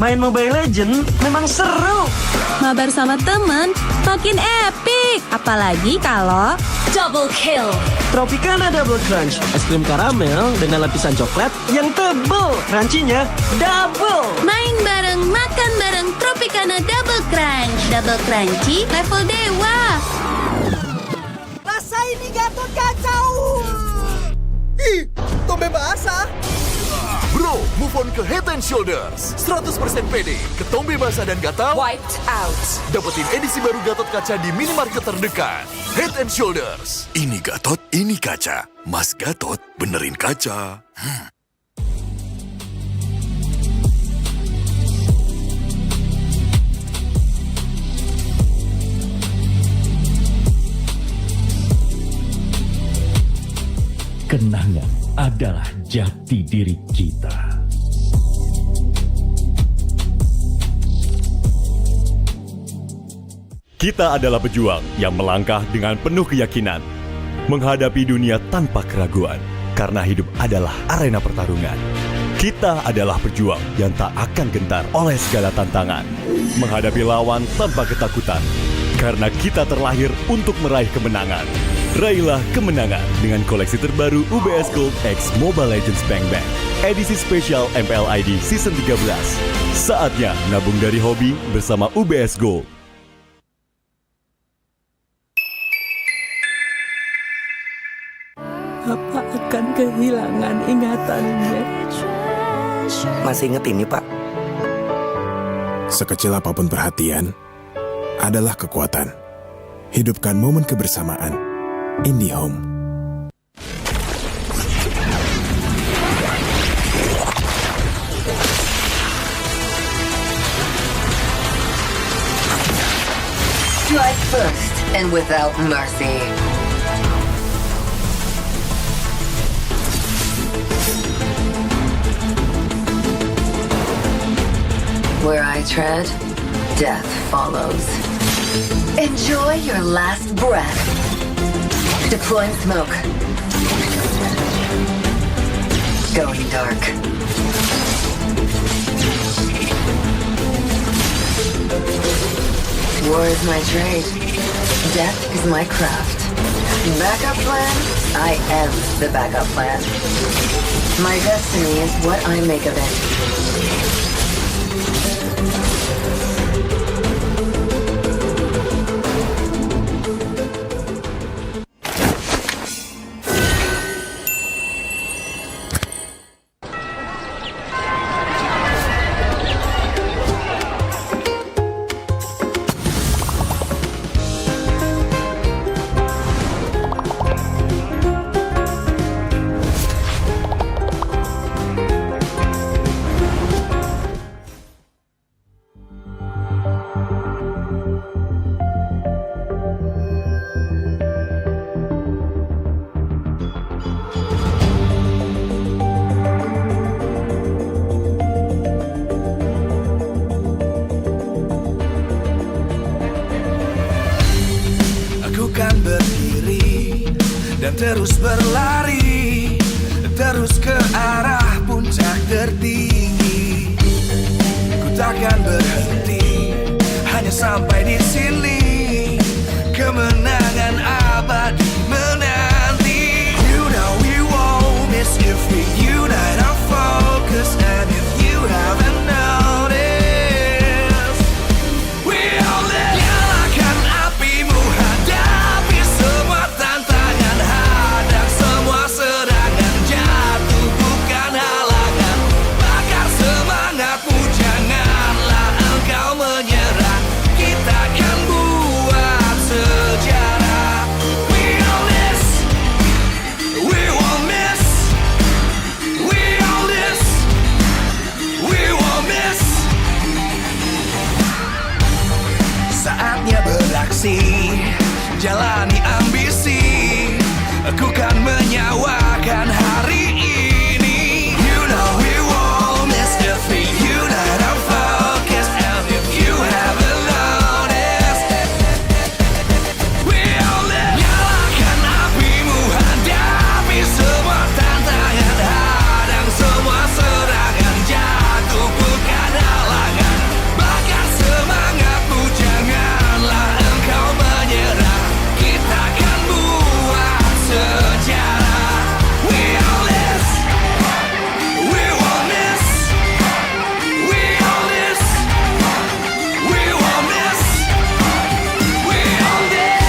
Main Mobile Legends memang seru. Mabar sama temen makin epic. Apalagi kalau double kill. Tropicana Double Crunch, es krim karamel dengan lapisan coklat yang tebal. Crunchy-nya double. Main bareng, makan bareng Tropicana Double Crunch. Double crunchy level dewa. Rasa ini Gatot kacau. Ih, tombé basah. Bro, move on ke Head and Shoulders. 100% pede, ketombe basah dan gatal Wiped out. dapetin edisi baru Gatot Kaca di minimarket terdekat. Head and Shoulders. Ini Gatot, ini kaca. Mas Gatot, benerin kaca. Kenangan adalah jati diri kita. Kita adalah pejuang yang melangkah dengan penuh keyakinan, menghadapi dunia tanpa keraguan, karena hidup adalah arena pertarungan. Kita adalah pejuang yang tak akan gentar oleh segala tantangan, menghadapi lawan tanpa ketakutan, karena kita terlahir untuk meraih kemenangan. Raihlah kemenangan dengan koleksi terbaru UBS Gold X Mobile Legends Bang Bang, edisi spesial MPL ID Season 13. Saatnya nabung dari hobi bersama UBS Gold. Apa akan kehilangan ingatannya? Masih inget ini, Pak? Sekecil apapun perhatian adalah kekuatan. Hidupkan momen kebersamaan. IndiHome. Strike first and without mercy. Where I tread, death follows. Enjoy your last breath. Deploying smoke. Going dark. War is my trade. Death is my craft. Backup plan? I am the backup plan. My destiny is what I make of it. Kan berdiri dan terus berlari, terus ke arah puncak tertinggi. Ku takkan berhenti, hanya sampai di sini. Kemenangan abadi menanti. You know we won't miss if we unite our focus. And if you haven't noticed, we all live. Nyalakan apimu, hadapi semua tantangan, hadang semua serangan, jatuh bukan halangan. Bakar semangatmu, janganlah engkau menyerah. Kita akan buat sejarah. We all this, we won't miss. We all this, we won't miss. Saatnya beraksi, jalani ambisi. Aku kan menyawakan hari ini. You know we won't miss if we unite our focus. And if you haven't noticed, we all live. Nyalakan apimu, hadapi semua tantangan, hadang semua serangan, jatuh bukan halangan. Bakar semangatmu, janganlah engkau menyerah. Kita akan buat sejarah. We all this, we won't miss. We all this, we won't miss. We all this.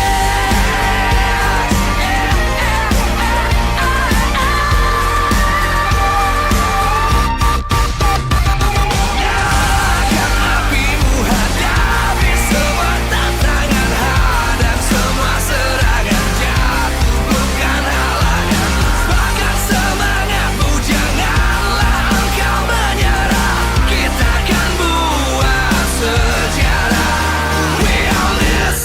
Nyalakan apimu, hadapi semua tantangan, hadang semua serangan, jatuh bukan halangan. Bakar semangatmu, janganlah engkau menyerah. Kita akan buat sejarah. We all this.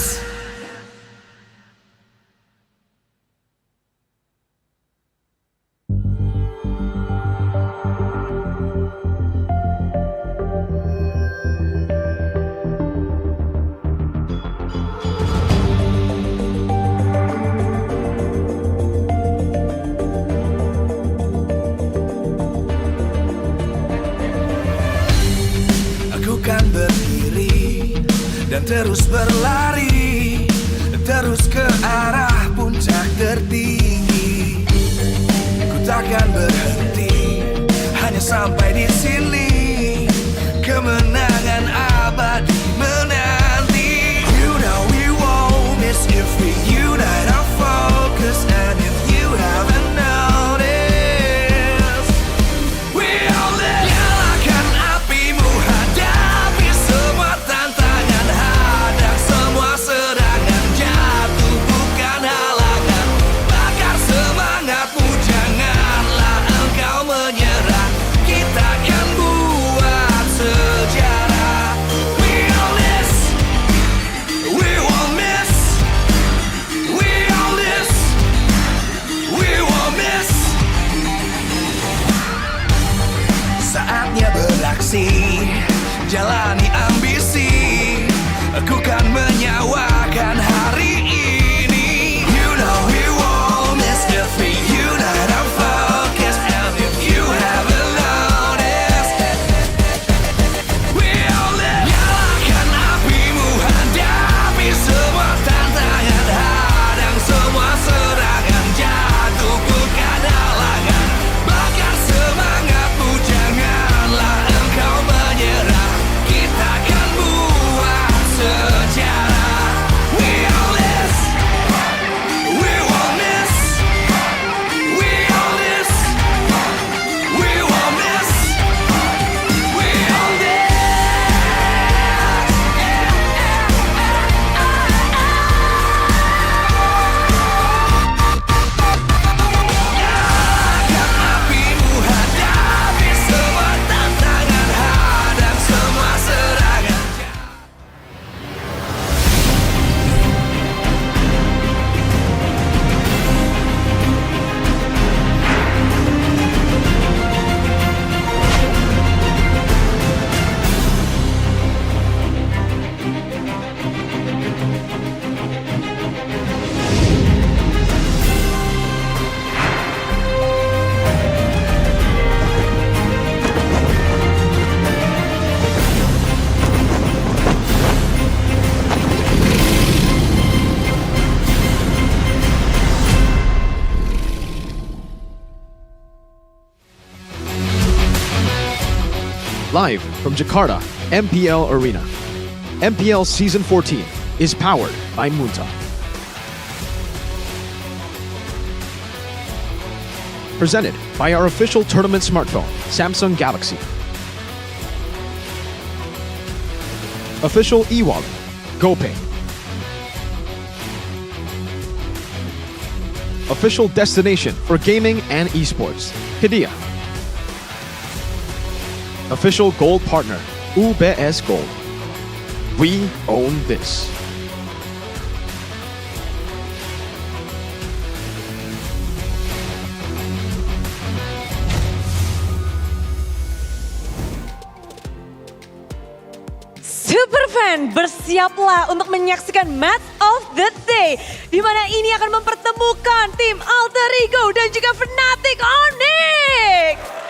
Aku kan berdiri dan terus berlari, terus ke arah puncak tertinggi. Ku takkan berhenti, hanya sampai di sini. Kemenangan abadi menanti. You know we won't miss if we unite our focus. And if you haven't noticed, we all live. Nyalakan apimu, hadapi semua tantangan, hadang semua serangan, jatuh bukan halangan. Bakar semangatmu, janganlah engkau menyerah. Kita akan buat Live from Jakarta, MPL Arena. MPL Season 14 is powered by Munta. Presented by our official tournament smartphone, Samsung Galaxy. Official e-wallet, GoPay. Official destination for gaming and esports, Hidea. Official gold partner, UBS Gold. We own this. Superfan, bersiaplah untuk menyaksikan Match of the Day, di mana ini akan mempertemukan tim Alter Ego dan juga Fnatic Onyx.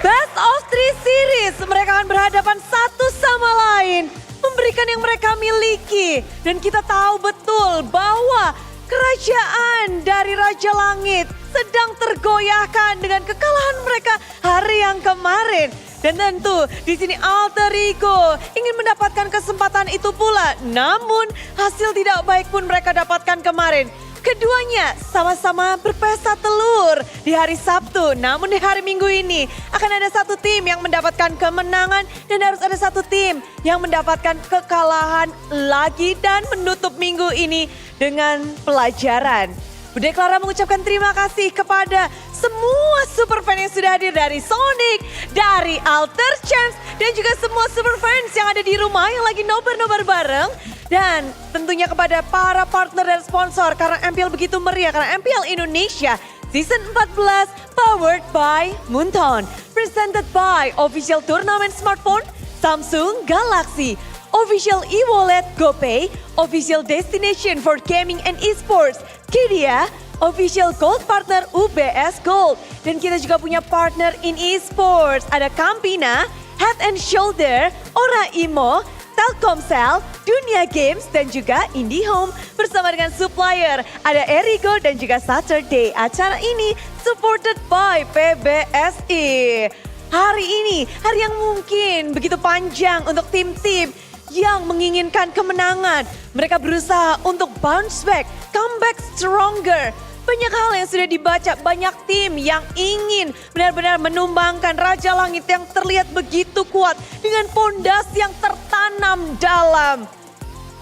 Best of 3 series, mereka akan berhadapan satu sama lain, memberikan yang mereka miliki. Dan kita tahu betul bahwa kerajaan dari Raja Langit sedang tergoyahkan dengan kekalahan mereka hari yang kemarin. Dan tentu di sini Alter Ego ingin mendapatkan kesempatan itu pula. Namun hasil tidak baik pun mereka dapatkan kemarin. Keduanya sama-sama berpesta telur di hari Sabtu. Namun di hari Minggu ini akan ada satu tim yang mendapatkan kemenangan dan harus ada satu tim yang mendapatkan kekalahan lagi dan menutup minggu ini dengan pelajaran. Bude Clara mengucapkan terima kasih kepada semua superfan yang sudah hadir dari Sonic, dari Alter Champs, dan juga semua superfans yang ada di rumah yang lagi nobar-nobar bareng. Dan tentunya kepada para partner dan sponsor karena MPL begitu meriah, karena MPL Indonesia Season 14 powered by Munton. Presented by Official Tournament Smartphone, Samsung Galaxy. Official e-wallet GoPay, official destination for gaming and esports, Hidea, official gold partner UBS Gold. Dan kita juga punya partner in esports, ada Campina, Head and Shoulder, Ora Imo, Telkomsel, Dunia Games, dan juga IndiHome. Bersama dengan supplier, ada Erigo dan juga Saturday. Acara ini supported by PBSI. Hari ini, hari yang mungkin begitu panjang untuk tim-tim yang menginginkan kemenangan. Mereka berusaha untuk bounce back, comeback stronger. Banyak hal yang sudah dibaca, banyak tim yang ingin benar-benar menumbangkan Raja Langit yang terlihat begitu kuat dengan fondasi yang tertanam dalam.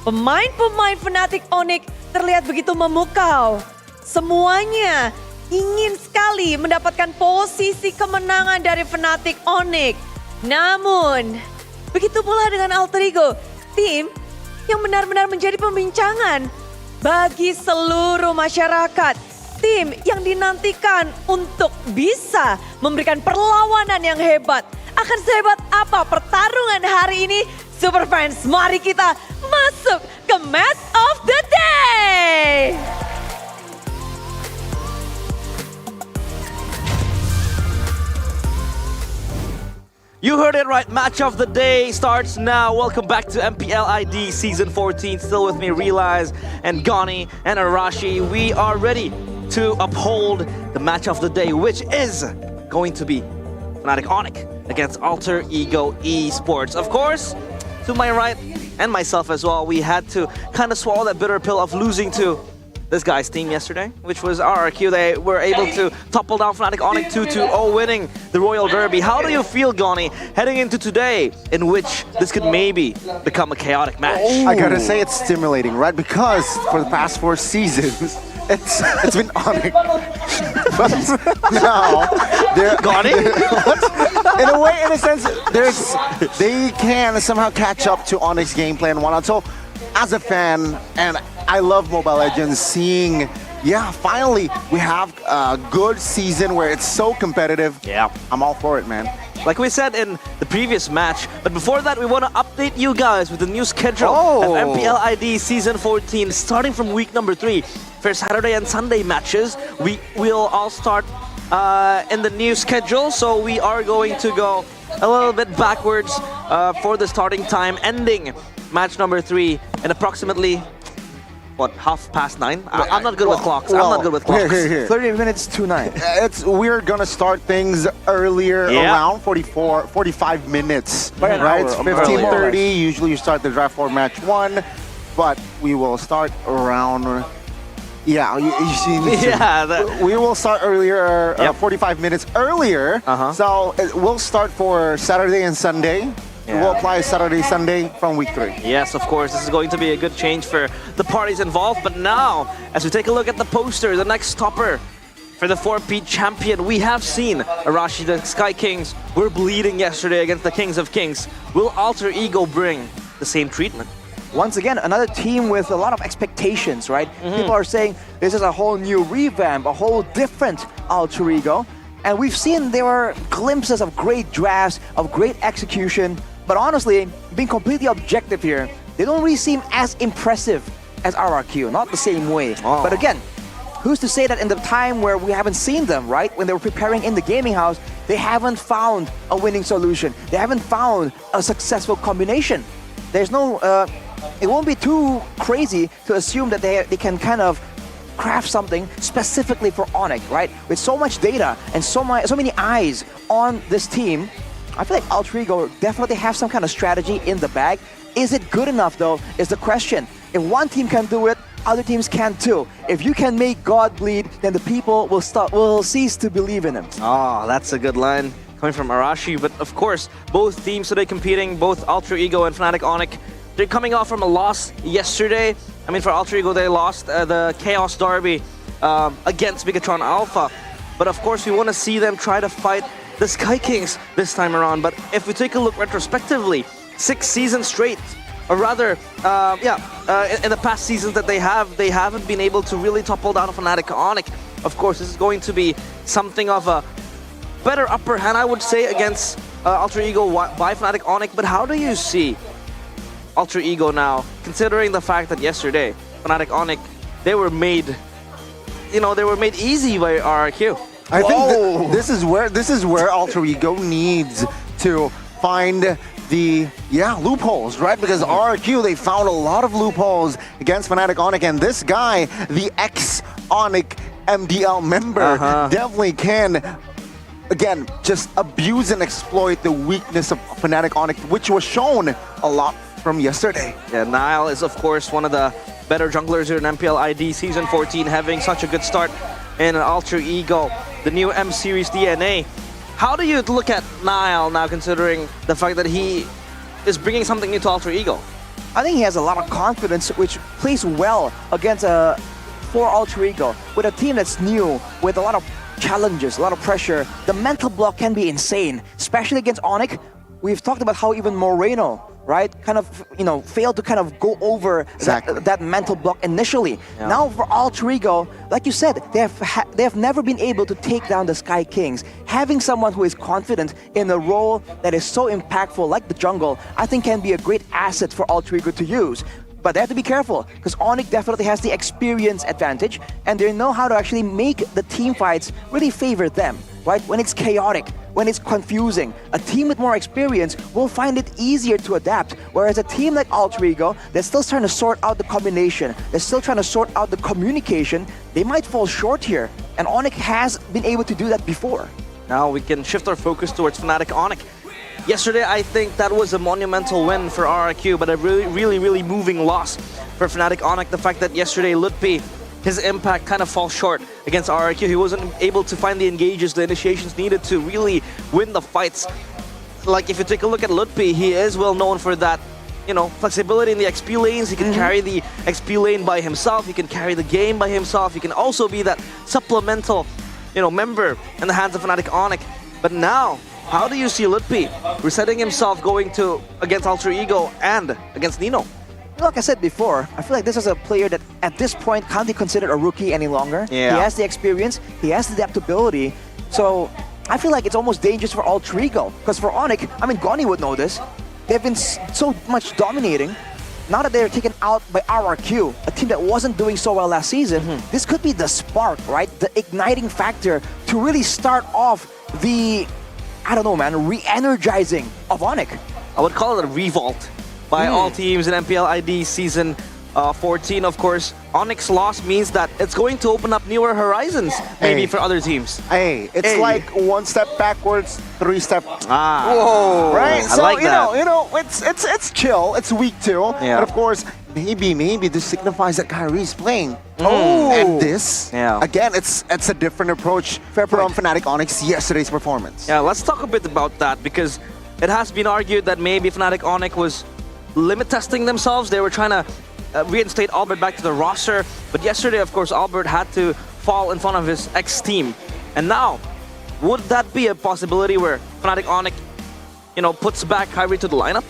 Pemain-pemain Fnatic Onyx terlihat begitu memukau. Semuanya ingin sekali mendapatkan posisi kemenangan dari Fnatic Onyx. Namun, begitu pula dengan Alter Ego, tim yang benar-benar menjadi pembincangan bagi seluruh masyarakat. Tim yang dinantikan untuk bisa memberikan perlawanan yang hebat. Akan sehebat apa pertarungan hari ini? Superfans, mari kita masuk ke Match of the Day! You heard it right, Match of the Day starts now. Welcome back to MPL ID Season 14. Still with me, Realize and Gani and Arashi. We are ready to uphold the Match of the Day, which is going to be Fnatic Onyx against Alter Ego Esports. Of course, to my right and myself as well, we had to kind of swallow that bitter pill of losing to this guy's team yesterday, which was RRQ. They were able to topple down Fnatic Onyx 2-2-0, winning the Royal Derby. How do you feel, Gani, heading into today, in which this could maybe become a chaotic match? I gotta say it's stimulating, right? Because for the past 4 seasons, it's been Onyx. But now, they're... Gani? In a way, in a sense, they can somehow catch up to Onyx gameplay and whatnot. So, as a fan, and I love Mobile Legends, seeing, finally we have a good season where it's so competitive. Yeah. I'm all for it, man. Like we said in the previous match, but before that, we want to update you guys with the new schedule of MPL ID Season 14, starting from week number 3. For Saturday and Sunday matches, we will all start in the new schedule, so we are going to go a little bit backwards for the starting time, ending match number 3 in approximately 9:30? I'm not good with clocks. I'm not good with clocks. Here. 30 minutes to 9. We're gonna start things earlier, around 45 minutes. Right? It's 15:30. Usually you start the draft for match 1, but we will start around. Yeah, we will start earlier, 45 minutes earlier. So we'll start for Saturday and Sunday. We'll apply Saturday, Sunday from week 3. Yes, of course. This is going to be a good change for the parties involved. But now, as we take a look at the poster, the next stopper for the 4P champion, we have seen Arashi, the Sky Kings were bleeding yesterday against the Kings of Kings. Will Alter Ego bring the same treatment? Once again, another team with a lot of expectations, right? People are saying this is a whole new revamp, a whole different Alter Ego. And we've seen there were glimpses of great drafts, of great execution. But honestly, being completely objective here, they don't really seem as impressive as RRQ, not the same way. But again, who's to say that in the time where we haven't seen them, right? When they were preparing in the gaming house, they haven't found a winning solution. They haven't found a successful combination. There's no, it won't be too crazy to assume that they can kind of craft something specifically for Onyx, right? With so much data and so many eyes on this team, I feel like Alter Ego definitely have some kind of strategy in the bag. Is it good enough though, is the question. If one team can do it, other teams can too. If you can make God bleed, then the people will cease to believe in him. Oh, that's a good line coming from Arashi. But of course, both teams today competing, both Alter Ego and Fnatic Onyx, they're coming off from a loss yesterday. I mean, for Alter Ego, they lost the Chaos Derby against Bigatron Alpha. But of course, we want to see them try to fight the Sky Kings this time around. But if we take a look retrospectively, 6 seasons straight, or rather, in the past seasons that they haven't been able to really topple down Fnatic Onyx. Of course, this is going to be something of a better upper hand, I would say, against Alter Ego by Fnatic Onyx. But how do you see Alter Ego now, considering the fact that yesterday, Fnatic Onyx, they were made easy by RRQ? I think this is where Alter Ego needs to find the loopholes, right? Because RRQ, they found a lot of loopholes against Fnatic Onyx, and this guy, the ex-Onyx MDL member, definitely can, again, just abuse and exploit the weakness of Fnatic Onyx, which was shown a lot from yesterday. Yeah, Nile is of course one of the better junglers here in MPL ID Season 14, having such a good start in Alter Ego, the new M Series DNA. How do you look at Nile now, considering the fact that he is bringing something new to Alter Ego? I think he has a lot of confidence, which plays well against for Alter Ego. With a team that's new, with a lot of challenges, a lot of pressure, the mental block can be insane, especially against Onyx. We've talked about how even Moreno, right, kind of, failed to kind of go over that mental block initially. Yeah. Now for Alter Ego, like you said, they have never been able to take down the Sky Kings. Having someone who is confident in a role that is so impactful like the jungle, I think can be a great asset for Alter Ego to use. But they have to be careful, because Onyx definitely has the experience advantage, and they know how to actually make the team fights really favor them, right? When it's chaotic, when it's confusing, a team with more experience will find it easier to adapt, whereas a team like Alter Ego, they're still trying to sort out the combination, they're still trying to sort out the communication, they might fall short here, and Onyx has been able to do that before. Now we can shift our focus towards Fnatic Onyx. Yesterday, I think that was a monumental win for RRQ, but a really moving loss for Fnatic Onyx. The fact that yesterday Lutpi, his impact kind of falls short against RRQ. He wasn't able to find the engages, the initiations needed to really win the fights. Like if you take a look at Lutpi, he is well known for that, flexibility in the XP lanes. He can carry the XP lane by himself. He can carry the game by himself. He can also be that supplemental, member in the hands of Fnatic Onyx. But now, how do you see Lutpi resetting himself going against Alter Ego and against Nino? Like I said before, I feel like this is a player that at this point can't be considered a rookie any longer. Yeah. He has the experience, he has the adaptability, so I feel like it's almost dangerous for Alter Ego. Because for Onyx, Goni would know this, they've been so much dominating. Now that they're taken out by RRQ, a team that wasn't doing so well last season, this could be the spark, right? The igniting factor to really start off the, re-energizing of Onyx. I would call it a revolt by all teams in MPL ID Season 14, of course, Onyx loss means that it's going to open up newer horizons, maybe for other teams. Hey, it's like one step backwards, 3 step. Whoa! Right? I So like that. you know, it's chill. It's week 2, Yeah. and of course, maybe this signifies that Kyrie's playing. And this, again, it's a different approach from Fnatic Onyx yesterday's performance. Yeah, let's talk a bit about that because it has been argued that maybe Fnatic Onyx was limit testing themselves. They were trying to reinstate Albert back to the roster, but yesterday, of course, Albert had to fall in front of his ex-team. And now, would that be a possibility where Fnatic Onyx, puts back Kyrie to the lineup?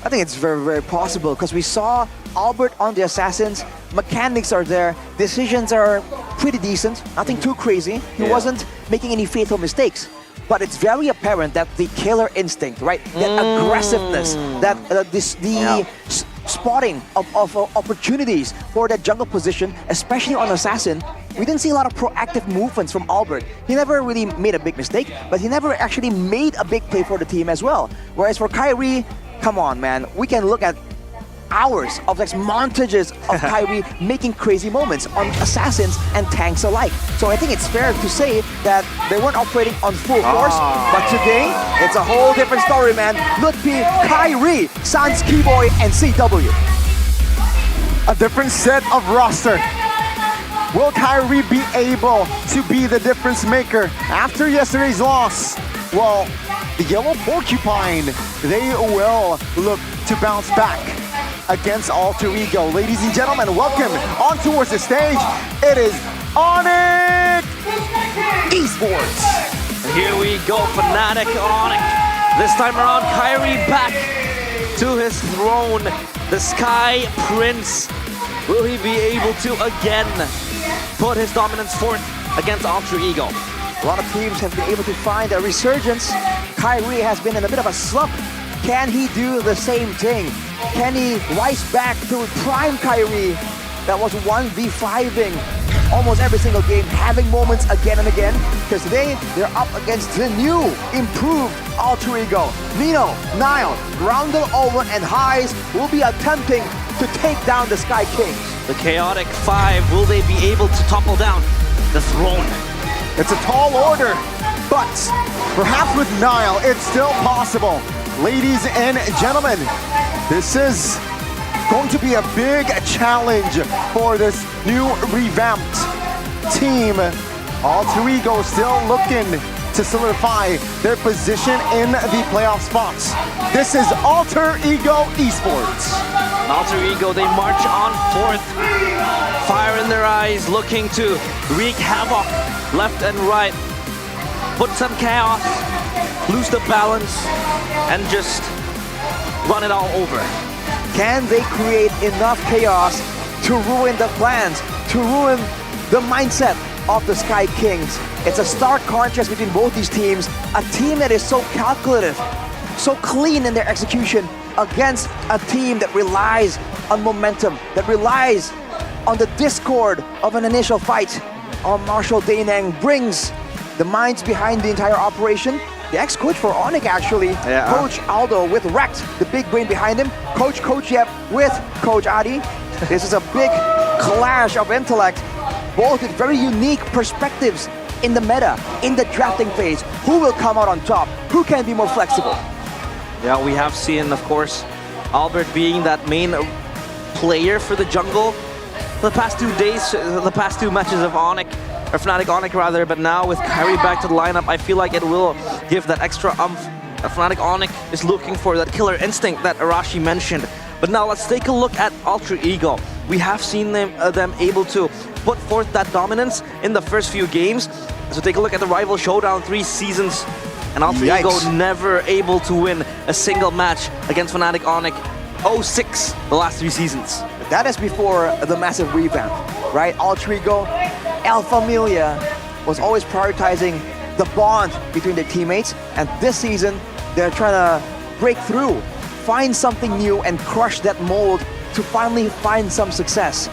I think it's very, very possible because we saw Albert on the Assassins. Mechanics are there. Decisions are pretty decent. Nothing too crazy. He wasn't making any fatal mistakes. But it's very apparent that the killer instinct, right? That aggressiveness, that spotting of opportunities for that jungle position, especially on Assassin. We didn't see a lot of proactive movements from Albert. He never really made a big mistake, but he never actually made a big play for the team as well. Whereas for Kyrie, come on, man. We can look at hours of montages of Kyrie making crazy moments on Assassins and tanks alike. So I think it's fair to say that they weren't operating on full force, but today, it's a whole different story, man. Lutfi, Kyrie, Sans, Keyboy, and CW. A different set of roster. Will Kyrie be able to be the difference maker after yesterday's loss? Well, the Yellow Porcupine, they will look to bounce back against Alter Ego. Ladies and gentlemen, welcome on towards the stage. It is Onyx Esports. And here we go, Fnatic Onyx. This time around, Kyrie back to his throne. The Sky Prince. Will he be able to again put his dominance forth against Alter Ego? A lot of teams have been able to find a resurgence. Kyrie has been in a bit of a slump. Can he do the same thing? Can he rise back to prime Kyrie that was 1v5ing almost every single game, having moments again and again? Because today, they're up against the new, improved Alter Ego. Nino, Nile, Roundel, Owen, and Highs will be attempting to take down the Sky Kings. The Chaotic 5, will they be able to topple down the throne? It's a tall order, but perhaps with Nile, it's still possible. Ladies and gentlemen, this is going to be a big challenge for this new revamped team. Alter Ego still looking to solidify their position in the playoff spots. This is Alter Ego Esports. Alter Ego, they march on forth. Fire in their eyes, looking to wreak havoc left and right. Put some chaos, lose the balance, and just run it all over. Can they create enough chaos to ruin the plans, to ruin the mindset of the Sky Kings? It's a stark contrast between both these teams. A team that is so calculative, so clean in their execution against a team that relies on momentum, that relies on the discord of an initial fight. Marshall Daineng brings the minds behind the entire operation. The ex-coach for Onyx, actually, Coach Aldo with Rekt, the big brain behind him. Coach Yep with Coach Adi. This is a big clash of intellect, both with very unique perspectives in the meta, in the drafting phase. Who will come out on top? Who can be more flexible? Yeah, we have seen, of course, Albert being that main player for the jungle the past 2 days, the past 2 matches of Onyx, or Fnatic Onyx rather, but now with Kyrie back to the lineup, I feel like it will give that extra umph. Fnatic Onyx is looking for that killer instinct that Arashi mentioned. But now let's take a look at Alter Ego. We have seen them able to put forth that dominance in the first few games. So take a look at the Rival Showdown 3 seasons, and Alter Ego never able to win a single match against Fnatic Onyx. 0-6 the last 3 seasons. That is before the massive revamp, right? Alter Ego, El Familia was always prioritizing the bond between their teammates, and this season they're trying to break through, find something new and crush that mold to finally find some success.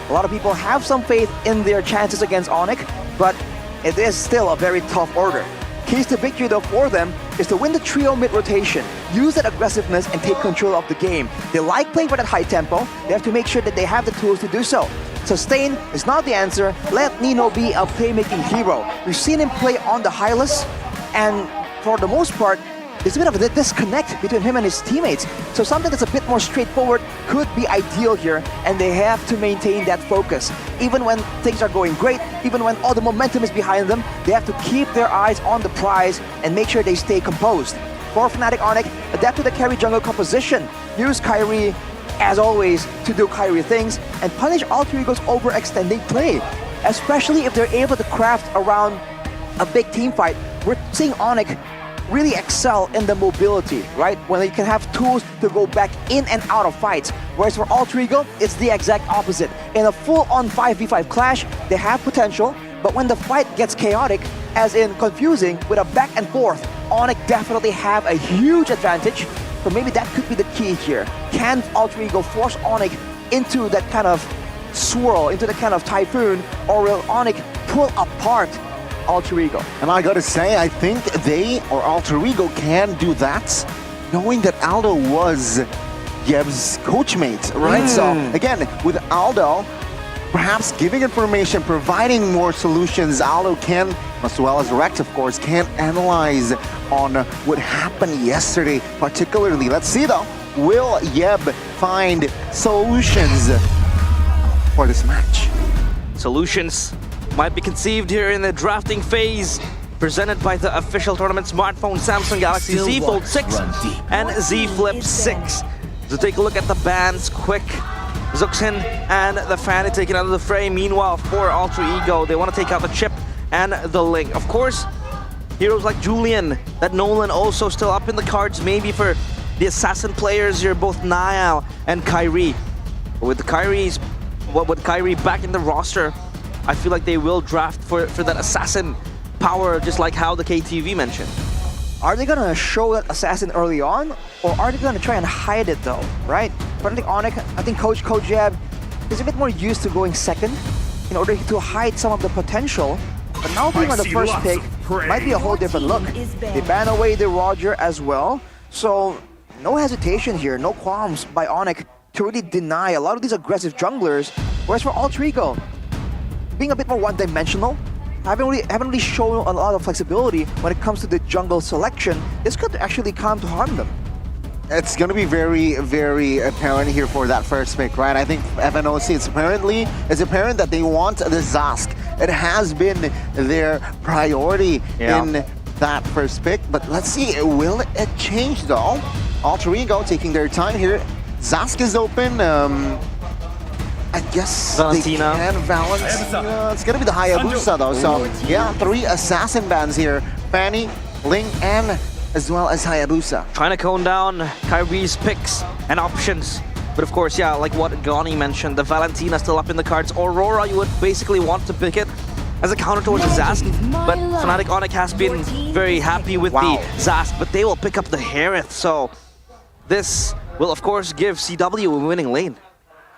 A lot of people have some faith in their chances against Onyx, but it is still a very tough order. Keys to victory though for them is to win the trio mid rotation, use that aggressiveness and take control of the game. They like playing for that high tempo, they have to make sure that they have the tools to do so. Sustain is not the answer, let Nino be a playmaking hero. We've seen him play on the Hylas, and for the most part, there's a bit of a disconnect between him and his teammates. So something that's a bit more straightforward could be ideal here, and they have to maintain that focus. Even when things are going great, even when all the momentum is behind them, they have to keep their eyes on the prize and make sure they stay composed. For Fnatic Onyx, adapt to the carry jungle composition. Use Kyrie, as always, to do Kyrie things, and punish Alter Ego's overextending play. Especially if they're able to craft around a big team fight. We're seeing Onyx really excel in the mobility, right? When they can have tools to go back in and out of fights. Whereas for Alter Ego, it's the exact opposite. In a full-on 5v5 clash, they have potential, but when the fight gets chaotic, as in confusing with a back and forth, Onyx definitely have a huge advantage. So maybe that could be the key here. Can Alter Ego force Onyx into that kind of swirl, into that kind of typhoon, or will Onyx pull apart Alter Ego? And I gotta say, I think they or Alter Ego can do that, knowing that Aldo was Yeb's coachmate, right? So again, with Aldo, perhaps giving information, providing more solutions, Aldo can, as well as Rex, of course, can analyze on what happened yesterday, particularly. Let's see though, will Yeb find solutions for this match? Solutions might be conceived here in the drafting phase, presented by the official tournament smartphone Samsung Galaxy Z Fold 6 and Z Flip 6. So take a look at the bans quick. Zuxin and the Fanny taken out of the frame. Meanwhile, for Alter Ego, they want to take out the Chip and the Link. Of course, heroes like Julian, that Nolan also still up in the cards, maybe for the Assassin players here, both Niall and Kyrie. But with Kyrie back in the roster, I feel like they will draft for that Assassin power, just like how the KTV mentioned. Are they gonna show that Assassin early on, or are they gonna try and hide it though, right? But I think Onyx, I think Coach Jeb is a bit more used to going second in order to hide some of the potential. But now being on the first pick might be a whole different look. They ban away the Roger as well, so no hesitation here, no qualms by Onyx to really deny a lot of these aggressive junglers. Whereas for Alter Ego, being a bit more one-dimensional, haven't really shown a lot of flexibility when it comes to the jungle selection. This could actually come to harm them. It's going to be very, very apparent here for that first pick, right? I think FNOC, it's apparent that they want the Zask. It has been their priority in that first pick, but let's see, will it change though? Alter Ego taking their time here. Zask is open. I guess Valentina. They can Valentina. It's gonna be the Hayabusa though. So yeah, 3 assassin bans here. Fanny, Ling, and as well as Hayabusa. Trying to cone down Kyrie's picks and options. But of course, yeah, like what Gani mentioned, the Valentina still up in the cards. Aurora, you would basically want to pick it as a counter towards the Zask. But Fnatic Onyx has been very happy with the Zask, but they will pick up the Harith. So this will of course give CW a winning lane.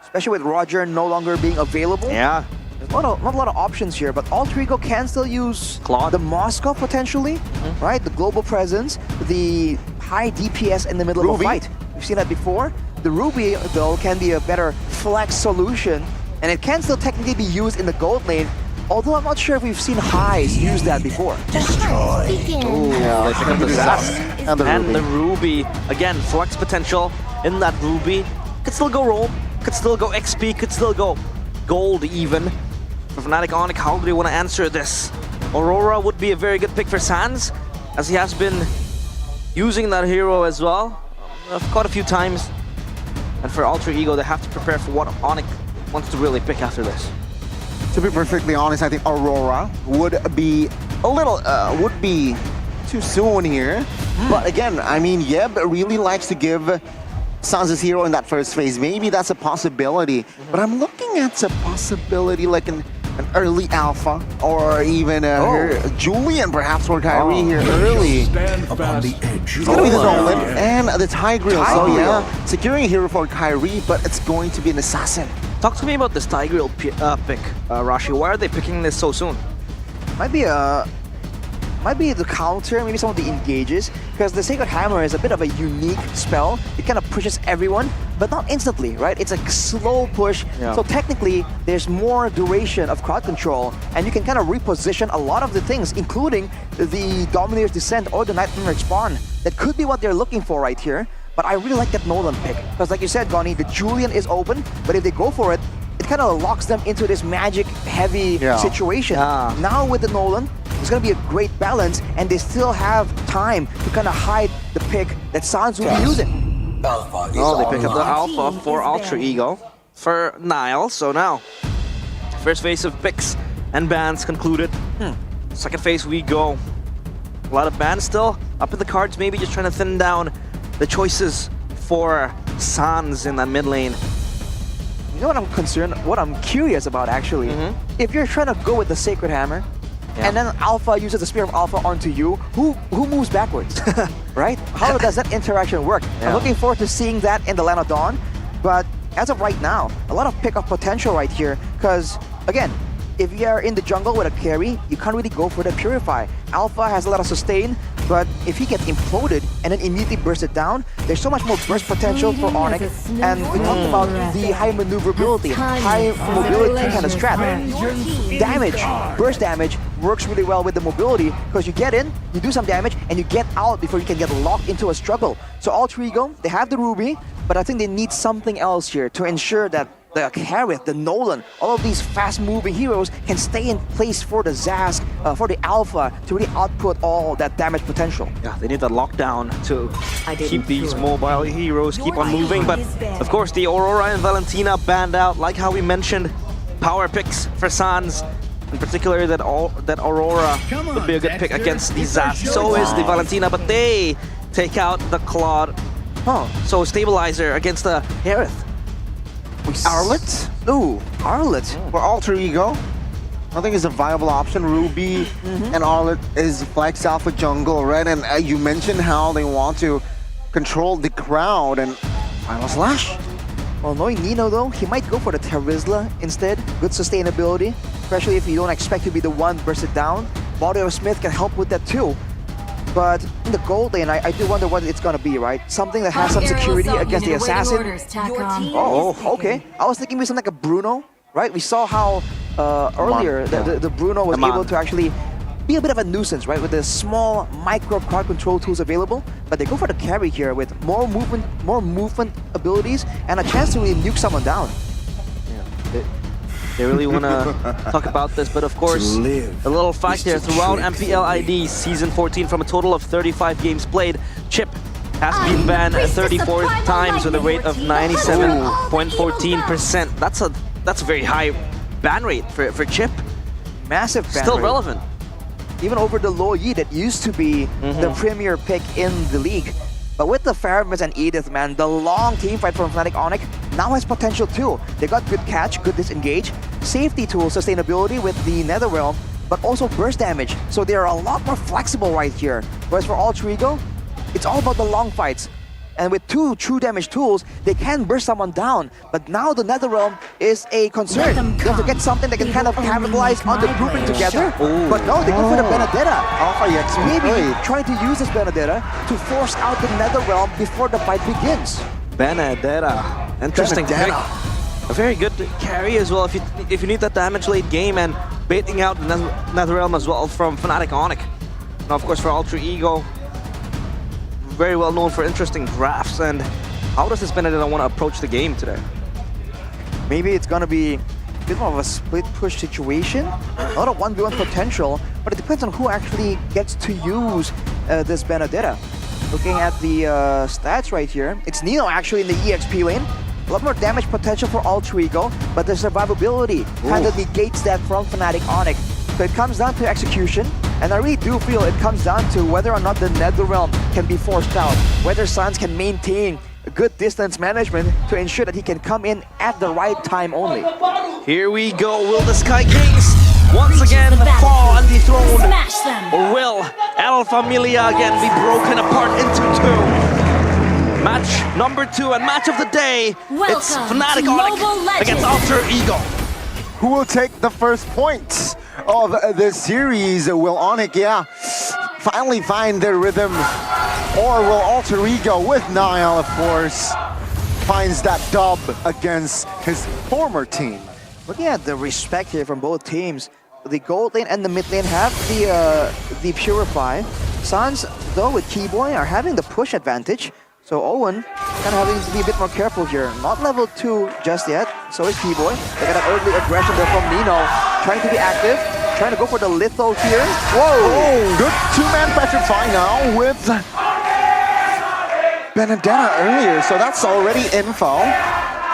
Especially with Roger no longer being available. Yeah. There's not a lot of options here, but Alter Ego can still use Claude. The Moscow potentially, right? The global presence, the high DPS in the middle of a fight. We've seen that before. The Ruby, though, can be a better flex solution, and it can still technically be used in the gold lane, although I'm not sure if we've seen highs use that before. Destroy. They pick up the Zask and the Ruby. Again, flex potential in that Ruby. Could still go roam, could still go XP, could still go gold even. For Fnatic Onyx, how do they want to answer this? Aurora would be a very good pick for Sans, as he has been using that hero as well, quite a few times. And for Alter Ego, they have to prepare for what Onyx wants to really pick after this. To be perfectly honest, I think Aurora would be a little, would be too soon here. But again, I mean, Yeb really likes to give Sans' hero in that first phase. Maybe that's a possibility. But I'm looking at a possibility like an early alpha, or even Julian perhaps for Kyrie here early. Upon the edge. It's gonna be the Nolan and the Tigreal. So yeah, securing a hero for Kyrie, but it's going to be an assassin. Talk to me about this Tigreal pick, Rashi. Why are they picking this so soon? Might be a might be the counter, maybe some of the engages, because the Sacred Hammer is a bit of a unique spell. It kind of pushes everyone, but not instantly, right? It's a slow push, so technically there's more duration of crowd control, and you can kind of reposition a lot of the things, including the Dominator's Descent or the Nightmare Spawn. That could be what they're looking for right here, but I really like that Nolan pick, because like you said, Goni, the Julian is open, but if they go for it, it kind of locks them into this magic-heavy situation. Now with the Nolan, it's going to be a great balance, and they still have time to kind of hide the pick that Sans will be using. Oh, they pick up the Alpha for Ultra Ego for Nile. So now, first phase of picks and bans concluded. Second phase we go. A lot of bans still up in the cards, maybe just trying to thin down the choices for Sans in that mid lane. You know what I'm concerned, what I'm curious about actually? If you're trying to go with the Sacred Hammer, and then Alpha uses the Spear of Alpha onto you, who moves backwards, right? How does that interaction work? I'm looking forward to seeing that in the Land of Dawn, but as of right now, a lot of pick-up potential right here, because again, if you are in the jungle with a carry, you can't really go for the Purify. Alpha has a lot of sustain, but if he gets imploded and then immediately burst it down, there's so much more burst potential for Onyx. And we talked about the high maneuverability, high mobility kind of strat. Damage, burst damage, works really well with the mobility because you get in, you do some damage, and you get out before you can get locked into a struggle. So Ultra Ego, they have the Ruby, but I think they need something else here to ensure that the Kareth, the Nolan, all of these fast-moving heroes can stay in place for the Zask, for the Alpha, to really output all that damage potential. Yeah, they need that lockdown to keep these mobile heroes keep on moving. But of course, the Aurora and Valentina banned out, like how we mentioned. Power picks for Sans, in particular that Aurora would be a good pick against the Zask. So is the Valentina, but they take out the Claude. So Stabilizer against the Kareth. Arlet? Ooh, Arlet. For Alter Ego, I think it's a viable option. Ruby and Arlet is Flex Alpha jungle, right? And you mentioned how they want to control the crowd and Final Slash. Well, knowing Nino though, he might go for the Terizla instead. Good sustainability, especially if you don't expect to be the one bursted down. Body of Smith can help with that too. But in the gold lane, I do wonder what it's gonna be, right? Something that has some security against the assassin. Oh, okay. I was thinking maybe something like a Bruno, right? We saw how earlier the Bruno was able to actually be a bit of a nuisance, right? With the small micro crowd control tools available. But they go for the carry here with more movement abilities and a chance to really nuke someone down. They really want to talk about this, but of course, a little fact here, throughout MPL ID Season 14, from a total of 35 games played, Chip has been banned 34 times with a rate of 97.14%. That's a very high ban rate for Chip. Massive ban Still rate. relevant. Even over the Lo Yi that used to be the premier pick in the league. But with the Faramis and Edith, man, the long team fight from Fnatic Onyx now has potential too. They got good catch, good disengage, safety tool, sustainability with the Netherrealm, but also burst damage. So they are a lot more flexible right here. Whereas for Ultra Ego, it's all about the long fights. And with two true damage tools, they can burst someone down. But now the Netherrealm is a concern. They have to get something that can kind of capitalize on the grouping together. But no, they go for the Benedetta. Alpha X maybe trying to use this Benedetta to force out the Netherrealm before the fight begins. Benedetta. Interesting pick. A very good carry as well if you need that damage late game, and baiting out the Netherrealm as well from Fnatic Onyx. Now of course for Ultra Ego, very well known for interesting drafts. And how does this Benedetta want to approach the game today? Maybe it's gonna be a bit more of a split push situation. A lot of 1v1 potential, but it depends on who actually gets to use this Benedetta. Looking at the stats right here, it's Nino actually in the EXP lane. A lot more damage potential for Ultra Ego, but the survivability kind of negates that from Fnatic Onyx. So it comes down to execution, and I really do feel it comes down to whether or not the Netherrealm can be forced out, whether Sans can maintain a good distance management to ensure that he can come in at the right time only. Here we go. Will the Sky Kings once again fall undethroned? Or will Alpha Familia again be broken apart into two? Match number 2 and match of the day. It's Fnatic Onyx against Ultra Ego. Who will take the first points of this series? Will Onyx, finally find their rhythm? Or will Alter Ego with Niall, of course, finds that dub against his former team? Looking at the respect here from both teams, the gold lane and the mid lane have the Purify. Suns, though, with Keyboy are having the push advantage. So Owen kind of having to be a bit more careful here. Not level 2 just yet. So is Keyboy. They got an early aggression there from Nino. Trying to be active. Trying to go for the litho here. Whoa! Oh, good two-man Petrify now with Benedetta earlier. So that's already info.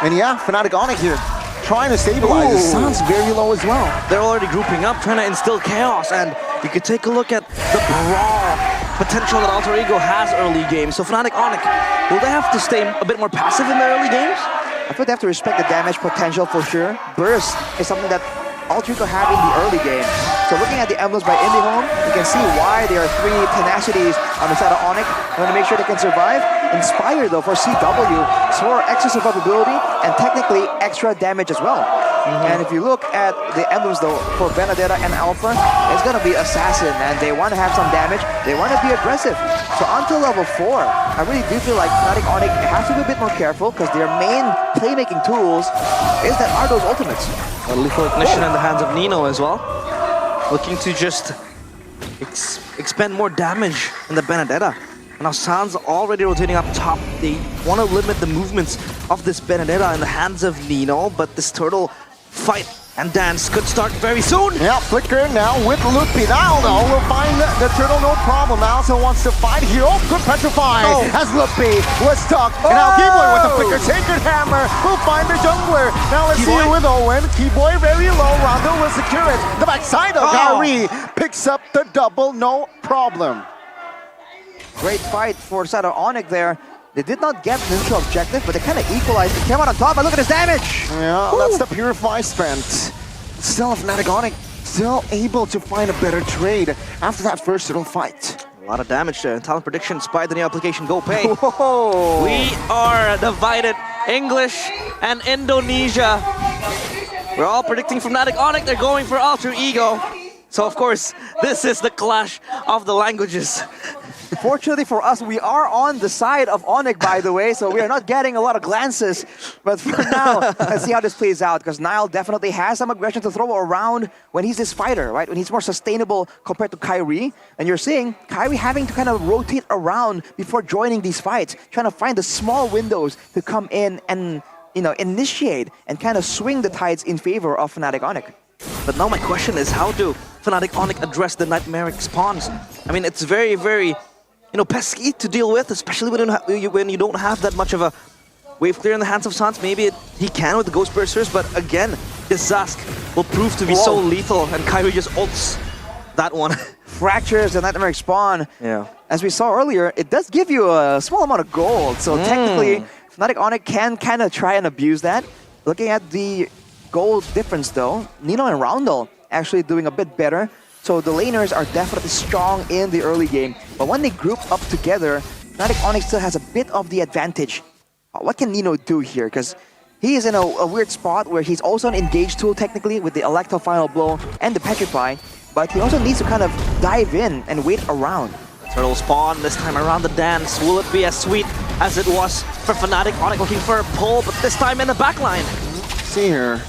And yeah, Fnatic Onyx here trying to stabilize. The Suns very low as well. They're already grouping up, trying to instill chaos. And you could take a look at the brawl potential that Alter Ego has early game. So Fnatic Onyx, will they have to stay a bit more passive in the early games? I think they have to respect the damage potential for sure. Burst is something that Alter Ego have in the early game. So looking at the emblems by IndyHome, you can see why there are 3 tenacities on the side of Onyx. They want to make sure they can survive. Inspire though for CW, for extra survivability and technically extra damage as well. And if you look at the emblems though, for Benedetta and Alpha, it's going to be Assassin, and they want to have some damage, they want to be aggressive. So until level 4, I really do feel like Fnatic Onyx has to be a bit more careful because their main playmaking tools are those ultimates. A lethal ignition in the hands of Nino as well. Looking to just expend more damage in the Benedetta. Now Sans already rotating up top. They want to limit the movements of this Benedetta in the hands of Nino, but this turtle fight and dance could start very soon. Yeah, Flicker now with Lupi. Now though, will find the turtle no problem. Now also wants to fight here. Oh, good Petrify as Lupi was stuck. And now Keyboy with the Flicker. Sacred Hammer will find the jungler. Now let's see with Owen. Keyboy very low. Rondo will secure it. The backside of Kyrie picks up the double, no problem. Great fight for side of Onyx there. They did not get the neutral objective, but they kind of equalized. They came out on top, but look at his damage! Yeah, that's the Purify spent. Still, Fnatic Onyx still able to find a better trade after that first little fight. A lot of damage there. Talent predictions by the new application GoPay. Whoa. We are divided. English and Indonesia. We're all predicting Fnatic Onyx. They're going for Alter Ego. So of course, this is the clash of the languages. Fortunately for us, we are on the side of Onyx, by the way, so we are not getting a lot of glances. But for now, let's see how this plays out, because Niall definitely has some aggression to throw around when he's this fighter, right? When he's more sustainable compared to Kyrie. And you're seeing Kyrie having to kind of rotate around before joining these fights, trying to find the small windows to come in and, you know, initiate and kind of swing the tides in favor of Fnatic Onyx. But now my question is, how do Fnatic Onyx address the nightmaric spawns? I mean, it's very, very, pesky to deal with, especially when you don't have that much of a wave clear in the hands of Sans. Maybe he can with the Ghost Bursters, but again, this Zask will prove to be so lethal, and Kyrie just ults that one. Fractures the nightmaric spawn. Yeah. As we saw earlier, it does give you a small amount of gold, so technically, Fnatic Onyx can kind of try and abuse that. Looking at the gold difference though, Nino and Roundel actually doing a bit better. So the laners are definitely strong in the early game. But when they group up together, Fnatic Onyx still has a bit of the advantage. What can Nino do here? Because he is in a weird spot where he's also an engage tool technically with the Electro Final Blow and the Petrify. But he also needs to kind of dive in and wait around. Turtle spawn this time around the dance. Will it be as sweet as it was for Fnatic Onyx looking for a pull, but this time in the backline? See here.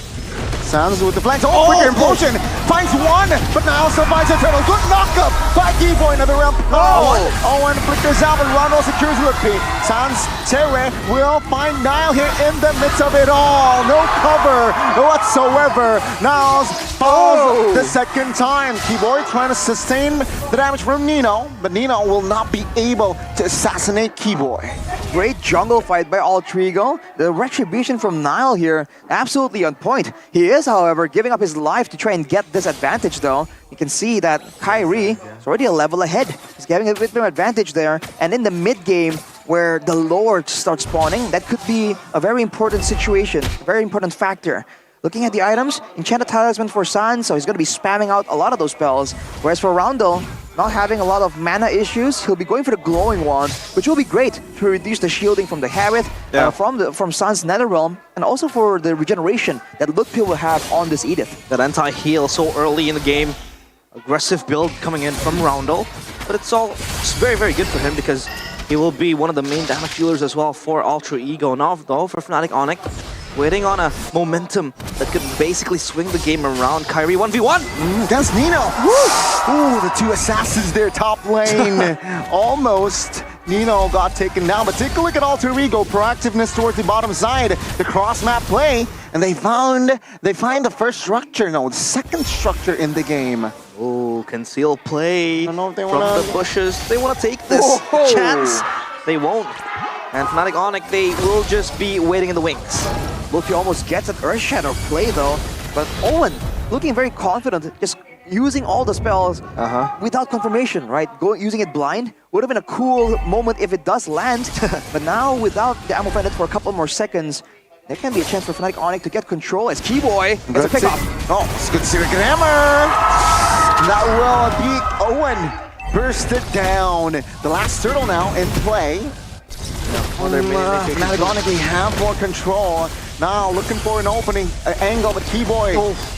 Sans with the flanks. Oh, quicker implosion! Finds one, but now survives the turtle. Good knockup by Keyboy, another round. Owen flickers out, but Rondo secures Lupi. Sans Terre will find Niall here in the midst of it all. No cover whatsoever. Niall falls the second time. Keyboy trying to sustain the damage from Nino, but Nino will not be able to assassinate Keyboy. Great jungle fight by Alter Ego. The retribution from Niall here, absolutely on point. He is, however, giving up his life to try and get this advantage though. You can see that Kyrie is already a level ahead. He's getting a bit more advantage there. And in the mid game, where the Lord starts spawning, that could be a very important situation, a very important factor. Looking at the items, Enchanted Talisman for Sans, so he's going to be spamming out a lot of those spells. Whereas for Roundel, not having a lot of mana issues, he'll be going for the Glowing Wand, which will be great to reduce the shielding from the Harith, from Sans Netherrealm, and also for the regeneration that Lutpil will have on this Edith. That anti-heal so early in the game aggressive build coming in from Roundel, but it's very, very good for him because he will be one of the main damage dealers as well for Alter Ego. Now, though, for Fnatic Onyx, waiting on a momentum that could basically swing the game around. Kyrie 1v1! Against Nino! Ooh, the two assassins there, top lane. Almost. Nino got taken down, but take a look at Alter Ego. Proactiveness towards the bottom side. The cross-map play, and they find the first structure. No, the second structure in the game. Oh, conceal play from the bushes. They want to take this chance. They won't. And Fnatic Onyx, they will just be waiting in the wings. Luffy almost gets an Earthshatter play though, but Owen looking very confident, just using all the spells without confirmation, right? Using it blind would have been a cool moment if it does land, but now without the ammo bandit for a couple more seconds, there can be a chance for Fnatic Onyx to get control as Keyboy gets a pick-up. Oh, it's good Siric Hammer! That will beat Owen. Bursted down. The last turtle now in play. Fnatic Onyx, we have more control. Now looking for an opening angle, but Keyboy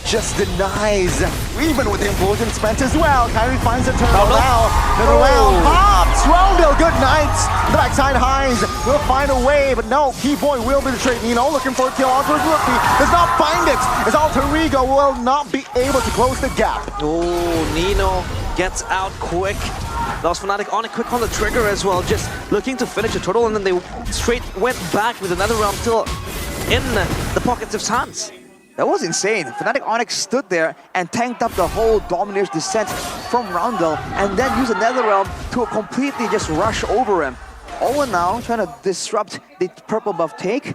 just denies. Even with the implosion spent as well. Kyrie finds a turtle now. Another round. Pops! Roundel, good night. The backside highs will find a way, but no, Keyboy will be betrayed. Nino looking for a kill. Alter Ego does not find it, as Alter Ego will not be able to close the gap. Oh, Nino gets out quick. That was Fnatic Onyx quick on the trigger as well, just looking to finish a turtle, and then they straight went back with another round till in the pockets of Sans. That was insane. Fnatic Onyx stood there and tanked up the whole Domineer's descent from Roundel and then used another realm to completely just rush over him. Owen now trying to disrupt the purple buff take.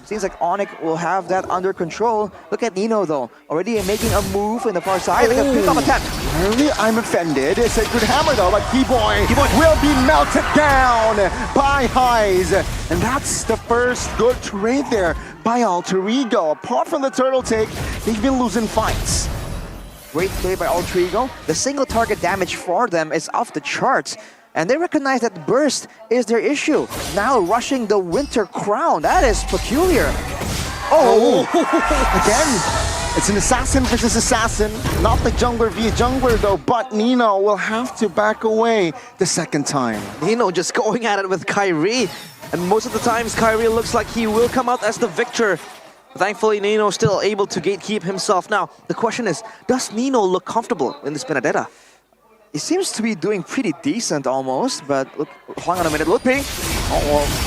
Seems like Onyx will have that under control. Look at Nino though, already making a move in the far side. Like a pick-up attempt. Really, I'm offended. It's a good hammer though, but Keyboy will be melted down by Highs. And that's the first good trade there by Alter Ego. Apart from the turtle take, they've been losing fights. Great play by Alter Ego. The single target damage for them is off the charts. And they recognize that burst is their issue. Now rushing the Winter Crown, that is peculiar. Again, it's an assassin versus assassin. Not the jungler via jungler though, but Nino will have to back away the second time. Nino just going at it with Kyrie. And most of the times, Kyrie looks like he will come out as the victor. Thankfully, Nino still able to gatekeep himself. Now, the question is, does Nino look comfortable in this Benedetta? He seems to be doing pretty decent almost, but look, hang on a minute, look, Ping.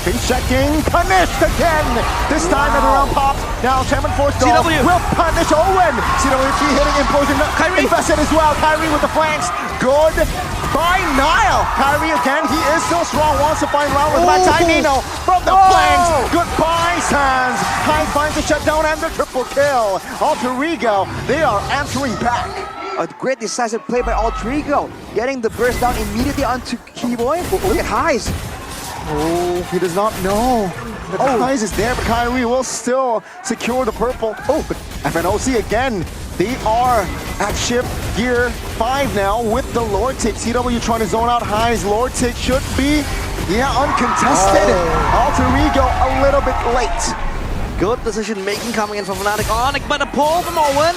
Ping checking, punished again! This time at around pops. Now Chairman Force will punish Owen! CWP hitting implosion, Kyrie invested as well. Kyrie with the flanks, good by Nile. Kyrie again, he is so strong, wants to find round with backside Nino from the flanks. Goodbye, Sans. High finds the shutdown and the triple kill. Alter Ego, they are answering back. A great decisive play by Alter Ego, getting the burst down immediately onto Keyboy. Look at Highs. Oh, he does not know that Highs is there, but Kyrie will still secure the purple. Oh, but FNOC again, they are at ship gear 5 now with the Lord Tick. CW trying to zone out Highs. Lord Tick should be, uncontested. Alter Ego a little bit late. Good decision making coming in from Fnatic Onyx, but a pull from Owen.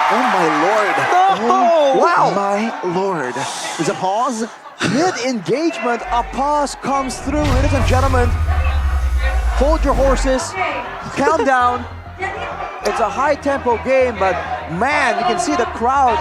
Oh my lord. No! Wow. My lord. Is a pause? Mid-engagement, a pause comes through, ladies and gentlemen. Hold your horses, count down. It's a high-tempo game, but man, you can see the crowd.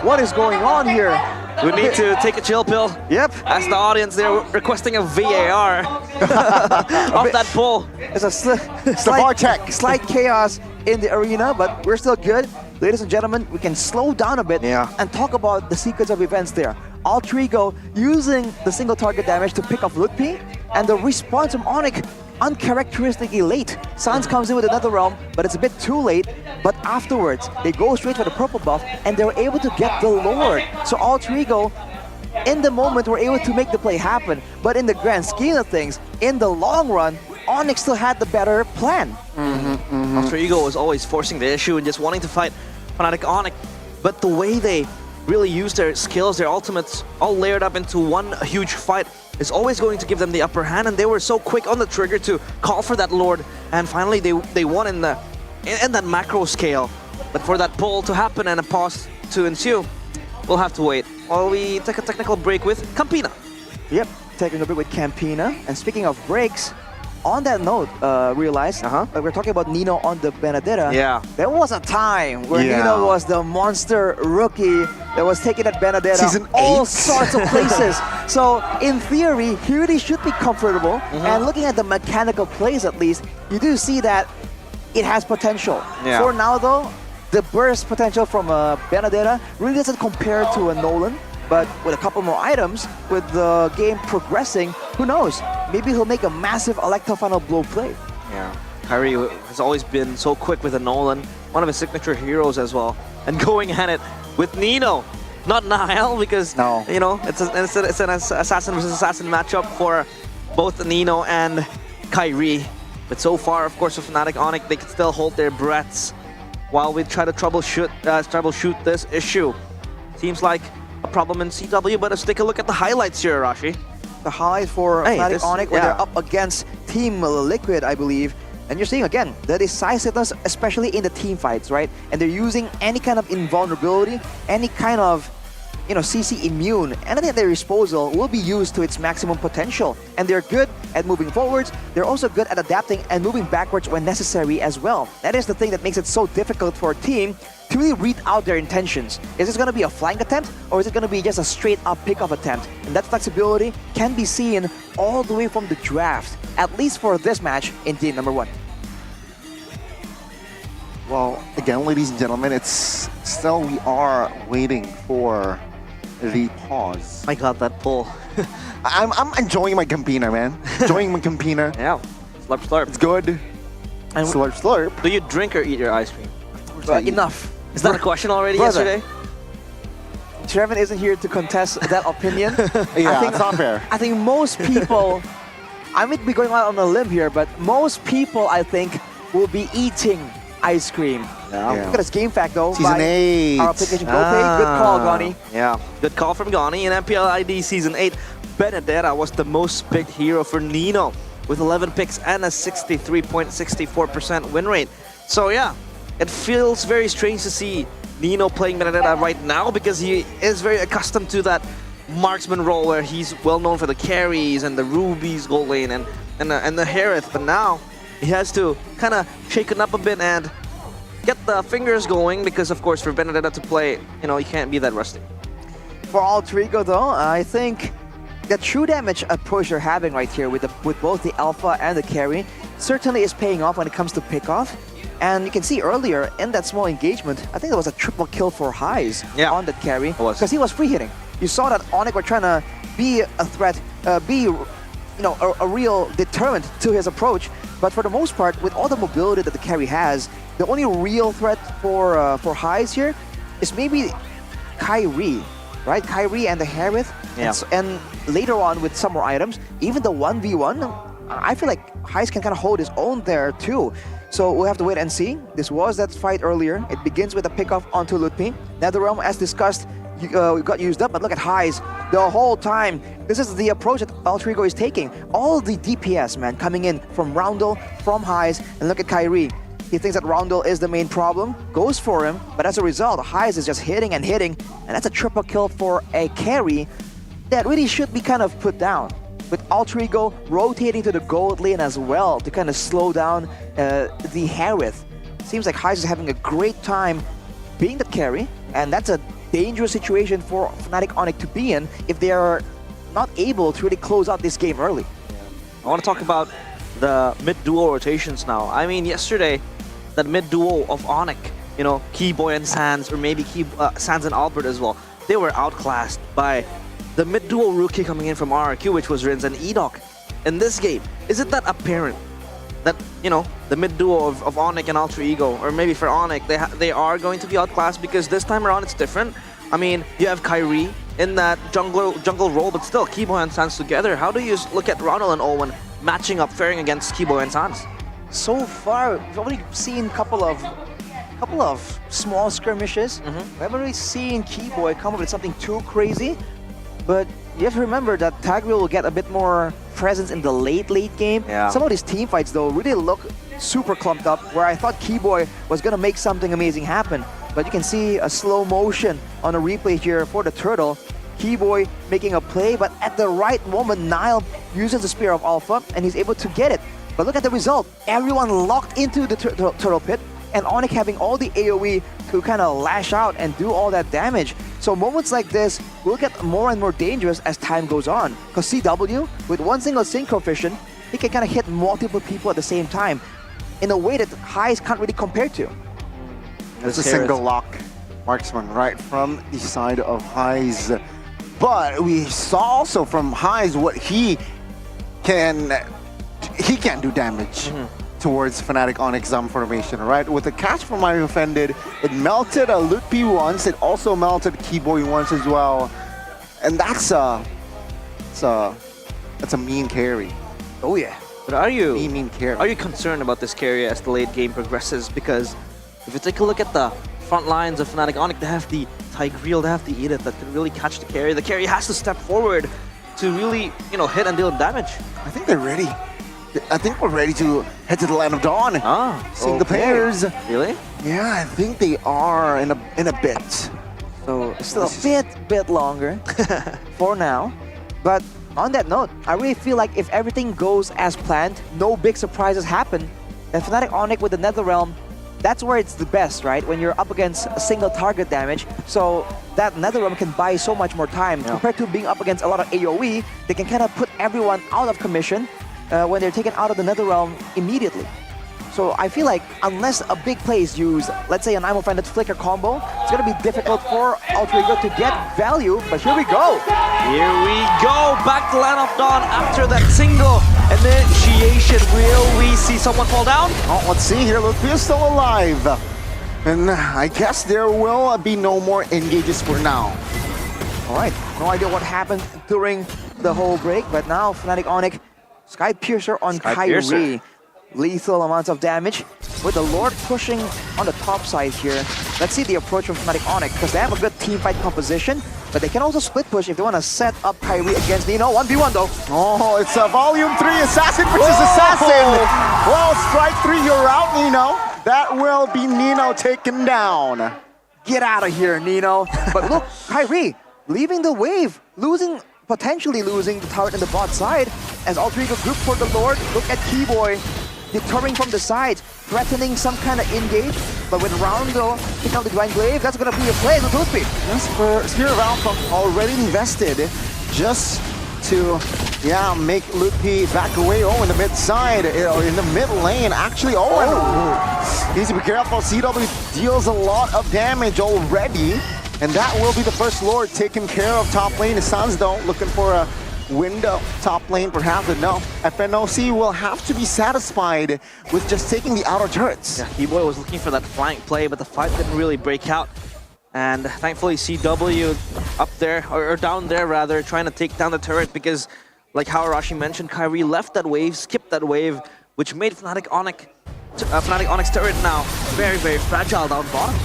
What is going on here? We need to take a chill pill. Yep. As the audience, they're requesting a VAR of that pull. It's a slight chaos in the arena, but we're still good. Ladies and gentlemen, we can slow down a bit and talk about the sequence of events there. Alter Ego using the single target damage to pick off Lutpi, and the response from Onyx uncharacteristically late. Sans comes in with another realm, but it's a bit too late. But afterwards, they go straight for the purple buff, and they're able to get the Lord. So Alter Ego, in the moment, were able to make the play happen. But in the grand scheme of things, in the long run, Onyx still had the better plan. Alter Ego was always forcing the issue and just wanting to fight Fnatic Onyx. But the way they really use their skills, their ultimates, all layered up into one huge fight, is always going to give them the upper hand, and they were so quick on the trigger to call for that Lord, and finally they won in that macro scale. But for that pull to happen and a pause to ensue, we'll have to wait while we take a technical break with Campina. Yep, taking a break with Campina. And speaking of breaks, on that note, realize we're talking about Nino on the Benedetta. Yeah. There was a time where Nino was the monster rookie that was taking at Benedetta Season all 8? sorts of places. So in theory, he really should be comfortable. And looking at the mechanical plays at least, you do see that it has potential. Yeah. For now though, the burst potential from Benedetta really doesn't compare to a Nolan. But with a couple more items, with the game progressing, who knows? Maybe he'll make a massive Electro Final Blow play. Yeah, Kyrie has always been so quick with a Nolan, one of his signature heroes as well. And going at it with Nino, not Nihil, because you know it's an assassin versus assassin matchup for both Nino and Kyrie. But so far, of course, with Fnatic Onyx, they can still hold their breaths while we try to troubleshoot this issue. Seems like a problem in CW, but let's take a look at the highlights here, Arashi. The highlight for Fnatic Onyx, where they're up against Team Liquid, I believe. And you're seeing, again, the decisiveness, especially in the team fights, right? And they're using any kind of invulnerability, any kind of, CC immune, anything at their disposal will be used to its maximum potential. And they're good at moving forwards. They're also good at adapting and moving backwards when necessary as well. That is the thing that makes it so difficult for a team to really read out their intentions. Is this going to be a flank attempt, or is it going to be just a straight-up pick-off attempt? And that flexibility can be seen all the way from the draft, at least for this match in game number 1. Well, again, ladies and gentlemen, it's still we are waiting for the pause. I got that pull. I'm enjoying my Campina, man. Enjoying my Campina. Yeah, slurp slurp. It's good. And slurp slurp. Do you drink or eat your ice cream? Enough. Is that a question already yesterday? Trevin isn't here to contest that opinion. Yeah, it's not fair. I think most people, I might be going out on a limb here, but most people, I think, will be eating ice cream. Yeah. Look at this game fact, though. Season 8. Our application GoPay. Good call, Goni. Yeah, good call from Goni. In MPL ID Season 8, Benedetta was the most picked hero for Nino, with 11 picks and a 63.64% win rate. So yeah, it feels very strange to see Nino playing Benedetta right now, because he is very accustomed to that marksman role where he's well known for the carries and the rubies gold lane and the Harith. But now he has to kind of shake it up a bit and get the fingers going, because of course for Benedetta to play, he can't be that rusty. For Alter Ego though, I think the true damage approach you're having right here with both the alpha and the carry certainly is paying off when it comes to pickoff. And you can see earlier in that small engagement, I think there was a triple kill for Highs on that carry, because he was free hitting. You saw that Onyx were trying to be a threat, be a real deterrent to his approach. But for the most part, with all the mobility that the carry has, the only real threat for Highs here is maybe Kyrie, right? Kyrie and the Harith. Yeah. And later on with some more items, even the 1v1, I feel like Highs can kind of hold his own there too. So we'll have to wait and see. This was that fight earlier. It begins with a pickoff onto Lutpi. NetherRealm, as discussed, got used up, but look at Highs the whole time. This is the approach that Alter Ego is taking. All the DPS, man, coming in from Roundel, from Highs, and look at Kyrie. He thinks that Roundel is the main problem, goes for him, but as a result, Highs is just hitting, and that's a triple kill for a carry that really should be kind of put down. With Alter Ego rotating to the gold lane as well to kind of slow down the Harith. Seems like Highs is having a great time being the carry, and that's a dangerous situation for Fnatic Onyx to be in if they are not able to really close out this game early. I want to talk about the mid-duo rotations now. I mean, yesterday, that mid-duo of Onyx, Keyboy and Sans, or maybe Sans and Albert as well, they were outclassed by the mid-duo rookie coming in from RRQ, which was Rins and Edok. In this game, is it that apparent that, the mid-duo of Onyx and Alter Ego, or maybe for Onyx, they are going to be outclassed, because this time around it's different? I mean, you have Kyrie in that jungle role, but still, Keyboy and Sans together. How do you look at Ronald and Owen matching up, faring against Keyboy and Sans? So far, we've only seen a couple of small skirmishes. We haven't really seen Keyboy come up with something too crazy. But you have to remember that Tagreal will get a bit more presence in the late game. Yeah. Some of these team fights, though, really look super clumped up, where I thought Keyboy was gonna make something amazing happen. But you can see a slow motion on a replay here for the turtle. Keyboy making a play, but at the right moment, Nile uses the Spear of Alpha and he's able to get it. But look at the result. Everyone locked into the turtle pit, and Onyx having all the AoE to kind of lash out and do all that damage. So moments like this will get more and more dangerous as time goes on. Because CW, with one single synchro vision, he can kind of hit multiple people at the same time in a way that Highs can't really compare to. It's a single lock marksman right from the side of Highs. But we saw also from Highs what he can do damage towards Fnatic Onyx formation, right? With the catch from Mario Offended, it melted a Lutpi once, it also melted Keyboy once as well. And that's a mean carry. Oh yeah. But are you mean carry. Are you concerned about this carry as the late game progresses? Because if you take a look at the front lines of Fnatic Onyx, they have the Tigreal, they have the Edith that can really catch the carry. The carry has to step forward to really, hit and deal damage. I think they're ready. I think we're ready to head to the Land of Dawn. Seeing the pairs. Really? Yeah, I think they are in a bit. So still a bit longer for now. But on that note, I really feel like if everything goes as planned, no big surprises happen, then Fnatic Onyx with the Netherrealm, that's where it's the best, right? When you're up against a single target damage. So that Netherrealm can buy so much more time. Compared to being up against a lot of AoE, they can kind of put everyone out of commission when they're taken out of the Netherrealm immediately. So I feel like unless a big play is used, let's say an I'm Offended Flicker combo, it's going to be difficult for Ultra Ego to get value, but here we go. Here we go, back to Land of Dawn after that single initiation. Will we see someone fall down? Oh, let's see here, Lutpi is still alive. And I guess there will be no more engages for now. All right, no idea what happened during the whole break, but now Fnatic Onyx, Sky Piercer on Kyrie. Lethal amounts of damage with the Lord pushing on the top side here. Let's see the approach from Fnatic Onyx, because they have a good team fight composition, but they can also split push if they want to set up Kyrie against Nino. 1v1 though. Oh, it's a Volume 3 Assassin versus Assassin. Well, Strike 3, you're out, Nino. That will be Nino taken down. Get out of here, Nino. But look, Kyrie leaving the wave, potentially losing the turret in the bot side as Ultra Ego group for the Lord. Look at Keyboy deterring from the sides, threatening some kind of engage, but with Rondo picking out the Divine Glaive, that's going to be a play with Lutpi. Yes, for Spear of Alpha already invested just to, make Lutpi back away. Oh, in the mid side, or in the mid lane, actually. Needs to be careful. CW deals a lot of damage already, and that will be the first Lord taken care of top lane. It sounds though, looking for a window top lane perhaps, but no. FNOC will have to be satisfied with just taking the outer turrets. Yeah, Keyboy was looking for that flank play, but the fight didn't really break out. And thankfully CW up there, or down there rather, trying to take down the turret, because like how Arashi mentioned, Kyrie left that wave, skipped that wave, which made Fnatic Onyx turret now very, very fragile down bottom.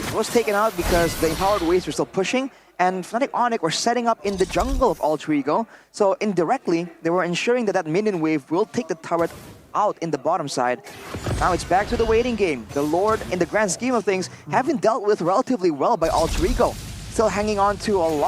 It was taken out because the empowered waves were still pushing, and Fnatic Onyx were setting up in the jungle of Ultra Ego. So indirectly, they were ensuring that minion wave will take the turret out in the bottom side. Now it's back to the waiting game. The Lord, in the grand scheme of things, have been dealt with relatively well by Ultra Ego. Still hanging on to all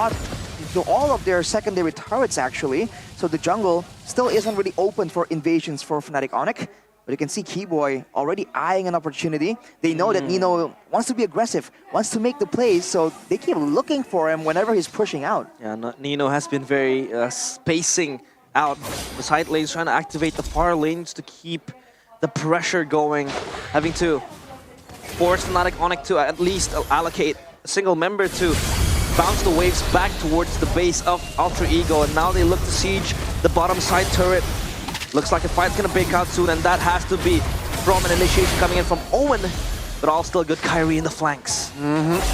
of their secondary turrets actually. So the jungle still isn't really open for invasions for Fnatic Onyx. But you can see Keyboy already eyeing an opportunity. They know that Nino wants to be aggressive, wants to make the plays, so they keep looking for him whenever he's pushing out. Yeah, Nino has been very spacing out the side lanes, trying to activate the far lanes to keep the pressure going, having to force Fnatic Onyx to at least allocate a single member to bounce the waves back towards the base of Ultra Ego, and now they look to siege the bottom side turret. Looks like a fight's gonna break out soon, and that has to be from an initiation coming in from Owen, but all still good Kyrie in the flanks.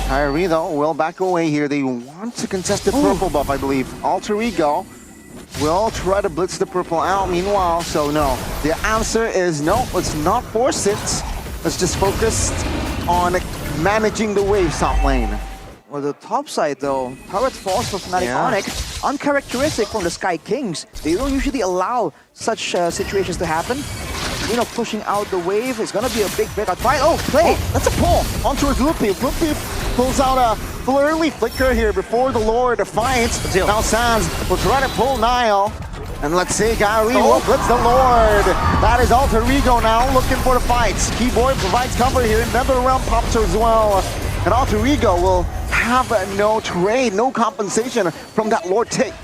Kyrie though will back away here. They want to contest the purple buff, I believe. Ultra Ego will try to blitz the purple out meanwhile, so no. The answer is no, let's not force it. Let's just focus on managing the waves top lane. Well, the top side though, turret falls for Fnatic Onyx, uncharacteristic from the Sky Kings. They don't usually allow such situations to happen. Nino pushing out the wave. It's gonna be a big breakout fight. Oh, play! That's a pull on towards Loopy. Loopy pulls out a flurry flicker here before the Lord fights. Now Sans will try to pull Nile. And let's see, Kyrie will blitz the Lord. That is Alter Ego now looking for the fights. Keyboard provides cover here. Another round pops as well. And Alter Ego will have no trade, no compensation from that Lord take.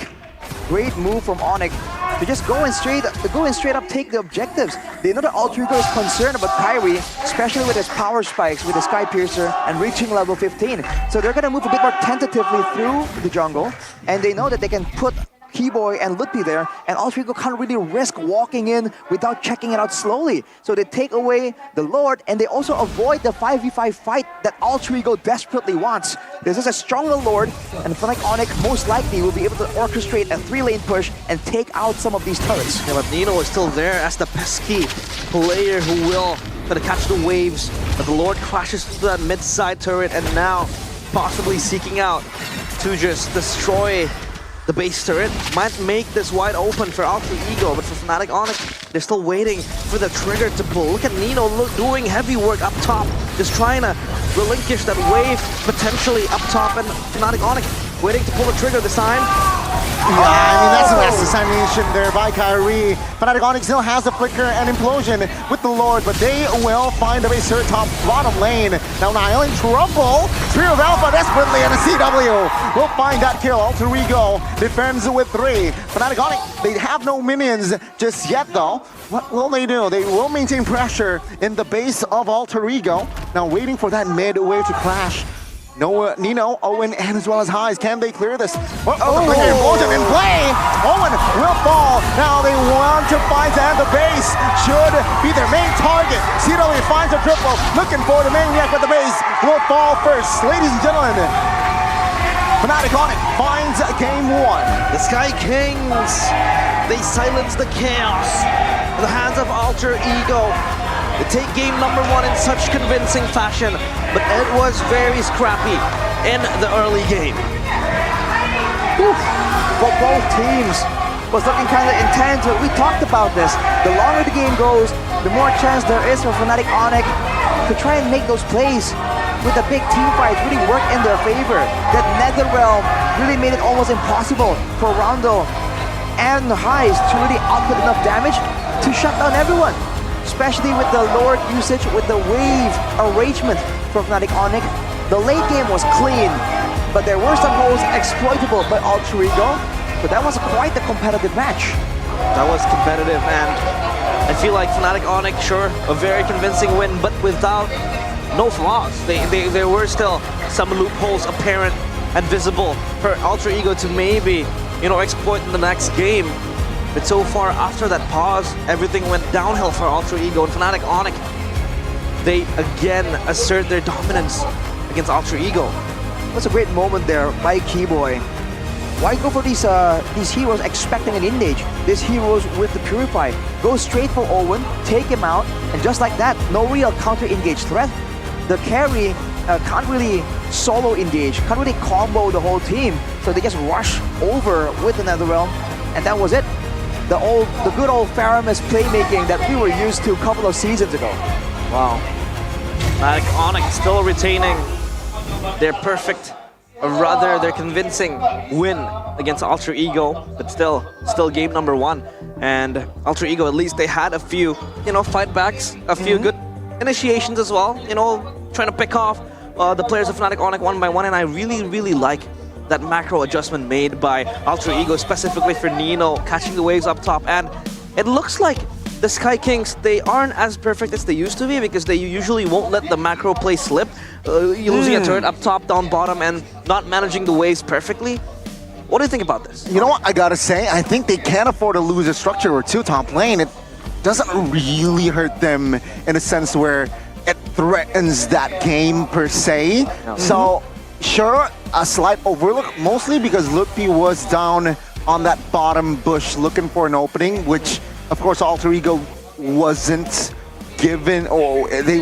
Great move from Onyx to just go and straight up take the objectives. They know that Alter Ego is concerned about Kyrie, especially with his power spikes, with the Sky Piercer, and reaching level 15. So they're gonna move a bit more tentatively through the jungle, and they know that they can put Keyboy and Lutpi there, and Alter Ego can't really risk walking in without checking it out slowly. So they take away the Lord, and they also avoid the 5v5 fight that Alter Ego desperately wants. This is a stronger Lord, and Fnatic Onyx most likely will be able to orchestrate a 3-lane push and take out some of these turrets. Yeah, but Nino is still there as the pesky player who will try to catch the waves. But the Lord crashes through that mid-side turret, and now possibly seeking out to just destroy the base turret. Might make this wide open for Alter Ego, but for Fnatic Onyx, they're still waiting for the trigger to pull. Look at Nino doing heavy work up top, just trying to relinquish that wave potentially up top, and Fnatic Onyx waiting to pull the trigger this time. Yeah, I mean, that's an assassination there by Kyrie. Fnatic Onyx still has a flicker and implosion with the Lord, but they will find the base top bottom lane. Now Nile in trouble. Trio of Alpha desperately, and a CW will find that kill. Alter Ego defends with 3. Fnatic Onyx, they have no minions just yet though. What will they do? They will maintain pressure in the base of Alter Ego. Now waiting for that mid wave to crash. No, Nino, Owen, and as well as Highs. Can they clear this? The implosion in play! Owen will fall. Now they want to find at the base. Should be their main target. CW finds a triple. Looking for the maniac, but the base will fall first. Ladies and gentlemen, Fnatic Onyx finds game 1. The Sky Kings, they silence the chaos in the hands of Alter Ego. They take game number 1 in such convincing fashion, but it was very scrappy in the early game. For both teams, was looking kind of intense, but we talked about this. The longer the game goes, the more chance there is for Fnatic Onyx to try and make those plays with the big team fights really work in their favor. That Netherrealm really made it almost impossible for Rondo and Highs to really output enough damage to shut down everyone. Especially with the Lord usage, with the wave arrangement from Fnatic Onyx. The late game was clean, but there were some holes exploitable by Alter Ego. But that was quite a competitive match. That was competitive, and I feel like Fnatic Onyx, sure, a very convincing win, but without no flaws. There were still some loopholes apparent and visible for Alter Ego to maybe, exploit in the next game. But so far, after that pause, everything went downhill for Alter Ego, and Fnatic Onyx, they again assert their dominance against Alter Ego. That's a great moment there by Keyboy. Why go for these heroes expecting an engage? These heroes with the Purify. Go straight for Owen, take him out, and just like that, no real counter-engage threat. The carry can't really solo engage, can't really combo the whole team, so they just rush over with the Netherrealm, and that was it. The good old Faramis playmaking that we were used to a couple of seasons ago. Wow. Fnatic Onyx still retaining their perfect, or rather their convincing win against Alter Ego, but still game number 1. And Alter Ego, at least they had a few, fight backs, a few good initiations as well, trying to pick off the players of Fnatic Onyx one by one, and I really like that macro adjustment made by Alter Ego, specifically for Nino, catching the waves up top. And it looks like the Sky Kings, they aren't as perfect as they used to be, because they usually won't let the macro play slip. Losing a turret up top, down bottom, and not managing the waves perfectly. What do you think about this? You know what I gotta say? I think they can afford to lose a structure or 2 top lane. It doesn't really hurt them in a sense where it threatens that game per se. So, sure, a slight overlook, mostly because Lutpi was down on that bottom bush looking for an opening, which, of course, Alter Ego wasn't given, or they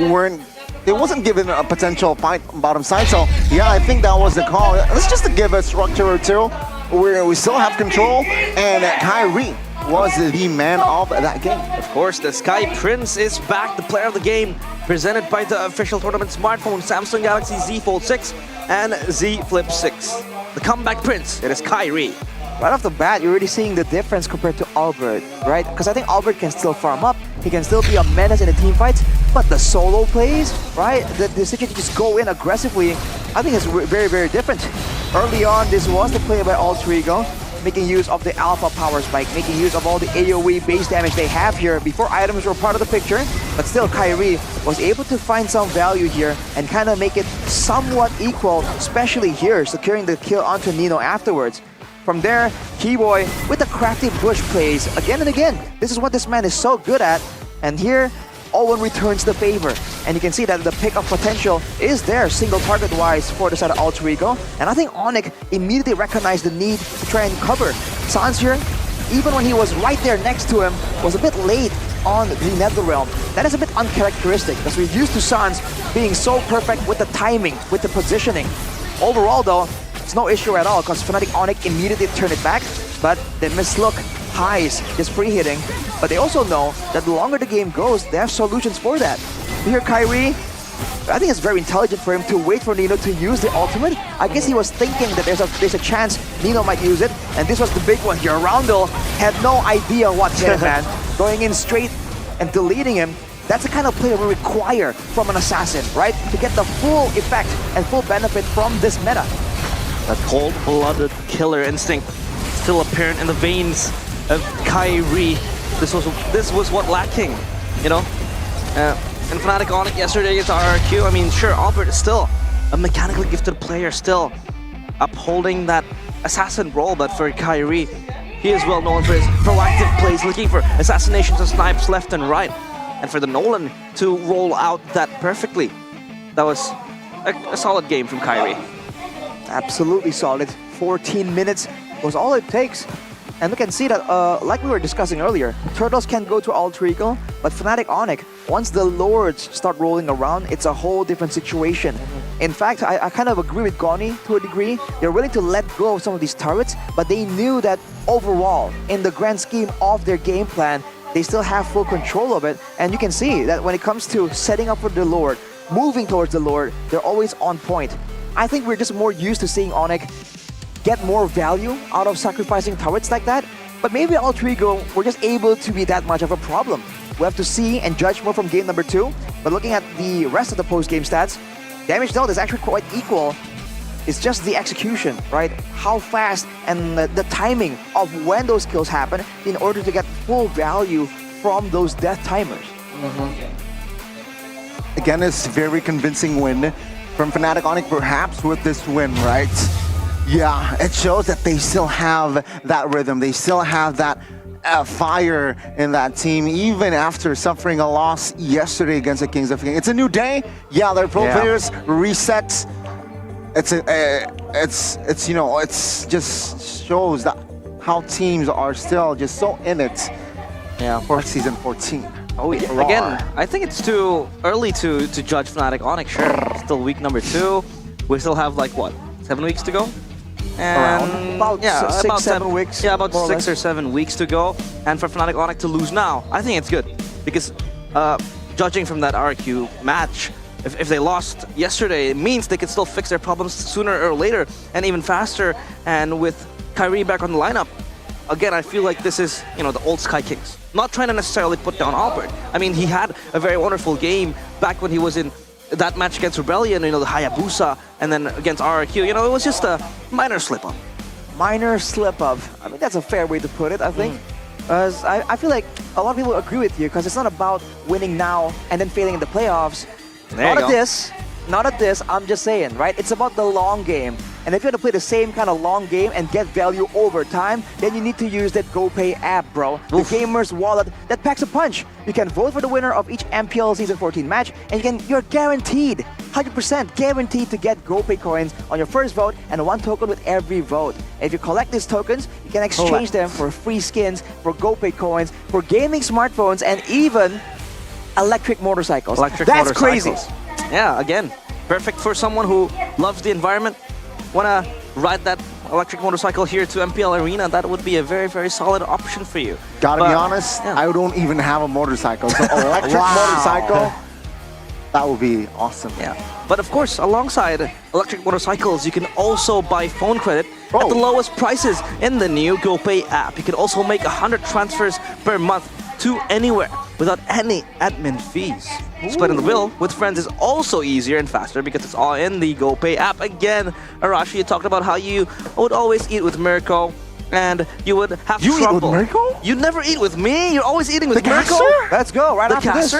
wasn't given a potential fight on bottom side. So, yeah, I think that was the call. Let's just give a structure or 2 where we still have control, and Kyrie was the man of that game. Of course, the Sky Prince is back, the player of the game, presented by the official tournament smartphone Samsung Galaxy Z Fold 6 and Z Flip 6. The comeback prince, it is Kyrie. Right off the bat, you're already seeing the difference compared to Albert, right? Because I think Albert can still farm up, he can still be a menace in the team fights, but the solo plays, right? The decision to just go in aggressively, I think is very, very different. Early on, this was the play by Alter Ego, making use of the Alpha Power Spike, making use of all the AoE base damage they have here before items were part of the picture. But still, Kyrie was able to find some value here and kind of make it somewhat equal, especially here, securing the kill onto Nino afterwards. From there, Keyboy with the crafty bush plays again and again. This is what this man is so good at. And here, Owen returns the favor. And you can see that the pick of potential is there, single target-wise, for the side of Alter Ego. And I think Onyx immediately recognized the need to try and cover. Sans here, even when he was right there next to him, was a bit late on the Netherrealm. That is a bit uncharacteristic, because we're used to Sans being so perfect with the timing, with the positioning. Overall, though, it's no issue at all, because Fnatic Onyx immediately turned it back, but they mislook highs, just free hitting. But they also know that the longer the game goes, they have solutions for that. Here, Kyrie, I think it's very intelligent for him to wait for Nino to use the ultimate. I guess he was thinking that there's a chance Nino might use it, and this was the big one here. Roundel had no idea what hit him, man. Going in straight and deleting him. That's the kind of play we require from an assassin, right? To get the full effect and full benefit from this meta. That cold-blooded killer instinct still apparent in the veins of Kyrie. This was what lacking, you know? And Fnatic Onyx yesterday against RRQ, I mean, sure, Albert is still a mechanically gifted player, still upholding that assassin role, but for Kyrie, he is well known for his proactive plays, looking for assassinations and snipes left and right. And for the Nolan to roll out that perfectly, that was a solid game from Kyrie. Absolutely solid. 14 minutes was all it takes. And we can see that, like we were discussing earlier, Turtles can go to Alter Ego, but Fnatic Onyx, once the Lords start rolling around, it's a whole different situation. In fact, I kind of agree with Goni to a degree. They're willing to let go of some of these turrets, but they knew that overall, in the grand scheme of their game plan, they still have full control of it. And you can see that when it comes to setting up for the Lord, moving towards the Lord, they're always on point. I think we're just more used to seeing Onyx get more value out of sacrificing turrets like that, but maybe Alter Ego were just able to be that much of a problem. We have to see and judge more from game number 2, but looking at the rest of the post-game stats, damage dealt is actually quite equal. It's just the execution, right? How fast and the timing of when those kills happen in order to get full value from those death timers. Again, it's a very convincing win from Fnatic Onyx, perhaps with this win, right? Yeah, it shows that they still have that rhythm. They still have that fire in that team, even after suffering a loss yesterday against the Kings of Kings. It's a new day. Yeah, their pro players reset. It's you know, it's just shows that how teams are still just so in it. Yeah, for season 14. Oh yeah. Again, I think it's too early to judge Fnatic Onyx. Sure, still week number 2. We still have like what, 7 weeks to go? And about 6-7 weeks. Yeah, about 6 or 7 weeks to go. And for Fnatic Onyx to lose now, I think it's good. Because judging from that RQ match, if they lost yesterday, it means they could still fix their problems sooner or later, and even faster. And with Kyrie back on the lineup, again, I feel like this is, you know, the old Sky Kings. Not trying to necessarily put down Albert. I mean, he had a very wonderful game back when he was in that match against Rebellion, you know, the Hayabusa, and then against RRQ, you know, it was just a minor slip-up. Minor slip-up. I mean, that's a fair way to put it, I think. I feel like a lot of people agree with you, because it's not about winning now and then failing in the playoffs. Not at this, I'm just saying, right? It's about the long game. And if you want to play the same kind of long game and get value over time, then you need to use that GoPay app, bro. The gamer's wallet that packs a punch. You can vote for the winner of each MPL Season 14 match, and you're guaranteed, 100% guaranteed to get GoPay coins on your first vote and 1 token with every vote. And if you collect these tokens, you can exchange them for free skins, for GoPay coins, for gaming smartphones, and even electric motorcycles. That's crazy. Yeah, again, perfect for someone who loves the environment, wanna ride that electric motorcycle here to MPL Arena, that would be a very, very solid option for you. Gotta be honest, I don't even have a motorcycle, so electric motorcycle, that would be awesome. Yeah, but of course, alongside electric motorcycles, you can also buy phone credit at the lowest prices in the new GoPay app. You can also make 100 transfers per month to anywhere without any admin fees. Splitting the bill with friends is also easier and faster because it's all in the GoPay app. Again, Arashi, you talked about how you would always eat with Mirko and you would have trouble. You eat with Mirko? You never eat with me? You're always eating with Mirko? Let's go, right after this.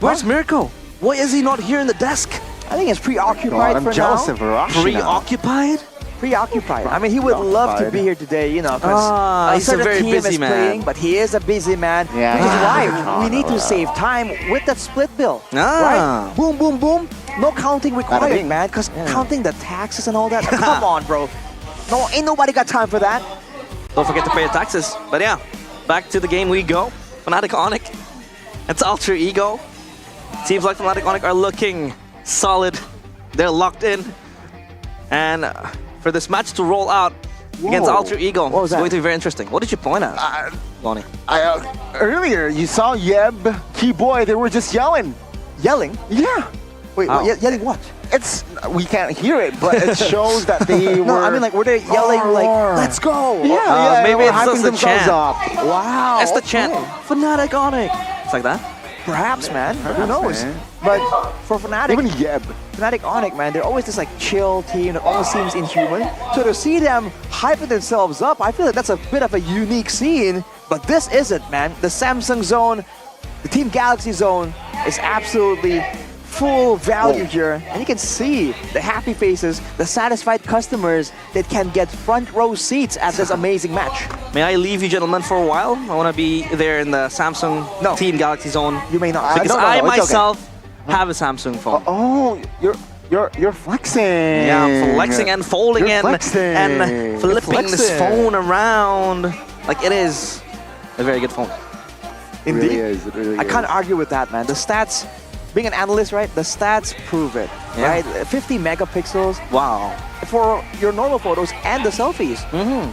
Where's Mirko? Why is he not here in the desk? I think he's preoccupied I'm for jealous now. of Arashi. Preoccupied? Preoccupied. I mean, he would love to be here today, you know, because he's a very busy man. playing, but he is a busy man. Yeah, Which is why we need to save time with that split bill. Right? Boom, boom, boom. No counting required, man, because counting the taxes and all that. Come on, bro. No, ain't nobody got time for that. Don't forget to pay your taxes. But yeah, back to the game we go. Fnatic Onic. It's Alter Ego. Teams like Fnatic Onic are looking solid. They're locked in. And for this match to roll out against Alter Ego, it's going to be very interesting. What did you point at, Lonnie? Earlier, you saw Yeb, Keyboy, they were just yelling. Yelling? Yeah. Wait, yelling what? We can't hear it, but it shows that they were... No, I mean, like, were they yelling, like, let's go? Yeah, maybe it's just the chant. Up. Wow. It's the chant. Fnatic Onic. It's like that? Perhaps, man. Who knows? Man. But for Fnatic, even Yeb. Fnatic Onic, man, they're always this like chill team that almost seems inhuman. So to see them hyping themselves up, I feel like that's a bit of a unique scene. But this isn't, man. The Samsung zone, the Team Galaxy zone is absolutely full value here. And you can see the happy faces, the satisfied customers that can get front row seats at this amazing match. May I leave you gentlemen for a while? I want to be there in the Samsung Team Galaxy zone. You may not. Because I myself have a Samsung phone. Oh, you're flexing. Yeah, I'm flexing and folding and flipping this phone around. Like, it is a very good phone. Indeed. It really is. I can't argue with that, man. The stats, being an analyst, right? The stats prove it, right? 50 megapixels. Wow. For your normal photos and the selfies.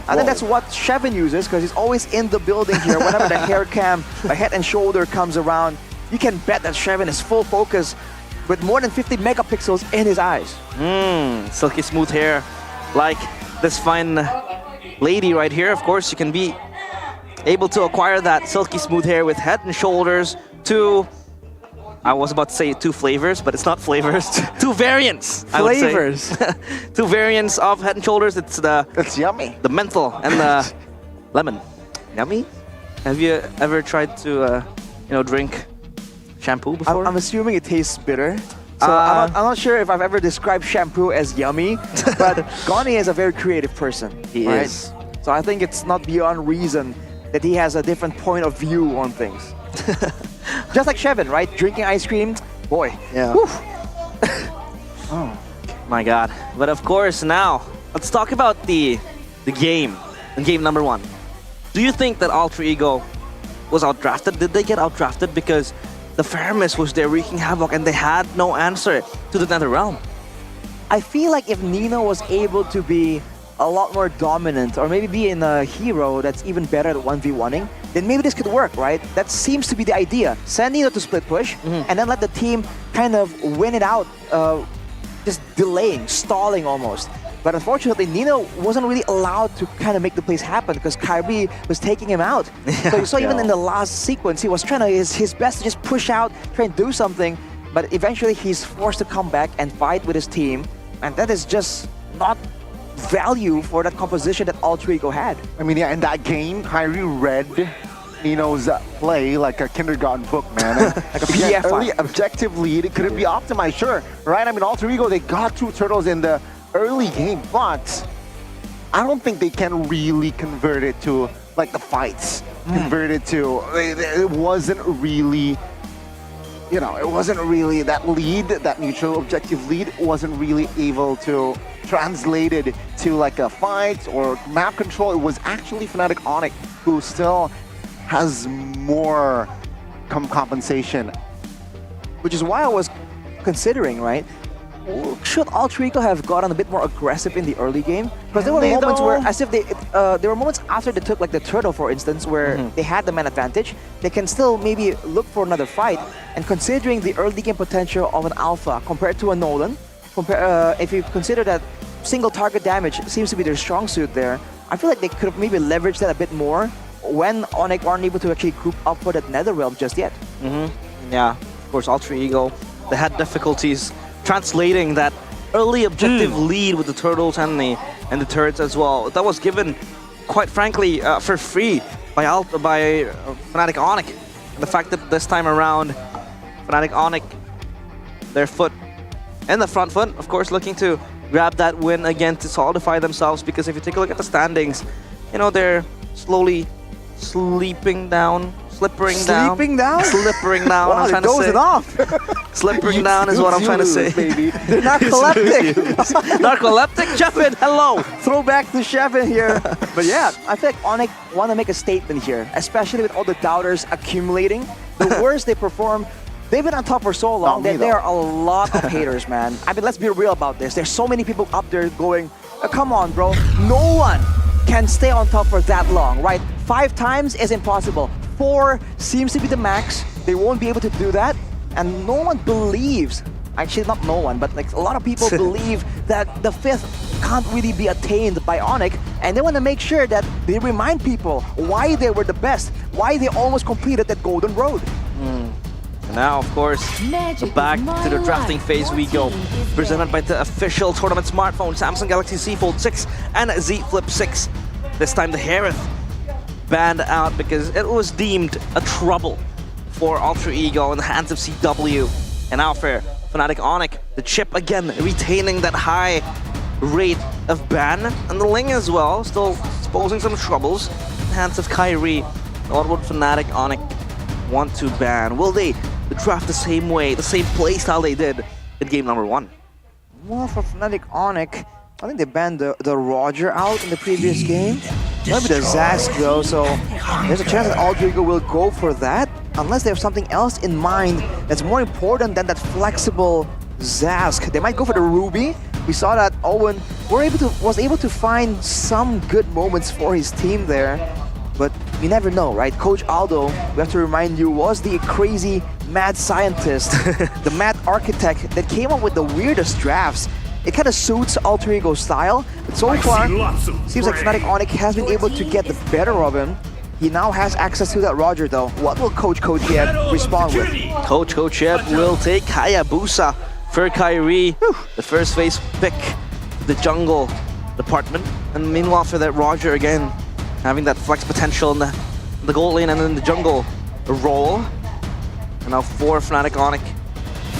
I think that's what Shevin uses because he's always in the building here. Whenever the hair cam, a head and shoulder comes around, you can bet that Shevin is full focus with more than 50 megapixels in his eyes. Silky smooth hair, like this fine lady right here. Of course, you can be able to acquire that silky smooth hair with head and shoulders. I was about to say 2 flavors, but it's not flavors. 2 variants. Flavors. 2 variants of Head and Shoulders. It's yummy. The menthol and the lemon. Yummy. Have you ever tried to, drink shampoo before? I'm assuming it tastes bitter. So I'm not sure if I've ever described shampoo as yummy, but Goni is a very creative person. He is. So I think it's not beyond reason that he has a different point of view on things. Just like Shevin, right? Drinking ice cream, boy. Yeah. Oh my God! But of course, now let's talk about the game. Game number 1. Do you think that Alter Ego was outdrafted? Did they get outdrafted because the Faramis was there wreaking havoc and they had no answer to the Nether Realm? I feel like if Nino was able to be a lot more dominant, or maybe be in a hero that's even better at 1v1ing, then maybe this could work, right? That seems to be the idea. Send Nino to split push, and then let the team kind of win it out, just delaying, stalling almost. But unfortunately, Nino wasn't really allowed to kind of make the plays happen because Kyrie was taking him out. So you saw even in the last sequence, he was trying to his best to just push out, try and do something, but eventually he's forced to come back and fight with his team, and that is just not value for that composition that Alter Ego had. I mean, yeah, in that game, Kyrie read Nino's play like a kindergarten book, man. Like a PDF. Early objective lead, could it be optimized? Sure, right? I mean, Alter Ego, they got 2 turtles in the early game, but I don't think they can really convert it to like the fights. Convert it to, it wasn't really, it wasn't really that lead, that neutral objective lead wasn't really able to translate it to like a fight or map control. It was actually Fnatic Onic who still has more compensation. Which is why I was considering, right? should Alter Ego have gotten a bit more aggressive in the early game? Because there were moments where, as if there were moments after they took like the turtle, for instance, where they had the man advantage. They can still maybe look for another fight. And considering the early game potential of an Alpha compared to a Nolan, if you consider that single target damage seems to be their strong suit there, I feel like they could have maybe leveraged that a bit more when Onyx aren't able to actually group up for that Netherrealm just yet. Yeah, of course, Alter Ego, they had difficulties translating that early objective lead with the turtles and the turrets as well. That was given, quite frankly, for free by Fnatic Onyx. The fact that this time around, Fnatic Onyx, their foot in the front foot, of course, looking to grab that win again to solidify themselves. Because if you take a look at the standings, you know, they're slowly slippering down. Slippering down? Wow, I'm trying to say. Off. Slippering down is what I'm trying to say. Baby. They're narcoleptic. Narcoleptic? Shepin, hello. Throwback to Shepin here. But yeah, I feel like Onyx want to make a statement here, especially with all the doubters accumulating. The worse they perform, they've been on top for so long that there are a lot of haters, man. I mean, let's be real about this. There's so many people up there going, come on, bro. No one can stay on top for that long, right? 5 times is impossible. 4 seems to be the max. They won't be able to do that. And no one believes, actually not no one, but like a lot of people believe that the 5th can't really be attained by Onyx. And they want to make sure that they remind people why they were the best, why they almost completed that golden road. Now, of course, back to the drafting phase we go. Presented by the official tournament smartphone, Samsung Galaxy Z Fold 6 and Z Flip 6. This time the Harith banned out because it was deemed a trouble for Alter Ego in the hands of CW. And now for Fnatic Onyx, the chip again retaining that high rate of ban. And the Ling as well, still exposing some troubles in the hands of Kyrie. What would Fnatic Onyx want to ban? Will they draft the same way, the same playstyle they did in game number 1? More for Fnatic Onyx. I think they banned the Roger out in the previous game. Maybe the Zask though, so there's a chance that Alter Ego will go for that, unless they have something else in mind that's more important than that flexible Zask. They might go for the Ruby. We saw that Owen was able to find some good moments for his team there, but you never know, right? Coach Aldo, we have to remind you, was the crazy mad scientist, the mad architect that came up with the weirdest drafts. It kind of suits Alter Ego's style, but so far, seems like Fnatic Onyx has been able to get the better of him. He now has access to that Roger though. What will Coach Yeb respond with? Coach Yeb will take Hayabusa for Kyrie, the first phase pick, the jungle department. And meanwhile for that Roger again, having that flex potential in the gold lane and in the jungle role. And now for Fnatic Onyx,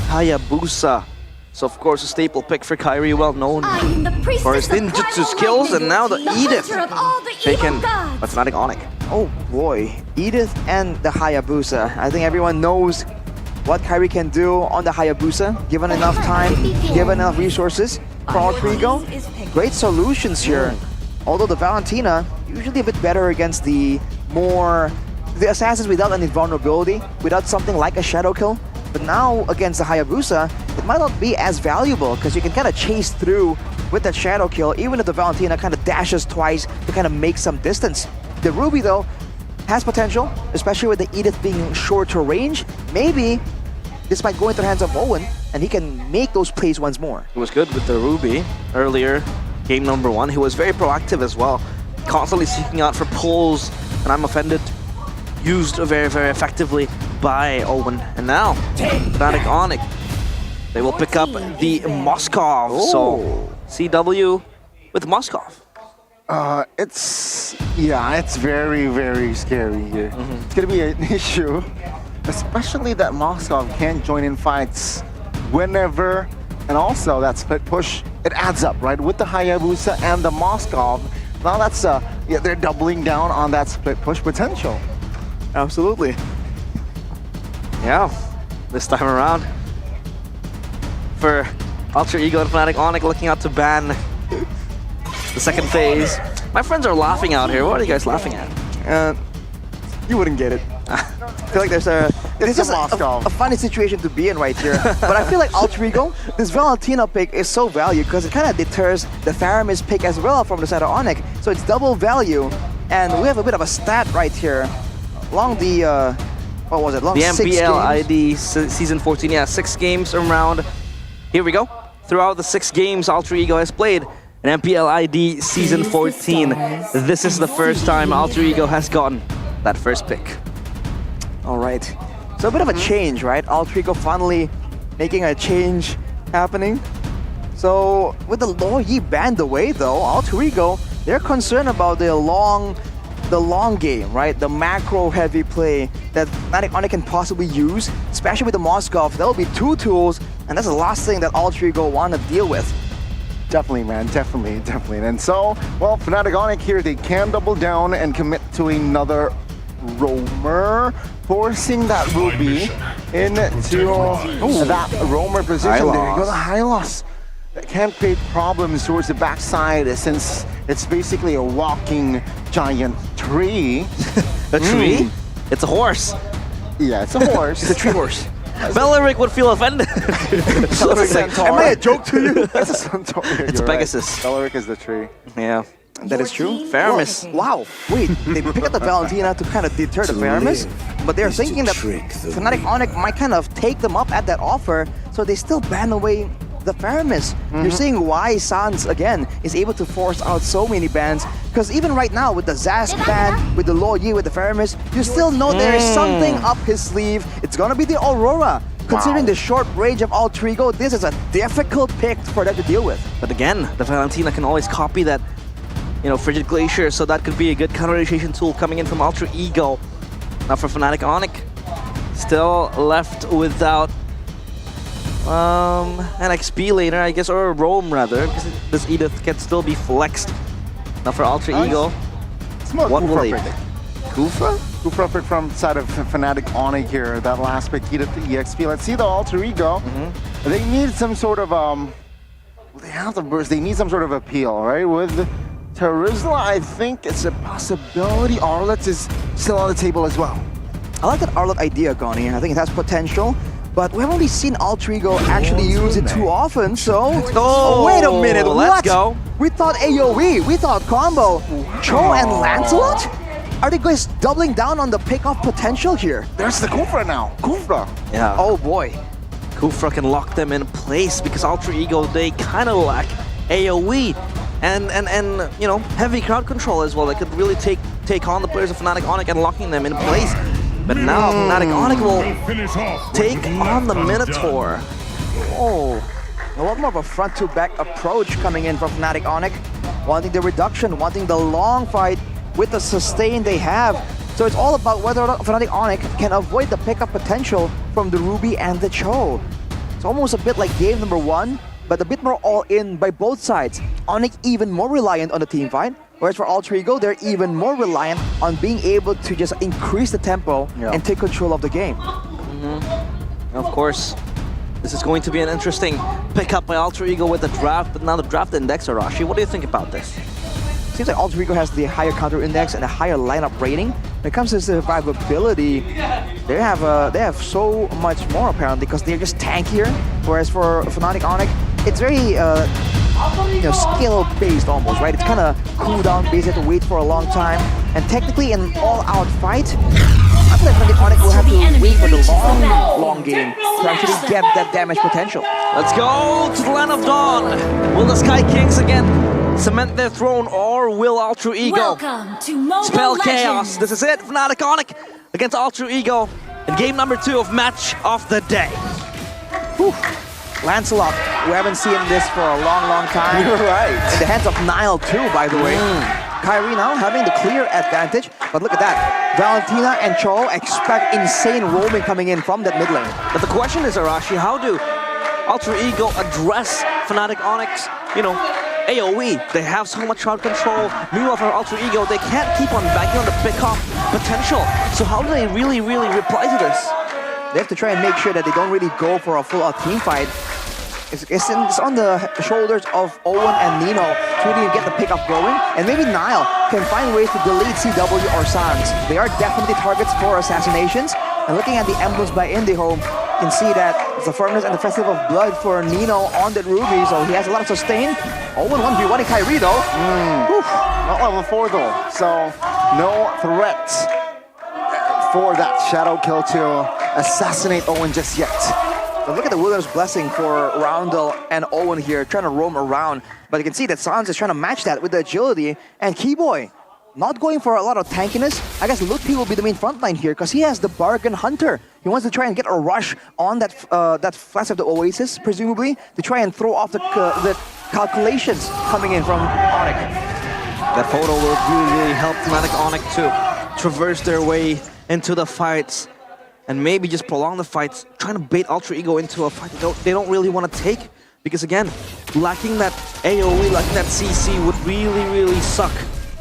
Hayabusa. So of course a staple pick for Kyrie, well known for his ninjutsu skills, and now the Edith taken by Fnatic Onyx. Oh boy, Edith and the Hayabusa. I think everyone knows what Kyrie can do on the Hayabusa, given enough time, given enough resources for Alter Ego. Great solutions here. Although the Valentina, usually a bit better against the assassins without any vulnerability, without something like a shadow kill. But now against the Hayabusa, it might not be as valuable because you can kind of chase through with that shadow kill, even if the Valentina kind of dashes twice to kind of make some distance. The Ruby though has potential, especially with the Edith being shorter range. Maybe this might go into the hands of Owen and he can make those plays once more. He was good with the Ruby earlier, game number 1. He was very proactive as well, constantly seeking out for pulls, and I'm offended. Used very, very effectively by Owen. And now, Fnatic Onyx, they will pick up the Moskov. So, CW with Moskov. It's very, very scary here. It's gonna be an issue, especially that Moskov can't join in fights whenever, and also that split push, it adds up, right? With the Hayabusa and the Moskov, now that's they're doubling down on that split push potential. Absolutely. Yeah, this time around for Alter Ego and Fnatic Onyx looking out to ban the second phase. My friends are laughing out here. What are you guys laughing at? You wouldn't get it. I feel like there's This is a funny situation to be in right here. But I feel like Alter Ego, this Valentina pick is so value because it kind of deters the Faramis pick as well from the side of Onyx. So it's double value. And we have a bit of a stat right here. Along the, what was it? Long the 6 MPL games. ID Season 14, yeah, 6 games around. Here we go. Throughout the 6 games Alter Ego has played an MPL ID Season 14. This is the first time Alter Ego has gotten that first pick. All right. So a bit of a change, right? Alter Ego finally making a change happening. So with the Lo Yi banned away though, Alter Ego, they're concerned about the long game, right? The macro heavy play that Fnatic Onyx can possibly use, especially with the Moskov. There'll be 2 tools, and that's the last thing that Alter Ego want to deal with. Definitely, man. Definitely. And so, well, Fnatic Onyx here, they can double down and commit to another roamer, forcing that Ruby into that roamer position. There you go, the Hylos. That can create problems towards the backside since it's basically a walking giant tree. A tree? It's a horse. Yeah, it's a horse. It's a tree horse. Beleric would feel offended. Am I a joke to you? That's a centaur. It's Pegasus. Right. Beleric is the tree. Yeah. That is true. Faramis. Wow. Wait, they picked up the Valentina to kind of deter the Faramis, but they're thinking that Fnatic Onyx might kind of take them up at that offer, so they still ban away the Faramis. You're seeing why Sans, again, is able to force out so many bans, because even right now, with the Zask ban, with the Lo Yi, with the Faramis, you still know there is something up his sleeve. It's gonna be the Aurora. Considering the short range of Alter Ego, this is a difficult pick for them to deal with. But again, the Valentina can always copy that, you know, Frigid Glacier, so that could be a good counter-rotation tool coming in from Alter Ego. Now for Fnatic Onyx, still left without an XP laner, I guess, or a roam rather, because this Edith can still be flexed. Now for Alter Ego, it's more what will they pick? Kufra? Kufra pick from side of Fnatic Onyx here, that last pick, Edith EXP. Let's see the Alter Ego. They need some sort of, they have the burst, they need some sort of appeal, right? With Terizla, I think it's a possibility. Arlets is still on the table as well. I like that Arlet idea, Connie. I think it has potential. But we haven't really seen Alter Ego actually use it too often, so... Oh, wait a minute, let's go. We thought AoE, we thought combo. Cho and Lancelot? Are they guys doubling down on the pick-off potential here? There's the Kufra now. Kufra. Yeah. Oh boy. Kufra can lock them in place because Alter Ego, they kind of lack AoE and you know, heavy crowd control as well. They could really take on the players of Fnatic Onyx and locking them in place. But now Fnatic Onyx will take on the Minotaur. Oh, a lot more of a front-to-back approach coming in from Fnatic Onyx. Wanting the reduction, wanting the long fight with the sustain they have. So it's all about whether or not Fnatic Onyx can avoid the pickup potential from the Ruby and the Cho. It's almost a bit like game number 1, but a bit more all-in by both sides. Onyx even more reliant on the team fight, whereas for Alter Ego, they're even more reliant on being able to just increase the tempo and take control of the game. Of course, this is going to be an interesting pickup by Alter Ego with the draft, but now the draft index, Arashi. What do you think about this? Seems like Alter Ego has the higher counter index and a higher lineup rating. When it comes to survivability, they have so much more apparently because they're just tankier. Whereas for Fnatic Onyx, it's very you know, skill based almost, right? It's kind of cooldown based. You have to wait for a long time, and technically in an all-out fight, I feel like Fnatic Onyx will have to wait for the long game to actually get that damage potential. Let's go to the Land of Dawn. Will the Sky Kings again cement their throne, or will Alter Ego spell chaos? This is it, Fnatic Onyx against Alter Ego in game number 2 of match of the day. Whew. Lancelot, we haven't seen this for a long time. You're right. In the hands of Nile too, by the way. Kyrie now having the clear advantage, but look at that. Valentina and Cho expect insane roaming coming in from that mid lane. But the question is, Arashi, how do Alter Ego address Fnatic Onyx, you know, AoE? They have so much crowd control. Meanwhile, for Alter Ego, they can't keep on backing on the pick-off potential. So how do they really reply to this? They have to try and make sure that they don't really go for a full-out team fight. It's on the shoulders of Owen and Nino to really get the pick-up going. And maybe Nile can find ways to delete CW or Sans. They are definitely targets for assassinations. And looking at the emblems by IndyHome, you can see that it's the Firmness and the Festival of Blood for Nino on that Ruby, so he has a lot of sustain. Owen 1v1 in Kyrie though. Not level 4 though, so no threat for that shadow kill to assassinate Owen just yet. But look at the Wilderness Blessing for Roundel and Owen here, trying to roam around. But you can see that Sans is trying to match that with the agility, and Keyboy not going for a lot of tankiness. I guess Lutpi will be the main front line here because he has the Bargain Hunter. He wants to try and get a rush on that that flash of the Oasis, presumably, to try and throw off the calculations coming in from Onyx. That photo will really help Fnatic Onyx to traverse their way into the fights and maybe just prolong the fights, trying to bait Ultra Ego into a fight they don't really want to take. Because again, lacking that AoE, lacking that CC would really suck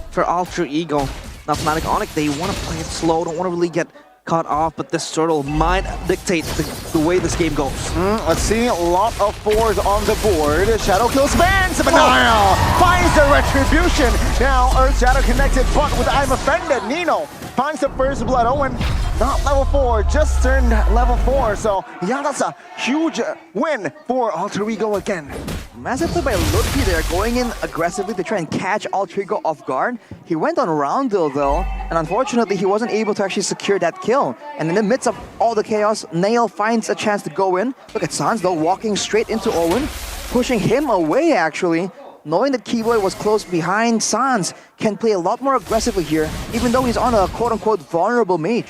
for Ultra Ego. Now Fnatic Onyx, they want to play it slow, don't want to really get caught off, but this turtle might dictate the way this game goes. Let's see, a lot of 4s on the board. Shadow kills spans, but Nile finds the retribution. Now Earth Shadow connected, but with I'm Offended, Nino finds the first blood. Owen, not level 4, just turned level 4. So yeah, that's a huge win for Alter Ego again. Massive play by Lutpi there, going in aggressively to try and catch Alter Ego off guard. He went on Roundel though, and unfortunately he wasn't able to actually secure that kill. And in the midst of all the chaos, Nail finds a chance to go in. Look at Sans though, walking straight into Owen, pushing him away actually. Knowing that Keyboy was close behind, Sans can play a lot more aggressively here, even though he's on a quote-unquote vulnerable mage.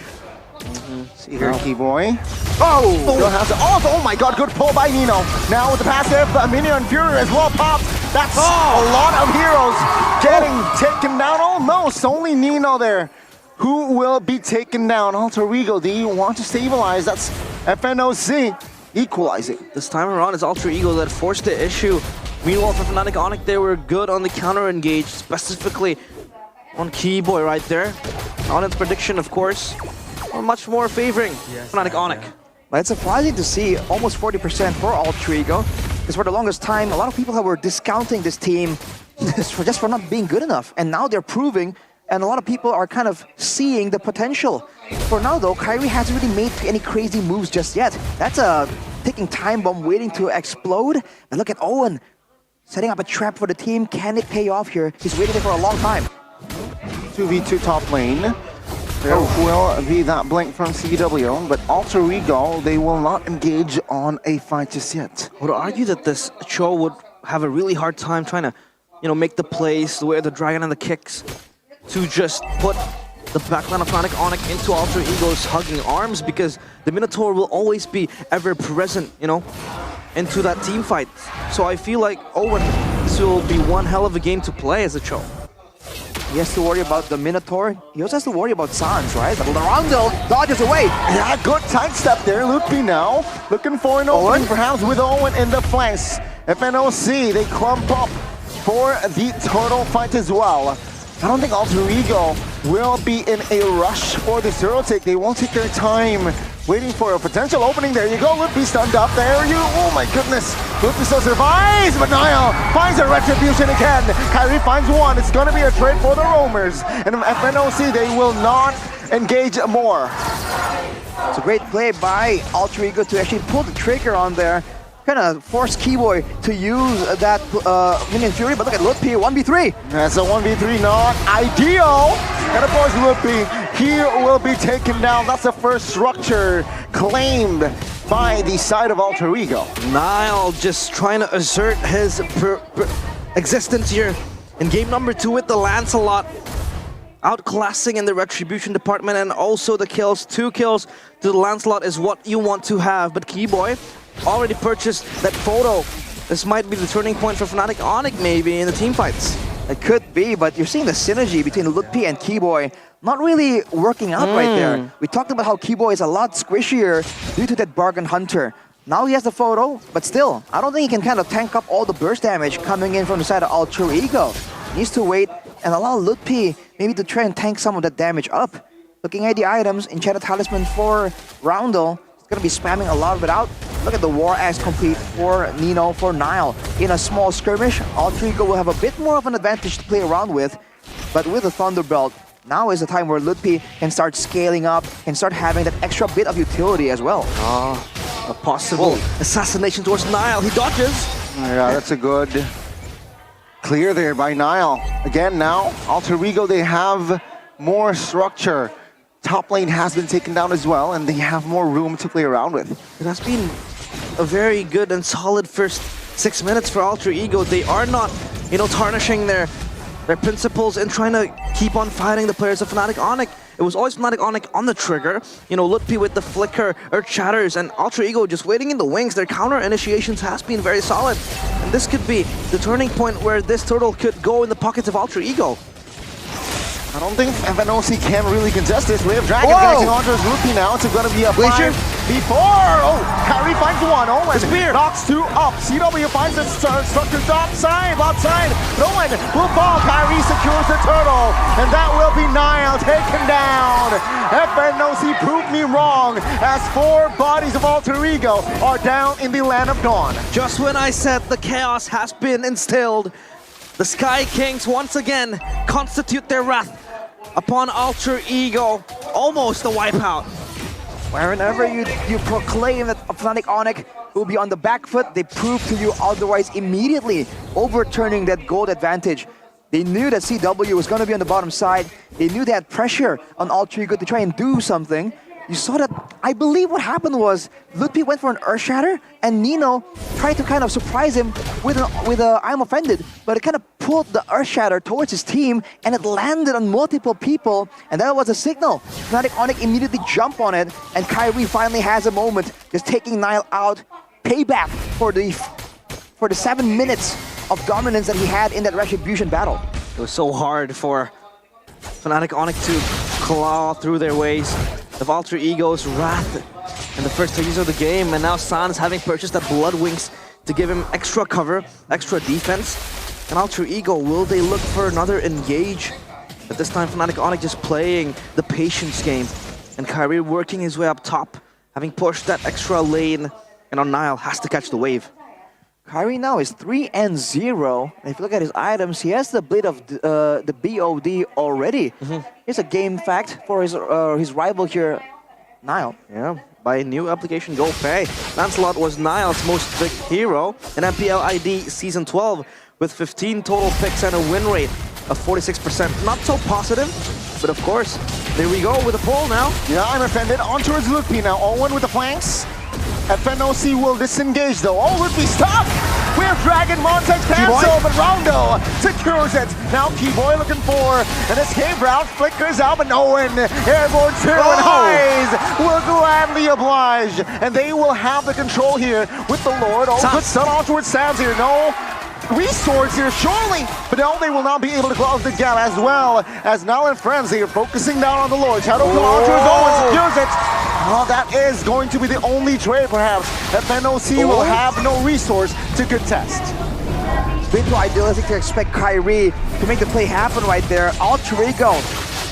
See here, Keyboy. Oh! Oh my god, good pull by Nino. Now with the passive, Minion Fury as well popped. That's a lot of heroes getting taken down almost. Only Nino there. Who will be taken down? Alter Ego, do you want to stabilize? That's FNOC equalizing. This time around, it's Ultra Ego that forced the issue. Meanwhile, for Fnatic Onyx, they were good on the counter engage, specifically on Keyboy right there. On its prediction, of course, much more favoring Fnatic Onyx. But it's surprising to see almost 40% for Ultra Ego, because for the longest time, a lot of people were discounting this team just for not being good enough. And now they're proving, and a lot of people are kind of seeing the potential. For now though, Kyrie hasn't really made any crazy moves just yet. That's a ticking time bomb waiting to explode. And look at Owen, setting up a trap for the team. Can it pay off here? He's waiting there for a long time. 2v2 top lane. There will be that blink from CW, but Alter Ego, they will not engage on a fight just yet. I would argue that this Cho would have a really hard time trying to, make the plays, the way the dragon and the kicks, to just put the backline of Fnatic Onyx into Alter Ego's hugging arms, because the Minotaur will always be ever present, into that team fight. So I feel like Owen, this will be one hell of a game to play as a Cho. He has to worry about the Minotaur. He also has to worry about Sans, right? But Roundel dodges away. Yeah, good tight step there. Lutpi now looking for an opening, perhaps with Owen in the flanks. FNOC, they clump up for the total fight as well. I don't think Alter Ego will be in a rush for the zero take. They won't take their time waiting for a potential opening. There you go, Lutpi stunned up. There you, oh my goodness. Lutpi still survives, but Niall finds a retribution again. Kyrie finds one. It's going to be a trade for the Roamers. And FNOC, they will not engage more. It's a great play by Alter Ego to actually pull the trigger on there. Kind of force Keyboy to use that Minion Fury, but look at Lutpi, 1v3. That's a 1v3, not ideal. And of course, Lutpi, he will be taken down. That's the first structure claimed by the side of Alter Ego. Nile just trying to assert his existence here in game number 2 with the Lancelot. Outclassing in the retribution department and also the kills. 2 kills to the Lancelot is what you want to have, but Keyboy already purchased that photo. This might be the turning point for Fnatic Onyx maybe in the team fights. It could be, but you're seeing the synergy between Lutpi and Keyboy not really working out right there. We talked about how Keyboy is a lot squishier due to that Bargain Hunter. Now he has the photo, but still, I don't think he can kind of tank up all the burst damage coming in from the side of Alter Ego. He needs to wait and allow Lutpi maybe to try and tank some of that damage up. Looking at the items, Enchanted Talisman for Roundel. Gonna be spamming a lot of it out. Look at the War Axe complete for Nino, for Nile. In a small skirmish, Alter Ego will have a bit more of an advantage to play around with. But with the Thunderbelt, now is the time where Ludpi can start scaling up and start having that extra bit of utility as well. A possible assassination towards Nile. He dodges. Yeah, that's a good clear there by Nile. Again, now, Alter Ego, they have more structure. Top lane has been taken down as well, and they have more room to play around with. It has been a very good and solid first 6 minutes for Alter Ego. They are not, tarnishing their principles and trying to keep on fighting the players of Fnatic Onyx. It was always Fnatic Onyx on the trigger. Ludpi with the flicker, Earth Shatters, and Alter Ego just waiting in the wings. Their counter initiations has been very solid. And this could be the turning point where this turtle could go in the pockets of Alter Ego. I don't think FNOC can really contest this. Wave Dragon connecting onto his Ludpi now. It's going to be a 5 before. Oh, Kyrie finds one. Owen knocks 2 up. CW finds the structure top side. Left side. Owen will fall. Kyrie secures the turtle. And that will be Nile taken down. FNOC proved me wrong as 4 bodies of Alter Ego are down in the Land of Dawn. Just when I said the chaos has been instilled, the Sky Kings once again constitute their wrath upon Alter Ego. Almost a wipeout. Whenever you proclaim that Fnatic Onyx will be on the back foot, they prove to you otherwise immediately, overturning that gold advantage. They knew that CW was going to be on the bottom side. They knew they had pressure on Alter Ego to try and do something. You saw that, I believe what happened was Ludpi went for an Earth Shatter and Nino tried to kind of surprise him with a I'm offended, but it kind of pulled the Earth Shatter towards his team and it landed on multiple people, and that was a signal. Fnatic Onyx immediately jumped on it, and Kyrie finally has a moment, just taking Nile out. Payback for the 7 minutes of dominance that he had in that Retribution battle. It was so hard for Fnatic Onyx to claw through their ways of Alter Ego's wrath in the first stages of the game, and now Sans having purchased that Blood Wings to give him extra cover, extra defense. And Alter Ego, will they look for another engage? But this time Fnatic Onyx just playing the patience game, and Kyrie working his way up top, having pushed that extra lane, and on Nile has to catch the wave. Kyrie now is 3-0. If you look at his items, he has the blade of the BOD already. Here's a game fact for his rival here, Nile. Yeah, by a new application, Go Pay. Lancelot was Nile's most picked hero in MPL ID Season 12 with 15 total picks and a win rate of 46%. Not so positive, but of course, there we go with a pull now. Yeah, I'm offended. On towards Ludpi now. Owen with the flanks. FNOC will disengage though. Oh, Ludpi stop! We're Dragon Montage cancel, but Rondo secures it. Now Keyboy looking for an escape route. Flickers out, but Owen airborne 2 and Highs will gladly oblige. And they will have the control here with the Lord. Oh, good stun on towards Sands here. No resource here, surely. But no, they will not be able to close the gap as well as Nile and friends. They are focusing down on the Lord. Shadow Kill on towards Owen secures it. Oh, that is going to be the only trade, perhaps. FNOC will have no resource to contest. It's been too idealistic to expect Kyrie to make the play happen right there. Alter Ego,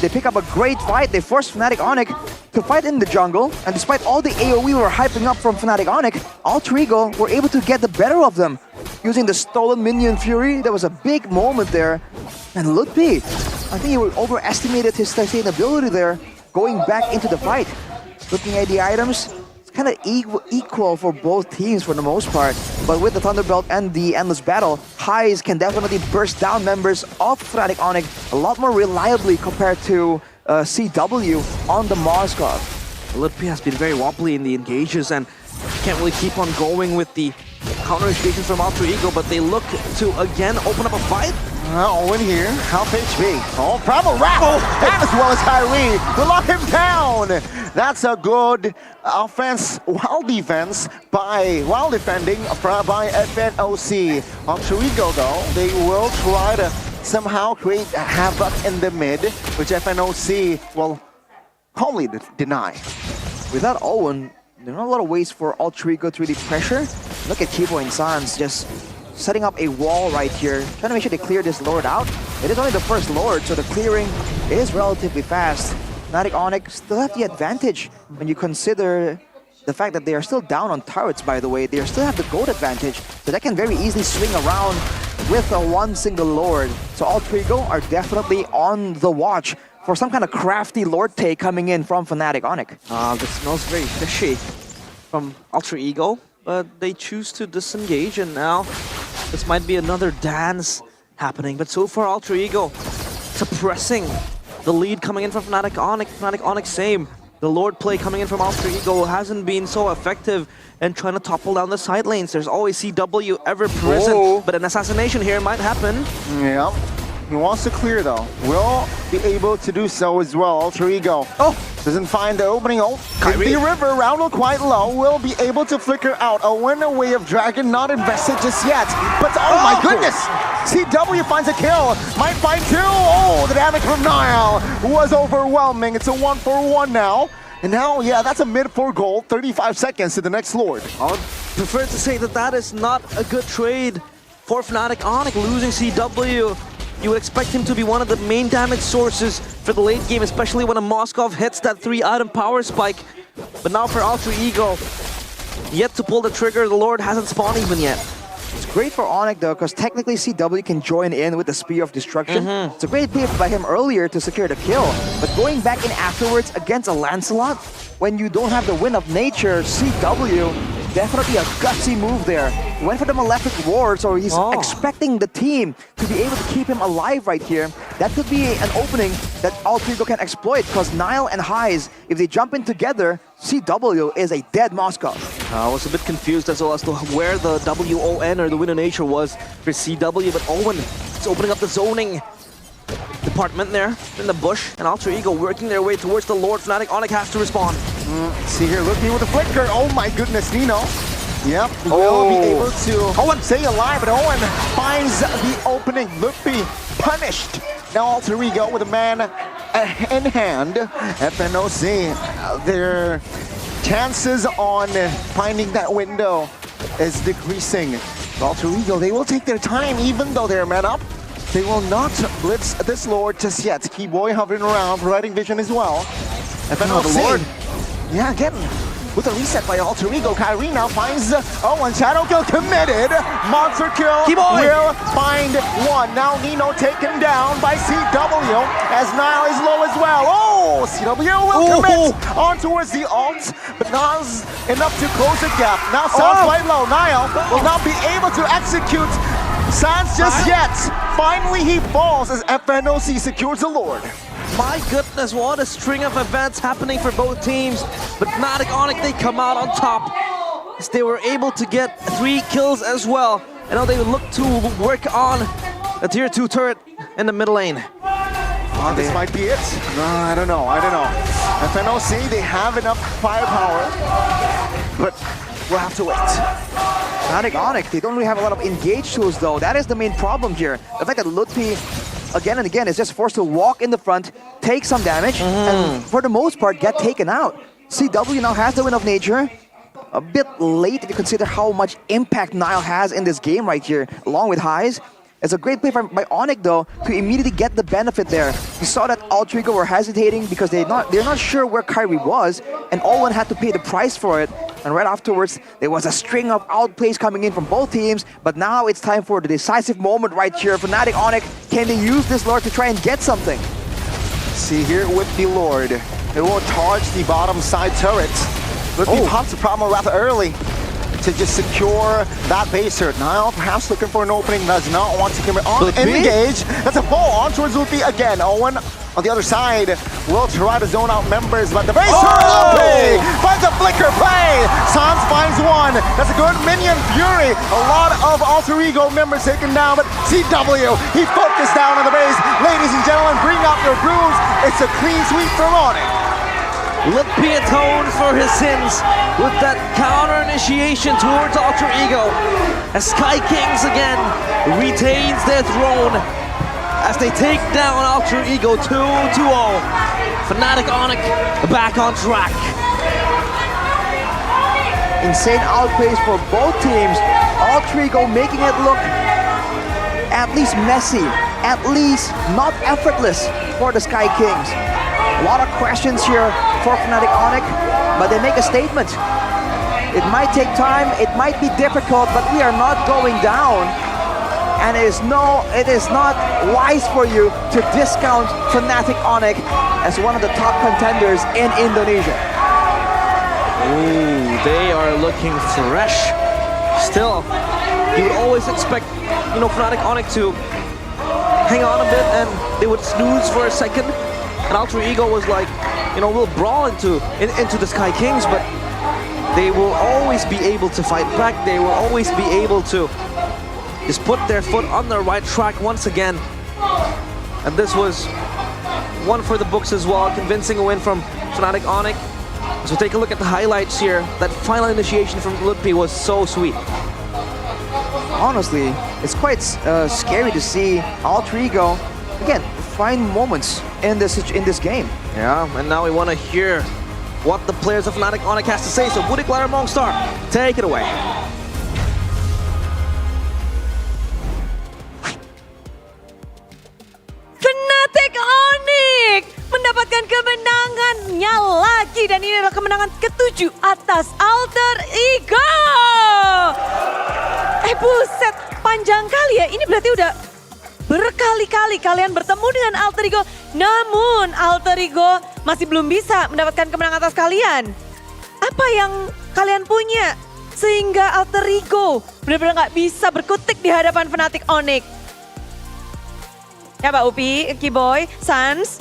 they pick up a great fight. They force Fnatic Onyx to fight in the jungle. And despite all the AoE we were hyping up from Fnatic Onyx, Alter Ego were able to get the better of them. Using the stolen minion Fury, there was a big moment there. And Ludpi, I think he overestimated his sustainability there, going back into the fight. Looking at the items, it's kind of equal for both teams for the most part. But with the Thunderbelt and the Endless Battle, Highs can definitely burst down members of Fnatic Onyx a lot more reliably compared to CW on the Moskov. Ludpi has been very wobbly in the engages and can't really keep on going with the counter initiations from Alter Ego, but they look to again open up a fight. Owen here, half HP. Oh, Primal Wrath! As well as Kyrie to lock him down! That's a good offense, while defense by FNOC. Alter Ego though, they will try to somehow create a havoc in the mid, which FNOC will calmly deny. Without Owen, there are not a lot of ways for Alter Ego to really pressure. Look at Kibo and Sans just setting up a wall right here, trying to make sure they clear this Lord out. It is only the first Lord, so the clearing is relatively fast. Fnatic Onyx still have the advantage when you consider the fact that they are still down on turrets, by the way. They still have the gold advantage, so that can very easily swing around with a one single Lord. So Altrigo are definitely on the watch for some kind of crafty Lord take coming in from Fnatic Onyx. This smells very fishy from Alter Ego, but they choose to disengage, and now this might be another dance happening. But so far, Alter Ego suppressing the lead coming in from Fnatic Onyx. Fnatic Onyx same. The Lord play coming in from Alter Ego hasn't been so effective in trying to topple down the side lanes. There's always CW ever present, but an assassination here might happen. Yeah. He wants to clear though. Will be able to do so as well. Alter Ego. Doesn't find the opening. The river round quite low. Will be able to flicker out. A Wave of Dragon not invested just yet. But oh my goodness! CW finds a kill. Might find two. Oh, the damage from Nile was overwhelming. It's a 1-for-1 now. And now, yeah, that's a mid-4 goal. 35 seconds to the next Lord. I would prefer to say that that is not a good trade for Fnatic Onyx. Losing CW, you would expect him to be one of the main damage sources for the late game, especially when a Moskov hits that 3-item power spike. But now for Alter Ego, yet to pull the trigger, the Lord hasn't spawned even yet. It's great for Onyx though, because technically CW can join in with the Spear of Destruction. It's a great play by him earlier to secure the kill, but going back in afterwards against a Lancelot, when you don't have the Wind of Nature, CW, definitely a gutsy move there. He went for the Malefic Ward, so he's expecting the team to be able to keep him alive right here. That could be an opening that Alter Ego can exploit, because Nile and Highs, if they jump in together, CW is a dead Moskov. I was a bit confused as well as to where the WON or the Wind of Nature was for CW, but Owen is opening up the zoning department there in the bush, and Alter Ego working their way towards the Lord. Fnatic Onyx has to respond. See here, looking with the flicker. Oh my goodness, Nino. Yep, will be able to Owen stay alive, but Owen finds the opening. Lupi punished. Now Alter Ego with a man in hand. FNOC, their chances on finding that window is decreasing. Alter Ego, they will take their time even though they're man up. They will not blitz this Lord just yet. Keyboy hovering around, providing vision as well. FNOC, the Lord. Yeah, again, with a reset by Alter Ego, Kyrie now finds Owen. Shadow kill committed. Monster kill will find one. Now Nino taken down by CW as Nile is low as well. Oh, CW will commit on towards the ult, but not enough to close the gap. Now Sans quite low. Nile will not be able to execute Sans just yet. Finally he falls as FNOC secures the Lord. My goodness, what a string of events happening for both teams. But Fnatic Onyx, they come out on top as they were able to get 3 kills as well. And now they look to work on a tier 2 turret in the middle lane. Oh, this might be it. No, I don't know. FNOC, they have enough firepower, but we'll have to wait. Fnatic Onyx, they don't really have a lot of engage tools though. That is the main problem here. The fact that Lutfi again and again is just forced to walk in the front, take some damage, and for the most part get taken out. CW now has the Wind of Nature. A bit late if you consider how much impact Nile has in this game right here, along with Highs. It's a great play by Onyx though to immediately get the benefit there. You saw that Alter Ego were hesitating because they're not sure where Kyrie was, and Owen had to pay the price for it. And right afterwards, there was a string of outplays coming in from both teams, but now it's time for the decisive moment right here. Fnatic Onyx, can they use this Lord to try and get something? See here with the Lord, they will charge the bottom side turret. But he pops the problem rather early to just secure that base turret. Nile perhaps looking for an opening, does not want to commit on engage. That's a pull on towards Lupi again. Owen on the other side will try to zone out members, but the base turret Lupi finds a flicker play. Sans finds one. That's a good minion fury. A lot of Alter Ego members taken down, but CW, he focused down on the base. Ladies and gentlemen, bring out your brews. It's a clean sweep from Onyx. Lupi atones for his sins with that counter initiation towards Alter Ego as Sky Kings again retains their throne as they take down Alter Ego 2-0. Fnatic Onyx back on track. Insane outplays for both teams. Alter Ego making it look at least messy, at least not effortless for the Sky Kings. A lot of questions here for Fnatic Onyx, but they make a statement. It might take time, it might be difficult, but we are not going down. and it is not wise for you to discount Fnatic Onyx as one of the top contenders in Indonesia. Ooh, they are looking fresh. Still, you would always expect, Fnatic Onyx to hang on a bit and they would snooze for a second. And Alter Ego was like, we'll brawl into the Sky Kings, but they will always be able to fight back. They will always be able to just put their foot on the right track once again. And this was one for the books as well, convincing a win from Fnatic Onyx. So take a look at the highlights here. That final initiation from Ludpi was so sweet. Honestly, it's quite scary to see Alter Ego, again, find moments in this game. Yeah, and now we want to hear what the players of Fnatic Onyx has to say. So Budik Lara Mongstar, take it away. Fnatic Onyx mendapatkan kemenangannya lagi dan ini adalah kemenangan ke-7 atas Alter Ego. Buset, panjang kali ya. Ini berarti udah berkali-kali kalian bertemu dengan Alter Ego. Namun Alter Ego masih belum bisa mendapatkan kemenangan atas kalian. Apa yang kalian punya sehingga Alter Ego benar-benar nggak bisa berkutik di hadapan Fnatic Onyx? Ya Mbak Upi, Kiboy, Sans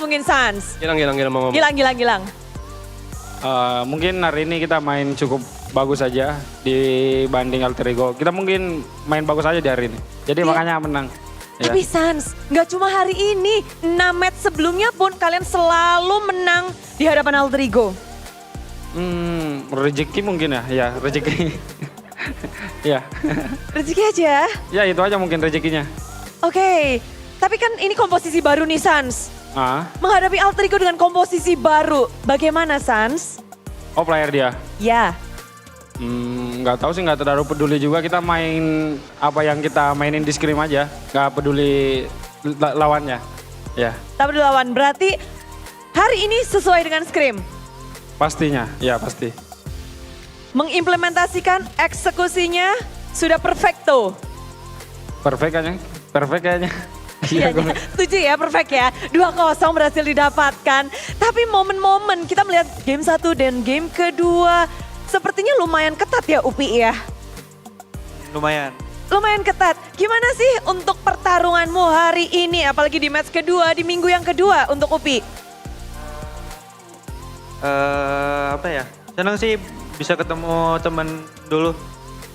mungkin Sans. Gilang. Gilang. Mungkin hari ini kita main cukup bagus aja dibanding Alter Ego. Kita mungkin main bagus aja di hari ini. Jadi makanya menang. Tapi Sans, nggak cuma hari ini, 6 match sebelumnya pun kalian selalu menang di hadapan Alter Ego. Rezeki mungkin ya rezeki. Ya. Rezeki aja? Ya itu aja mungkin rezekinya. Oke, tapi kan ini komposisi baru nih Sans. Menghadapi Alter Ego dengan komposisi baru, bagaimana Sans? Oh player dia? Ya. Nggak tahu sih, nggak terlalu peduli juga, kita main apa yang kita mainin di scrim aja, nggak peduli lawannya. Ya. Tak peduli lawan, berarti hari ini sesuai dengan scrim? Pastinya, ya pasti. Mengimplementasikan eksekusinya sudah perfecto? Perfect kayaknya. Iya, setuju ya, perfect ya. 2-0 berhasil didapatkan. Tapi momen-momen kita melihat game 1 dan game kedua sepertinya lumayan ketat ya Upi ya? Lumayan ketat. Gimana sih untuk pertarunganmu hari ini, apalagi di match kedua, di minggu yang kedua untuk Upi? Senang sih bisa ketemu teman dulu,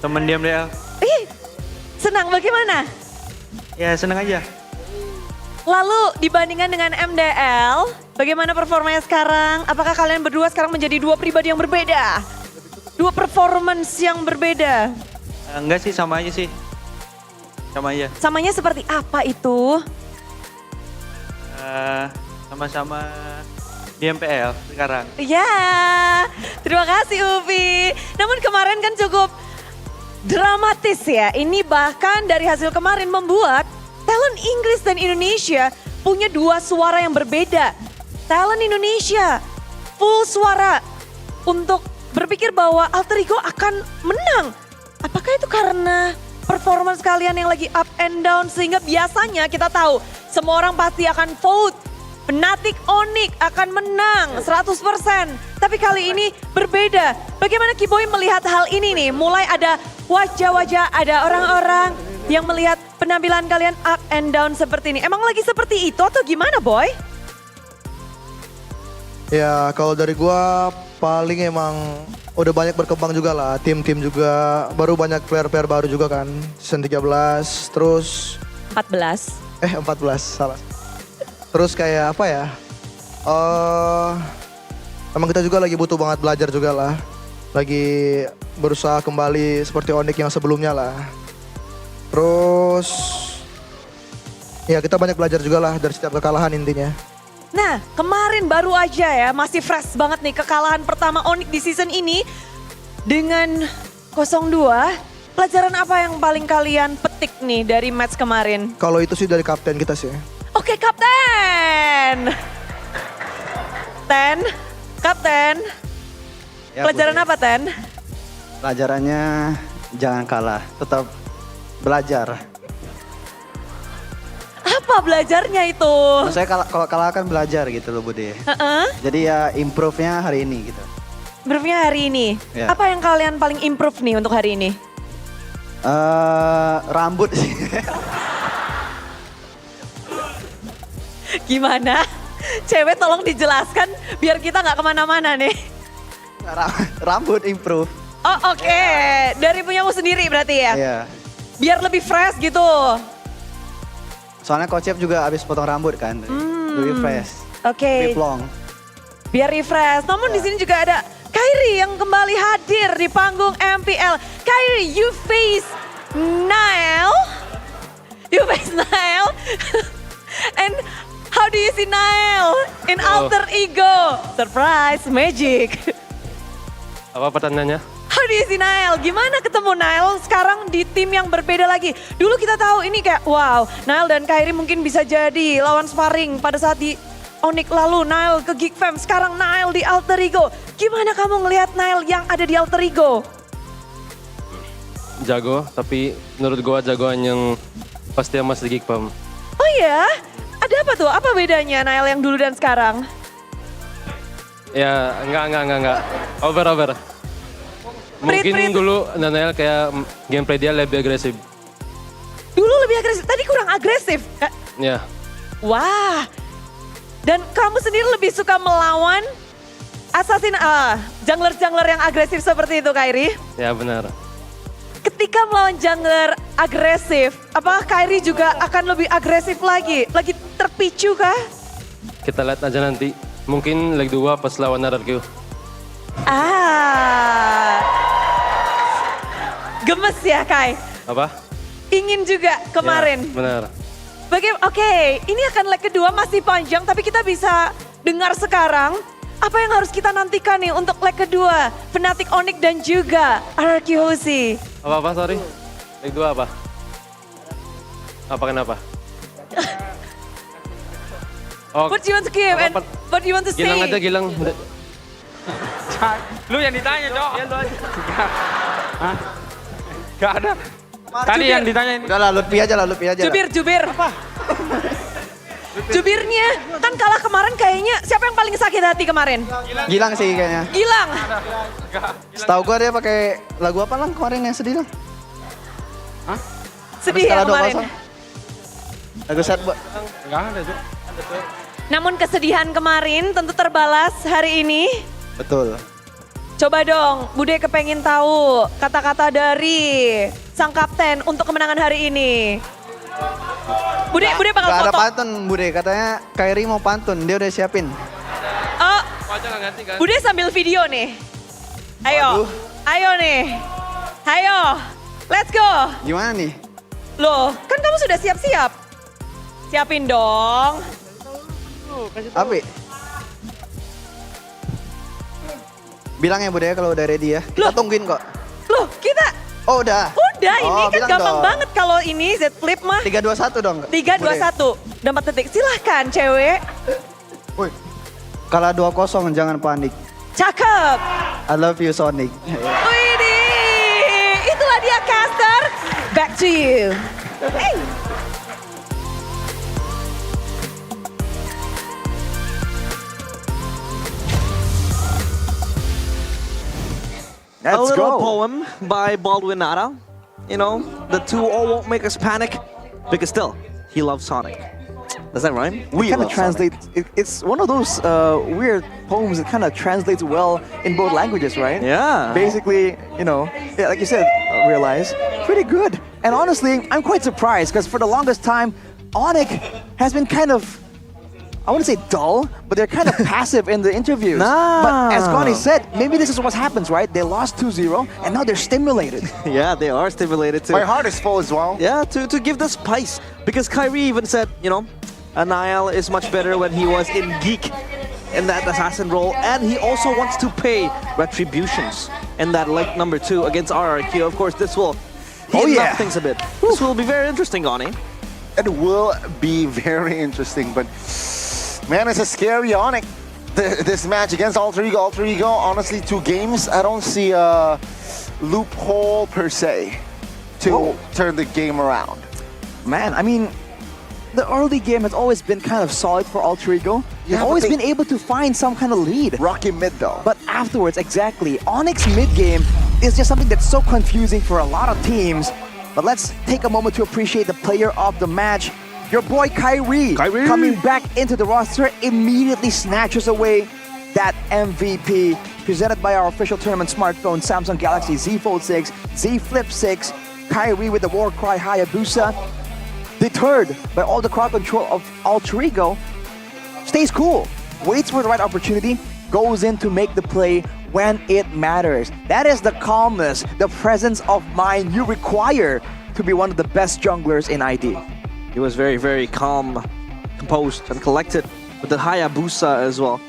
teman di MPL. Senang, bagaimana? Ya senang aja. Lalu dibandingkan dengan MDL, bagaimana performanya sekarang? Apakah kalian berdua sekarang menjadi dua pribadi yang berbeda? Dua performance yang berbeda? Enggak sih, sama aja sih. Sama aja. Samanya seperti apa itu? Sama-sama di MPL sekarang. Ya, terima kasih Upi. Namun kemarin kan cukup dramatis ya. Ini bahkan dari hasil kemarin membuat talent Inggris dan Indonesia punya dua suara yang berbeda. Talent Indonesia full suara untuk berpikir bahwa Alter Ego akan menang. Apakah itu karena performance kalian yang lagi up and down sehingga biasanya kita tahu semua orang pasti akan vote Fnatic Onyx akan menang 100%. Tapi kali ini berbeda. Bagaimana Kiboy melihat hal ini nih? Mulai ada wajah-wajah, ada orang-orang yang melihat penampilan kalian up and down seperti ini. Emang lagi seperti itu atau gimana Boy? Ya kalau dari gua paling emang udah banyak berkembang juga lah. Tim-tim juga baru banyak player-player baru juga kan. Season 13 terus 14. 14 salah. Terus kayak apa ya? Emang kita juga lagi butuh banget belajar juga lah. Lagi berusaha kembali seperti Onyx yang sebelumnya lah. Terus ya kita banyak belajar juga lah dari setiap kekalahan intinya. Nah kemarin baru aja ya, masih fresh banget nih kekalahan pertama Onyx di season ini dengan 0-2. Pelajaran apa yang paling kalian petik nih dari match kemarin? Kalau itu sih dari kapten kita sih. Oke Kapten. Kapten. Ya, pelajaran apa Ten? Pelajarannya jangan kalah, tetap belajar. Apa belajarnya itu? Saya kalau kalah kan belajar gitu loh Bude. Jadi ya improve-nya hari ini gitu. Improve-nya hari ini. Ya. Apa yang kalian paling improve nih untuk hari ini? Rambut sih. Gimana? Cewek tolong dijelaskan biar kita nggak kemana-mana nih. Rambut improve. Oh oke. Dari punyamu sendiri berarti ya? Iya. Biar lebih fresh gitu. Soalnya Coach Chef juga habis potong rambut kan. Lebih fresh. Oke. Lebih long. Biar refresh. Namun di sini juga ada Kyrie yang kembali hadir di panggung MPL. Kyrie, you face Niall. You face Niall. And how do you see Niall in alter ego? Surprise, magic. Apa pertanyaannya? How do you see Niall? Gimana ketemu Niall sekarang di tim yang berbeda lagi? Dulu kita tahu ini kayak wow, Niall dan Kyrie mungkin bisa jadi lawan sparring pada saat di Onyx lalu Niall ke Geek Fam, sekarang Niall di Alter Ego. Gimana kamu ngelihat Niall yang ada di Alter Ego? Jago, tapi menurut gua jagoan yang pasti yang masih di Geek Fam. Oh iya? Ada apa tuh? Apa bedanya Niall yang dulu dan sekarang? Ya, enggak. Over. Mungkin dulu Nanael kayak gameplay dia lebih agresif. Dulu lebih agresif, tadi kurang agresif. Ya. Wah. Dan kamu sendiri lebih suka melawan jungler-jungler yang agresif seperti itu, Kyrie? Ya benar. Ketika melawan jungler agresif, apakah Kyrie juga akan lebih agresif lagi? Lagi terpicu kah? Kita lihat aja nanti. Mungkin leg 2 pas lawan RRQ. Gemes ya, Kai? Apa? Ingin juga kemarin. Ya, benar. Oke, ini akan leg kedua masih panjang, tapi kita bisa dengar sekarang apa yang harus kita nantikan nih untuk leg kedua. Fnatic Onyx dan juga RRQ Hoshi. Apa, sorry? Leg 2 apa? Kenapa? What do you want to give and what do you want to say? Gilang aja, Gilang. Lu yang ditanya, Cok. Iya, lu aja. Hah? Gak ada. Tadi yang ditanya ini. Udah lah, Lutfi aja. Jubir. Apa? Jubirnya kan kalah kemarin kayaknya siapa yang paling sakit hati kemarin? Gilang sih kayaknya. Gilang. Setahu gue dia pakai lagu apa lang kemarin yang sedih lang? Hah? Sedih ya kemarin. Lagu sad buat. Enggak ada, Cok. Namun kesedihan kemarin tentu terbalas hari ini. Betul. Coba dong, Bude kepengin tahu kata-kata dari sang kapten untuk kemenangan hari ini. Bude bakal foto. Gak ada pantun, Bude. Katanya Kyrie mau pantun, dia udah siapin. Oh, Bude sambil video nih. Ayo nih. Ayo, let's go. Gimana nih? Loh, kan kamu sudah siap-siap. Siapin dong. Api. Bilang ya Bude kalau udah ready ya. Kita tungguin kok. Loh, kita. Oh udah. Udah, ini kan gampang banget kalau ini Z Flip mah. 3-2-1 dong. 3-2-1. Dan 4 detik. Silahkan cewek. Woi. Kalah 2-0 jangan panik. Cakep. I love you Sonic. Widih. Itulah dia caster. Back to you. Hey. A little poem by Baldwin Nara. You know, the 2-0 won't make us panic because still, he loves Sonic. Does that rhyme? We kind of translate. It's one of those weird poems that kind of translates well in both languages, right? Yeah. Basically, you know, yeah, like you said, realize pretty good. And honestly, I'm quite surprised because for the longest time, Onyx has been kind of, I wouldn't say dull, but they're kind of passive in the interviews. But as Connie said, maybe this is what happens, right? They lost 2-0 and now they're stimulated. Yeah, they are stimulated too. My heart is full as well. Yeah, to give the spice. Because Kyrie even said, you know, Niall is much better when he was in Geek in that assassin role. And he also wants to pay retributions in that leg number 2 against RRQ. Of course, this will heat up things a bit. This will be very interesting, Connie. It will be very interesting, but man, it's a scary Onyx. This match against Alter Ego. Alter Ego, honestly, 2 games, I don't see a loophole per se to turn the game around. Man, I mean, the early game has always been kind of solid for Alter Ego. They've always been able to find some kind of lead. Rocky mid though. But afterwards, exactly, Onyx mid game is just something that's so confusing for a lot of teams. But let's take a moment to appreciate the player of the match. Your boy Kyrie, coming back into the roster, immediately snatches away that MVP presented by our official tournament smartphone, Samsung Galaxy Z Fold 6, Z Flip 6. Kyrie with the war cry Hayabusa, deterred by all the crowd control of Alter Ego, stays cool, waits for the right opportunity, goes in to make the play when it matters. That is the calmness, the presence of mind you require to be one of the best junglers in ID. He was very, very calm, composed, and collected with the Hayabusa as well.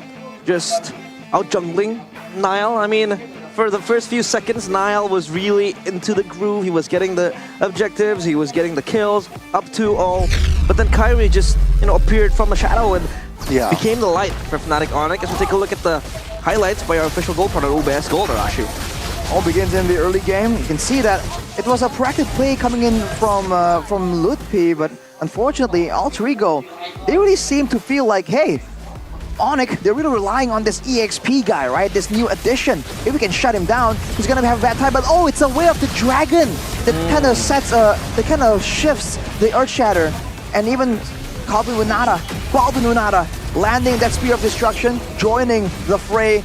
Just out-jungling Nile. I mean, for the first few seconds, Nile was really into the groove. He was getting the objectives, he was getting the kills, up 2-0. But then Kyrie just, appeared from the shadow and became the light for Fnatic Onyx. As we take a look at the highlights by our official gold partner, UBS Gold, Arashi. All begins in the early game. You can see that it was a proactive play coming in from Lutpi, but unfortunately, Alter Ego, they really seem to feel like, hey, Onyx, they're really relying on this EXP guy, right? This new addition. If we can shut him down, he's gonna have a bad time. But oh, it's a way of the dragon that kind of sets, that kind of shifts the Earth Shatter, and even Baldwin Unada landing that Spear of Destruction, joining the fray.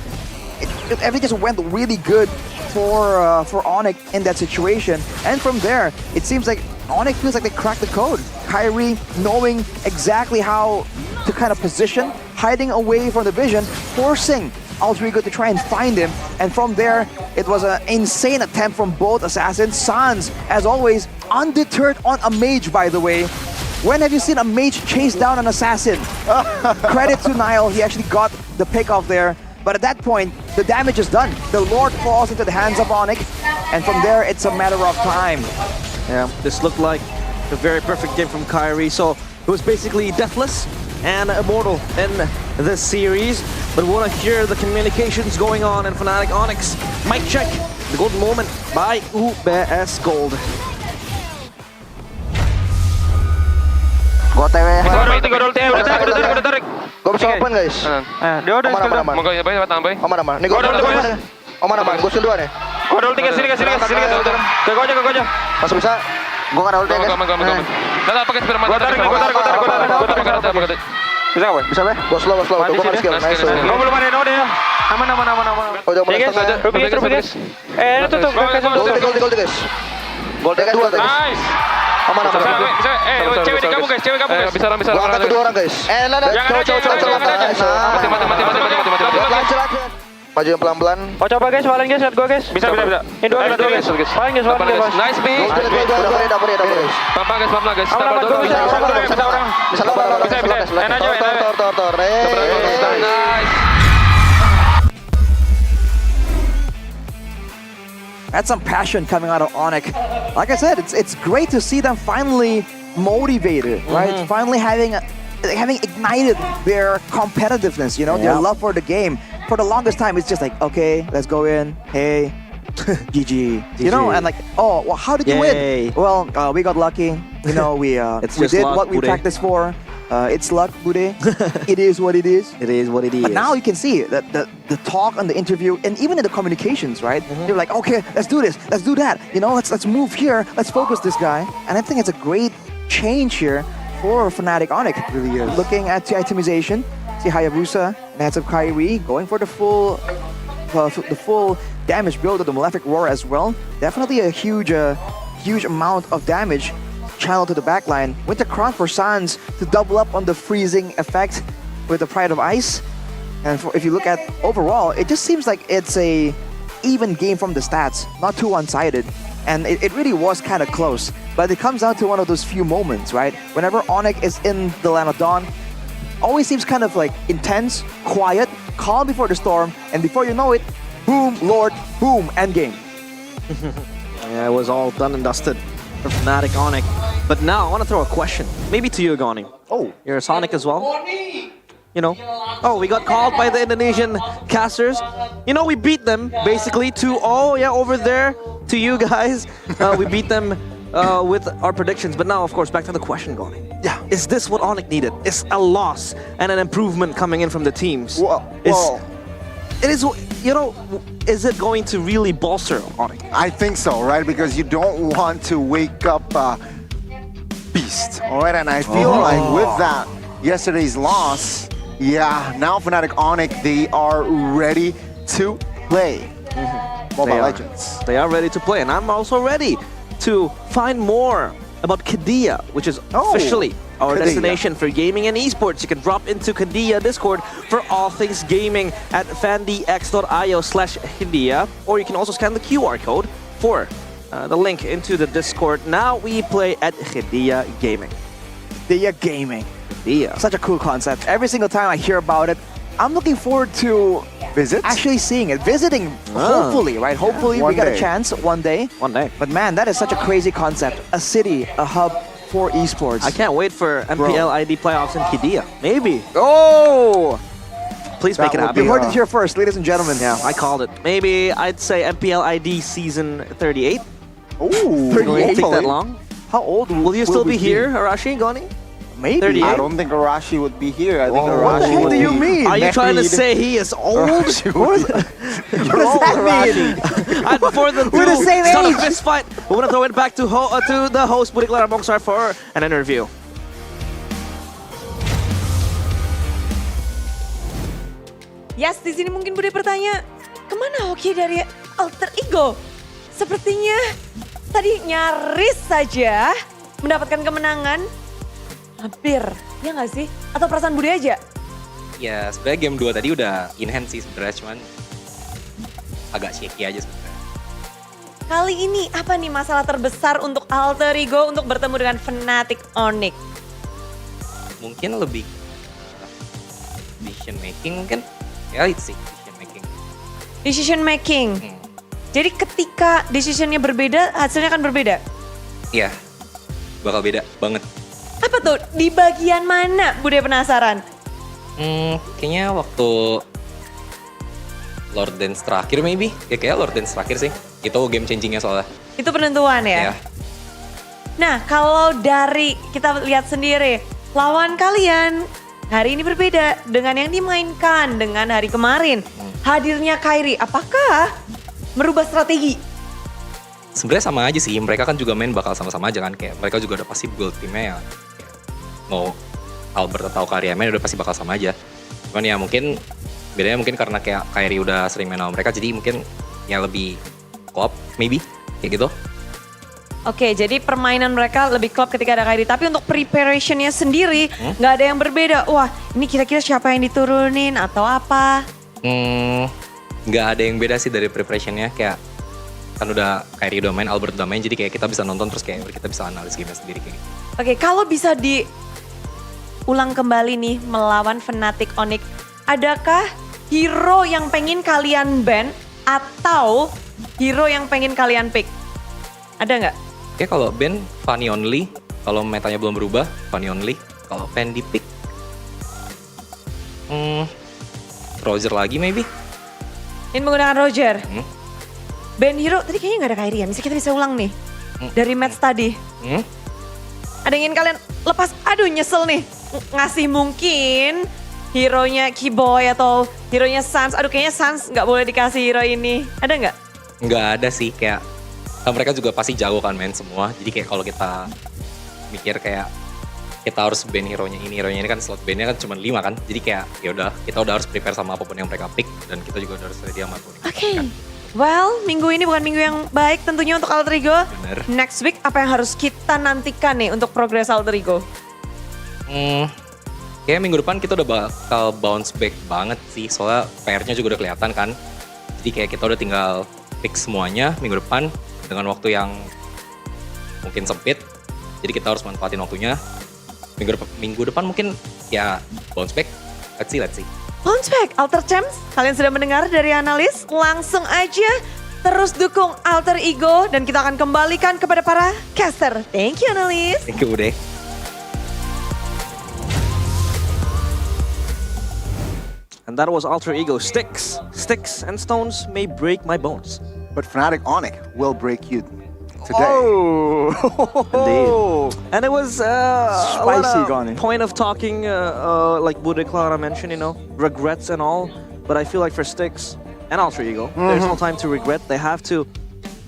Everything just went really good for Onyx in that situation, and from there, it seems like Onyx feels like they cracked the code. Kyrie knowing exactly how to kind of position, hiding away from the vision, forcing Alter Ego to try and find him. And from there, it was an insane attempt from both assassins. Sans, as always, undeterred on a mage, by the way. When have you seen a mage chase down an assassin? Credit to Nile, he actually got the pick off there. But at that point, the damage is done. The Lord falls into the hands of Onyx, and from there, it's a matter of time. Yeah, this looked like a very perfect game from Kyrie. So it was basically deathless and immortal in this series. But we want to hear the communications going on in Fnatic Onyx. Mic check, the golden moment by UBS Gold. Gua TW. Gua tarik. Gua bisa open guys. Dia udah aman. Monggo ya, Bay, tambah. Aman. Nih gua aman. Gua skill 2 nih. Gua ulti ke sini. Ke gua aja. Masih bisa. Gua enggak ada ulti guys. Aman. Nah, pakai spear mata. Gua tarik. Bisa apa? Bisa deh. Gua slow. Gua mau skill. Nice. Gua belum ada node ya. Aman. Udah mulai setengah. Ruby guys. Itu tuh. Gold guys. Gold guys 2 guys. Nice. Aman. Cewek di kamu guys. Bisa. Gua angkat kedua orang guys. Mati. Maju pelan-pelan. Oh coba guys, paling guys, lihat gua guys. Bisa. Ini dua guys. Paling guys. Nice B. Dapur guys. Pampa guys. Bisa. Enak aja. Tor. Nice. That's some passion coming out of Onyx. Like I said, it's great to see them finally motivated, right? Finally having ignited their competitiveness, their love for the game. For the longest time, it's just like, okay, let's go in. Hey, GG. And like, oh, well, how did you win? Well, we got lucky. We did what we practiced for. It's luck, Bude. It is what it is. It is what it is. But now you can see that the talk on the interview and even in the communications, right? They're like, okay, let's do this, let's do that. Let's move here, let's focus this guy. And I think it's a great change here for Fnatic Onyx. It really is. Looking at the itemization, see Hayabusa and hands of Kyrie going for the full damage build of the Malefic Roar as well. Definitely a huge amount of damage channeled to the backline. Winter Crown for Sans to double up on the freezing effect with the Pride of Ice. And if you look at overall, it just seems like it's a even game from the stats, not too one-sided. And it really was kind of close. But it comes down to one of those few moments, right? Whenever Onyx is in the Land of Dawn, always seems kind of like intense, quiet, calm before the storm, and before you know it, boom, Lord, boom, endgame. Yeah, it was all done and dusted for Fnatic Onyx. But now I want to throw a question, maybe to you, Goni. Oh, you're a Sonic as well. Oh, we got called by the Indonesian casters. We beat them basically 2-0. Yeah, over there to you guys. We beat them with our predictions. But now, of course, back to the question, Goni. Is this what Onyx needed? Is a loss and an improvement coming in from the teams? It is, you know, is it going to really bolster Onyx? I think so, right? Because you don't want to wake up beast, all right? And I feel like with that, yesterday's loss, now Fnatic Onyx, they are ready to play Mobile Legends. They are ready to play, and I'm also ready to find more about Kadea, which is officially our destination for gaming and esports. You can drop into Kadea Discord for all things gaming at fandx.io/Kadea, or you can also scan the QR code for the link into the Discord. Now we play at Kadea Gaming. Kadea Gaming. Kadea. Such a cool concept. Every single time I hear about it, I'm looking forward to actually seeing it, visiting, hopefully, right? Hopefully we get a chance one day. One day. But man, that is such a crazy concept. A city, a hub for esports. I can't wait for MPL ID playoffs in Kadea. Maybe. Oh! Please make it happen. You heard it here first, ladies and gentlemen. Yeah, I called it. Maybe I'd say MPL ID season 38. Ooh, 38? Won't take that long. How old will you still be here, Arashi, Goni? Maybe. 38? I don't think Arashi would be here. I think What the Arashi heck would do you be mean? Are you trying to married. say he is old? What does that mean? And before the We're the same start age. of this fight, we want to throw it back to the host, Budi Clara Mongsar, for an interview. Yes, di sini mungkin Budi bertanya, kemana hoki dari Alter Ego? Sepertinya tadi nyaris saja mendapatkan kemenangan. Hampir, ya nggak sih? Atau perasaan Budi aja? Ya sebenarnya game 2 tadi udah in hand sih sebenarnya, cuman agak shaky aja sebenarnya. Kali ini apa nih masalah terbesar untuk Alter Ego untuk bertemu dengan Fnatic Onyx? Mungkin lebih decision making mungkin, ya itu sih decision making. Decision making. Jadi ketika decisionnya berbeda, hasilnya akan berbeda? Iya, bakal beda banget. Apa tuh? Di bagian mana? Budi penasaran. Kayaknya waktu Lord Dance terakhir maybe. Ya kayaknya Lord Dance terakhir sih. Itu game changingnya soalnya. Itu penentuan ya? Iya. Nah kalau dari kita lihat sendiri, lawan kalian hari ini berbeda dengan yang dimainkan dengan hari kemarin. Hadirnya Kairi, apakah merubah strategi? Sebenarnya sama aja sih, mereka kan juga main bakal sama-sama aja kan. Kayak mereka juga udah pasti build timnya ya. Mau Albert atau Kairi main udah pasti bakal sama aja. Cuman ya mungkin bedanya mungkin karena kayak Kairi udah sering main sama mereka, jadi mungkin ya lebih klop maybe kayak gitu. Oke, jadi permainan mereka lebih klop ketika ada Kairi. Tapi untuk preparationnya sendiri nggak ada yang berbeda. Wah, ini kira-kira siapa yang diturunin atau apa? Nggak ada yang beda sih dari preparationnya. Kayak kan udah Kairi udah main, Albert udah main, jadi kayak kita bisa nonton terus kayak kita bisa analis game sendiri kayak gitu. Oke, kalau bisa diulang kembali nih melawan Fnatic Onyx, adakah hero yang pengen kalian ban atau hero yang pengen kalian pick? Ada nggak? Oke, kalau Ben, Fanny only. Kalau metanya belum berubah, Fanny only. Kalau pengen di pick, Roger lagi maybe. Ini menggunakan Roger. Band hero, tadi kayaknya nggak ada Kairi ya. Misalnya kita bisa ulang nih. Dari match tadi. Ada yang ingin kalian lepas, aduh nyesel nih. Ngasih mungkin hero-nya Keyboy atau hero-nya Sans. Aduh kayaknya Sans nggak boleh dikasih hero ini. Ada nggak? Nggak ada sih, kayak kan mereka juga pasti jago kan main semua. Jadi kayak kalau kita mikir kayak kita harus ban hero-nya ini kan slot ban-nya kan cuma 5 kan. Jadi kayak ya udah kita udah harus prepare sama apapun yang mereka pick dan kita juga udah harus ready sama apapun. Oke. Well, minggu ini bukan minggu yang baik tentunya untuk Alter Ego. Bener. Next week apa yang harus kita nantikan nih untuk progres Alter Ego? Kayak minggu depan kita udah bakal bounce back banget sih. Soalnya PR-nya juga udah kelihatan kan. Jadi kayak kita udah tinggal pick semuanya minggu depan dengan waktu yang mungkin sempit. Jadi kita harus manfaatin waktunya. Minggu depan mungkin ya bounce back. Let's see. Bounce back, Alter Champs. Kalian sudah mendengar dari analis. Langsung aja terus dukung Alter Ego dan kita akan kembalikan kepada para caster. Thank you analis. Thank you Bude. And that was Alter Ego. Sticks and stones may break my bones. But Fnatic Onyx will break you today. Oh, and it was a lot Spicy, of Gani. point of talking, like Bude Clara mentioned, regrets and all. But I feel like for Styx and Alter Ego, there's no time to regret. They have to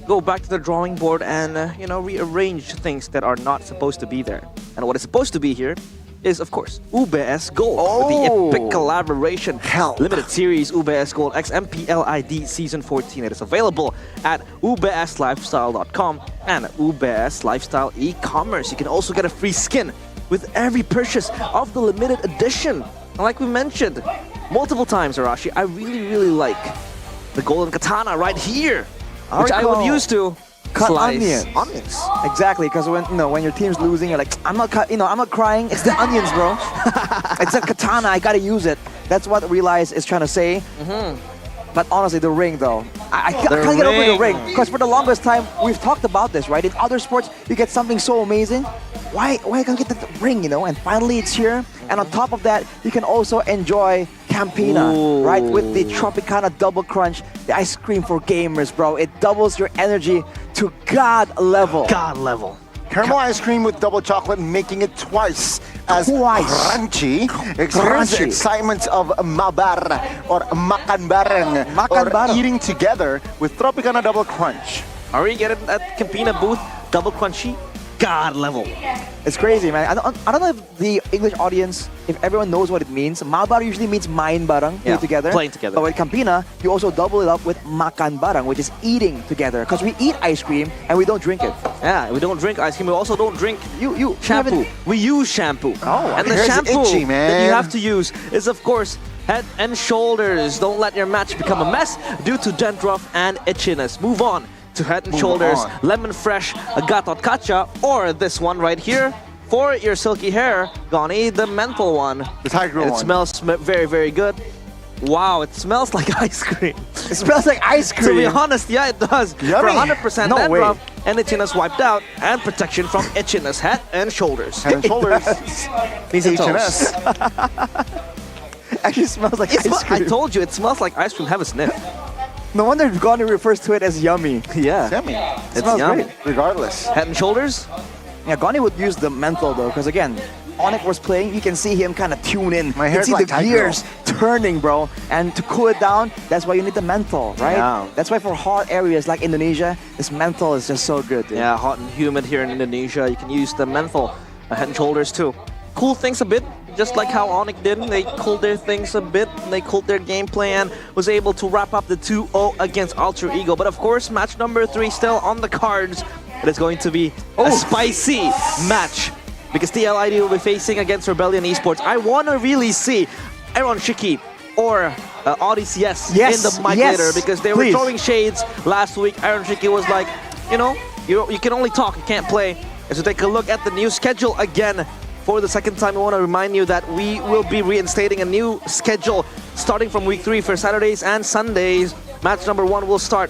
go back to the drawing board and, rearrange things that are not supposed to be there. And what is supposed to be here is, of course, UBS Gold. With the epic collaboration limited series UBS Gold X MPL ID Season 14. It is available at ubslifestyle.com and UBS Lifestyle e-commerce. You can also get a free skin with every purchase of the limited edition. And like we mentioned multiple times, Arashi, I really like the golden katana right here, which I would use to cut slice onions. Exactly, because when your team's losing, you're like, I'm not crying. It's the onions, bro. It's a katana. I gotta use it. That's what Realize is trying to say. But honestly, the ring though, I can't get over the ring. Because for the longest time, we've talked about this, right? In other sports, you get something so amazing. Why can't get the ring, And finally, it's here. And on top of that, you can also enjoy Campina, right? With the Tropicana Double Crunch, the ice cream for gamers, bro. It doubles your energy to God level. Caramel ice cream with double chocolate, making it twice as crunchy. Experience the excitement of mabar or makan bareng, or eating together with Tropicana Double Crunch. Are we getting at Campina booth? Double crunchy, God level. It's crazy, man. I don't know if the English audience, if everyone knows what it means. Mabar usually means main bareng, play together. Playing together. But with Campina, you also double it up with makan bareng, which is eating together. Because we eat ice cream and we don't drink it. Yeah, we don't drink ice cream. We also don't drink shampoo. We use shampoo. Oh, and the here's shampoo itchy, man. that you have to use is, of course, Head and Shoulders. Don't let your match become a mess due to dandruff and itchiness. Move on to Head and Shoulders Lemon Fresh Gatot Kacha, or this one right here for your silky hair, Gani, the menthol one. The tiger one. It smells very good. Wow, it smells like ice cream. It smells like ice cream. To be honest, yeah, it does. Yummy. For 100% No dandruff way. and itchiness wiped out, and protection from itchiness. Head and Shoulders. Head and Shoulders. Knees and toes. H&S. Actually smells like ice cream. I told you, it smells like ice cream. Have a sniff. No wonder Gani refers to it as yummy. Yeah. It's yummy. It smells yummy. great. Regardless. Head and Shoulders? Yeah, Gani would use the menthol though, because again, Onyx was playing, you can see him kind of tune in. My You hair's can see like the Tiger. gears turning, bro. And to cool it down, that's why you need the menthol, right? Yeah. That's why for hot areas like Indonesia, this menthol is just so good, dude. Yeah, hot and humid here in Indonesia. You can use the menthol Head and Shoulders too. Cool things a bit, just like how Onyx did. They cooled their things a bit. They cooled their gameplay and was able to wrap up the 2-0 against Alter Ego. But of course, match number 3 still on the cards. It is going to be a spicy match, because TLID will be facing against Rebellion Esports. I want to really see Aaron Shiki or Odysseus in the mic later, because they were throwing shades last week. Aaron Shiki was like, you can only talk, you can't play. As we take a look at the new schedule again, for the second time, we want to remind you that we will be reinstating a new schedule starting from week 3 for Saturdays and Sundays. Match number 1 will start.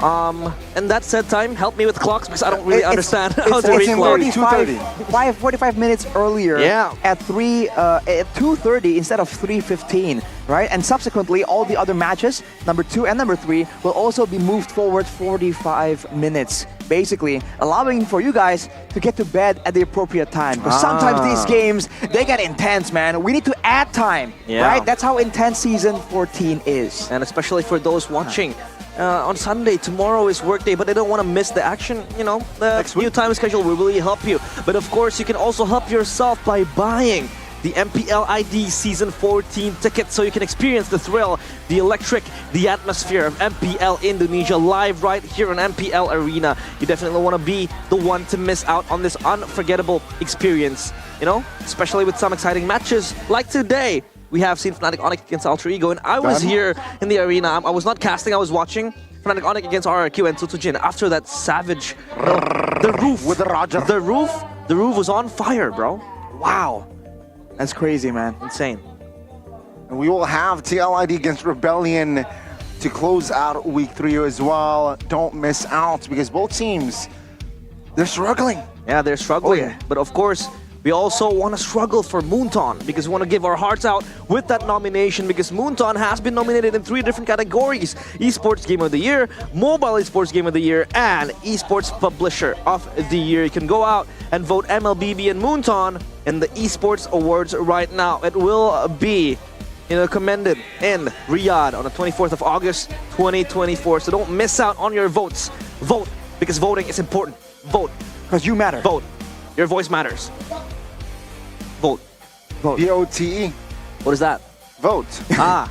And that said time, help me with clocks, because I don't really understand how to read clocks. 45 minutes earlier at 2:30 instead of 3:15, right? And subsequently, all the other matches, number 2 and number 3, will also be moved forward 45 minutes, basically allowing for you guys to get to bed at the appropriate time. Because sometimes these games, they get intense, man. We need to add time, right? That's how intense Season 14 is. And especially for those watching. On Sunday, tomorrow is work day, but they don't want to miss the action. The new time schedule will really help you. But of course, you can also help yourself by buying the MPL ID Season 14 ticket, so you can experience the thrill, the electric, the atmosphere of MPL Indonesia live right here in MPL Arena. You definitely want to be the one to miss out on this unforgettable experience, especially with some exciting matches like today. We have seen Fnatic Onyx against Alter Ego, and I was here in the arena. I was not casting, I was watching Fnatic Onyx against RRQ and Tsutujin. After that savage, the roof with the Raja. The roof was on fire, bro. Wow. That's crazy, man. Insane. And we will have TLID against Rebellion to close out week 3 as well. Don't miss out, because both teams, they're struggling. Yeah, they're struggling. But of course, we also want to struggle for Moonton because we want to give our hearts out with that nomination because Moonton has been nominated in 3 different categories: Esports Game of the Year, Mobile Esports Game of the Year, and Esports Publisher of the Year. You can go out and vote MLBB and Moonton in the Esports Awards right now. It will be commended in Riyadh on the 24th of August 2024. So don't miss out on your votes. Vote because voting is important. Vote because you matter. Vote. Your voice matters. Vote. Vote. VOTE. What is that? Vote. I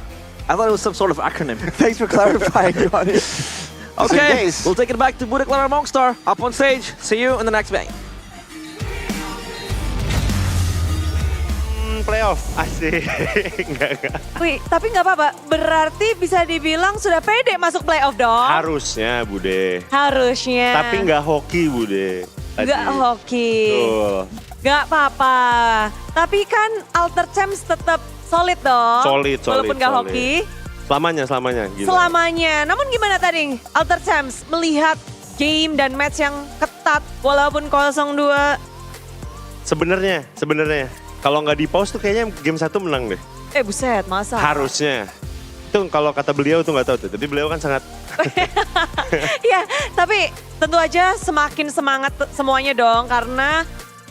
thought it was some sort of acronym. Thanks for clarifying, Johnny. Okay, we'll take it back to Budak Lara Mongstar up on stage. See you in the next game. Playoff, asik. Enggak. Wih, tapi nggak apa-apa. Berarti bisa dibilang sudah pede masuk playoff dong. Harusnya, Bude. Harusnya. Tapi nggak hoki, Bude. Nggak hoki. Tuh. Nggak apa-apa. Tapi kan Alter Champs tetap solid dong. Solid. Walaupun nggak hoki. Selamanya. Gila. Selamanya. Namun gimana tadi Alter Champs melihat game dan match yang ketat walaupun 0-2? Sebenarnya. Kalau nggak di pause tuh kayaknya game 1 menang deh. Buset, masa? Harusnya. Itu kalau kata beliau tuh nggak tahu tuh. Tapi beliau kan sangat... Ya, tapi tentu aja semakin semangat semuanya dong. Karena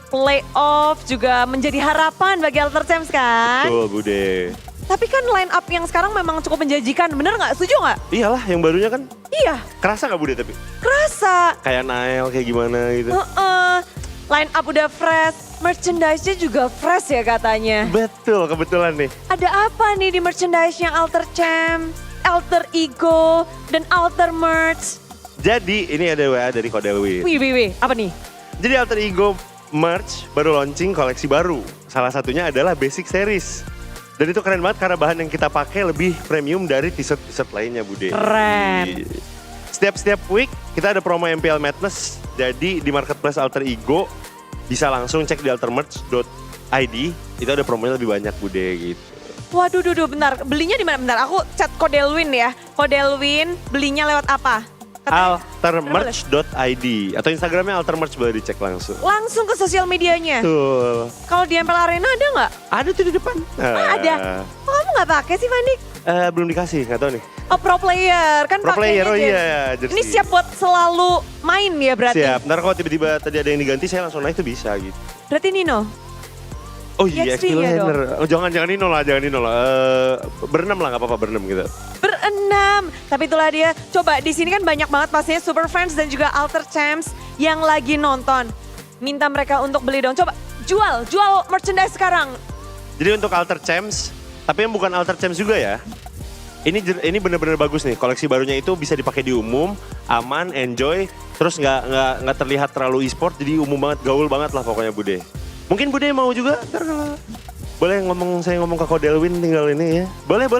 playoff juga menjadi harapan bagi Alter Champs kan? Betul, Bude. Tapi kan line up yang sekarang memang cukup menjanjikan. Bener nggak? Setuju nggak? Iyalah, yang barunya kan. Iya. Kerasa nggak, Bude, tapi? Kerasa. Kayak Nael, kayak gimana gitu. Line up udah fresh. Merchandise-nya juga fresh ya katanya. Betul, kebetulan nih. Ada apa nih di merchandise-nya Alter Champs, Alter Ego, dan Alter Merch? Jadi ini ada WA dari Kodelwi. Wih, apa nih? Jadi Alter Ego Merch baru launching koleksi baru. Salah satunya adalah Basic Series. Dan itu keren banget karena bahan yang kita pakai lebih premium dari t-shirt lainnya, Bude. Keren. Setiap week kita ada promo MPL Madness. Jadi di marketplace Alter Ego bisa langsung cek di altermerch.id, itu ada promonya lebih banyak, Bude, gitu. Waduh, bentar. Belinya di mana? Bentar, aku chat Kodelwin ya. Kodelwin belinya lewat apa? Altermerch.id atau Instagramnya Altermerch, boleh dicek langsung. Langsung ke sosial medianya? Betul. Kalau di MPL Arena ada nggak? Ada tuh di depan. Ada. Kok kamu nggak pakai sih, Fandik? Belum dikasih, nggak tahu nih. Oh, pro player. Kan pro player, jersey. jersey. Ini siap buat selalu main ya berarti? Siap, ntar kalau tiba-tiba tadi ada yang diganti, saya langsung naik tuh bisa gitu. Berarti Nino? Oh iya, XP Laner. Oh jangan Nino lah. Berenam lah, nggak apa-apa, berenam gitu. Berenam. Tapi itulah dia. Coba di sini kan banyak banget pastinya super fans dan juga Alter Champs yang lagi nonton. Minta mereka untuk beli dong. Coba jual merchandise sekarang. Jadi untuk Alter Champs, tapi yang bukan Alter Champs juga ya. Ini bener-bener bagus nih. Koleksi barunya itu bisa dipakai di umum, aman, enjoy, terus nggak terlihat terlalu e-sport, jadi umum banget, gaul banget lah pokoknya, Bude. Mungkin Bude mau juga, ntar kalau boleh saya ngomong ke Kodelwin tinggal ini ya. Boleh.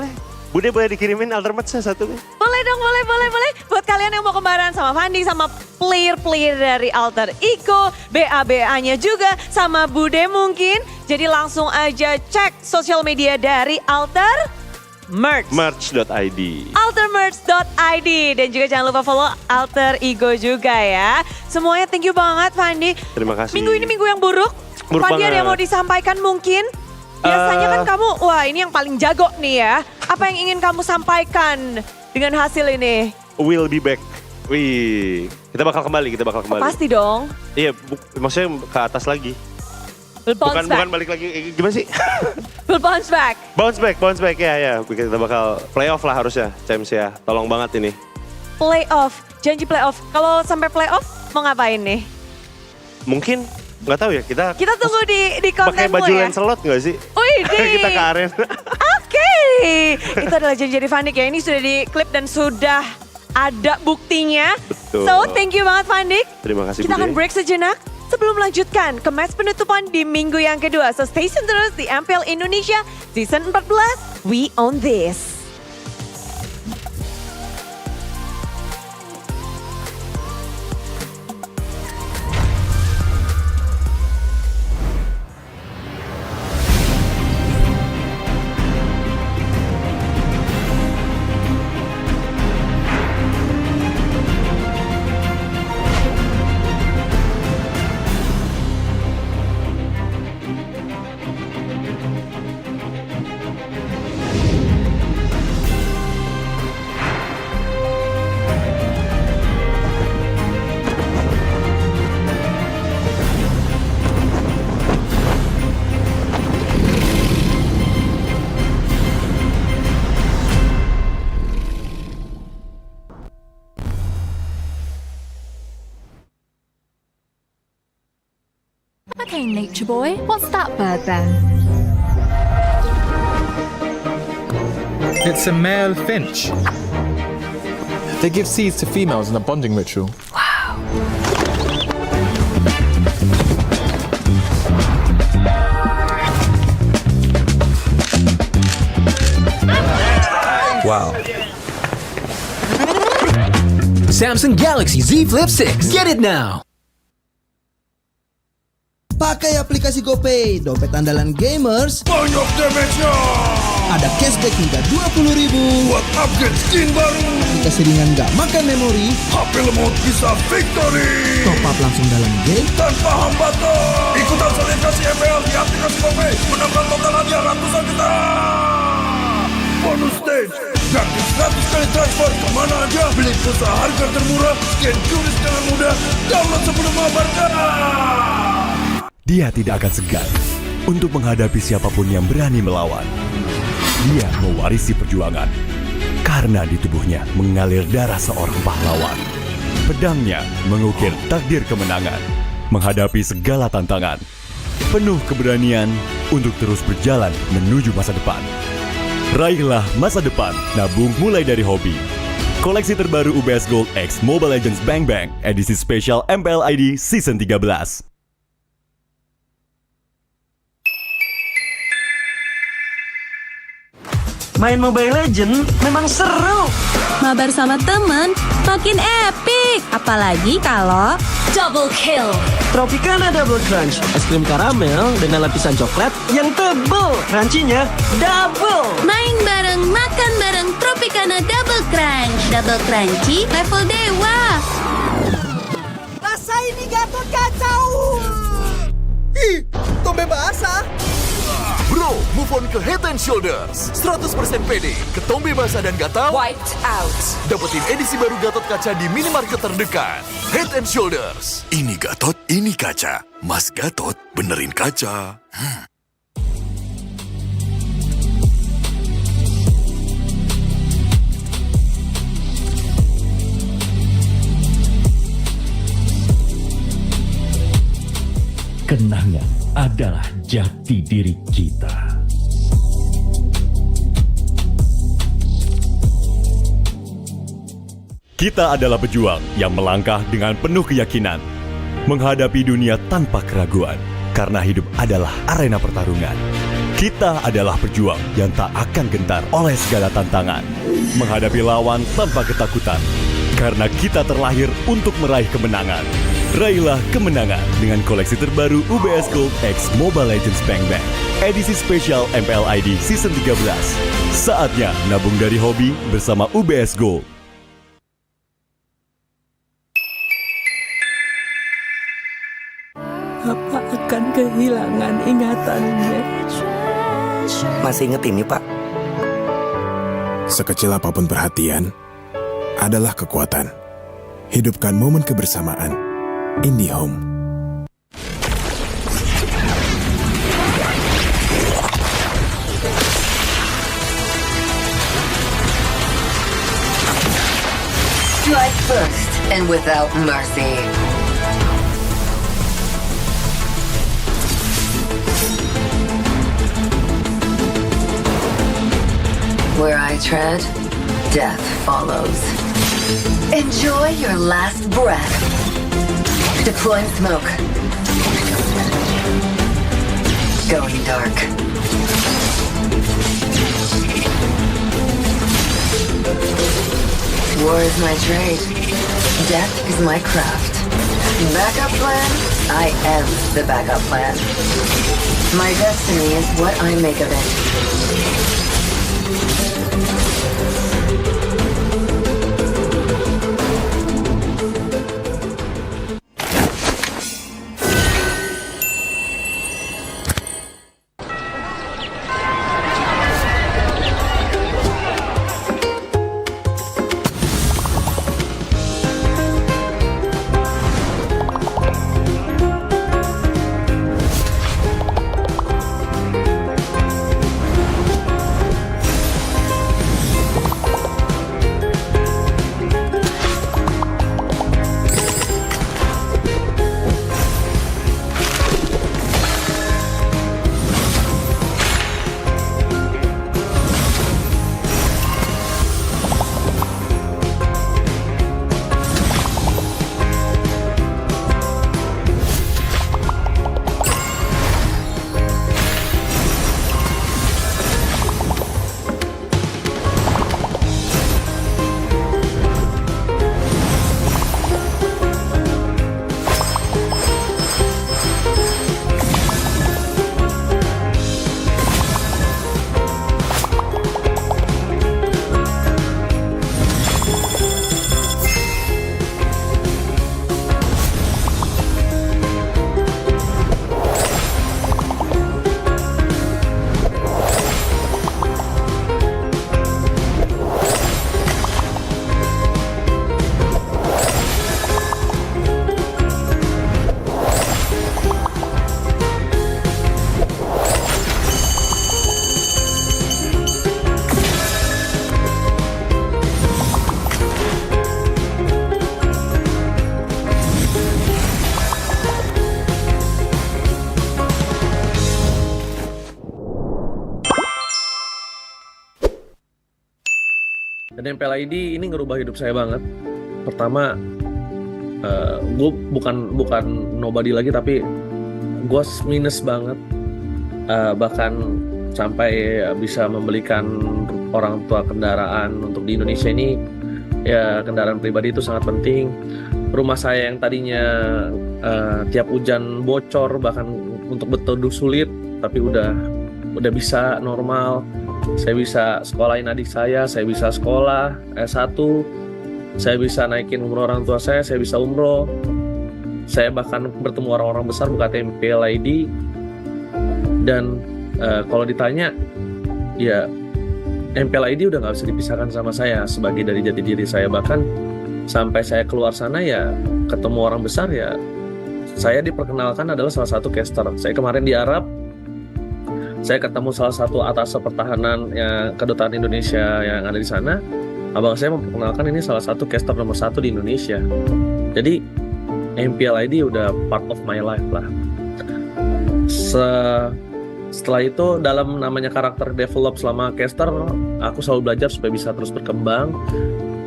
Bude boleh dikirimin Altermerch-nya satu. Boleh dong, boleh. Buat kalian yang mau kembaran sama Fandi, sama player-player dari Alter Ego, BA-BA-nya juga, sama Bude mungkin. Jadi langsung aja cek sosial media dari Alter Merch. Merch.id. Altermerch.id. Dan juga jangan lupa follow Alter Ego juga ya. Semuanya thank you banget Fandi. Terima kasih. Minggu ini minggu yang buruk. Fandi ada yang mau disampaikan mungkin? Biasanya kan kamu, wah ini yang paling jago nih ya. Apa yang ingin kamu sampaikan dengan hasil ini? We'll be back. Wih, kita bakal kembali. Oh, pasti dong. Iya, maksudnya ke atas lagi. Bukan balik lagi, gimana sih? We'll bounce back. Bounce back ya. Kita bakal playoff lah harusnya, Champs ya. Tolong banget ini. Playoff, janji playoff. Kalau sampai playoff mau ngapain nih? Mungkin, nggak tahu ya, kita tunggu di kontenmu ya. Pakai baju Lancelot nggak sih? Wih, kita ke arena. Oke. Itu adalah janji dari Fandik ya. Ini sudah diklip dan sudah ada buktinya. Betul. So, thank you banget Fandik. Terima kasih, Kita Bude. akan break sejenak sebelum melanjutkan ke match penutupan di minggu yang kedua. So stay tune terus di MPL Indonesia Season 14. We own this. Okay, nature boy. What's that bird then? It's a male finch. They give seeds to females in a bonding ritual. Wow. Samsung Galaxy Z Flip 6. Get it now. Pakai aplikasi GoPay, dompet andalan gamers. Banyak damage-nya. Ada cashback hingga 20.000 buat upgrade skin baru. Jika seringan nggak makan memori, HP lemot bisa victory. Top up langsung dalam game tanpa hambatan. Ikutan selebrasi MPL di aplikasi GoPay. Menambah total hadiah ratusan juta. Bonus stage. Gratis 100 kali transfer kemana aja. Beli pulsa harga termurah. Scan QRIS dengan mudah. Download sebelum mengabarkan. Dia tidak akan segan untuk menghadapi siapapun yang berani melawan. Dia mewarisi perjuangan karena di tubuhnya mengalir darah seorang pahlawan. Pedangnya mengukir takdir kemenangan, menghadapi segala tantangan. Penuh keberanian untuk terus berjalan menuju masa depan. Raihlah masa depan, nabung mulai dari hobi. Koleksi terbaru UBS Gold X Mobile Legends Bang Bang, edisi spesial MPL ID Season 13. Main Mobile Legends memang seru. Mabar sama temen makin epic. Apalagi kalau double kill. Tropicana Double Crunch, es krim karamel dengan lapisan coklat yang tebal. Crunchy-nya double. Main bareng, makan bareng Tropicana Double Crunch. Double crunchy level dewa. rasa ini Gatot kacau. Ih, tombe basah. Bro, move on ke Head and Shoulders. 100% pede, ketombe basah dan gatal Wiped out. Dapetin edisi baru Gatot Kaca di minimarket terdekat. Head and Shoulders. Ini Gatot, ini kaca. Mas Gatot, benerin kaca. Kenangan adalah jati diri kita. Kita adalah pejuang yang melangkah dengan penuh keyakinan, menghadapi dunia tanpa keraguan, karena hidup adalah arena pertarungan. Kita adalah pejuang yang tak akan gentar oleh segala tantangan, menghadapi lawan tanpa ketakutan, karena kita terlahir untuk meraih kemenangan. Raihlah kemenangan dengan koleksi terbaru UBS Gold X Mobile Legends Bang Bang, edisi spesial MPL ID Season 13. Saatnya nabung dari hobi bersama UBS Gold. Apa akan kehilangan ingatannya? Masih inget ini, Pak? Sekecil apapun perhatian, adalah kekuatan. Hidupkan momen kebersamaan. IndiHome. Strike first and without mercy. Where I tread, death follows. Enjoy your last breath. Deploying smoke. Going dark. War is my trade. Death is my craft. Backup plan? I am the backup plan. My destiny is what I make of it. Dan MPL ID ini ngerubah hidup saya banget. Pertama, gue bukan nobody lagi, tapi gue minus banget. Bahkan sampai bisa membelikan orang tua kendaraan untuk di Indonesia ini. Ya, kendaraan pribadi itu sangat penting. Rumah saya yang tadinya tiap hujan bocor, bahkan untuk berteduh sulit, tapi udah bisa normal. Saya bisa sekolahin adik saya bisa sekolah S1, saya bisa naikin umroh orang tua saya bisa umroh. Saya bahkan bertemu orang-orang besar buka MPL ID. Dan kalau ditanya, ya MPL ID udah gak bisa dipisahkan sama saya sebagai dari jati diri saya. Bahkan sampai saya keluar sana ya ketemu orang besar, ya saya diperkenalkan adalah salah satu caster. Saya kemarin di Arab, saya ketemu salah satu atas pertahanan kedutaan Indonesia yang ada di sana. Abang saya memperkenalkan ini salah satu caster nomor 1 di Indonesia. Jadi MPL ID udah part of my life lah. Setelah itu dalam namanya karakter develop selama caster, aku selalu belajar supaya bisa terus berkembang.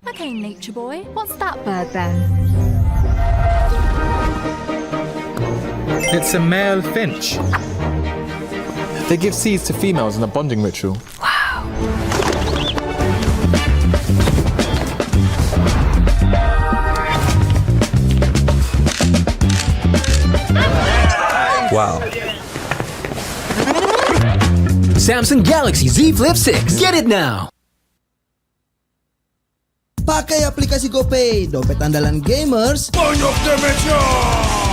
Okay, nature boy, what's that bird then? It's a male finch. They give seeds to females in a bonding ritual. Wow. Samsung Galaxy Z Flip 6. Get it now. Pakai aplikasi GoPay, dompet andalan gamers. Banyak damage-nya.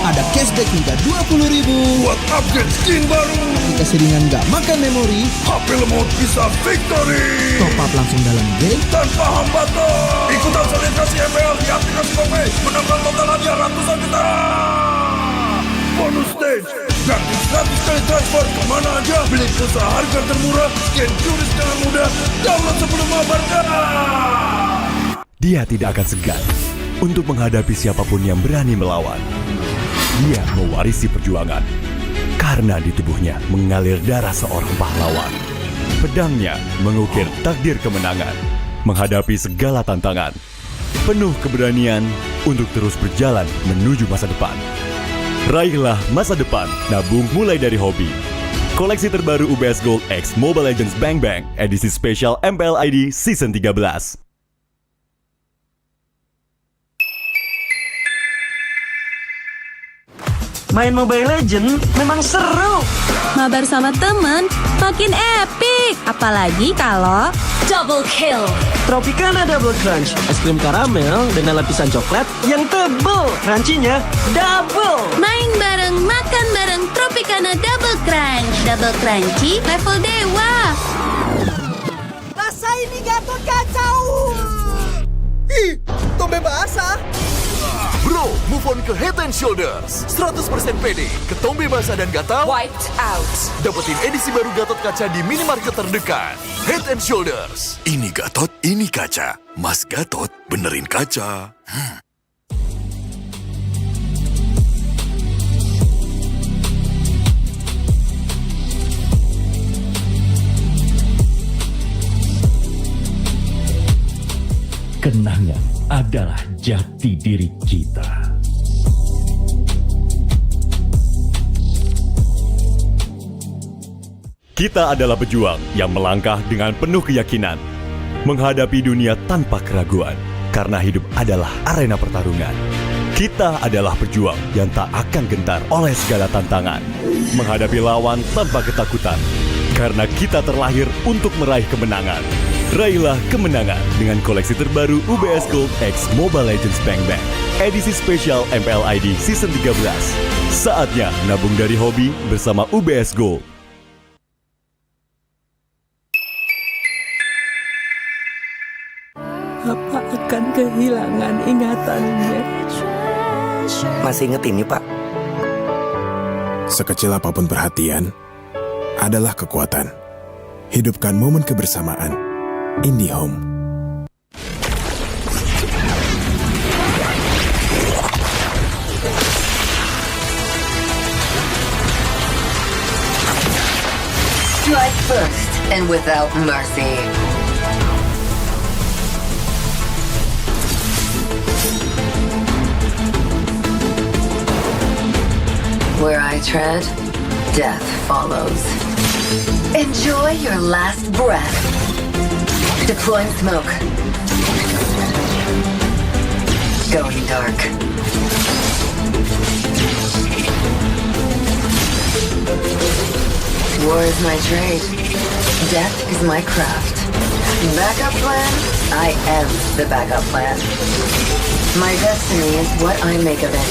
Ada cashback hingga 20.000 buat upgrade skin baru. Aplikasi ringan gak makan memori. HP lemot bisa victory. Top up langsung dalam game tanpa hambatan. Ikutan selebrasi MPL di aplikasi GoPay. Menambah total hadiah ratusan juta. Bonus stage. Gratis 100 kali transfer kemana aja. Beli pulsa harga termurah. Scan QRIS dengan mudah. Download sebelum mabarkan. Dia tidak akan segan untuk menghadapi siapapun yang berani melawan. Dia mewarisi perjuangan karena di tubuhnya mengalir darah seorang pahlawan. Pedangnya mengukir takdir kemenangan, menghadapi segala tantangan. Penuh keberanian untuk terus berjalan menuju masa depan. Raihlah masa depan, nabung mulai dari hobi. Koleksi terbaru UBS Gold X Mobile Legends Bang Bang edisi spesial MPL ID Season 13. Main Mobile Legends memang seru. Mabar sama temen makin epic. Apalagi kalau double kill. Tropicana Double Crunch, es krim karamel dengan lapisan coklat yang tebal. Crunchy-nya double. Main bareng, makan bareng Tropicana Double Crunch. Double crunchy level dewa. Rasa ini Gatot kacau. Ih, tombe basah. Bro, move on ke Head and Shoulders. 100% pede, ketombe basah dan gatal Wiped out. dapetin edisi baru Gatot Kaca di minimarket terdekat. Head and Shoulders. Ini Gatot, ini kaca. Mas Gatot, benerin kaca. Kenangan adalah jati diri kita. Kita adalah pejuang yang melangkah dengan penuh keyakinan, menghadapi dunia tanpa keraguan, karena hidup adalah arena pertarungan. Kita adalah pejuang yang tak akan gentar oleh segala tantangan, menghadapi lawan tanpa ketakutan, karena kita terlahir untuk meraih kemenangan. Raihlah kemenangan dengan koleksi terbaru UBS Gold X Mobile Legends Bang Bang edisi spesial MPL ID Season 13. Saatnya nabung dari hobi bersama UBS Gold. Apa akan kehilangan ingatannya? Masih inget ini, Pak? Sekecil apapun perhatian adalah kekuatan. Hidupkan momen kebersamaan. IndiHome. Strike first and without mercy. Where I tread, death follows. Enjoy your last breath. Deploying smoke. Going dark. War is my trade. Death is my craft. Backup plan? I am the backup plan. My destiny is what I make of it.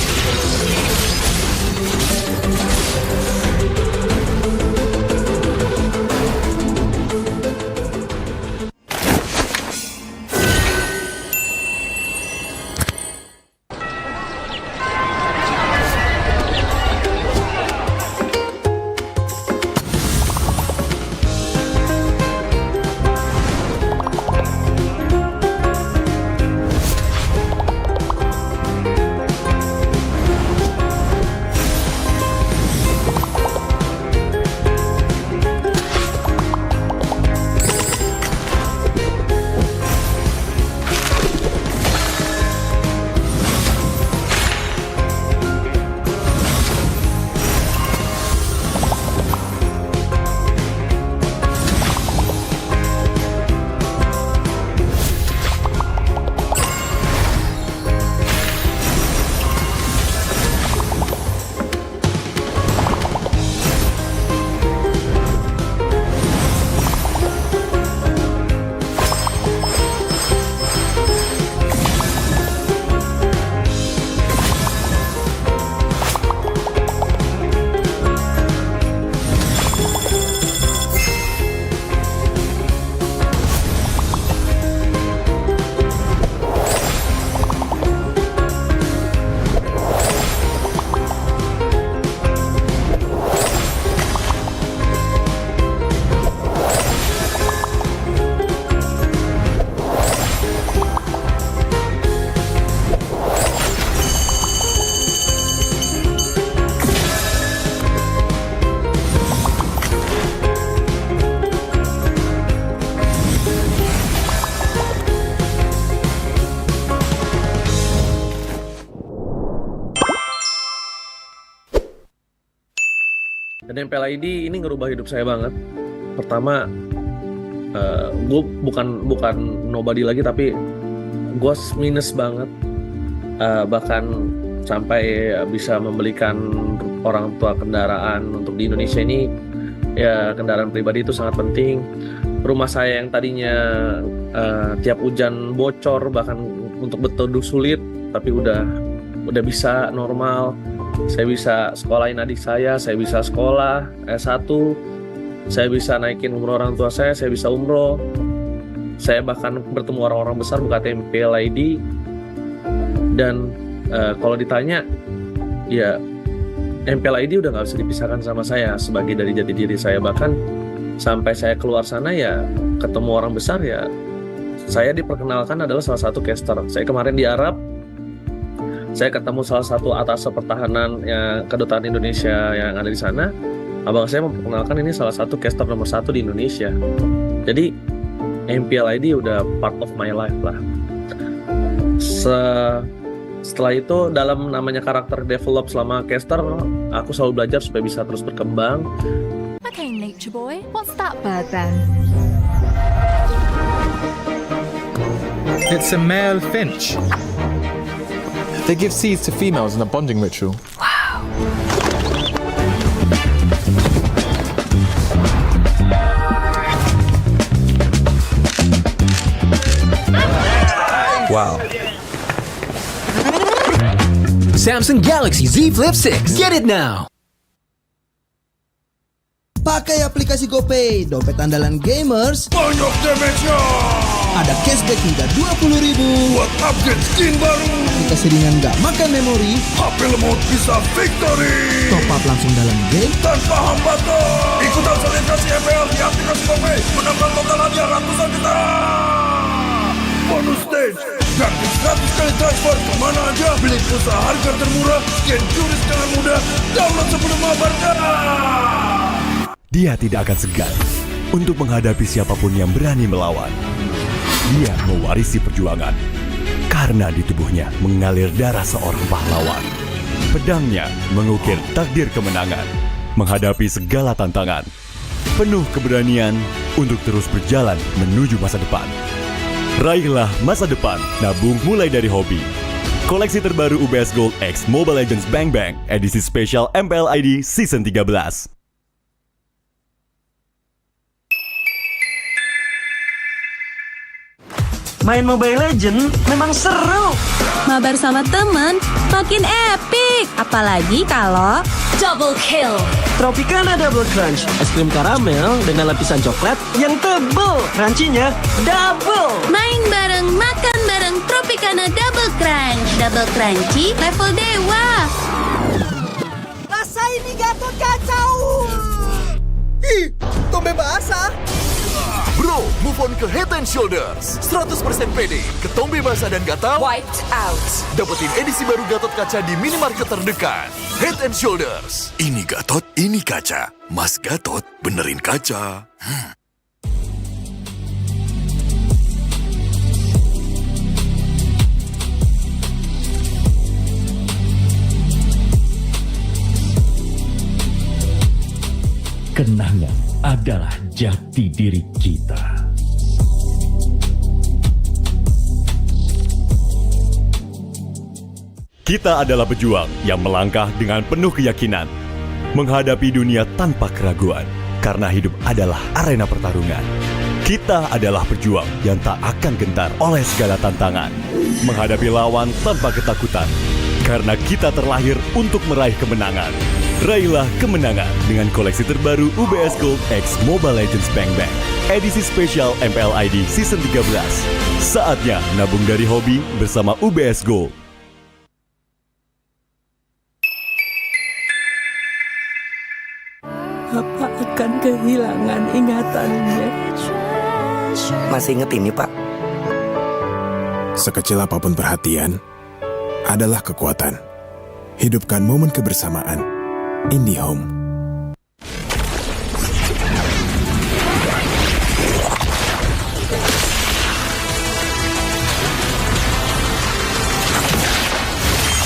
Dan MPL ID ini ngerubah hidup saya banget. Pertama, gue bukan nobody lagi, tapi gue minus banget. Bahkan sampai bisa membelikan orang tua kendaraan untuk di Indonesia ini. Ya, kendaraan pribadi itu sangat penting. Rumah saya yang tadinya tiap hujan bocor, bahkan untuk berteduh sulit, tapi udah bisa normal. Saya bisa sekolahin adik saya bisa sekolah S1, saya bisa naikin umroh orang tua saya bisa umroh. Saya bahkan bertemu orang-orang besar buka MPL ID. Dan kalau ditanya, ya MPL ID udah gak bisa dipisahkan sama saya sebagai dari jati diri saya. Bahkan sampai saya keluar sana ya ketemu orang besar, ya saya diperkenalkan adalah salah satu caster. Saya kemarin di Arab, saya ketemu salah satu atas pertahanan yang kedutaan Indonesia yang ada di sana. Abang saya memperkenalkan ini salah satu caster nomor 1 di Indonesia. Jadi MPL ID udah part of my life lah. Setelah itu dalam namanya karakter develop selama caster, aku selalu belajar supaya bisa terus berkembang. Okay, Nature Boy, what's that bird then? It's a male finch. They give seeds to females in a bonding ritual. Wow. Wow. Samsung Galaxy Z Flip 6. Get it now. Pakai aplikasi GoPay, dompet andalan gamers. Banyak damage-nya. Ada cashback hingga 20.000 buat upgrade skin baru. Aplikasi ringan gak makan memori. HP lemot bisa victory. Top up langsung dalam game tanpa hambatan. Ikutan selebrasi MPL di aplikasi GoPay. Menangkan total hadiah ratusan juta. Bonus stage. Gratis 100 kali transfer kemana aja. Beli pulsa harga termurah. Scan juris dengan mudah. Download sebelum mabarkan. Dia tidak akan segan untuk menghadapi siapapun yang berani melawan. Dia mewarisi perjuangan karena di tubuhnya mengalir darah seorang pahlawan. Pedangnya mengukir takdir kemenangan, menghadapi segala tantangan. Penuh keberanian untuk terus berjalan menuju masa depan. Raihlah masa depan, nabung mulai dari hobi. Koleksi terbaru UBS Gold X Mobile Legends Bang Bang, edisi spesial MPL ID Season 13. Main Mobile Legends memang seru. Mabar sama temen makin epic. Apalagi kalau double kill. Tropicana Double Crunch, es krim karamel dengan lapisan coklat yang tebal. Crunchy-nya double. main bareng, makan bareng Tropicana Double Crunch. Double crunchy level dewa. Rasa ini Gatot kacau. Ih, tombe basah. Bro, move on ke Head and Shoulders. 100% pede, ketombe basah dan gatal Wiped out. dapetin edisi baru Gatot Kaca di minimarket terdekat. Head and Shoulders. Ini Gatot, ini kaca. Mas Gatot, benerin kaca. Kenangan adalah jati diri kita. Kita adalah pejuang yang melangkah dengan penuh keyakinan, menghadapi dunia tanpa keraguan, karena hidup adalah arena pertarungan. Kita adalah pejuang yang tak akan gentar oleh segala tantangan, menghadapi lawan tanpa ketakutan, karena kita terlahir untuk meraih kemenangan. Raihlah kemenangan dengan koleksi terbaru UBS Gold X Mobile Legends Bang Bang, edisi spesial MPL ID Season 13. Saatnya nabung dari hobi bersama UBS Gold. Papa akan kehilangan ingatannya. Masih inget ini, Pak? Sekecil apapun perhatian adalah kekuatan. Hidupkan momen kebersamaan. IndiHome.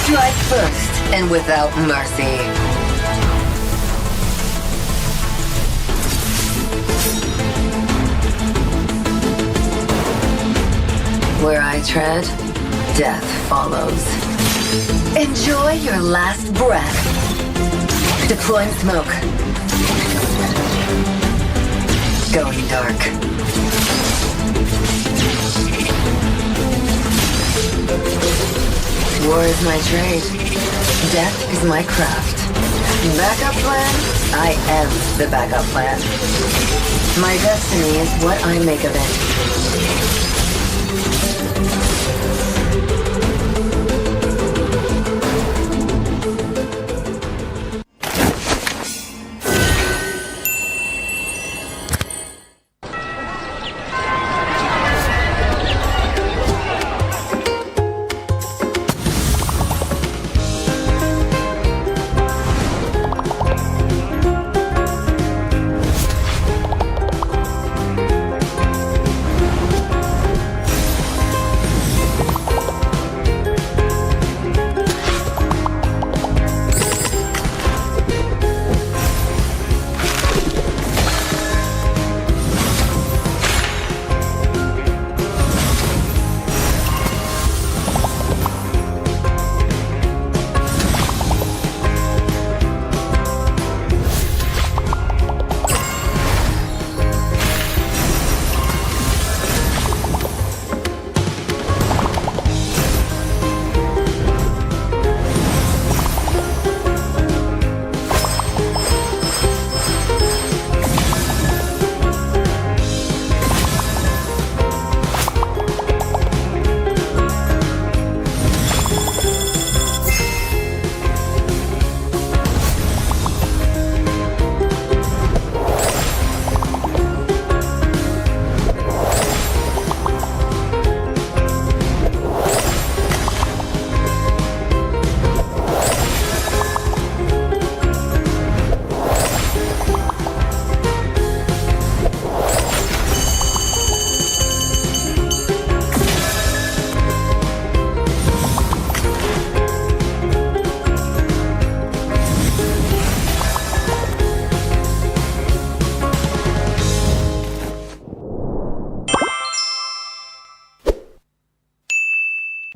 Strike first and without mercy. Where I tread, death follows. Enjoy your last breath. Deploying smoke. Going dark. War is my trade. Death is my craft. Backup plan? I am the backup plan. My destiny is what I make of it.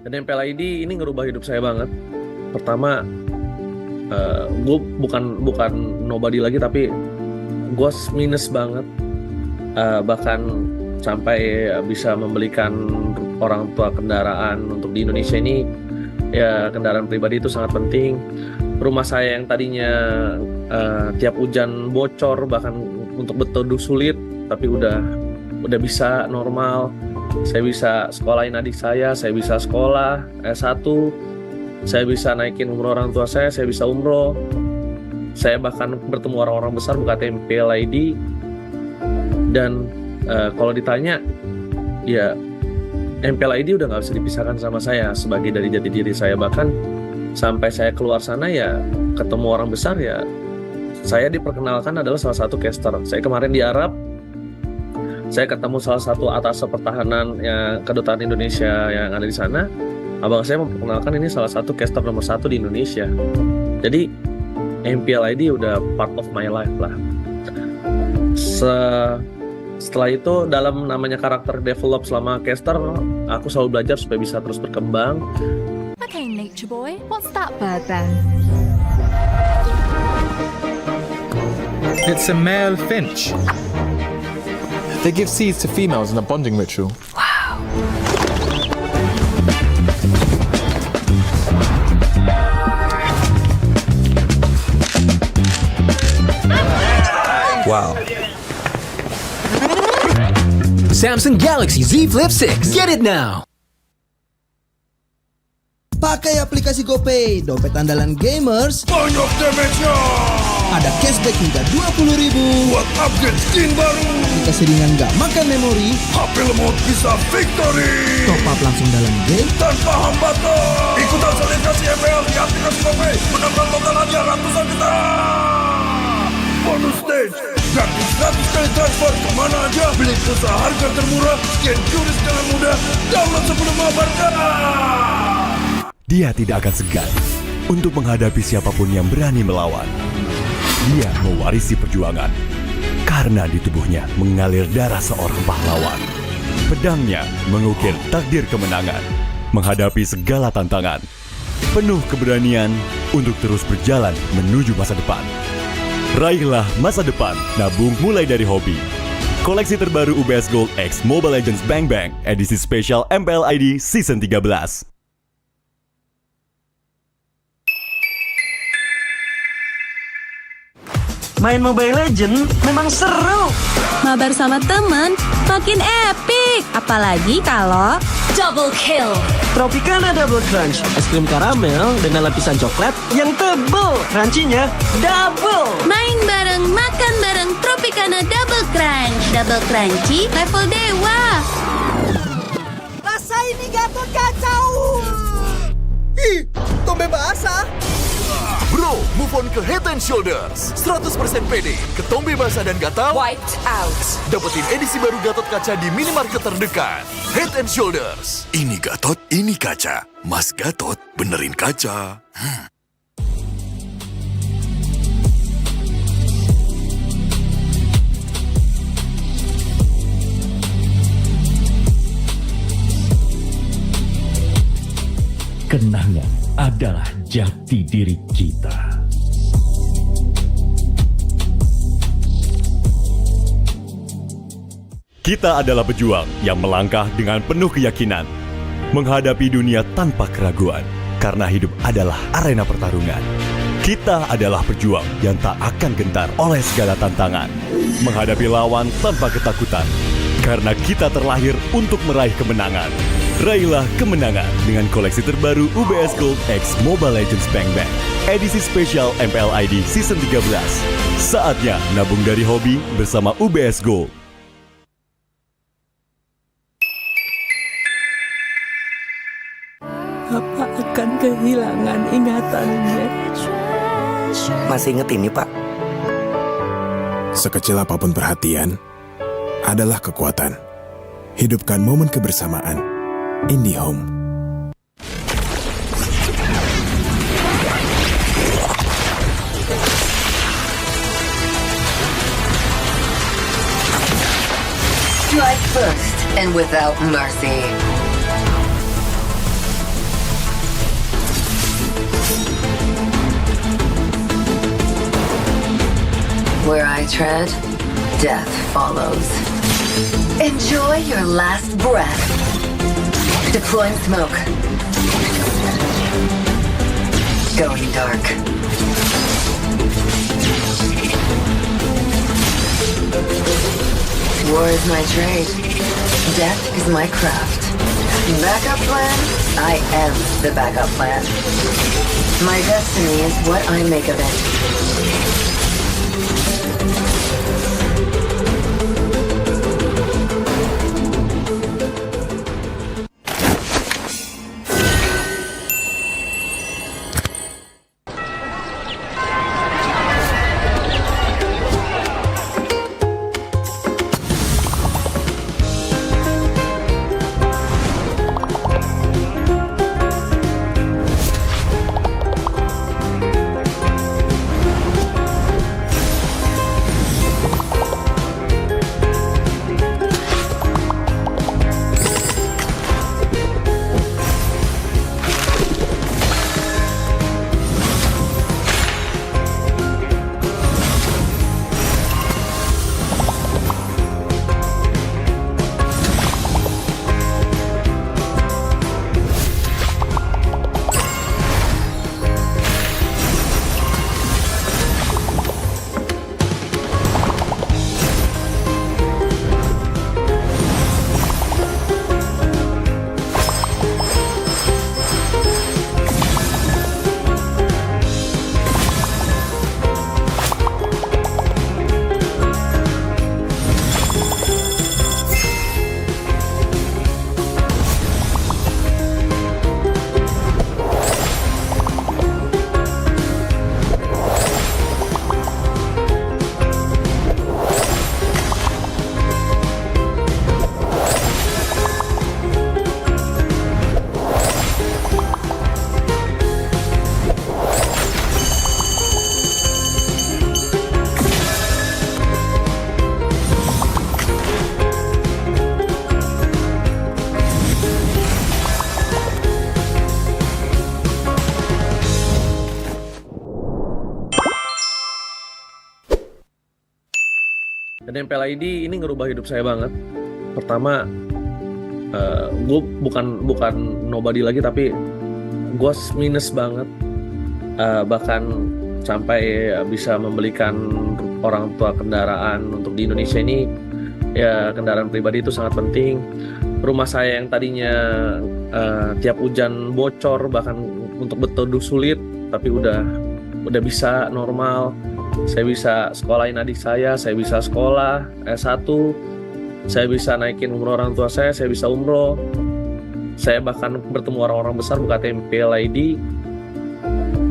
Dan MPL ID ini ngerubah hidup saya banget. Pertama, gue bukan nobody lagi, tapi gue minus banget. Bahkan sampai bisa membelikan orang tua kendaraan untuk di Indonesia ini. Ya, kendaraan pribadi itu sangat penting. Rumah saya yang tadinya tiap hujan bocor, bahkan untuk berteduh sulit, tapi udah bisa normal. Saya bisa sekolahin adik saya bisa sekolah S1, saya bisa naikin umroh orang tua saya bisa umroh. Saya bahkan bertemu orang-orang besar buka MPL ID. Dan kalau ditanya, ya MPL ID udah nggak bisa dipisahkan sama saya sebagai dari jati diri saya. Bahkan sampai saya keluar sana ya ketemu orang besar, ya saya diperkenalkan adalah salah satu caster. Saya kemarin di Arab, saya ketemu salah satu atas pertahanan yang kedutaan Indonesia yang ada di sana. Abang saya memperkenalkan ini salah satu caster nomor 1 di Indonesia. Jadi MPL ID udah part of my life lah. Setelah itu dalam namanya karakter develop selama caster, aku selalu belajar supaya bisa terus berkembang. Okay, Nature Boy, what's that bird then? It's a male finch. They give seeds to females in a bonding ritual. Wow. Samsung Galaxy Z Flip 6. Get it now. Pakai aplikasi GoPay, dompet andalan gamers. Banyak damage-nya. Ada cashback hingga 20.000 buat upgrade skin baru. Aplikasi ringan gak makan memori. HP lemot bisa victory. Top up langsung dalam game tanpa hambatan. Ikutan selebrasi MPL di aplikasi GoPay. Menambah total hadiah ratusan juta. Bonus stage. Gratis 100 kali transfer kemana aja. Beli pulsa harga termurah. Scan QRIS dengan mudah. Download sebelum mabarkan. Dia tidak akan segan untuk menghadapi siapapun yang berani melawan. Dia mewarisi perjuangan karena di tubuhnya mengalir darah seorang pahlawan. Pedangnya mengukir takdir kemenangan, menghadapi segala tantangan. Penuh keberanian untuk terus berjalan menuju masa depan. Raihlah masa depan, nabung mulai dari hobi. Koleksi terbaru UBS Gold X Mobile Legends Bang Bang edisi spesial MPL ID Season 13. Main Mobile Legends memang seru. Mabar sama temen makin epic. Apalagi kalau double kill. Tropicana Double Crunch, es krim karamel dengan lapisan coklat yang tebal. Crunchy-nya double. Main bareng, makan bareng Tropicana Double Crunch. Double crunchy level dewa. Rasa ini Gatot kacau. Ih, tombe basah. Bro, move on ke Head and Shoulders. 100% pede, ketombe basah dan gatal. Wiped out. Dapetin edisi baru Gatot Kaca di minimarket terdekat. Head and Shoulders. Ini Gatot, ini kaca. Mas Gatot, benerin kaca. Kenangan adalah jati diri kita. Kita adalah pejuang yang melangkah dengan penuh keyakinan, menghadapi dunia tanpa keraguan, karena hidup adalah arena pertarungan. Kita adalah pejuang yang tak akan gentar oleh segala tantangan, menghadapi lawan tanpa ketakutan, karena kita terlahir untuk meraih kemenangan. Raihlah kemenangan dengan koleksi terbaru UBS Gold X Mobile Legends Bang Bang edisi spesial MPL ID Season 13. Saatnya nabung dari hobi bersama UBS Gold. Papa akan kehilangan ingatannya. Masih inget ini, Pak? Sekecil apapun perhatian adalah kekuatan. Hidupkan momen kebersamaan. IndiHome. Strike first and without mercy. Where I tread, death follows. Enjoy your last breath. Deploying smoke. Going dark. War is my trade. Death is my craft. Backup plan? I am the backup plan. My destiny is what I make of it. Dan MPL ID ini ngerubah hidup saya banget. Pertama, gue bukan nobody lagi, tapi gue minus banget. Bahkan sampai bisa membelikan orang tua kendaraan untuk di Indonesia ini. Ya, kendaraan pribadi itu sangat penting. Rumah saya yang tadinya tiap hujan bocor, bahkan untuk berteduh sulit, tapi udah bisa normal. Saya bisa sekolahin adik saya bisa sekolah S1, saya bisa naikin umur orang tua saya bisa umroh, saya bahkan bertemu orang-orang besar buka MPL ID.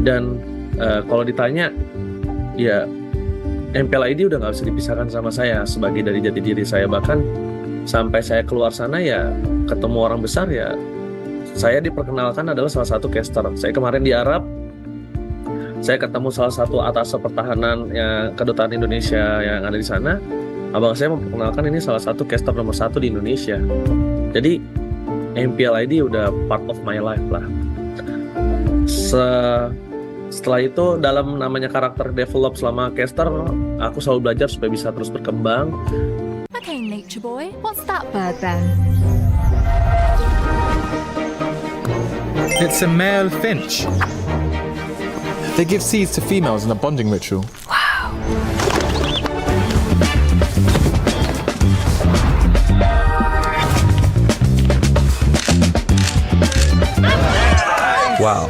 Dan kalau ditanya, ya MPL ID udah gak bisa dipisahkan sama saya sebagai dari jati diri saya. Bahkan sampai saya keluar sana ya ketemu orang besar, ya saya diperkenalkan adalah salah satu caster. Saya kemarin di Arab, saya ketemu salah satu atas pertahanan yang kedutaan Indonesia yang ada di sana. Abang saya memperkenalkan ini salah satu caster nomor 1 di Indonesia. Jadi MPL ID udah part of my life lah. Setelah itu dalam namanya karakter develop selama caster, aku selalu belajar supaya bisa terus berkembang. Okay, nature boy, what's that bird then? It's a male finch. They give seeds to females in a bonding ritual. Wow. Wow.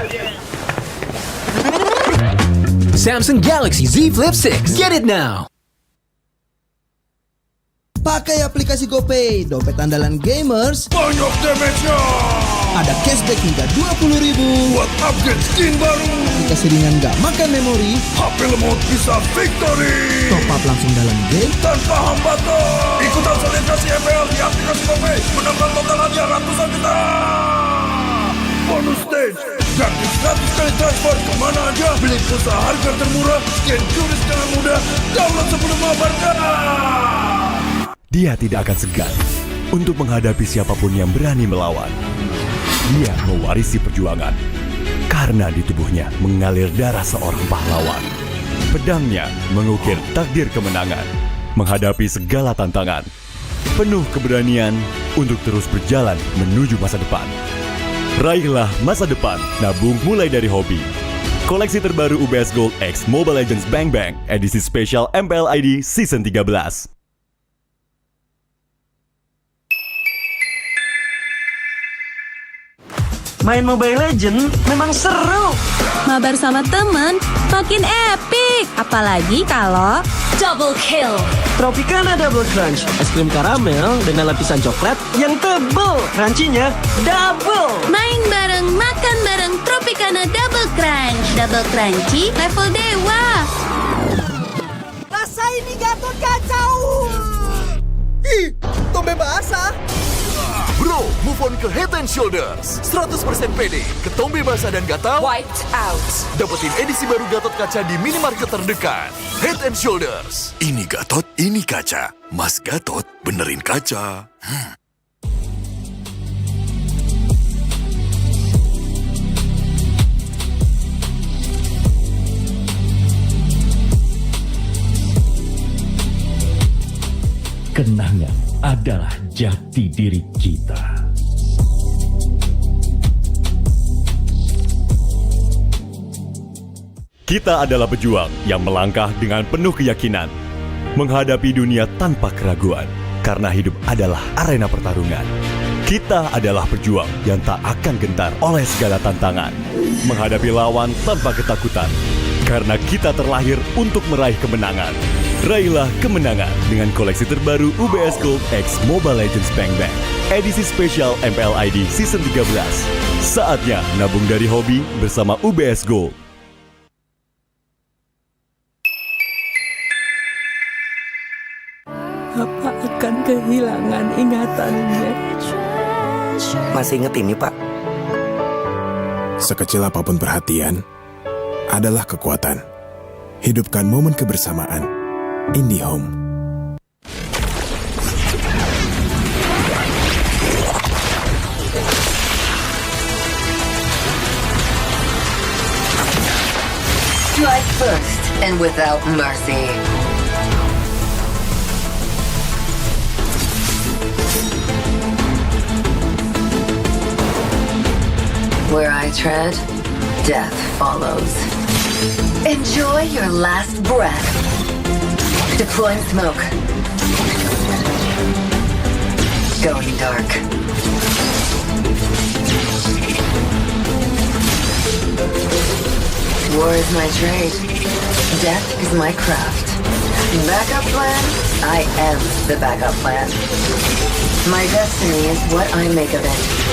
Samsung Galaxy Z Flip 6. Get it now. Pakai aplikasi GoPay, dompet andalan gamers. Banyak damage-nya. Ada cashback hingga 20.000 buat upgrade skin baru. Aplikasi ringan gak makan memori. HP lemot bisa victory. Top up langsung dalam game tanpa hambatan. Ikutan selebrasi MPL di aplikasi GoPay. Menambah total hadiah ratusan juta. Bonus stage. Gratis 100 kali transfer kemana aja. Beli pulsa harga termurah. Scan QRIS dengan mudah. Download sebelum mengabarkan. Dia tidak akan segan untuk menghadapi siapapun yang berani melawan. Dia mewarisi perjuangan karena di tubuhnya mengalir darah seorang pahlawan. Pedangnya mengukir takdir kemenangan, menghadapi segala tantangan. Penuh keberanian untuk terus berjalan menuju masa depan. Raihlah masa depan, nabung mulai dari hobi. Koleksi terbaru UBS Gold X Mobile Legends Bang Bang, edisi spesial MPL ID Season 13. Main Mobile Legends memang seru. Mabar sama temen makin epic. Apalagi kalau double kill. Tropicana Double Crunch, es krim karamel dengan lapisan coklat yang tebal. Crunchy-nya double. main bareng, makan bareng Tropicana Double Crunch. Double crunchy level dewa. Rasa ini Gatot kacau. Ih, tombe basah. Bro, move on ke Head and Shoulders. 100% pede, ketombe basah dan gatal. Wiped out. Dapetin edisi baru Gatot Kaca di minimarket terdekat. Head and Shoulders. Ini Gatot, ini kaca. Mas Gatot, benerin kaca. Kenangan adalah jati diri kita. Kita adalah pejuang yang melangkah dengan penuh keyakinan, menghadapi dunia tanpa keraguan, karena hidup adalah arena pertarungan. Kita adalah pejuang yang tak akan gentar oleh segala tantangan, menghadapi lawan tanpa ketakutan, karena kita terlahir untuk meraih kemenangan. Raihlah kemenangan dengan koleksi terbaru UBS Gold X Mobile Legends Bang Bang, edisi spesial MPL ID Season 13. Saatnya nabung dari hobi bersama UBS Gold. Apa akan kehilangan ingatannya? Masih inget ini, Pak? Sekecil apapun perhatian adalah kekuatan. Hidupkan momen kebersamaan. IndiHome. Strike first and without mercy. Where I tread, death follows. Enjoy your last breath. Deploying smoke. Going dark. War is my trade. Death is my craft. Backup plan? I am the backup plan. My destiny is what I make of it.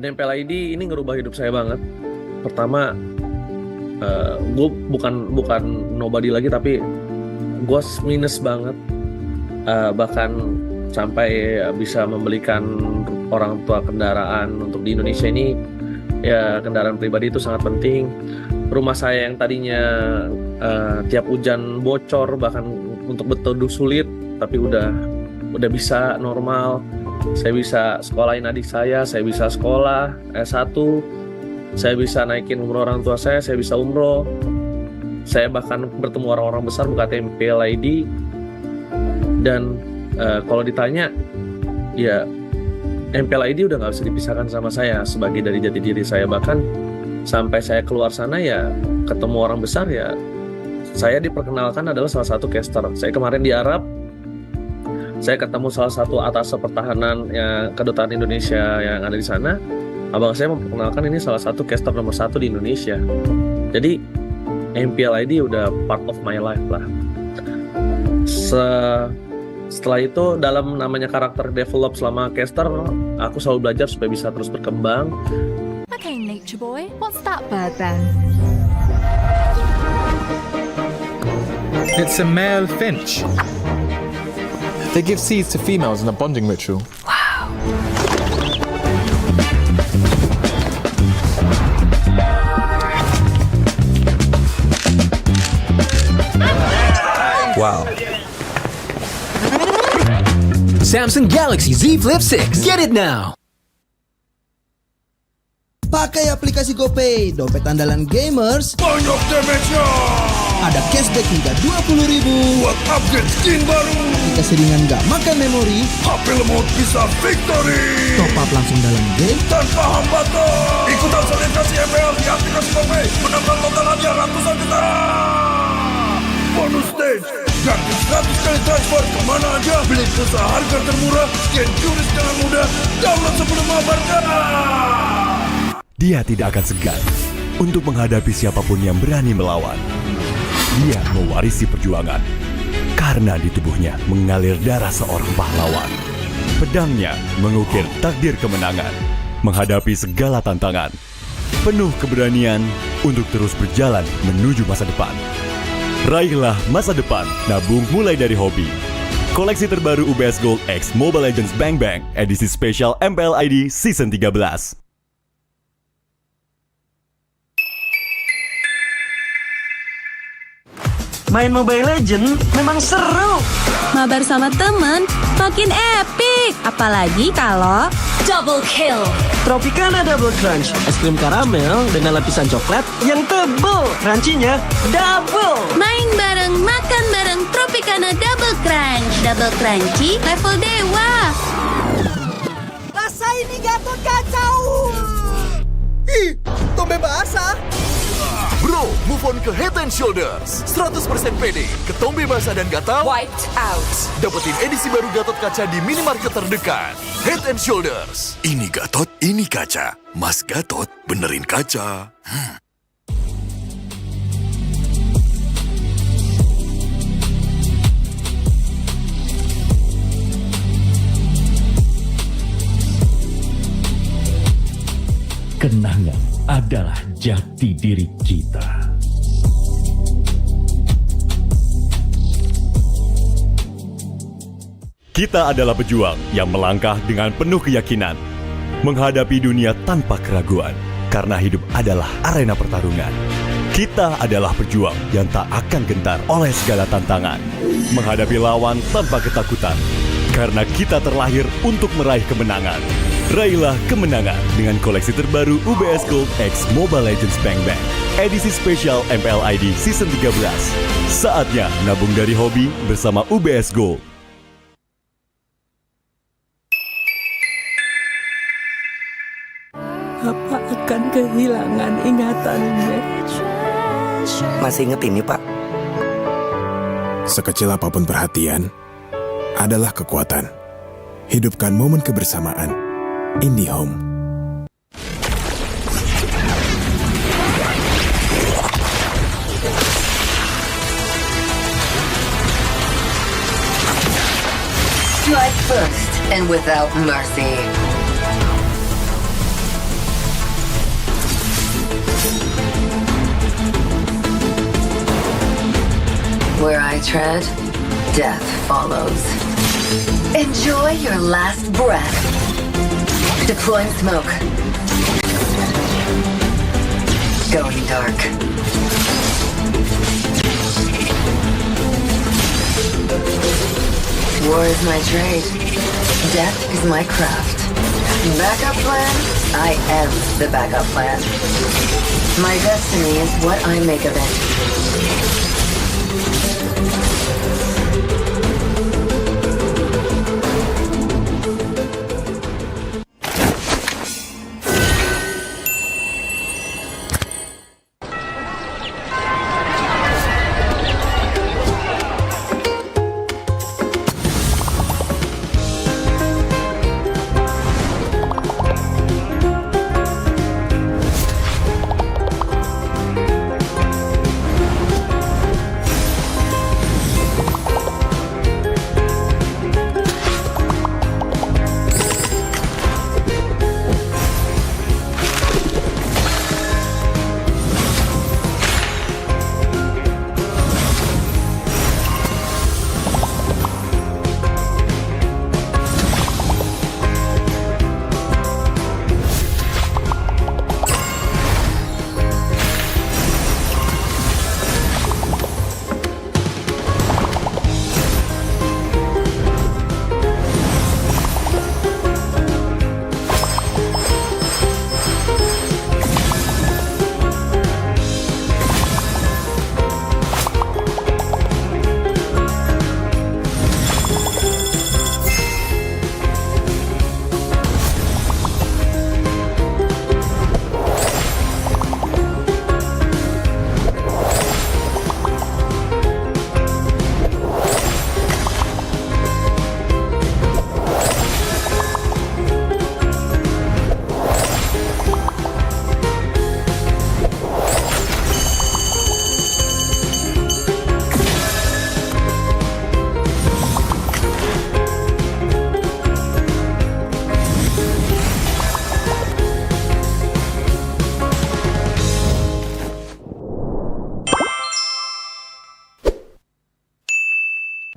Dan MPL ID ini ngerubah hidup saya banget. Pertama, gue bukan nobody lagi, tapi gue minus banget. Bahkan sampai bisa membelikan orang tua kendaraan untuk di Indonesia ini. Ya, kendaraan pribadi itu sangat penting. Rumah saya yang tadinya tiap hujan bocor, bahkan untuk berteduh sulit, tapi udah bisa normal. Saya bisa sekolahin adik saya bisa sekolah S1, saya bisa naikin umroh orang tua saya bisa umroh. Saya bahkan bertemu orang-orang besar buka MPL ID. Dan kalau ditanya, ya MPL ID udah nggak bisa dipisahkan sama saya sebagai dari jati diri saya. Bahkan sampai saya keluar sana ya ketemu orang besar, ya saya diperkenalkan adalah salah satu caster. Saya kemarin di Arab, saya ketemu salah satu atas pertahanan yang kedutaan Indonesia yang ada di sana. Abang saya memperkenalkan ini salah satu caster nomor 1 di Indonesia. Jadi MPL ID udah part of my life lah. Setelah itu dalam namanya karakter develop selama caster, aku selalu belajar supaya bisa terus berkembang. Okay, nature boy, what's that bird then? It's a male finch. They give seeds to females in a bonding ritual. Wow. Samsung Galaxy Z Flip 6. Get it now. Pakai aplikasi GoPay, dompet andalan gamers. Banyak damage-nya. Ada cashback hingga 20.000 buat upgrade skin baru. Jika seringan gak makan memori, HP lemot bisa victory. Top up langsung dalam game tanpa hambatan. Ikutan selebrasi MPL di aplikasi GoPay, menambah total hadiah ratusan juta. Bonus stage, gratis 100 kali transfer kemana aja. Beli pulsa harga termurah, scan QRIS dengan mudah. Download sebelum mabarkan. Dia tidak akan segan untuk menghadapi siapapun yang berani melawan. Dia mewarisi perjuangan karena di tubuhnya mengalir darah seorang pahlawan. Pedangnya mengukir takdir kemenangan, menghadapi segala tantangan. Penuh keberanian untuk terus berjalan menuju masa depan. Raihlah masa depan, nabung mulai dari hobi. Koleksi terbaru UBS Gold X Mobile Legends Bang Bang, edisi spesial MPL ID Season 13. Main Mobile Legends memang seru. Mabar sama temen makin epic. Apalagi kalau double kill. Tropicana Double Crunch, es krim karamel dengan lapisan coklat yang tebal. Crunchy-nya double. Main bareng, makan bareng Tropicana Double Crunch. Double crunchy level dewa. rasa ini Gatot kacau. Ih, tombé basah. Bro, move on ke Head and Shoulders. 100% pede, ketombe basah dan gatal Wiped out. dapetin edisi baru Gatot Kaca di minimarket terdekat. Head and Shoulders. Ini Gatot, ini kaca. Mas Gatot, benerin kaca. Kenangan adalah jati diri kita. Kita adalah pejuang yang melangkah dengan penuh keyakinan, menghadapi dunia tanpa keraguan, karena hidup adalah arena pertarungan. Kita adalah pejuang yang tak akan gentar oleh segala tantangan, menghadapi lawan tanpa ketakutan, karena kita terlahir untuk meraih kemenangan. Raihlah kemenangan dengan koleksi terbaru UBS Gold X Mobile Legends Bang Bang, edisi spesial MPL ID Season 13. Saatnya nabung dari hobi bersama UBS Gold. Apa akan kehilangan ingatannya? Masih inget ini, Pak? Sekecil apapun perhatian adalah kekuatan. Hidupkan momen kebersamaan. IndiHome. Strike first and without mercy. Where I tread, death follows. Enjoy your last breath. Deploying smoke. Going dark. War is my trade. Death is my craft. Backup plan? I am the backup plan. My destiny is what I make of it.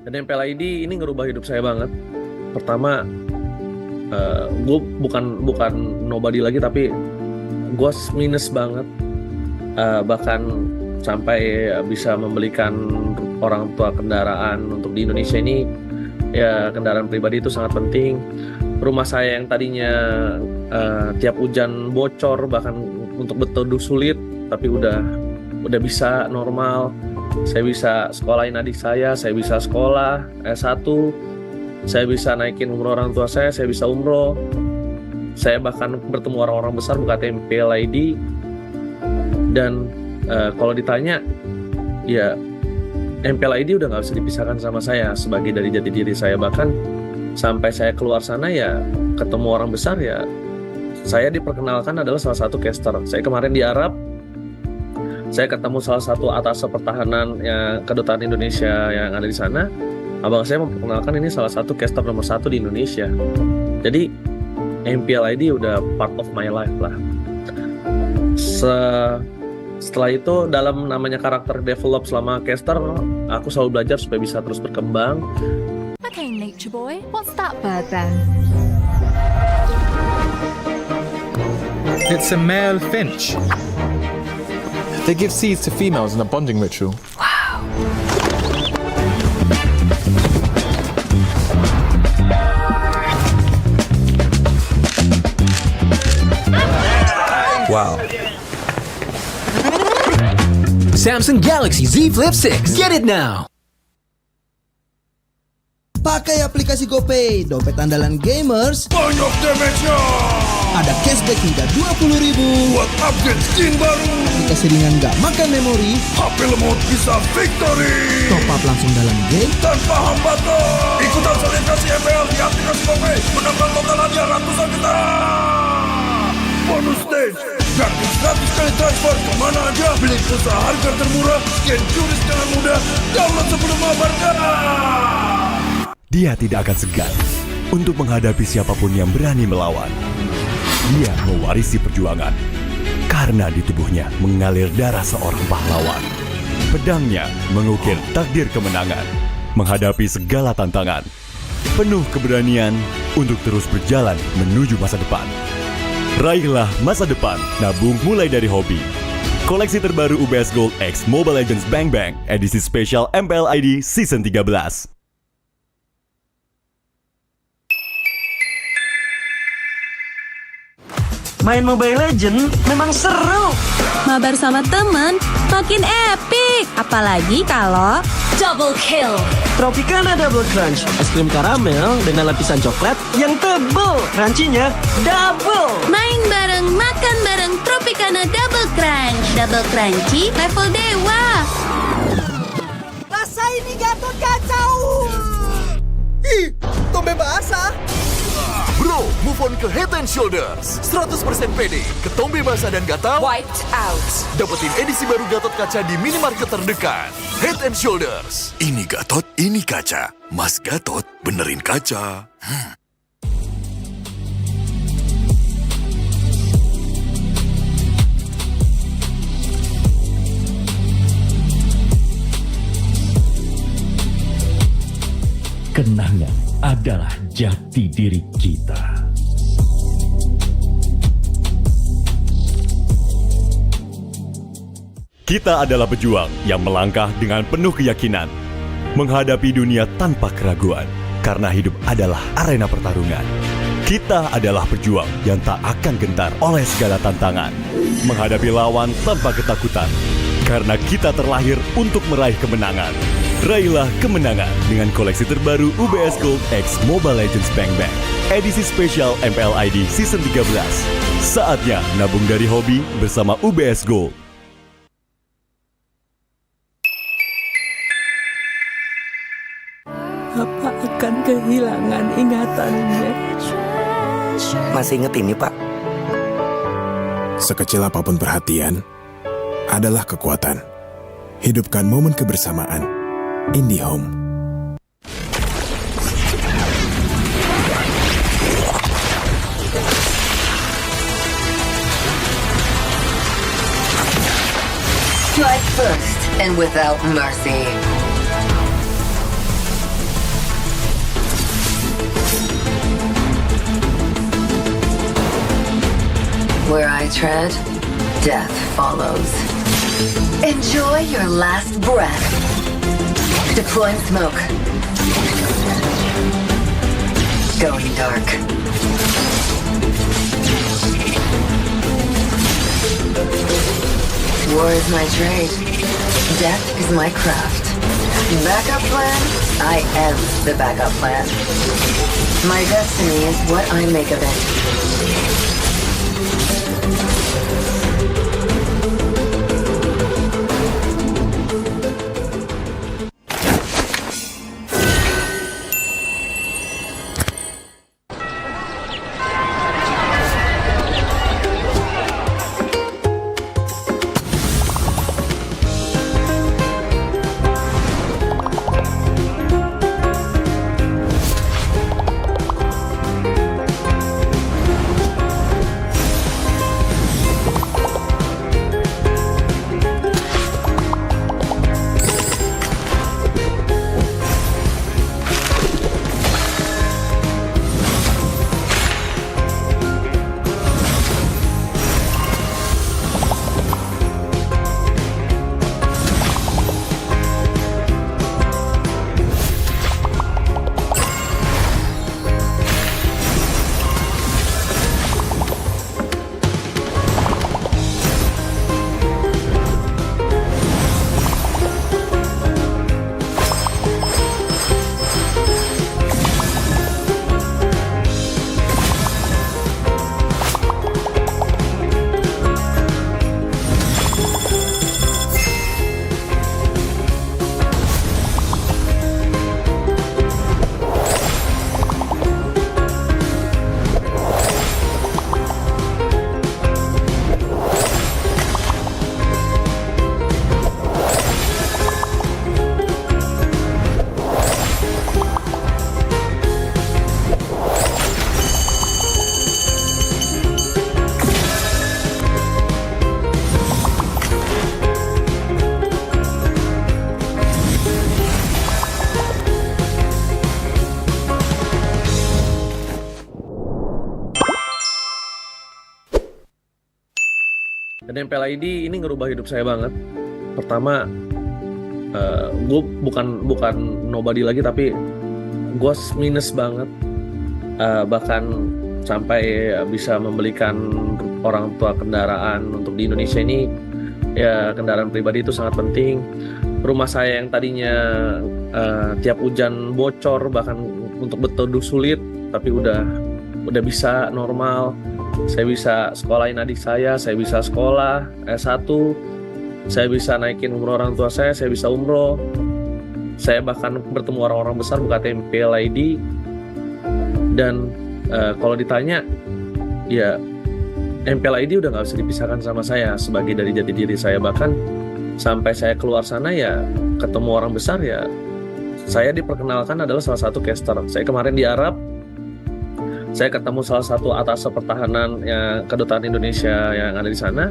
Dan MPL ID ini ngerubah hidup saya banget. Pertama, gue bukan nobody lagi, tapi gue minus banget. Bahkan sampai bisa membelikan orang tua kendaraan untuk di Indonesia ini. Ya, kendaraan pribadi itu sangat penting. Rumah saya yang tadinya tiap hujan bocor, bahkan untuk berteduh sulit, tapi udah bisa normal. Saya bisa sekolahin adik saya bisa sekolah S1, saya bisa naikin umur orang tua saya bisa umroh, saya bahkan bertemu orang-orang besar buka MPL ID. Dan kalau ditanya, ya MPL ID udah gak bisa dipisahkan sama saya sebagai dari jati diri saya. Bahkan sampai saya keluar sana ya ketemu orang besar, ya saya diperkenalkan adalah salah satu caster. Saya kemarin di Arab, saya ketemu salah satu atas pertahanan yang kedutaan Indonesia yang ada di sana. Abang saya memperkenalkan ini salah satu caster nomor 1 di Indonesia. Jadi MPL ID udah part of my life lah. Setelah itu dalam namanya karakter develop selama caster, aku selalu belajar supaya bisa terus berkembang. Okay, nature boy, what's that bird then? It's a male finch. They give seeds to females in a bonding ritual. Wow. Wow. Samsung Galaxy Z Flip 6. Get it now. Pakai aplikasi GoPay, dompet andalan gamers. Banyak damage-nya. Ada cashback hingga 20.000 buat upgrade skin baru. Aplikasi ringan gak makan memori. HP lemot bisa victory. Top up langsung dalam game tanpa hambatan. Ikutan selebrasi MPL di aplikasi GoPay. Menambah total hadiah ratusan juta. Bonus stage. Gratis 100 kali transfer kemana aja. Beli pulsa harga termurah. Scan juris dengan mudah. Download sebelum mabarkan. Dia tidak akan segan untuk menghadapi siapapun yang berani melawan. Dia mewarisi perjuangan karena di tubuhnya mengalir darah seorang pahlawan. Pedangnya mengukir takdir kemenangan, menghadapi segala tantangan, penuh keberanian untuk terus berjalan menuju masa depan. Raihlah masa depan, nabung mulai dari hobi. Koleksi terbaru UBS Gold X Mobile Legends Bang Bang, edisi spesial MPL ID Season 13. Main Mobile Legends memang seru. Mabar sama temen makin epic. Apalagi kalau Double kill. Tropicana Double Crunch, es krim karamel dengan lapisan coklat yang tebal. Crunchy-nya double. main bareng, makan bareng Tropicana Double Crunch. Double crunchy level dewa. Rasa ini Gatot kacau. Ih, tombe basah. Bro, move on ke Head and Shoulders. 100% pede, ketombe basah dan gatal. Wiped out. Dapetin edisi baru Gatot Kaca di minimarket terdekat. Head and Shoulders. Ini Gatot, ini kaca. Mas Gatot, benerin kaca. Kenangan adalah jati diri kita. Kita adalah pejuang yang melangkah dengan penuh keyakinan, menghadapi dunia tanpa keraguan, karena hidup adalah arena pertarungan. Kita adalah pejuang yang tak akan gentar oleh segala tantangan, menghadapi lawan tanpa ketakutan, karena kita terlahir untuk meraih kemenangan. Raihlah kemenangan dengan koleksi terbaru UBS Gold X Mobile Legends Bang Bang, edisi spesial MPL ID Season 13. Saatnya nabung dari hobi bersama UBS Gold. Apa akan kehilangan ingatannya? Masih inget ini, Pak? Sekecil apapun perhatian adalah kekuatan. Hidupkan momen kebersamaan. IndiHome. Strike first and without mercy. Where I tread, death follows. Enjoy your last breath. Deploying smoke. Going dark. War is my trade. Death is my craft. Backup plan? I am the backup plan. My destiny is what I make of it. Dan MPL ID ini ngerubah hidup saya banget. Pertama, gue bukan nobody lagi, tapi gue minus banget. Bahkan sampai bisa membelikan orang tua kendaraan untuk di Indonesia ini. Ya, kendaraan pribadi itu sangat penting. Rumah saya yang tadinya tiap hujan bocor, bahkan untuk berteduh sulit, tapi udah bisa normal. Saya bisa sekolahin adik saya bisa sekolah S1, saya bisa naikin umur orang tua saya bisa umroh. Saya bahkan bertemu orang-orang besar berkat MPL ID. Dan kalau ditanya, ya MPL ID udah gak bisa dipisahkan sama saya sebagai dari jati diri saya. Bahkan sampai saya keluar sana ya ketemu orang besar, ya saya diperkenalkan adalah salah satu caster. Saya kemarin di Arab, saya ketemu salah satu atas pertahanan yang kedutaan Indonesia yang ada di sana.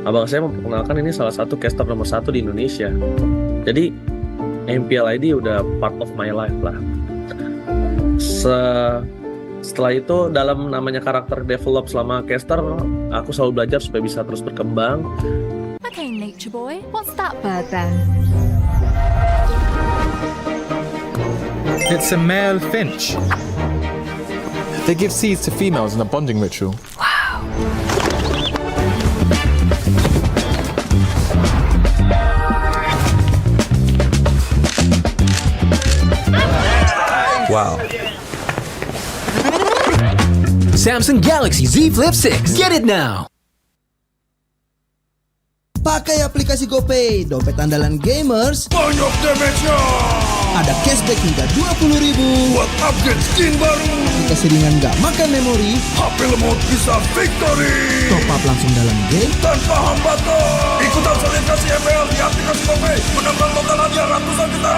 Abang saya memperkenalkan ini salah satu caster nomor 1 di Indonesia. Jadi MPL ID udah part of my life lah. Setelah itu dalam namanya karakter develop selama caster, aku selalu belajar supaya bisa terus berkembang. Okay, nature boy, what's that bird then? It's a male finch. They give seeds to females in a bonding ritual. Wow. Samsung Galaxy Z Flip 6. Get it now. Pakai aplikasi GoPay, dompet andalan gamers. Banyak damage-nya. Ada cashback hingga 20.000 buat upgrade skin baru. Keseringan nggak makan memori, HP lemot bisa victory. Top up langsung dalam game tanpa hambatan. Ikutan selebrasi MPL di aplikasi GoPay, menambah total hadiah ratusan juta.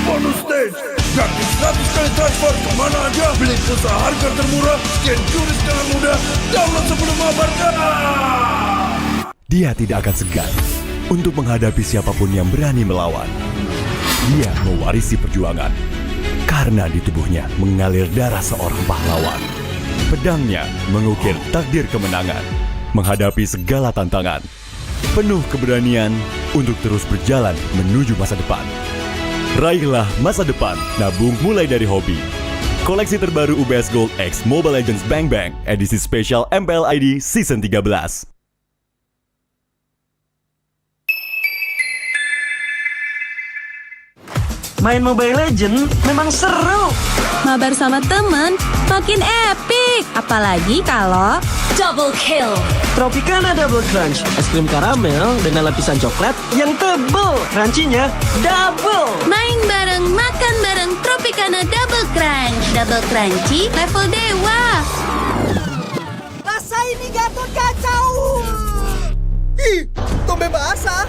Bonus stage, gratis 100 kali transfer kemana aja. Beli pulsa harga termurah, scan QRIS dengan mudah. Download sebelum mabarkan. Dia tidak akan segan untuk menghadapi siapapun yang berani melawan. Dia mewarisi perjuangan karena di tubuhnya mengalir darah seorang pahlawan. Pedangnya mengukir takdir kemenangan, menghadapi segala tantangan. Penuh keberanian untuk terus berjalan menuju masa depan. Raihlah masa depan, nabung mulai dari hobi. Koleksi terbaru UBS Gold X Mobile Legends Bang Bang edisi spesial MPL ID Season 13. Main Mobile Legends memang seru. Mabar sama temen makin epic. Apalagi kalau double kill. Tropicana Double Crunch, es krim karamel dengan lapisan coklat yang tebal. Crunchy-nya double. Main bareng, makan bareng Tropicana Double Crunch. Double crunchy level dewa. Rasa ini Gatot kacau. Ih, tombe basah.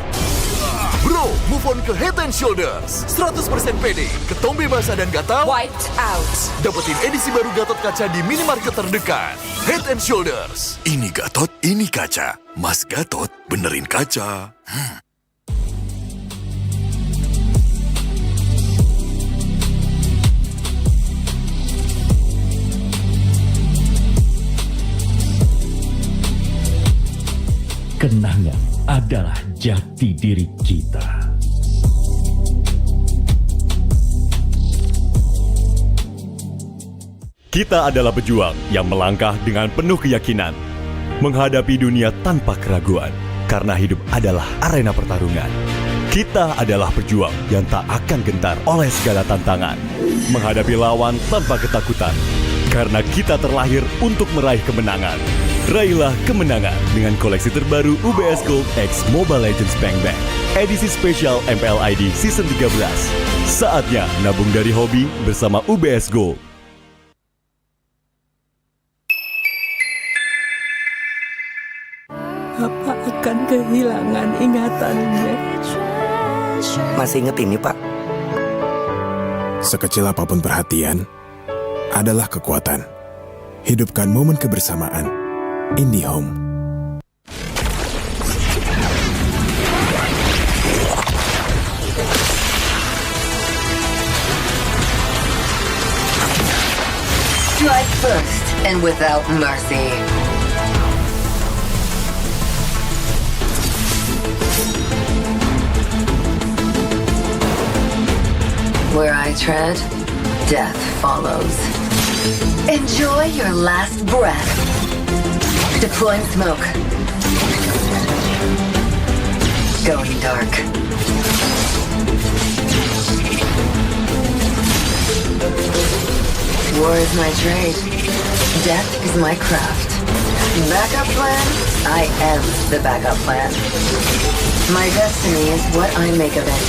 Bro, move on ke Head and Shoulders. 100% pede, ketombe basah dan gatal Wiped out. Dapetin edisi baru Gatot Kaca di minimarket terdekat. Head and Shoulders. Ini Gatot, ini kaca. Mas Gatot, benerin kaca. Kenangan adalah jati diri kita. Kita adalah pejuang yang melangkah dengan penuh keyakinan, menghadapi dunia tanpa keraguan, karena hidup adalah arena pertarungan. Kita adalah pejuang yang tak akan gentar oleh segala tantangan, menghadapi lawan tanpa ketakutan, karena kita terlahir untuk meraih kemenangan. Raihlah kemenangan dengan koleksi terbaru UBS Gold X Mobile Legends Bang Bang edisi spesial MPL ID Season 13. Saatnya nabung dari hobi bersama UBS Gold. Apa akan kehilangan ingatannya? Masih inget ini, Pak? Sekecil apapun perhatian adalah kekuatan. Hidupkan momen kebersamaan. IndiHome. Strike first and without mercy. Where I tread, death follows. Enjoy your last breath. Deploying smoke. Going dark. War is my trade. Death is my craft. Backup plan? I am the backup plan. My destiny is what I make of it.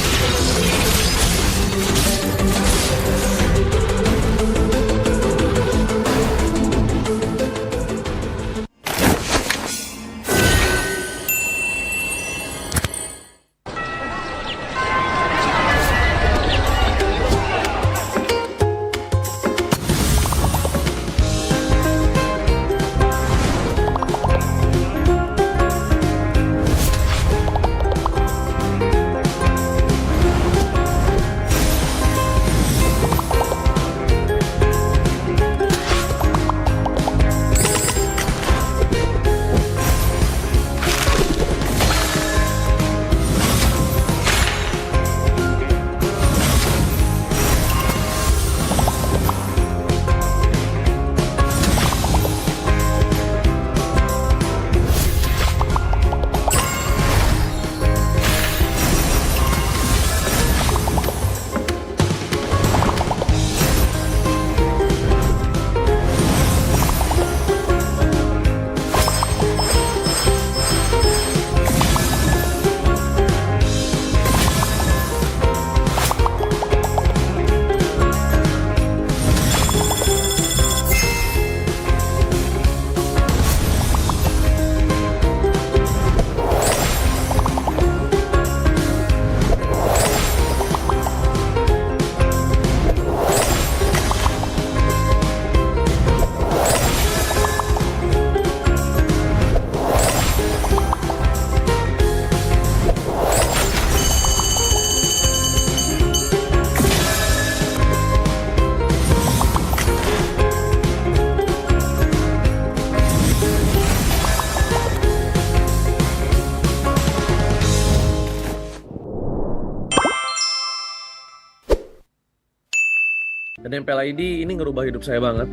Dan MPL ID ini ngerubah hidup saya banget.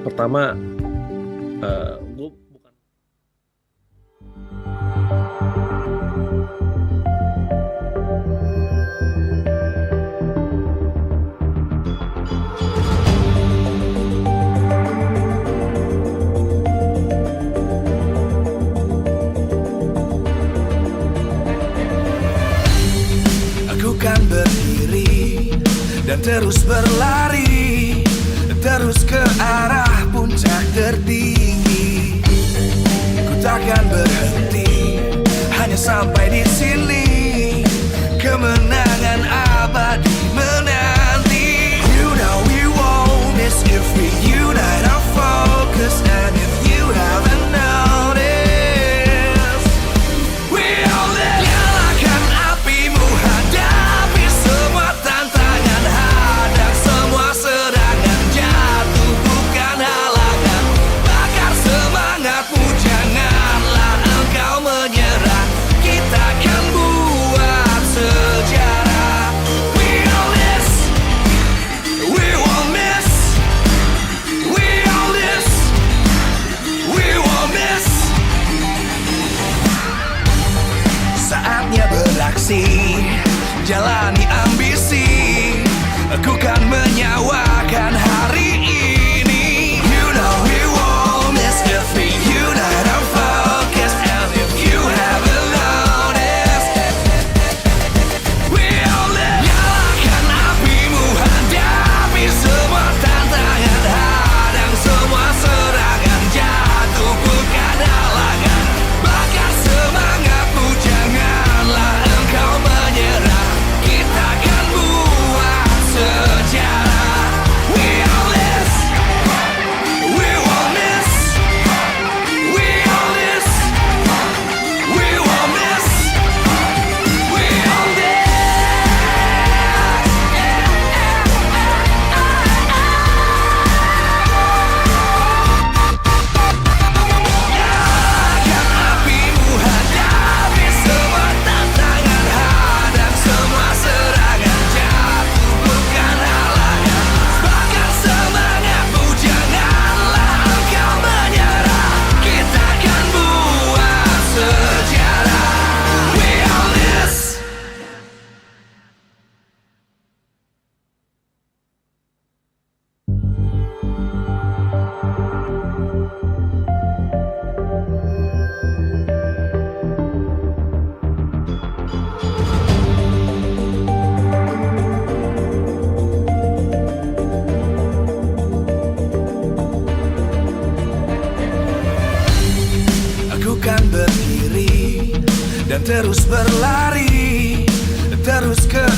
Pertama, gue bukan Aku kan berdiri dan terus berlari, terus ke arah puncak tertinggi. Ku takkan berhenti, hanya sampai di sini. Kemenangan abadi menanti. You know we won't miss if we unite our focus. And if you haven't noticed, we all live. Nyalakan apimu, hadapi semua tantangan, hadang semua serangan, jatuh bukan halangan. Bakar semangatmu, janganlah engkau menyerah. Kita akan buat sejarah. We all this, we won't miss. We all this, we won't miss. Saatnya beraksi, jalani ambisi. Aku kan menyawakan hari ini. You know we won't miss if we unite our focus. And if you haven't noticed, we all live. Nyalakan apimu, hadapi semua tantangan, hadang semua serangan, jatuh bukan halangan. Bakar semangatmu, janganlah engkau menyerah. Kita akan buat sejarah. We all this,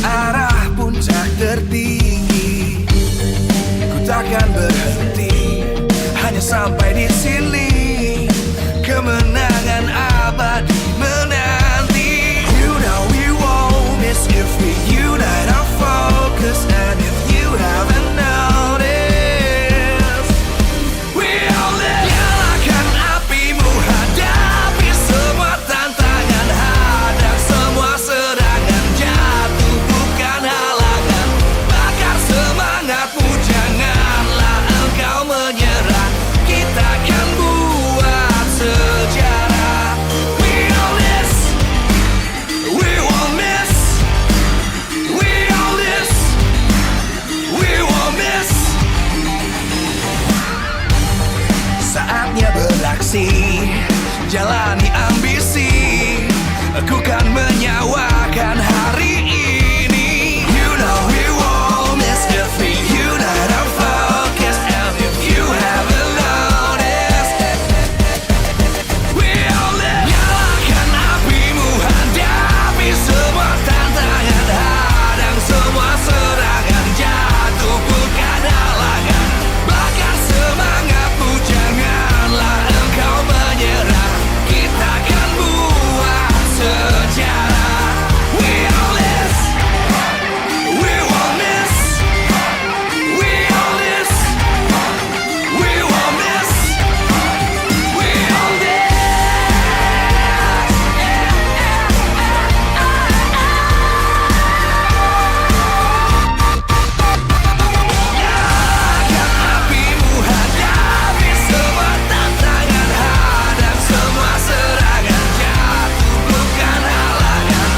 arah puncak tertinggi. Ku takkan berhenti, hanya sampai di sini. Kemenangan abadi menanti. You know we won't miss if we unite our focus. And if you haven't noticed, we all live. Nyalakan apimu, hadapi semua tantangan, hadang semua serangan, jatuh bukan halangan. Bakar semangatmu, janganlah engkau menyerah. Kita akan buat sejarah. We all this, we won't miss. We all this, we won't miss. Saatnya beraksi, jalani ambisi. Aku kan menyawakan hari ini. You know we won't miss if we unite our focus. And if you haven't noticed, we all live. Nyalakan apimu, hadapi semua tantangan, hadang semua serangan, jatuh bukan halangan. Bakar semangatmu, janganlah engkau menyerah. Kita akan buat sejarah. We all this, we won't miss. We all this, we won't miss. We all this. Nyalakan apimu, hadapi semua tantangan, hadang semua serangan, jatuh bukan halangan.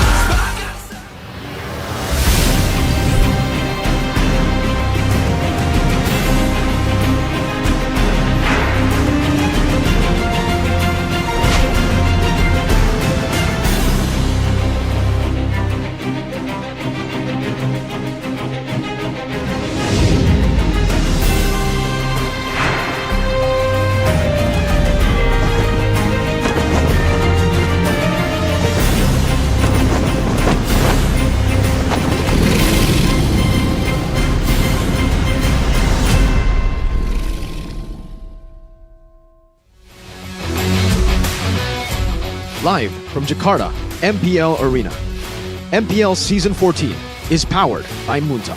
Live from Jakarta, MPL Arena. MPL Season 14 is powered by Munta.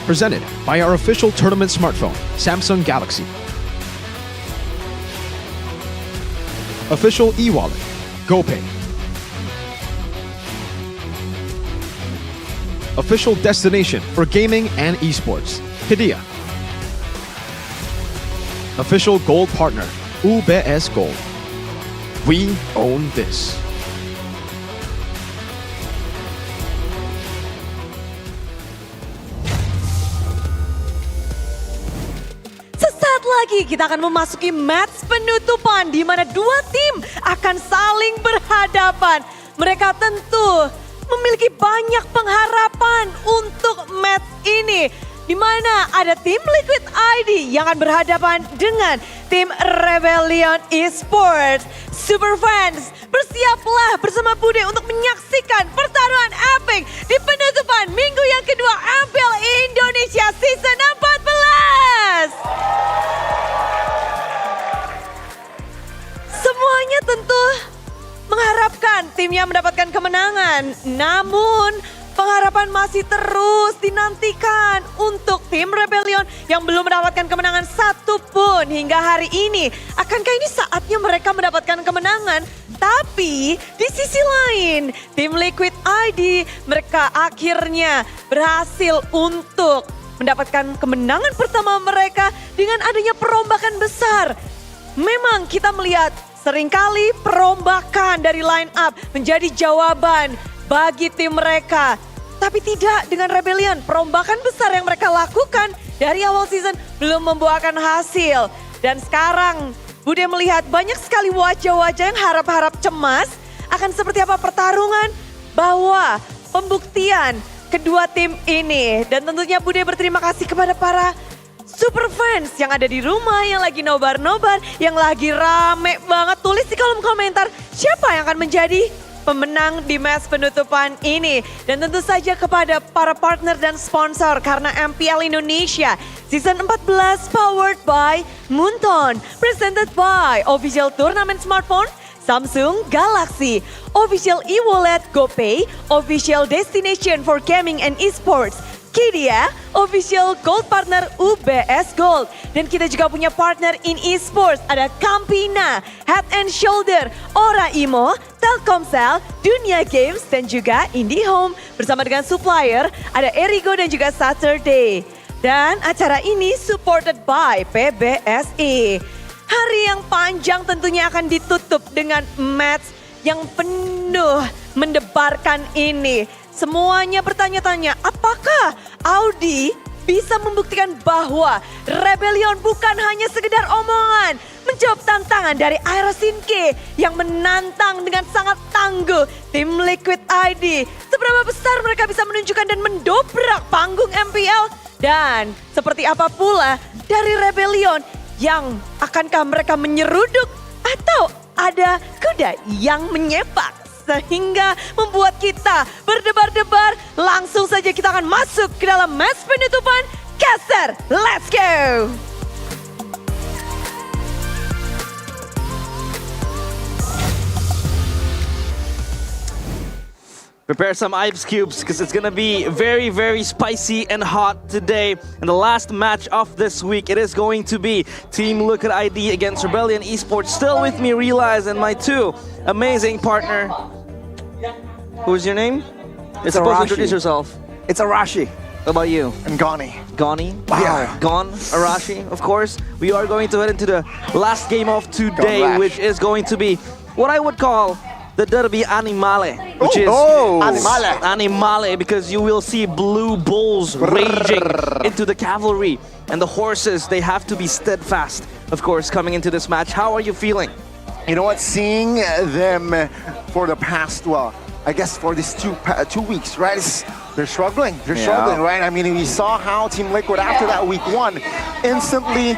Presented by our official tournament smartphone, Samsung Galaxy. Official e-wallet, GoPay. Official destination for gaming and esports, Hidea. Official gold partner, UBS Gold. We own this. Sesaat lagi kita akan memasuki match penutupan di mana dua tim akan saling berhadapan. Mereka tentu memiliki banyak pengharapan untuk match ini. Di mana ada tim Liquid ID yang akan berhadapan dengan tim Rebellion Esports. Super fans, bersiaplah bersama Bude untuk menyaksikan pertarungan epic di penutupan minggu yang kedua MPL Indonesia Season 14. Semuanya tentu mengharapkan timnya mendapatkan kemenangan. Namun pengharapan masih terus dinantikan untuk tim Rebellion yang belum mendapatkan kemenangan satupun hingga hari ini. Akankah ini saatnya mereka mendapatkan kemenangan? Tapi di sisi lain, tim Liquid ID mereka akhirnya berhasil untuk mendapatkan kemenangan pertama mereka dengan adanya perombakan besar. Memang kita melihat seringkali perombakan dari line up menjadi jawaban bagi tim mereka. Tapi tidak dengan Rebellion. Perombakan besar yang mereka lakukan dari awal season belum membuahkan hasil. Dan sekarang Bude melihat banyak sekali wajah-wajah yang harap-harap cemas akan seperti apa pertarungan bahwa pembuktian kedua tim ini. Dan tentunya Bude berterima kasih kepada para super fans yang ada di rumah, yang lagi nobar-nobar, yang lagi rame banget, tulis di kolom komentar siapa yang akan menjadi pemenang di match penutupan ini. Dan tentu saja kepada para partner dan sponsor karena MPL Indonesia Season 14 powered by Moonton, presented by Official Tournament Smartphone, Samsung Galaxy, Official e-wallet GoPay, Official Destination for Gaming and Esports, Kidia, Official Gold Partner UBS Gold. Dan kita juga punya partner in esports, ada Campina, Head and Shoulder, Ora Imo, Telkomsel, Dunia Games, dan juga IndiHome. Bersama dengan supplier, ada Erigo dan juga Saturday. Dan acara ini supported by PBSI. Hari yang panjang tentunya akan ditutup dengan match yang penuh mendebarkan ini. Semuanya bertanya-tanya, apakah Audi bisa membuktikan bahwa Rebellion bukan hanya sekedar omongan. Menjawab tantangan dari Aerosinke yang menantang dengan sangat tangguh tim Liquid ID. Seberapa besar mereka bisa menunjukkan dan mendobrak panggung MPL. Dan seperti apa pula dari Rebellion, yang akankah mereka menyeruduk atau ada kuda yang menyepak? Sehingga membuat kita berdebar-debar. Langsung saja kita akan masuk ke dalam match penutupan. Caster, let's go! Prepare some ice cubes because it's gonna be very, very spicy and hot today. And the last match of this week, it is going to be Team Liquid ID against Rebellion Esports. Still with me, Realize, and my two amazing partner. Who's your name? It's supposed to Arashi. introduce yourself. It's Arashi. What about you? And Gani. Gani? Wow. Yeah. Gon, Arashi, of course. We are going to head into the last game of today, Gon which is going to be what I would call the Derby Animale, which is Animale, because you will see blue bulls raging into the cavalry, and the horses, they have to be steadfast, of course, coming into this match. How are you feeling? You know what, seeing them for the past, well, I guess for these 2 weeks, right? They're struggling. They're struggling, right? I mean, we saw how Team Liquid, after that week 1, instantly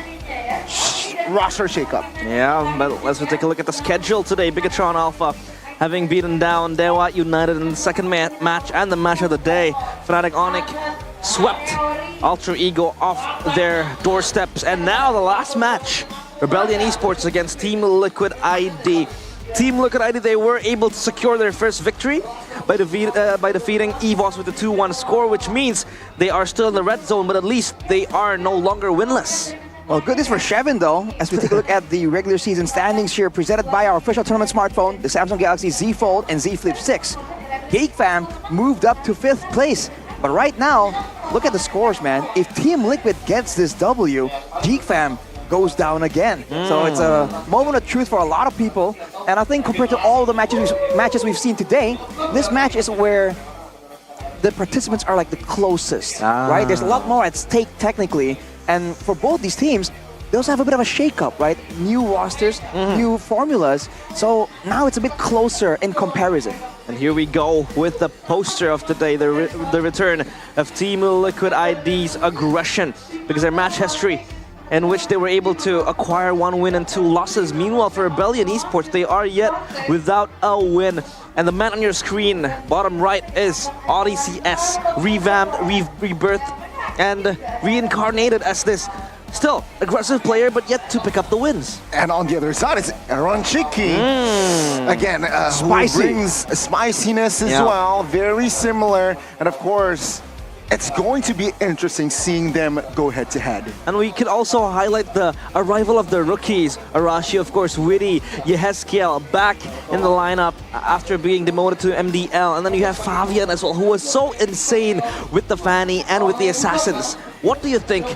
roster shakeup. Yeah, but let's take a look at the schedule today. Bigatron Alpha having beaten down Dewa United in the second match and the match of the day. Fnatic Onyx swept Ultra Ego off their doorsteps. And now the last match, Rebellion Esports against Team Liquid ID. Team Liquid ID, they were able to secure their first victory by defeating EVOS with a 2-1 score, which means they are still in the red zone, but at least they are no longer winless. Well, good news for Shevin, though, as we take a look at the regular season standings here, presented by our official tournament smartphone, the Samsung Galaxy Z Fold and Z Flip 6. GeekFam moved up to 5th place, but right now, look at the scores, man. If Team Liquid gets this W, GeekFam goes down again. So it's a moment of truth for a lot of people, and I think compared to all the matches we've seen today, this match is where the participants are like the closest, right? There's a lot more at stake technically, and for both these teams, they also have a bit of a shake-up, right? New rosters, new formulas, so now it's a bit closer in comparison. And here we go with the poster of today, the return of Team Liquid ID's aggression, because their match history in which they were able to acquire 1 win and 2 losses. Meanwhile, for Rebellion Esports, they are yet without a win. And the man on your screen, bottom right, is ODCS, revamped, rebirthed, and reincarnated as this still aggressive player, but yet to pick up the wins. And on the other side, it's Aaron Chiki. Again, Spicy. who brings spiciness as well, very similar. And of course, it's going to be interesting seeing them go head-to-head. And we could also highlight the arrival of the rookies. Arashi, of course, Witty, Yehezkiel back in the lineup after being demoted to MDL. And then you have Fabian as well, who was so insane with the Fanny and with the Assassins. What do you think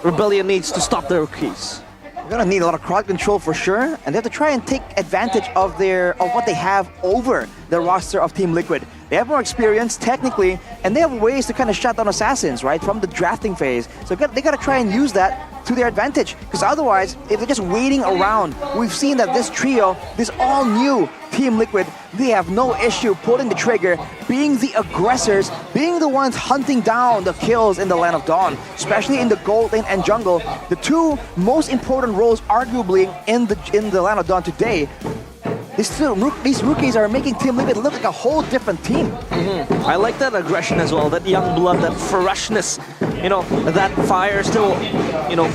Rebellion needs to stop the rookies? They're gonna need a lot of crowd control for sure, and they have to try and take advantage of what they have over the roster of Team Liquid. They have more experience technically, and they have ways to kind of shut down Assassins, right, from the drafting phase. So they gotta try and use that to their advantage. Because otherwise, if they're just waiting around, we've seen that this trio, this all-new Team Liquid, they have no issue pulling the trigger, being the aggressors, being the ones hunting down the kills in the Land of Dawn, especially in the gold lane and jungle, the two most important roles arguably in the Land of Dawn today. These rookies are making Team Liquid look like a whole different team. I like that aggression as well, that young blood, that ferociousness, that fire still,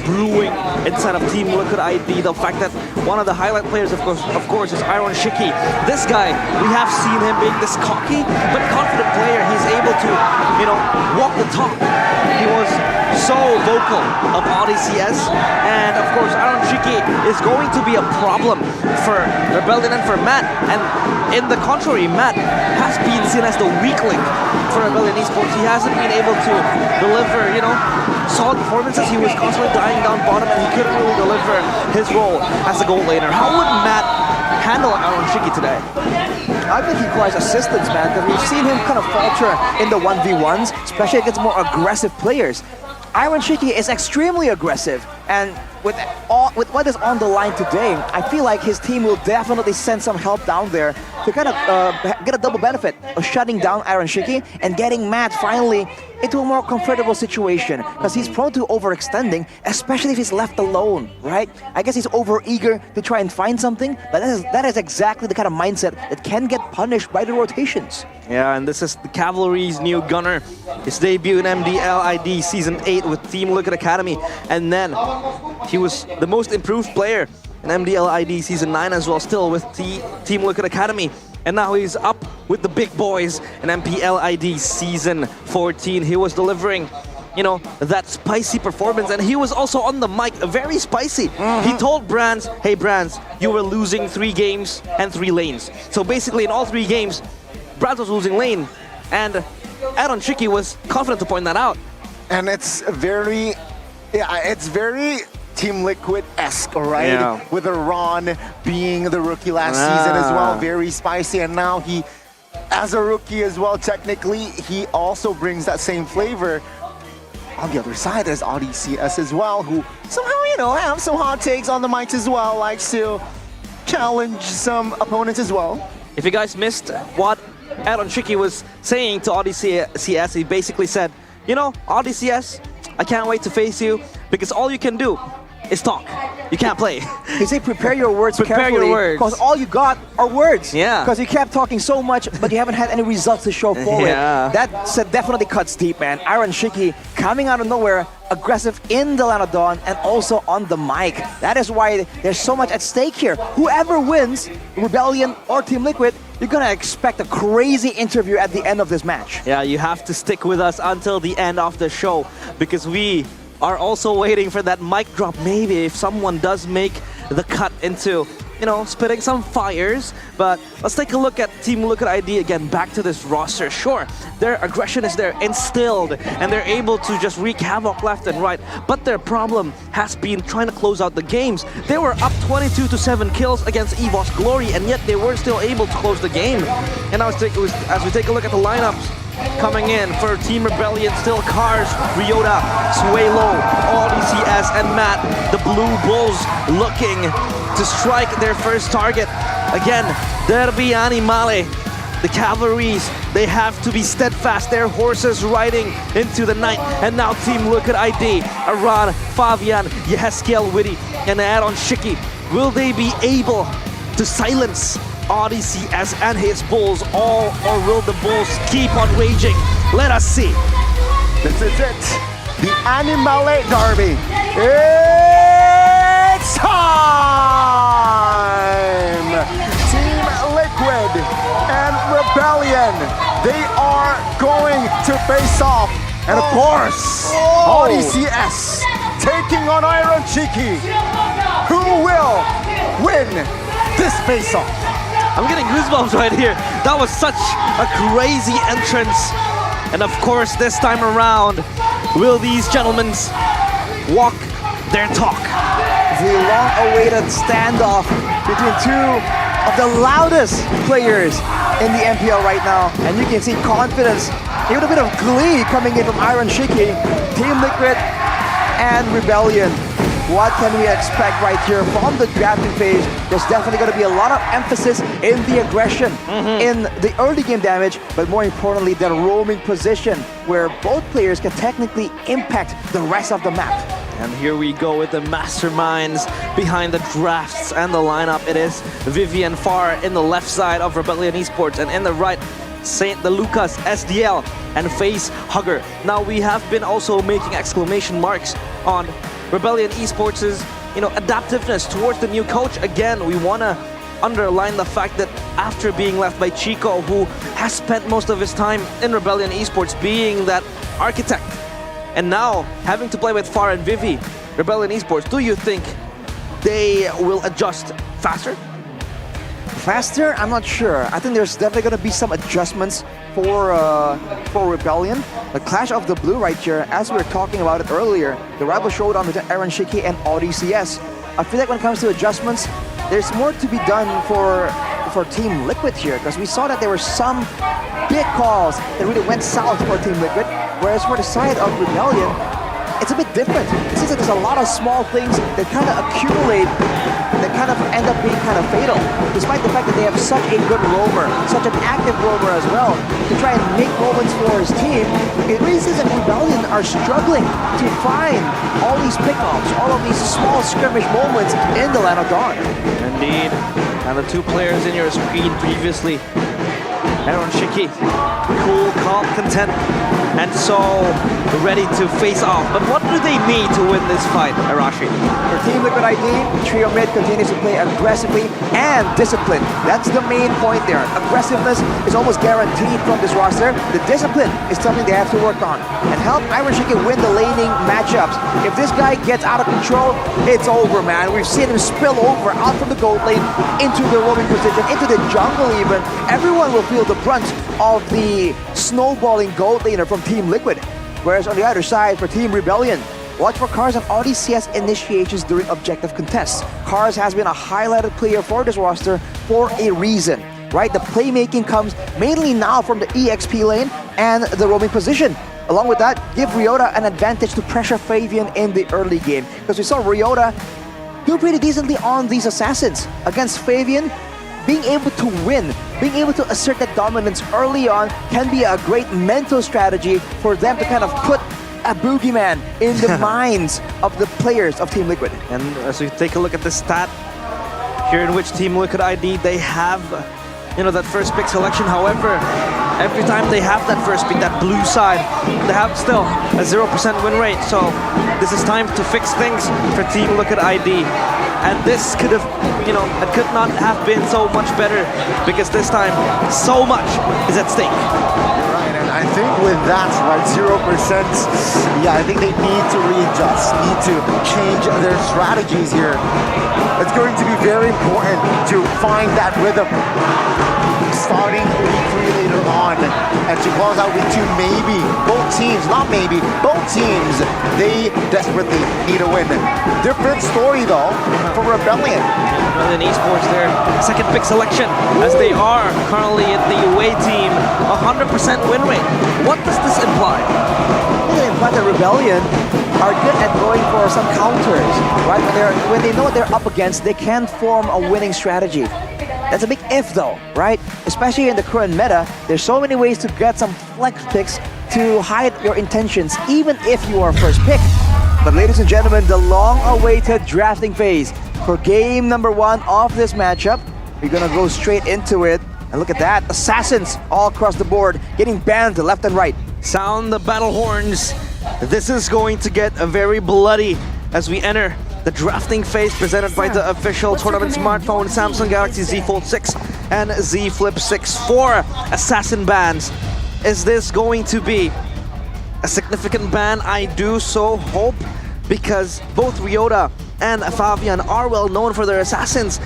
brewing inside of Team Liquid ID. The fact that one of the highlight players, of course, is Iron Shiki. This guy, we have seen him being this cocky but confident player. He's able to, walk the talk. He was so vocal of ODCS, and of course, Iron Shiki is going to be a problem for Rebellion and for Matt. And in the contrary, Matt has been seen as the weak link for Rebellion Esports. He hasn't been able to deliver, solid performances. He was constantly dying down bottom, and he couldn't really deliver his role as a gold laner. How would Matt handle Iron Shiki today? I think he requires assistance, man, because we've seen him kind of falter in the 1v1s, especially against more aggressive players. Iron Shiki is extremely aggressive, and with what is on the line today, I feel like his team will definitely send some help down there to kind of get a double benefit of shutting down Iron Shiki and getting Matt finally into a more comfortable situation, because he's prone to overextending, especially if he's left alone, right? I guess he's over-eager to try and find something, but that is exactly the kind of mindset that can get punished by the rotations. Yeah, and this is the Cavalry's new gunner. His debut in MPL ID Season 8 with Team Liquid Academy, and then he was the most improved player in MPL ID Season 9 as well, still with Team Liquid Academy. And now he's up with the big boys in MPL ID Season 14. He was delivering, that spicy performance, and he was also on the mic, very spicy. He told Brands, hey Brands, you were losing 3 games and 3 lanes. So basically in all 3 games, Brands was losing lane, and Iron Shiki was confident to point that out. And it's very Team Liquid-esque, right? Yeah. With Ron being the rookie last season as well, very spicy, and now he, as a rookie as well, technically, he also brings that same flavor on the other side as ODCS as well, who somehow, have some hot takes on the mics as well, likes to challenge some opponents as well. If you guys missed what Iron Shiki was saying to ODCS, he basically said, ODCS, I can't wait to face you, because all you can do is talk. You can't play. He said prepare your words Prepare carefully, your words. because all you got are words. Yeah. Because you kept talking so much, but you haven't had any results to show for it. Yeah. That definitely cuts deep, man. Iron Shiki coming out of nowhere, aggressive in the Land of Dawn, and also on the mic. That is why there's so much at stake here. Whoever wins, Rebellion or Team Liquid, you're gonna expect a crazy interview at the end of this match. Yeah, you have to stick with us until the end of the show, because we are also waiting for that mic drop. Maybe if someone does make the cut into, spitting some fires. But let's take a look at Team Liquid ID again, back to this roster. Sure, their aggression is there, instilled, and they're able to just wreak havoc left and right. But their problem has been trying to close out the games. They were up 22-7 kills against EVOS Glory, and yet they were still able to close the game. And now as we take a look at the lineups, coming in for Team Rebellion, still Cars, Ryota, Suelo, ODCS, and Matt. The Blue Bulls looking to strike their first target. Again, Derby Animale. The Cavalries, they have to be steadfast. Their horses riding into the night. And now Team Liquid ID, Aran, Fabian, Yeheskel Witty, and Iron Shiki. Will they be able to silence ODCS and his Bulls, or will the Bulls keep on raging? Let us see. This is it. The Animale Derby. It's time! Team Liquid and Rebellion, they are going to face off. And of course, ODCS taking on Iron Shiki. Who will win this face-off? I'm getting goosebumps right here. That was such a crazy entrance. And of course, this time around, will these gentlemen walk their talk? The long-awaited standoff between two of the loudest players in the MPL right now. And you can see confidence, even a bit of glee coming in from Iron Shiki. Team Liquid and Rebellion. What can we expect right here from the drafting phase? There's definitely going to be a lot of emphasis in the aggression, in the early game damage, but more importantly, the roaming position, where both players can technically impact the rest of the map. And here we go with the masterminds behind the drafts and the lineup. It is Vivian Farr in the left side of Rebellion Esports, and in the right, Saint the Lucas, SDL, and Face Hugger. Now we have been also making exclamation marks on Rebellion Esports' adaptiveness towards the new coach. Again, we want to underline the fact that after being left by Chico, who has spent most of his time in Rebellion Esports being that architect, and now having to play with Farr and Vivi, Rebellion Esports, do you think they will adjust faster? Faster? I'm not sure. I think there's definitely going to be some adjustments for Rebellion. The Clash of the Blue right here, as we were talking about it earlier, the rival showdown between Aaron Shiki and ODCS. I feel like when it comes to adjustments, there's more to be done for Team Liquid here, because we saw that there were some big calls that really went south for Team Liquid, whereas for the side of Rebellion, it's a bit different. It seems like there's a lot of small things that kind of accumulate, that kind of end up being kind of fatal, despite the fact that they have such a good roamer, such an active roamer as well, to try and make moments for his team. It really seems that Rebellion are struggling to find all these pickoffs, all of these small skirmish moments in the Land of Dawn. Indeed. And the two players in your screen previously, Aaron Shiki, cool, calm, content, and so ready to face off. But what do they need to win this fight, Arashi? For Team Liquid ID, Trio Mid continues to play aggressively and disciplined. That's the main point there. Aggressiveness is almost guaranteed from this roster. The discipline is something they have to work on and help Aaron Shiki win the laning matchups. If this guy gets out of control, it's over, man. We've seen him spill over out from the gold lane into the roaming position, into the jungle even. Everyone will feel the brunt of the snowballing gold laner from Team Liquid. Whereas on the other side, for Team Rebellion, watch for Cars and ODCS initiations during objective contests. Cars has been a highlighted player for this roster for a reason, right? The playmaking comes mainly now from the EXP lane and the roaming position. Along with that, give Ryota an advantage to pressure Fabian in the early game, because we saw Ryota do pretty decently on these assassins against Fabian. Being able to win, being able to assert that dominance early on can be a great mental strategy for them to kind of put a boogeyman in the minds of the players of Team Liquid. And as we take a look at the stat here, in which Team Liquid ID, they have that first pick selection. However, every time they have that first pick, that blue side, they have still a 0% win rate. So this is time to fix things for Team Liquid ID. And this could have, it could not have been so much better, because this time so much is at stake. Right, and I think with that, right, 0%, yeah, I think they need to readjust, need to change their strategies here. It's going to be very important to find that rhythm, starting week 3 later on, and to close out week 2, maybe, both teams, not maybe, both teams, they desperately need a win. Different story though for Rebellion. Rebellion Esports, their second pick selection, as they are currently in the away team, 100% win rate. What does this imply? It implies that Rebellion are good at going for some counters, right? When they know what they're up against, they can form a winning strategy. That's a big if though, right? Especially in the current meta, there's so many ways to get some flex picks to hide your intentions, even if you are first pick. But ladies and gentlemen, the long-awaited drafting phase for game number 1 of this matchup. We're gonna go straight into it. And look at that, assassins all across the board, getting banned left and right. Sound the battle horns. This is going to get very bloody as we enter the drafting phase, presented by the official tournament smartphone Samsung Galaxy Z Fold 6 and Z Flip 6. 4 assassin bans. Is this going to be a significant ban? I do so hope, because both Ryota and Fabian are well known for their assassins.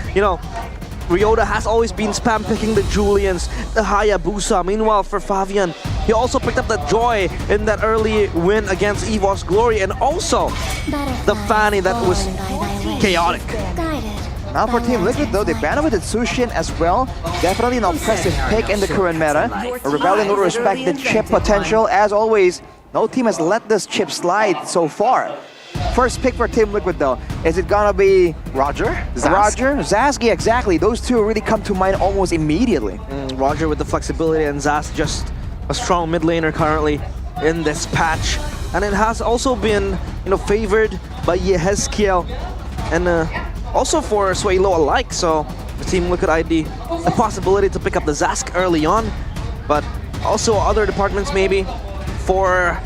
Ryota has always been spam picking the Julians, the Hayabusa. Meanwhile, for Fabian, he also picked up that Joy in that early win against EVOS Glory, and also the Fanny that was chaotic. Now for Team Liquid though, they banned with Tsushin as well. Definitely an oppressive pick in the current meta. Rebellion will respect the chip potential. As always, no team has let this chip slide so far. First pick for Team Liquid though. Is it gonna be Roger? Roger? Zazki, exactly. Those two really come to mind almost immediately. Roger with the flexibility and Zaz just a strong mid laner currently in this patch. And it has also been, favored by Yehezkiel and also for Suelo alike. So the Team Liquid ID, the possibility to pick up the Zask early on, but also other departments maybe for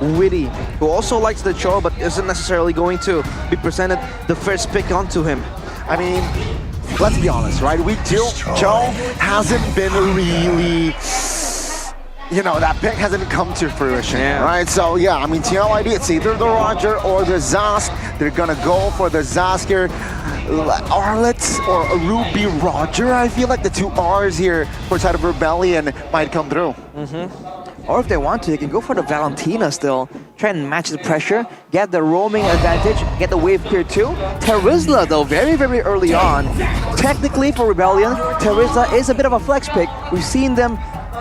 Witty, who also likes the Cho but isn't necessarily going to be presented the first pick onto him. I mean, let's be honest, right? Cho hasn't been really, that pick hasn't come to fruition, right? So yeah, I mean, TLID, it's either the Roger or the Zask. They're gonna go for the Zask here. Arlet or Ruby Roger, I feel like the two R's here for side of Rebellion might come through. Or if they want to, you can go for the Valentina still. Try and match the pressure, get the roaming advantage, get the wave clear too. Terizla though, very, very early on. Technically for Rebellion, Terizla is a bit of a flex pick. We've seen them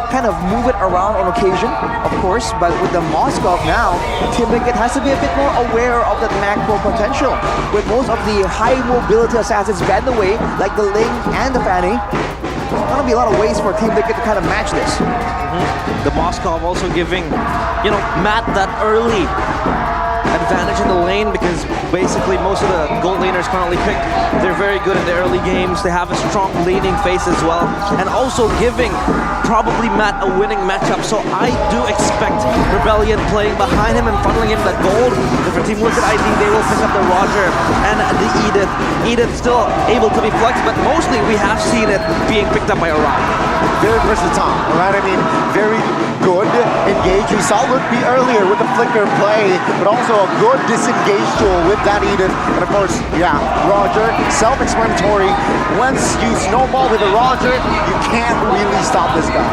kind of move it around on occasion, of course, but with the Moskov now, Team Liquid has to be a bit more aware of that macro potential. With most of the high mobility assassins banned away, like the Ling and the Fanny, there's gonna be a lot of ways for Team Liquid to kind of match this. The Moskov also giving, Matt that early advantage in the lane because basically most of the gold laners currently picked, they're very good in the early games. They have a strong laning phase as well, and also giving probably Matt a winning matchup. So I do expect Rebellion playing behind him and funneling him that gold. If for Team Liquid ID, they will pick up the Roger and the Edith. Edith still able to be flexed, but mostly we have seen it being picked up by Aram. Very versatile, right? I mean, very good engage. We saw Woodby earlier with the flicker play, but also a good disengage tool with that Edith. And of course, Roger, self-explanatory. Once you snowball with a Roger, you can't really stop this guy.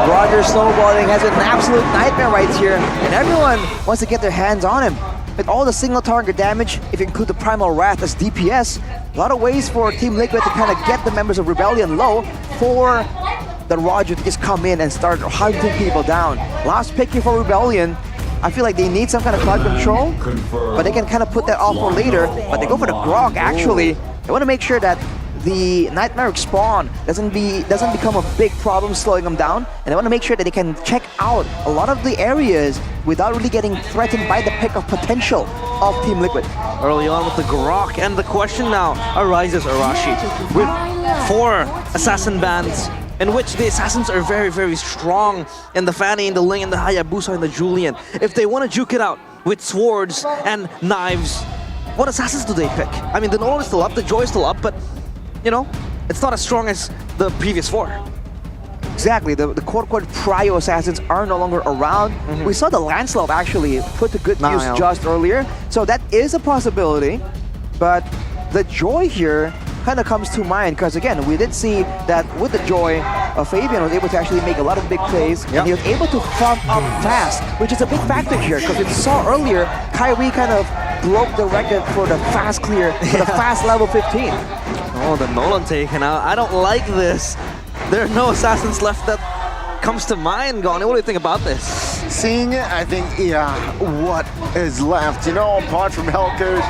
Roger snowballing has been an absolute nightmare right here, and everyone wants to get their hands on him. With all the single target damage, if you include the Primal Wrath as DPS, a lot of ways for Team Liquid to kind of get the members of Rebellion low for the Roger to just come in and start hunting people down. Last pick here for Rebellion. I feel like they need some kind of cloud control, but they can kind of put that off for later. But they go for the Grok actually. They want to make sure that the Nightmare spawn doesn't become a big problem slowing them down, and they want to make sure that they can check out a lot of the areas without really getting threatened by the pick of potential of Team Liquid. Early on with the Grok, and the question now arises, Arashi, with 4 assassin bands in which the assassins are very, very strong in the Fanny, in the Ling, in the Hayabusa, and the Julian. If they want to juke it out with swords and knives, what assassins do they pick? I mean, the Nolan is still up, the Joy is still up, but it's not as strong as the previous 4. Exactly, the quote-unquote prio assassins are no longer around. We saw the Lancelot actually put to good use just earlier, so that is a possibility. But the Joy here kind of comes to mind because again, we did see that with the Joy, Fabian was able to actually make a lot of big plays, and he was able to farm up fast, which is a big factor here because we saw earlier, Kyrie kind of broke the record for the fast clear, for the fast level 15. Oh, the Nolan taken out. I don't like this. There are no assassins left that comes to mind, Goni. What do you think about this? Seeing it, I think, what is left? Apart from Hellkurt.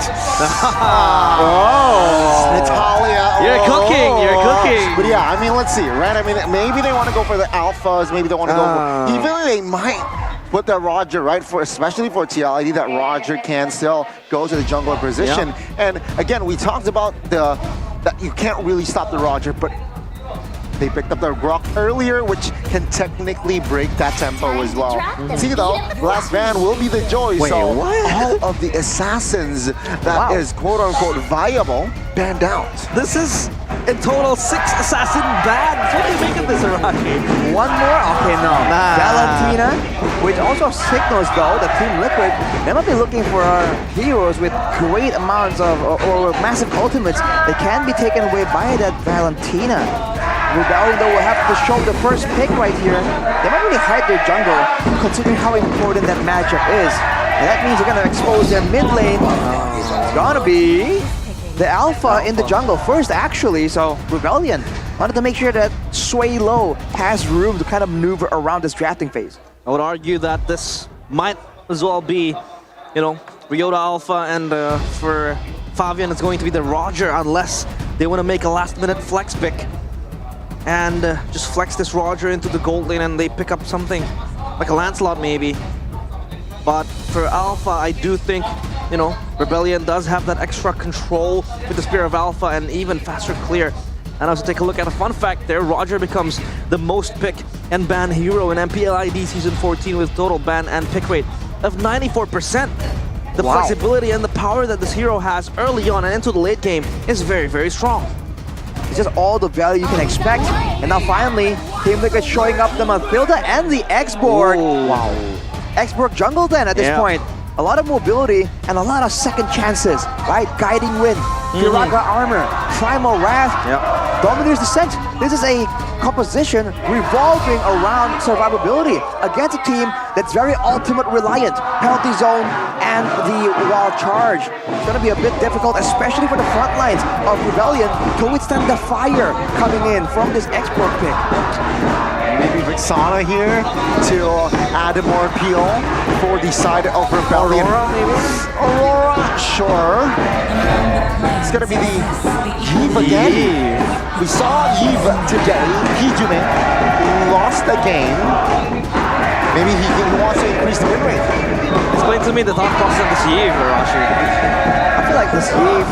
Natalia. You're cooking. But yeah, I mean, let's see, right? I mean, maybe they want to go for the alphas. Maybe they want to go for... Even they might put that Roger, right? Especially for TLID, that Roger can still go to the jungler position. And again, we talked about that you can't really stop the Roger, but they picked up their Grok earlier, which can technically break that tempo as well. See though, last van will be the Joy, so all of the assassins that is quote-unquote viable banned out. This is in total 6 assassin bans. What do you make of this, Arashi? One more? Okay, no. Valentina, which also signals though that Team Liquid, they might be looking for heroes with great amounts of, or massive ultimates that can be taken away by that Valentina. Rebellion though will have to show the first pick right here. They might really hide their jungle, considering how important that matchup is. And that means they're gonna expose their mid lane. It's gonna be the Alpha in the jungle first, actually. So Rebellion wanted to make sure that Sway Low has room to kind of maneuver around this drafting phase. I would argue that this might as well be, Ryota Alpha, and for Fabian it's going to be the Roger, unless they want to make a last-minute flex pick and just flex this Roger into the gold lane and they pick up something like a Lancelot maybe. But for Alpha, I do think, you know, Rebellion does have that extra control with the Spear of Alpha and even faster clear. And also take a look at a fun fact there, Roger becomes the most pick and ban hero in MPL ID Season 14 with total ban and pick rate of 94%. The flexibility and the power that this hero has early on and into the late game is very, very strong. It's just all the value you can expect. And now finally, Team Liquid showing up the Mathilda and the X-Borg. Wow. X-Borg jungle then at this point. A lot of mobility and a lot of second chances, right? Guiding Wind, Piraka Armor, Primal Wrath, Domineer's Descent. This is a composition revolving around survivability against a team that's very ultimate reliant. Penalty zone and the wild charge. It's going to be a bit difficult, especially for the front lines of Rebellion to withstand the fire coming in from this X-Borg pick. Maybe Vixana here to add more appeal for the side of Rebellion. Aurora, maybe? Aurora, sure. It's gonna be the Yves again. We saw Yves today. Hijime lost the game. Maybe he wants to increase the win rate. Explain to me the thought process of this Yves, Rashi. I feel like this Yves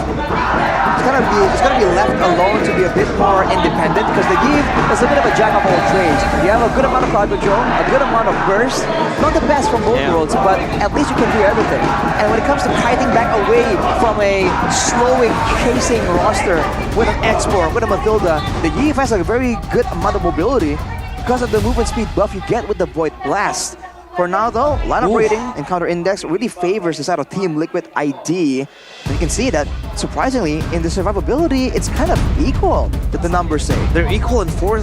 it's gonna be left alone to be a bit more independent, because the Yves is a bit of a jack of all trades. You have a good amount of crowd control, a good amount of burst, not the best from both worlds, but at least you can do everything. And when it comes to kiting back away from a slowing, chasing roster with an X-Borg, with a Mathilda, the Yves has a very good amount of mobility because of the movement speed buff you get with the Void Blast. For now though, lineup rating and counter index really favors the side of Team Liquid ID. And you can see that, surprisingly, in the survivability, it's kind of equal, that the numbers say. They're equal in four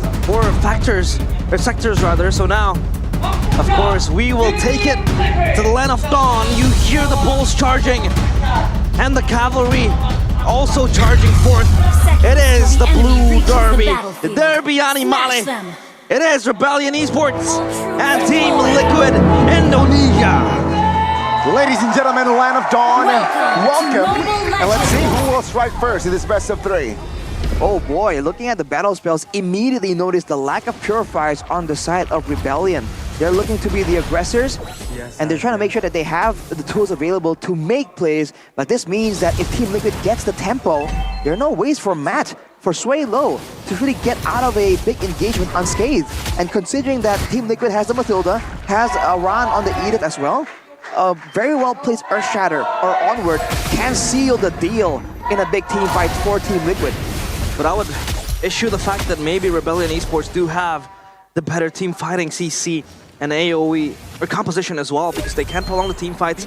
factors, or sectors rather, so now, of course, we will take it to the land of dawn. You hear the bulls charging, and the cavalry also charging forth. It is the Blue Derby, the Derby Animale. It is Rebellion Esports and Team Liquid Indonesia. Ladies and gentlemen, Land of Dawn, welcome. And let's see who will strike first in this best of 3. Oh boy, looking at the battle spells, immediately notice the lack of purifiers on the side of Rebellion. They're looking to be the aggressors, and they're trying to make sure that they have the tools available to make plays, but this means that if Team Liquid gets the tempo, there are no ways for Matt, for Sway Low, to really get out of a big engagement unscathed. And considering that Team Liquid has the Mathilda, has a Ran on the Edith as well, a very well placed Earth Shatter or Onward can seal the deal in a big team fight for Team Liquid. But I would issue the fact that maybe Rebellion Esports do have the better team fighting CC and AoE or composition as well, because they can prolong the team fights.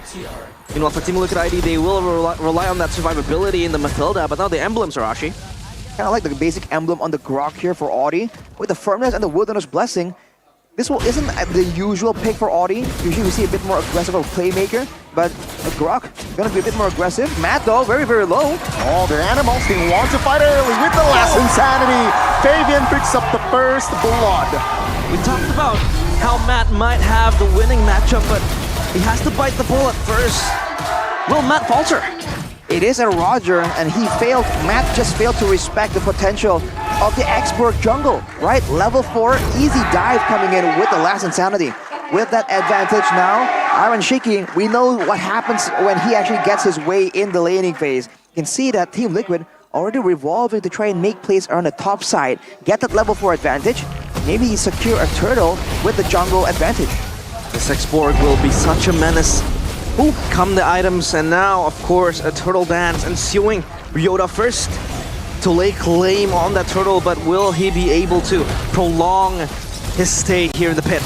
You know, for Team Liquid ID, they will rely on that survivability in the Mathilda, but now the emblems, Arashi. Kind of like the basic emblem on the Grok here for Audi, with the Firmness and the Wilderness Blessing. This isn't the usual pick for Audi. Usually we see a bit more aggressive of a playmaker, but Grok gonna be a bit more aggressive. Matt though, very, very low. Oh, the animals, they want to fight early with the last insanity. Fabian picks up the first blood. We talked about how Matt might have the winning matchup, but he has to bite the bullet first. Will Matt falter? It is a Roger, and he failed. Matt just failed to respect the potential of the X-Borg jungle, right? Level 4, easy dive coming in with the last insanity. With that advantage now, Iron Shiki, we know what happens when he actually gets his way in the laning phase. You can see that Team Liquid already revolving to try and make plays on the top side, get that level 4 advantage, maybe secure a turtle with the jungle advantage. This X-Borg will be such a menace. Ooh, come the items, and now, of course, a turtle dance ensuing. Ryota first to lay claim on that turtle, but will he be able to prolong his stay here in the pit?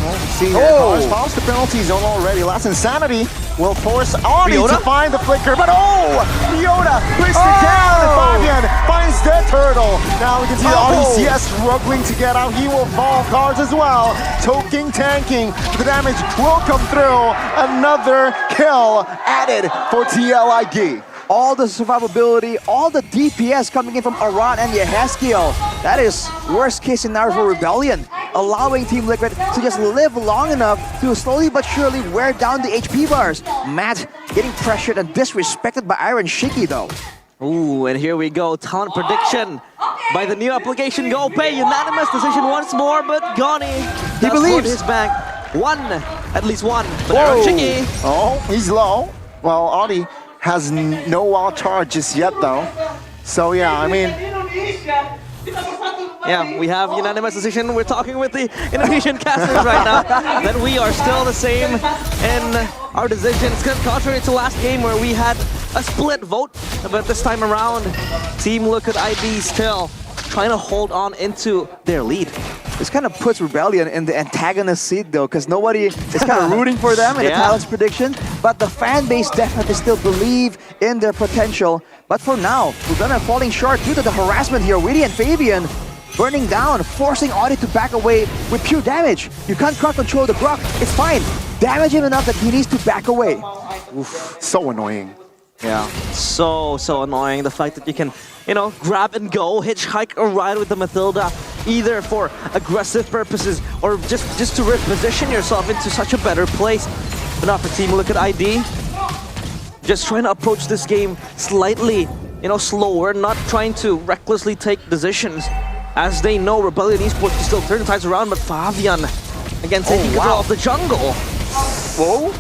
Well, see, Cars follows the penalty zone already. Last insanity will force Army to find the flicker, but Ryota pushed it down, and Fabian finds the turtle. Now we can see RDCS struggling to get out. He will fall. Cars as well. Toking, tanking. The damage will come through. Another kill added for TLIG. All the survivability, all the DPS coming in from Aran and Yehezkiel. That is worst case scenario for Rebellion, allowing Team Liquid to just live long enough to slowly but surely wear down the HP bars. Matt getting pressured and disrespected by Iron Shiki though. Ooh, and here we go. Talent prediction by the new application GoPay. Unanimous decision once more, but Goni he believes his bank. One, at least one. But Iron Shiki. Oh, he's low. Well, Audi has no wild charges yet though. So yeah, I mean, yeah, we have unanimous decision. We're talking with the Indonesian casters right now that we are still the same in our decisions. Contrary to last game where we had a split vote, but this time around, Team Liquid ID still trying to hold on into their lead. This kind of puts Rebellion in the antagonist seat though, because nobody is kind of rooting for them in the talents prediction, but the fan base definitely still believe in their potential. But for now, Rebellion falling short due to the harassment here. Widdy and Fabian burning down, forcing Audi to back away with pure damage. You can't crowd control the Grok, it's fine. Damage him enough that he needs to back away. Oof, so annoying. Yeah, so annoying. The fact that you can, grab and go, hitchhike a ride with the Mathilda, either for aggressive purposes or just to reposition yourself into such a better place. But not for Team Liquid ID. Just trying to approach this game slightly, slower, not trying to recklessly take decisions. As they know, Rebellion Esports can still turn the tides around, but Fabian, again, taking control of the jungle. Whoa.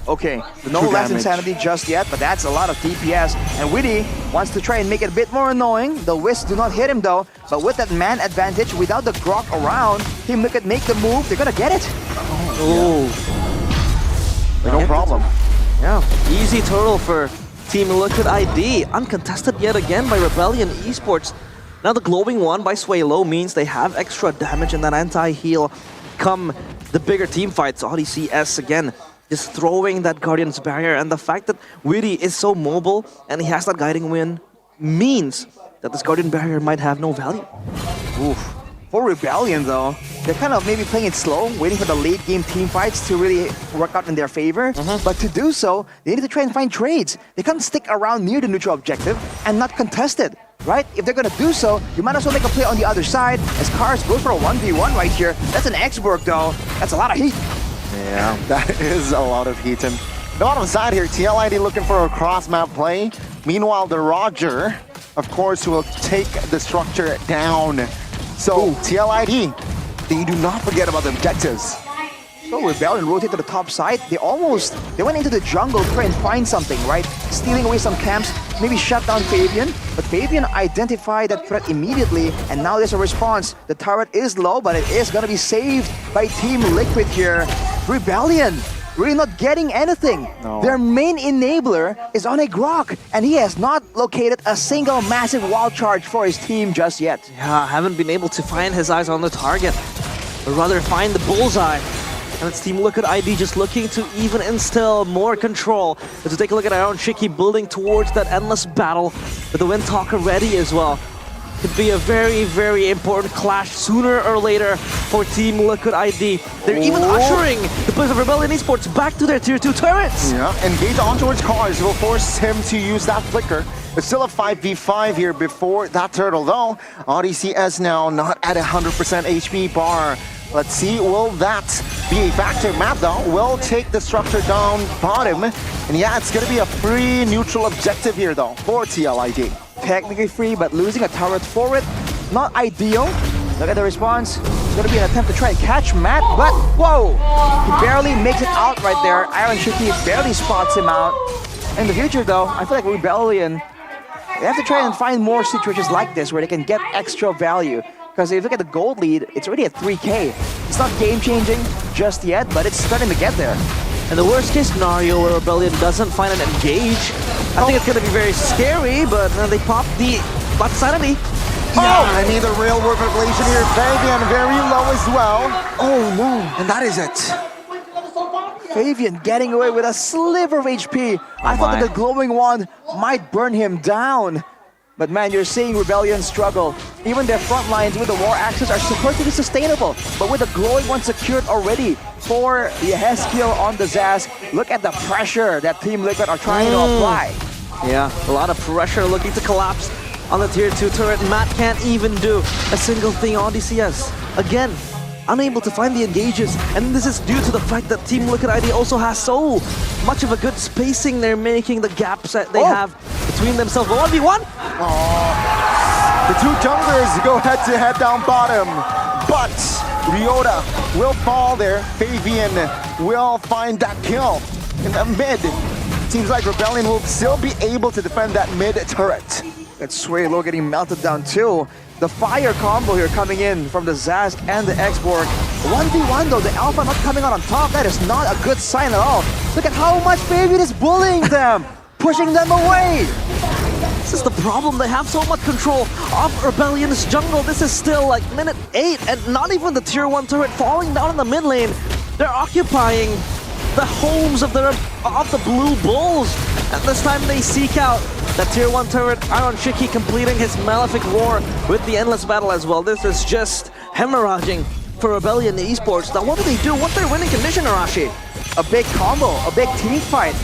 Okay, no less insanity just yet, but that's a lot of DPS. And Widdy wants to try and make it a bit more annoying. The Wisps do not hit him though, but with that man advantage, without the Grok around, Team Liquid make the move, they're gonna get it. No problem. Yeah, easy turtle for Team Liquid ID. Uncontested yet again by Rebellion Esports. Now the glowing one by Swaylo means they have extra damage in that anti-heal come the bigger team fights. ODCS again, just throwing that Guardian's Barrier, and the fact that Widdy is so mobile and he has that guiding wind means that this Guardian Barrier might have no value. Oof. For Rebellion though, they're kind of maybe playing it slow, waiting for the late game team fights to really work out in their favor. But to do so, they need to try and find trades. They can't stick around near the neutral objective and not contest it, right? If they're gonna do so, you might as well make a play on the other side, as Cars goes for a 1v1 right here. That's an X-Borg though. That's a lot of heat. Yeah, that is a lot of heat. And the bottom side here, TLID looking for a cross-map play. Meanwhile, the Roger, of course, will take the structure down. So, TLID, they do not forget about the objectives. So Rebellion rotate to the top side. They went into the jungle to try and find something, right? Stealing away some camps, maybe shut down Fabian. But Fabian identified that threat immediately, and now there's a response. The turret is low, but it is gonna be saved by Team Liquid here. Rebellion really not getting anything. No. Their main enabler is on a Grok, and he has not located a single massive wild charge for his team just yet. Yeah, haven't been able to find his eyes on the target, but rather find the bullseye. And it's Team Liquid ID just looking to even instill more control. Let's take a look at Iron Shiki building towards that endless battle with the Windtalker ready as well. Could be a very, very important clash sooner or later for Team Liquid ID. They're even ushering the players of Rebellion Esports back to their Tier 2 turrets. Yeah, engage on towards Cars will force him to use that flicker. It's still a 5v5 here before that turtle, though. ODCS now not at 100% HP bar. Let's see, will that be a factor? Matt, though, will take the structure down bottom. And yeah, it's going to be a free neutral objective here, though, for TLID. Technically free, but losing a turret for it, not ideal. Look at the response. It's going to be an attempt to try and catch Matt, but whoa! He barely makes it out right there. Iron Shiki barely spots him out. In the future, though, I feel like Rebellion, they have to try and find more situations like this where they can get extra value. Because if you look at the gold lead, it's already at 3K. It's not game-changing just yet, but it's starting to get there. And the worst-case scenario where Rebellion doesn't find an engage, I think it's going to be very scary, but they pop the sanity. Yeah, I need the real world revelation here. Fabian very low as well. Oh no. And that is it. Fabian getting away with a sliver of HP. I thought that the glowing wand might burn him down. But man, you're seeing Rebellion struggle. Even their front lines with the War Axes are supposed to be sustainable. But with the glowing one secured already for the Heskiel on the Zaz, look at the pressure that Team Liquid are trying to apply. Yeah, a lot of pressure looking to collapse on the tier 2 turret. Matt can't even do a single thing on DCS. Again, unable to find the engages, and this is due to the fact that Team Liquid ID also has so much of a good spacing. They're making the gaps that they have between themselves. 1v1! The two junglers go head-to-head down bottom, but Ryota will fall there. Fabian will find that kill in the mid. Seems like Rebellion will still be able to defend that mid turret. That's Suelo getting melted down too. The fire combo here coming in from the Zaz and the X-Borg. 1v1 though, the Alpha not coming out on top. That is not a good sign at all. Look at how much Fabian is bullying them, pushing them away. This is the problem. They have so much control of Rebellion's jungle. This is still like minute 8 and not even the tier 1 turret falling down in the mid lane. They're occupying the homes of the Blue Bulls. And this time they seek out the tier 1 turret, Iron Shiki completing his Malefic Roar with the Endless Battle as well. This is just hemorrhaging for Rebellion Esports. Now what do they do? What's their winning condition, Arashi? A big combo, a big team fight.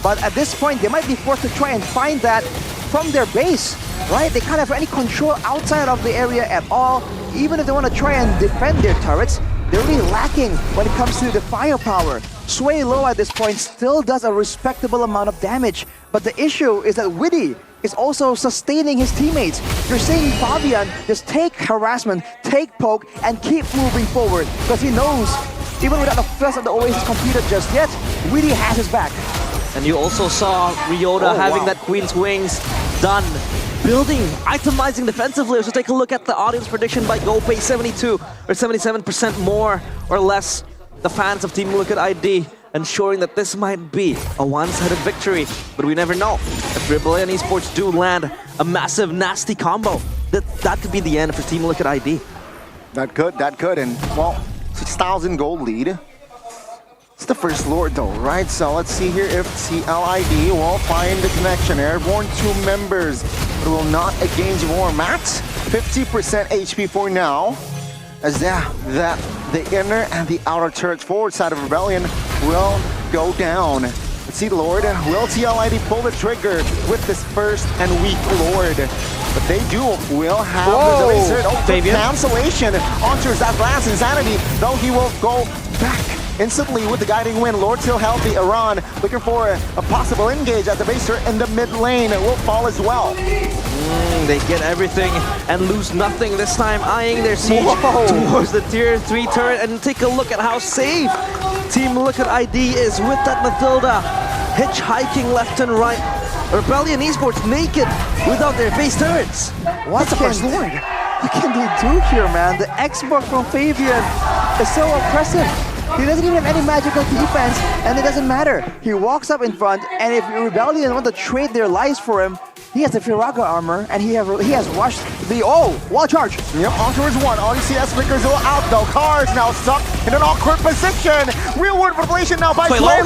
But at this point, they might be forced to try and find that from their base, right? They can't have any control outside of the area at all. Even if they want to try and defend their turrets, they're really lacking when it comes to the firepower. Sway Low at this point still does a respectable amount of damage, but the issue is that Witty is also sustaining his teammates. You're seeing Fabian just take harassment, take poke, and keep moving forward, because he knows, even without the first of the Oasis completed just yet, Witty has his back. And you also saw Ryota having that Queen's Wings done. Building, itemizing defensively. So take a look at the audience prediction by GoPay, 72 or 77% more or less. The fans of Team Liquid ID ensuring that this might be a one-sided victory. But we never know. If Rebellion Esports do land a massive, nasty combo, that could be the end for Team Liquid ID. That could. And well, 6,000 gold lead. It's the first Lord though, right? So let's see here if CLID will find the connection. Airborne 2 members, but will not engage more. Matt, 50% HP for now. As that the inner and the outer turret forward side of Rebellion will go down. Let's see, Lord, will TLID pull the trigger with this first and weak Lord? But they will have the base turret. Cancellation onto that last Insanity, though he will go back instantly with the guiding wind. Lord still healthy. Iran looking for a possible engage at the base turret in the mid lane. It will fall as well. They get everything and lose nothing this time, eyeing their siege towards the tier 3 turret. And take a look at how safe Team Liquid ID is with that Mathilda hitchhiking left and right. Rebellion Esports naked without their base turrets. What can they do here, man? The X-Borg from Fabian is so oppressive. He doesn't even have any magical defense, and it doesn't matter. He walks up in front, and if Rebellion want to trade their lives for him, he has the Firaga armor, and he has rushed the wall charge. Yep, on towards one. ODCS flickers a little out though. Cars now stuck in an awkward position. Real world revelation now by Sway Low.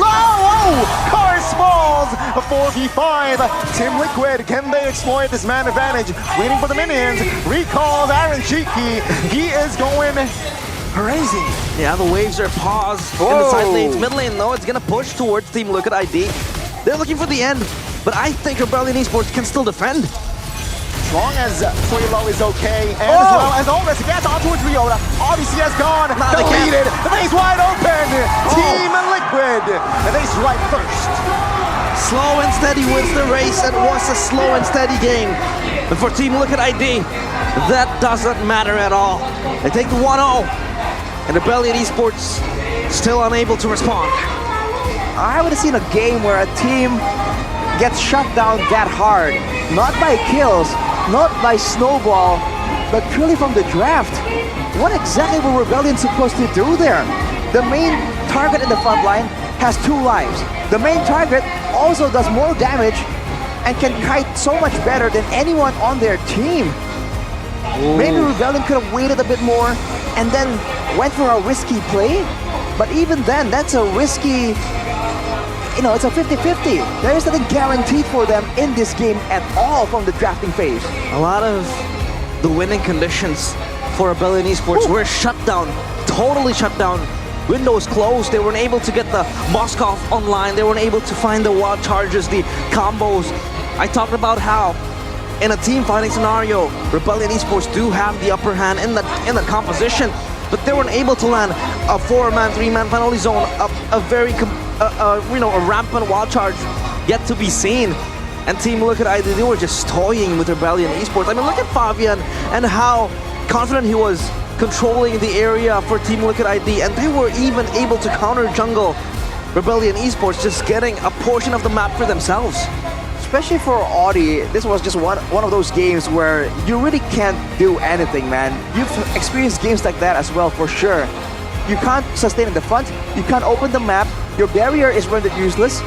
Cars falls. A 4v5. Team Liquid, can they exploit this man advantage? Waiting for the minions. Recalls Iron Shiki. He is going crazy. Yeah, the waves are paused in the side lanes. Mid lane though, it's gonna push towards Team Liquid ID. They're looking for the end, but I think Rebellion Esports can still defend. As long as Suelo is okay, and as well as Otis gets on towards Ryota. ODCS gone, deleted, the base wide open. Team Liquid, and they strike first. Slow and steady wins the race. It was a slow and steady game. But for Team Liquid ID, that doesn't matter at all. They take the 1-0, and Rebellion Esports still unable to respond. I would have seen a game where a team gets shut down that hard. Not by kills, not by snowball, but purely from the draft. What exactly were Rebellion supposed to do there? The main target in the front line has 2 lives. The main target also does more damage and can kite so much better than anyone on their team. Maybe Rebellion could have waited a bit more and then went for a risky play. But even then, that's a risky, it's a 50-50. There is nothing guaranteed for them in this game at all from the drafting phase. A lot of the winning conditions for Rebellion Esports were shut down, totally shut down. Windows closed, they weren't able to get the Moskov online, they weren't able to find the wild charges, the combos. I talked about how in a team fighting scenario, Rebellion Esports do have the upper hand in the composition, but they weren't able to land a 4-man, 3-man penalty zone, a very, a rampant wild charge yet to be seen. And Team Liquid ID, they were just toying with Rebellion Esports. I mean, look at Fabian and how confident he was controlling the area for Team Liquid ID, and they were even able to counter jungle Rebellion Esports, just getting a portion of the map for themselves. Especially for Audi, this was just one of those games where you really can't do anything, man. You've experienced games like that as well, for sure. You can't sustain in the front, you can't open the map, your barrier is rendered useless,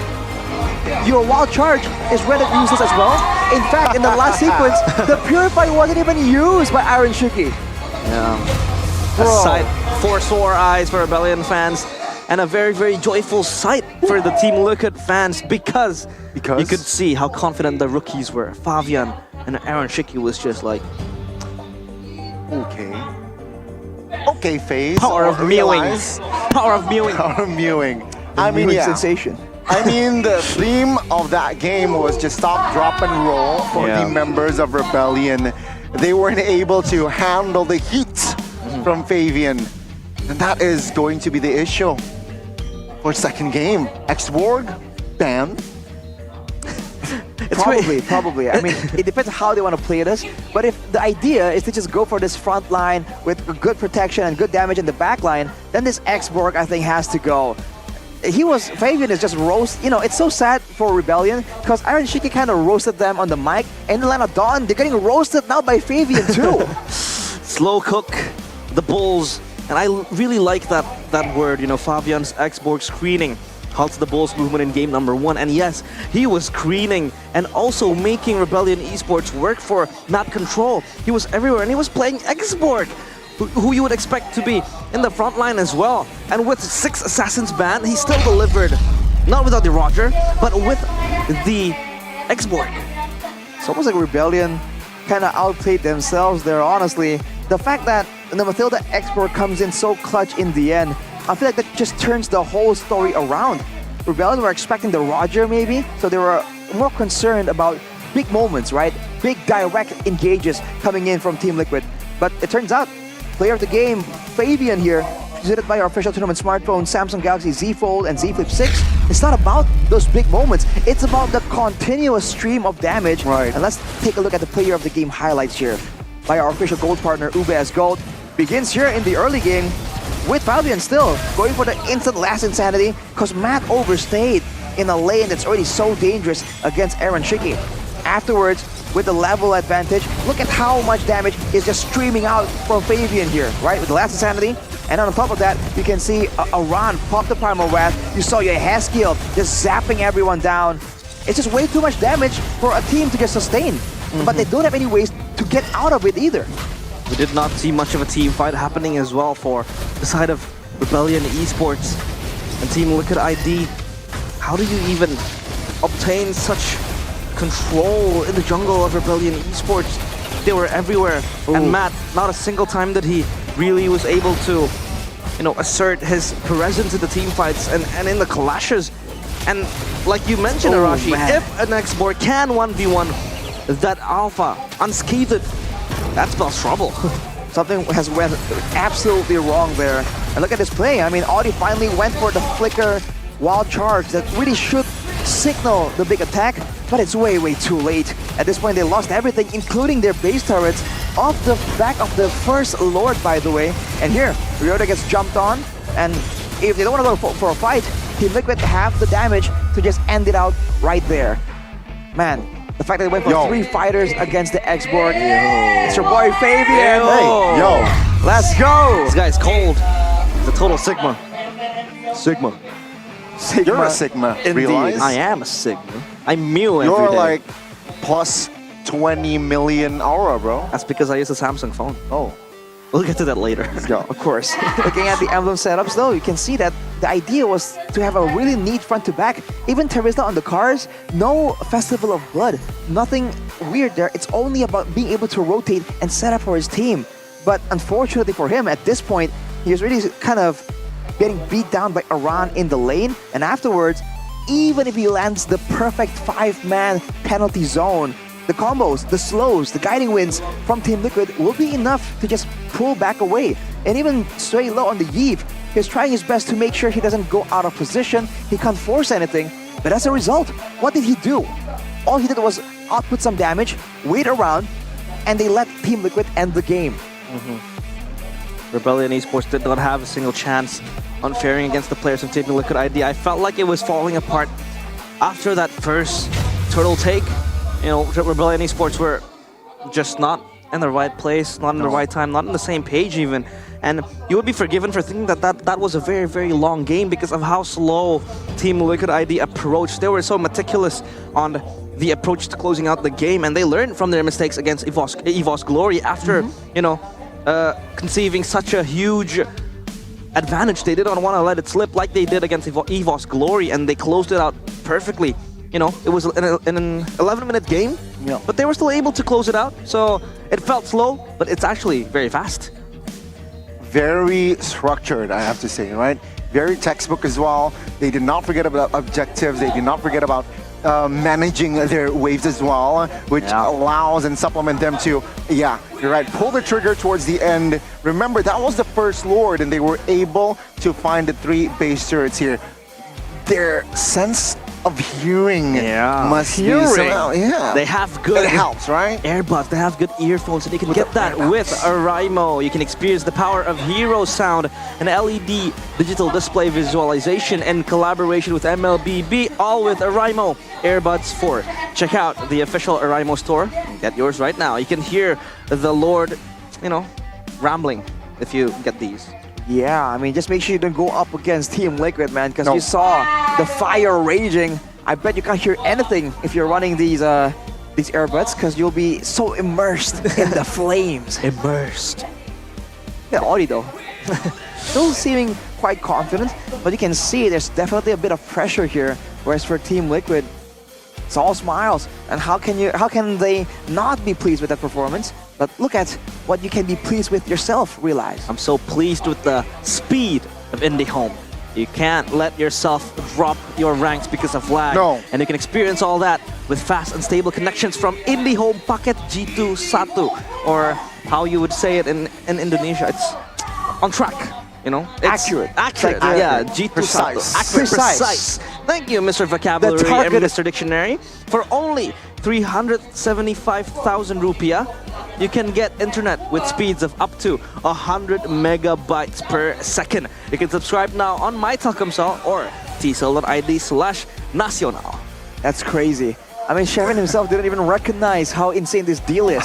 your wild charge is rendered useless as well. In fact, in the last sequence, the Purify wasn't even used by Aaron Shiki. Yeah. A sight for sore eyes for Rebellion fans, and a very, very joyful sight for the Team Liquid fans because you could see how confident the rookies were. Fabian and Aaron Shiki was just like, okay, FaZe. Power of mewing. Power of mewing. Power of mewing. I mean, yeah. Sensation. I mean, the theme of that game was just stop, drop, and roll for the members of Rebellion. They weren't able to handle the heat from Fabian. And that is going to be the issue for second game. Xborg banned. Probably. I mean, it depends how they want to play this. But if the idea is to just go for this front line with good protection and good damage in the back line, then this Xborg, I think, has to go. Fabian is just roast. You know, it's so sad for Rebellion because Aaron Shiki kind of roasted them on the mic. And in the line of Dawn, they're getting roasted now by Fabian too. Slow cook the Bulls. And I really like that word, you know, Fabian's Xborg screening halts the Bulls movement in game number 1. And yes, he was screening and also making Rebellion Esports work for map control. He was everywhere and he was playing Xborg, who you would expect to be in the front line as well. And with 6 Assassins banned, he still delivered, not without the Roger, but with the Xborg. It's almost like Rebellion kind of outplayed themselves there, honestly. The fact that the Mathilda Xborg comes in so clutch in the end, I feel like that just turns the whole story around. Rebellion were expecting the Roger maybe, so they were more concerned about big moments, right? Big direct engages coming in from Team Liquid. But it turns out, player of the game, Fabian here, presented by our official tournament smartphone, Samsung Galaxy Z Fold and Z Flip 6. It's not about those big moments. It's about the continuous stream of damage. Right. And let's take a look at the player of the game highlights here by our official gold partner, UBS Gold. Begins here in the early game with Fabian still going for the instant last insanity because Matt overstayed in a lane that's already so dangerous against Aaron Shiki. Afterwards, with the level advantage, look at how much damage is just streaming out from Fabian here, right? With the last insanity. And on top of that, you can see Aran pop the Primal Wrath. You saw your Haskill just zapping everyone down. It's just way too much damage for a team to just sustain. But they don't have any ways to get out of it either. We did not see much of a team fight happening as well for the side of Rebellion Esports and Team Liquid ID. How do you even obtain such control in the jungle of Rebellion Esports? They were everywhere. Ooh. And Matt, not a single time that he really was able to, you know, assert his presence in the team fights and in the clashes. And like you mentioned, Arashi, if an Xborg can 1v1 that Alpha unscathed, that spells trouble. Something has went absolutely wrong there. And look at this play. I mean, Audi finally went for the flicker wild charge that really should signal the big attack, but it's way, way too late. At this point, they lost everything, including their base turrets, off the back of the first Lord, by the way. And here, Ryota gets jumped on, and if they don't want to go for a fight, Team Liquid have the damage to just end it out right there. Man, the fact that they went for 3 fighters against the Xborg. It's your boy Fabian. Hey, let's go. This guy's cold. He's a total Sigma. Sigma. You're a Sigma, realize? I am a Sigma. I mew every day. You're like plus 20 million aura, bro. That's because I use a Samsung phone. Oh. We'll get to that later. Let's go. Of course. Looking at the emblem setups though, you can see that the idea was to have a really neat front to back. Even Teresa on the cars, no Festival of Blood. Nothing weird there. It's only about being able to rotate and set up for his team. But unfortunately for him, at this point, he was really kind of getting beat down by Aran in the lane. And afterwards, even if he lands the perfect 5-man penalty zone, the combos, the slows, the guiding winds from Team Liquid will be enough to just pull back away. And even Sway low on the Eve, he's trying his best to make sure he doesn't go out of position, he can't force anything, but as a result, what did he do? All he did was output some damage, wait around, and they let Team Liquid end the game. Rebellion Esports did not have a single chance on faring against the players of Team Liquid ID. I felt like it was falling apart after that first turtle take. You know, Rebellion Esports were just not in the right place, not in the right time, not on the same page even. And you would be forgiven for thinking that was a very, very long game because of how slow Team Liquid ID approached. They were so meticulous on the approach to closing out the game, and they learned from their mistakes against EVOS Glory after, you know, conceiving such a huge advantage. They didn't want to let it slip like they did against EVOS Glory, and they closed it out perfectly. You know, it was an 11-minute game, but they were still able to close it out. So it felt slow, but it's actually very fast. Very structured, I have to say, right? Very textbook as well. They did not forget about objectives. They did not forget about managing their waves as well, which allows and supplement them to, yeah, you're right, pull the trigger towards the end. Remember, that was the first Lord, and they were able to find the 3 base turrets here. Their sense of hearing must be somehow, They have good, it helps, right? Earbuds, they have good earphones, and you can get that with Araimo. You can experience the power of hero sound, an LED digital display visualization, and collaboration with MLBB, all with Araimo Earbuds 4. Check out the official Araimo store. Get yours right now. You can hear the Lord, you know, rambling if you get these. Yeah, I mean, just make sure you don't go up against Team Liquid, man, because you saw the fire raging. I bet you can't hear anything if you're running these earbuds, because you'll be so immersed in the flames. Immersed. Yeah, Audi though, still seeming quite confident, but you can see there's definitely a bit of pressure here. Whereas for Team Liquid, it's all smiles. And how can they not be pleased with that performance? But look at what you can be pleased with yourself, realize. I'm so pleased with the speed of IndyHome. You can't let yourself drop your ranks because of lag. No. And you can experience all that with fast and stable connections from IndyHome Paket G2 Satu. Or how you would say it in Indonesia, it's on track. You know, it's accurate. Yeah, G2 precise. Accurate, precise. Thank you, Mr. Vocabulary and Mr. Dictionary. For only 375,000 rupiah, you can get internet with speeds of up to 100 megabytes per second. You can subscribe now on My Telkomsel or tcell.id/nasional. That's crazy. I mean, Sharon himself didn't even recognize how insane this deal is.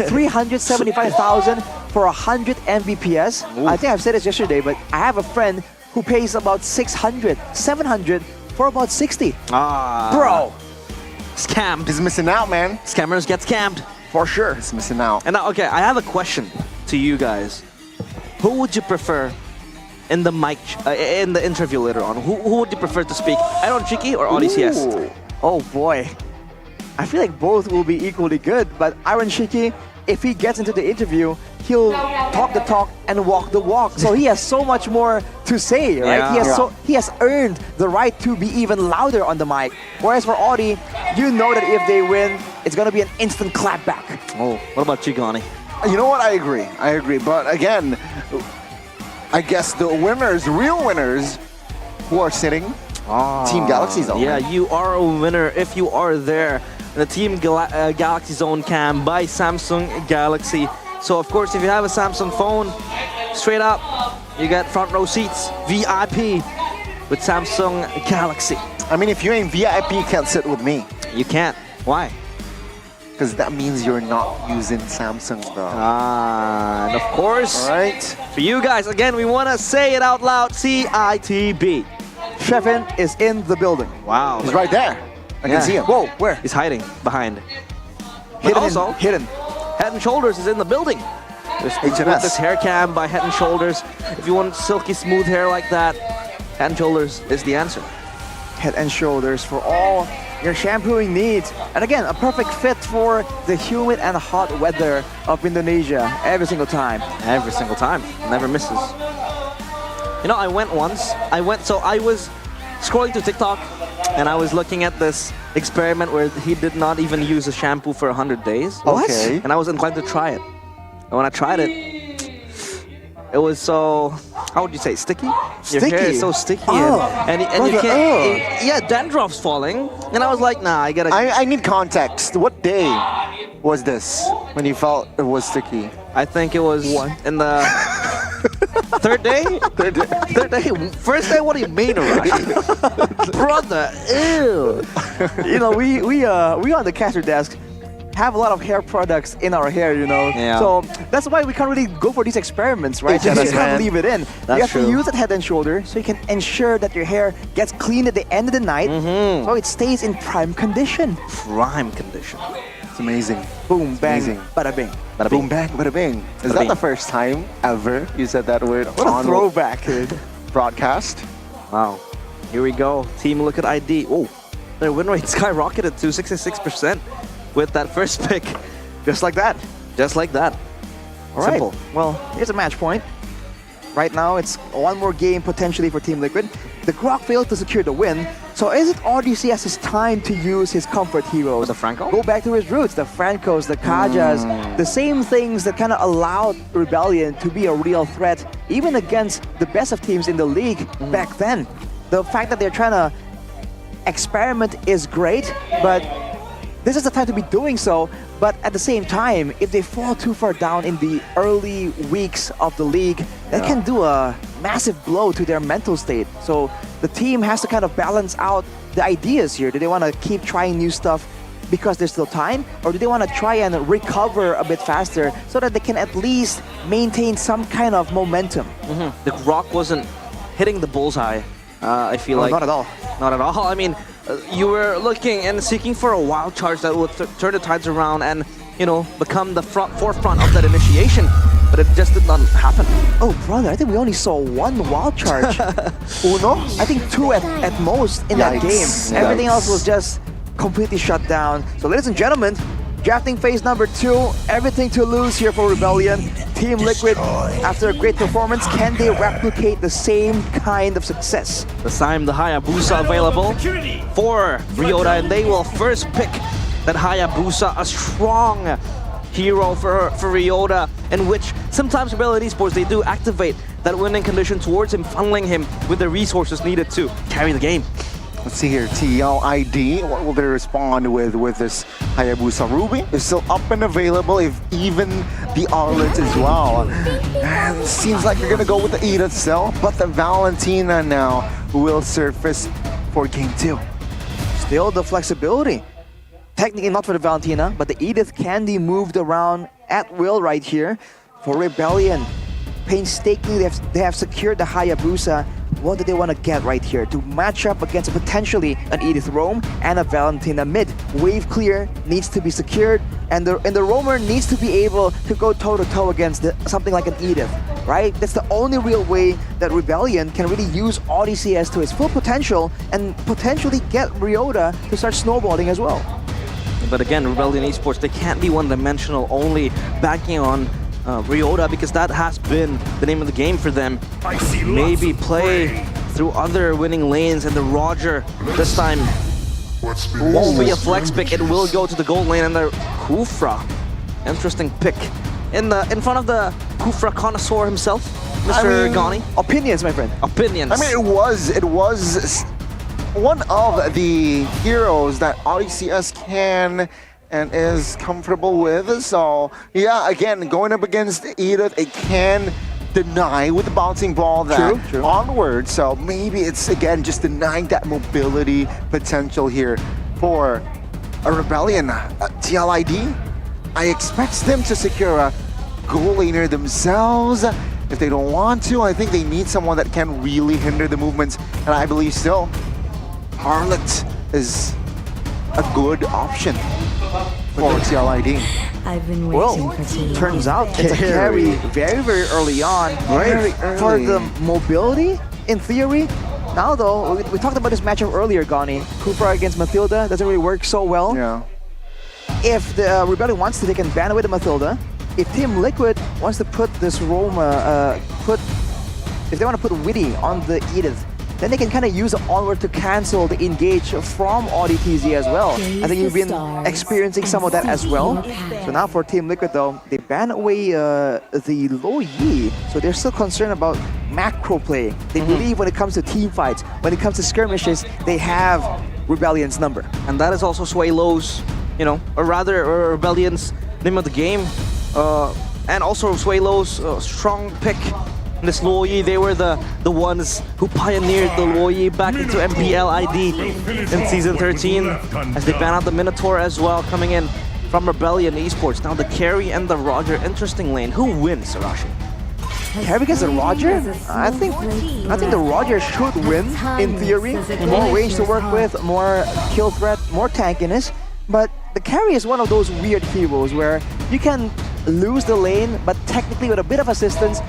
375,000 for 100 Mbps. Ooh. I think I've said this yesterday, but I have a friend who pays about 600, 700 for about 60. Bro. Scammed. He's missing out, man. Scammers get scammed. For sure. He's missing out. And now, okay, I have a question to you guys. Who would you prefer in the in the interview later on? Who would you prefer to speak? Iron Chiki or Odysseus? Oh boy. I feel like both will be equally good, but Iron Shiki, if he gets into the interview, he'll talk the talk and walk the walk. So he has so much more to say, right? Yeah. He has earned the right to be even louder on the mic. Whereas for Audi, you know that if they win, it's gonna be an instant clapback. Oh, what about Chigani? You know what? I agree. But again, I guess the winners, real winners, who are sitting, Team Galaxy Zone. Yeah, you are a winner if you are there. The Team Galaxy Zone cam by Samsung Galaxy. So of course, if you have a Samsung phone, straight up, you get front row seats, VIP, with Samsung Galaxy. I mean, if you ain't VIP, you can't sit with me. You can't. Why? Because that means you're not using Samsung, bro. And of course, all right, for you guys, again, we want to say it out loud, CITB. Shevin is in the building. Wow. He's right there. I can see him. Whoa, where? He's hiding behind. Hidden. Head and Shoulders is in the building. There's this hair cam by Head and Shoulders. If you want silky smooth hair like that, Head and Shoulders is the answer. Head and Shoulders for all your shampooing needs. And again, a perfect fit for the humid and hot weather of Indonesia every single time. Every single time. Never misses. You know, I went once. So I was scrolling to TikTok, and I was looking at this experiment where he did not even use a shampoo for 100 days. What? Okay. And I was inclined to try it. And when I tried it, it was so, how would you say, sticky? Your hair Sticky? is so sticky. Oh. And you Brother, can't, yeah, dandruff's falling. And I was like, nah, I gotta... I need context. What day was this when you felt it was sticky? I think it was in the third day? Third day? First day, what do you mean, Arashi? Brother, ew. You know, we on the caster desk have a lot of hair products in our hair, you know. Yeah. So that's why we can't really go for these experiments, right? You just can't leave it in. You have to use it Head and Shoulder so you can ensure that your hair gets clean at the end of the night, so it stays in prime condition. Prime condition. It's amazing. Boom, bang, Amazing. bada bing. Bada Boom, bing. bang, bada bing. Is Bada that bing. the first time ever you said that word What a on throwback, kid. broadcast? Wow. Here we go. Team Liquid ID. Oh, their win rate skyrocketed to 66% with that first pick. Just like that. Just like that. All right. Simple. Well, here's a match point. Right now, it's one more game potentially for Team Liquid. The Grok failed to secure the win, so is it RDCS's time to use his comfort heroes? The Franco? Go back to his roots, the Francos, the Kajas, the same things that kind of allowed Rebellion to be a real threat, even against the best of teams in the league back then. The fact that they're trying to experiment is great, but this is the time to be doing so. But at the same time, if they fall too far down in the early weeks of the league, that can do a massive blow to their mental state. So the team has to kind of balance out the ideas here. Do they want to keep trying new stuff because there's still time? Or do they want to try and recover a bit faster so that they can at least maintain some kind of momentum? The Grok wasn't hitting the bullseye, I feel like. Not at all. Not at all. I mean, you were looking and seeking for a wild charge that would turn the tides around and, you know, become the forefront of that initiation, but it just did not happen. Oh, brother, I think we only saw one wild charge. Uno? I think two at most in that game. Everything else was just completely shut down. So, ladies and gentlemen, drafting phase number 2, everything to lose here for Rebellion. Team Liquid, after a great performance, can they replicate the same kind of success? This time the Hayabusa available for Ryota, and they will first pick that Hayabusa, a strong hero for Ryota, in which sometimes Rebellion Esports, they do activate that winning condition towards him, funneling him with the resources needed to carry the game. Let's see here, TLID, what will they respond with this Hayabusa? Ruby is still up and available, if even the Arlet as well. And seems like they're gonna go with the Edith still, but the Valentina now will surface for game 2. Still the flexibility. Technically not for the Valentina, but the Edith can be moved around at will right here for Rebellion. Painstakingly, they have secured the Hayabusa. What do they want to get right here to match up against potentially an Edith Roam and a Valentina mid? Wave clear needs to be secured, and the Roamer needs to be able to go toe-to-toe against something like an Edith, right? That's the only real way that Rebellion can really use RDCS to its full potential and potentially get Ryota to start snowballing as well. But again, Rebellion Esports, they can't be one-dimensional, only backing on Ryota, because that has been the name of the game for them. Maybe play through other winning lanes, and the Roger this time won't be a flex pick. It will go to the gold lane, and the Kufra, interesting pick in front of the Kufra connoisseur himself, Mr. Gani. Opinions, my friend. Opinions. I mean, it was one of the heroes that RDCS can and is comfortable with. So yeah, again, going up against Edith, it can deny with the bouncing ball that onward. So maybe it's again just denying that mobility potential here for a Rebellion. TLID, I expect them to secure a goal laner themselves. If they don't want to, I think they need someone that can really hinder the movements, and I believe still Harlot is a good option for TLID. I've been waiting for too long. Turns out it's a carry very, very early on. Very early. For the mobility, in theory. Now though, we talked about this matchup earlier, Gani. Kufra against Mathilda doesn't really work so well. Yeah. If the Rebellion wants to, they can ban away the Mathilda. If Team Liquid wants to put this Roma, if they want to put Witty on the Edith, then they can kind of use the onward to cancel the engage from ODTZ as well. I think you've been experiencing some of that as well. So now for Team Liquid though, they ban away the low Yi, so they're still concerned about macro play. They believe when it comes to team fights, when it comes to skirmishes, they have Rebellion's number. And that is also Sway Low's, you know, or rather Rebellion's name of the game. And also Sway Low's strong pick in this Luo Yi. They were the ones who pioneered the Luo Yi back into MPL ID in Season 13, as they ban out the Minotaur as well, coming in from Rebellion Esports. Now the carry and the Roger, interesting lane. Who wins, Arashi? Carry against the Roger? I think the Roger should win in theory. More range to work with, more kill threat, more tankiness. But the carry is one of those weird heroes where you can lose the lane, but technically with a bit of assistance,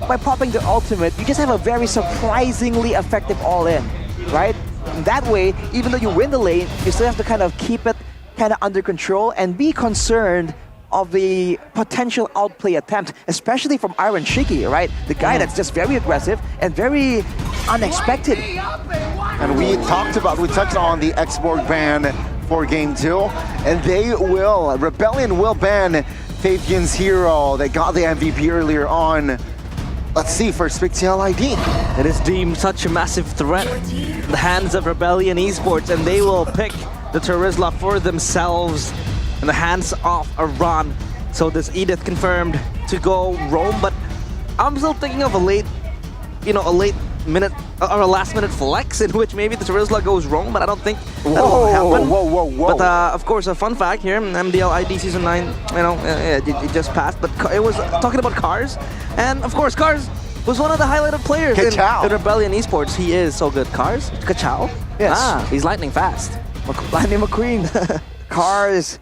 by popping the ultimate, you just have a very surprisingly effective all-in, right? That way, even though you win the lane, you still have to kind of keep it kind of under control and be concerned of the potential outplay attempt, especially from Iron Shiki, right? The guy that's just very aggressive and very unexpected. And we touched on the Xborg ban for Game 2, and Rebellion will ban Fabian's hero that got the MVP earlier on. Let's see for Spixel ID. It is deemed such a massive threat in the hands of Rebellion Esports, and they will pick the Terizla for themselves in the hands of Iran. So this Edith confirmed to go roam, but I'm still thinking of a late minute or a last minute flex in which maybe the Terizla goes roam, but I don't think that will happen. Whoa. But of course, a fun fact here, MDL ID Season 9, it just passed, but it was talking about Cars, and of course Cars was one of the highlighted players in Rebellion Esports. He is so good. Cars? Kachao? Yes. He's lightning fast. Lightning McQueen. Cars.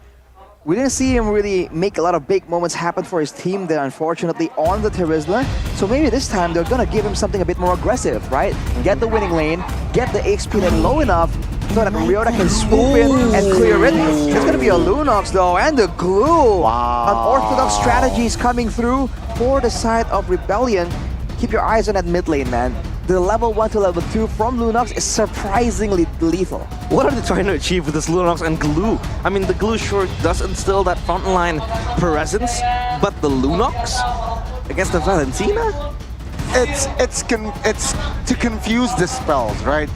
We didn't see him really make a lot of big moments happen for his team there, unfortunately, on the Terizla. So maybe this time they're gonna give him something a bit more aggressive, right? Get the winning lane, get the HP then low enough so that Ryota can swoop in and clear it. It's gonna be a Lunox though, and the glue. Unorthodox strategies coming through for the side of Rebellion. Keep your eyes on that mid lane, man. The level 1 to level 2 from Lunox is surprisingly lethal. What are they trying to achieve with this Lunox and glue? I mean, the glue sure does instill that frontline presence, but the Lunox against the Valentina? It's to confuse the spells, right?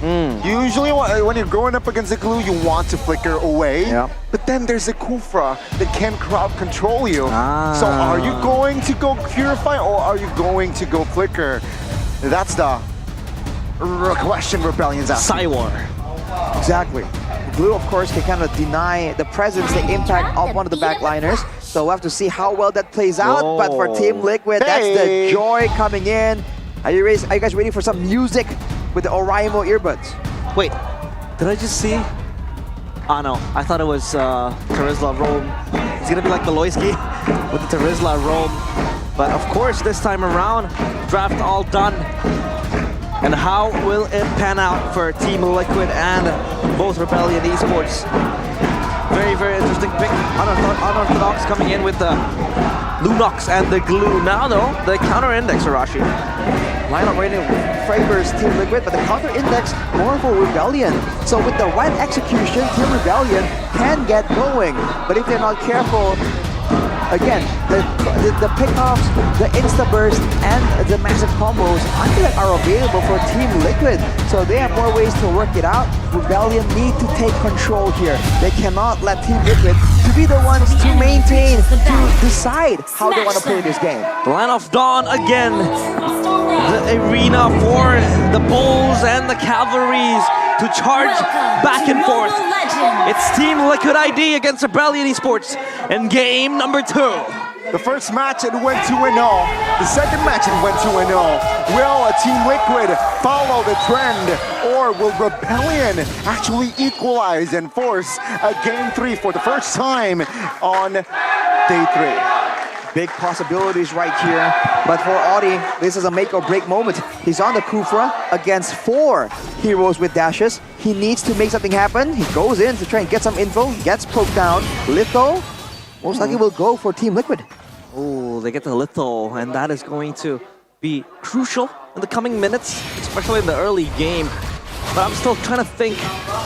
Usually when you're going up against the glue, you want to flicker away. But then there's a Kufra that can crowd control you. So are you going to go Purify or are you going to go flicker? That's the question Rebellion's asking. Cywar. Exactly. Glue, of course, can kind of deny the presence, the impact of one of the backliners. So we'll have to see how well that plays out. But for Team Liquid, that's the joy coming in. Are you guys ready for some music with the Oraimo earbuds? Wait, did I just see? Oh no, I thought it was Terizla Roam. It's gonna be like Beloyski with the Terizla Roam. But of course, this time around, draft all done. And how will it pan out for Team Liquid and both Rebellion Esports? Very, very interesting pick. Unorthodox coming in with the Lunox and the glue. Now though, the counter index, Arashi. Lineup right now favors Team Liquid, but the counter index more for Rebellion. So with the right execution, Team Rebellion can get going. But if they're not careful, again, the pickoffs, the insta-burst, and the massive combos, I feel like are available for Team Liquid. So they have more ways to work it out. Rebellion need to take control here. They cannot let Team Liquid to be the ones to maintain, to decide how they want to play this game. The Line of Dawn again. The arena for the Bulls and the Cavalries to charge back and forth. It's Team Liquid ID against Rebellion Esports in game number 2. The first match it went 2-0. The second match it went 2-0. Will Team Liquid follow the trend, or will Rebellion actually equalize and force a game 3 for the first time on day 3? Big possibilities right here, but for Audi, this is a make or break moment. He's on the Kufra against 4 heroes with dashes. He needs to make something happen. He goes in to try and get some info, gets poked down. Litho, most likely will go for Team Liquid. Oh, they get the Litho, and that is going to be crucial in the coming minutes. especially in the early game. But I'm still trying to think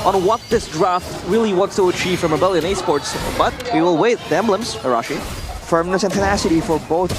on what this draft really wants to achieve from Rebellion Esports. But we will wait. The emblems, Arashi. Firmness and tenacity for both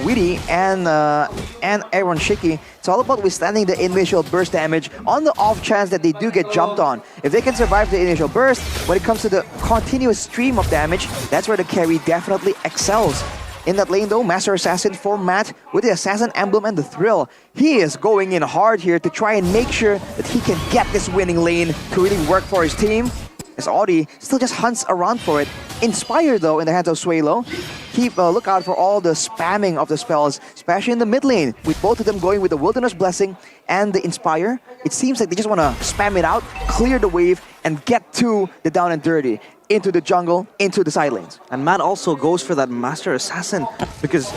Witty and Aaron Shiki. It's all about withstanding the initial burst damage on the off chance that they do get jumped on. If they can survive the initial burst, when it comes to the continuous stream of damage, that's where the carry definitely excels. In that lane though, Master Assassin for Matt with the Assassin Emblem and the Thrill. He is going in hard here to try and make sure that he can get this winning lane to really work for his team. As Audi still just hunts around for it. Inspire though in the hands of Suelo. Keep a lookout for all the spamming of the spells, especially in the mid lane, with both of them going with the Wilderness Blessing and the Inspire. It seems like they just want to spam it out, clear the wave, and get to the down and dirty. Into the jungle, into the side lanes. And Matt also goes for that Master Assassin because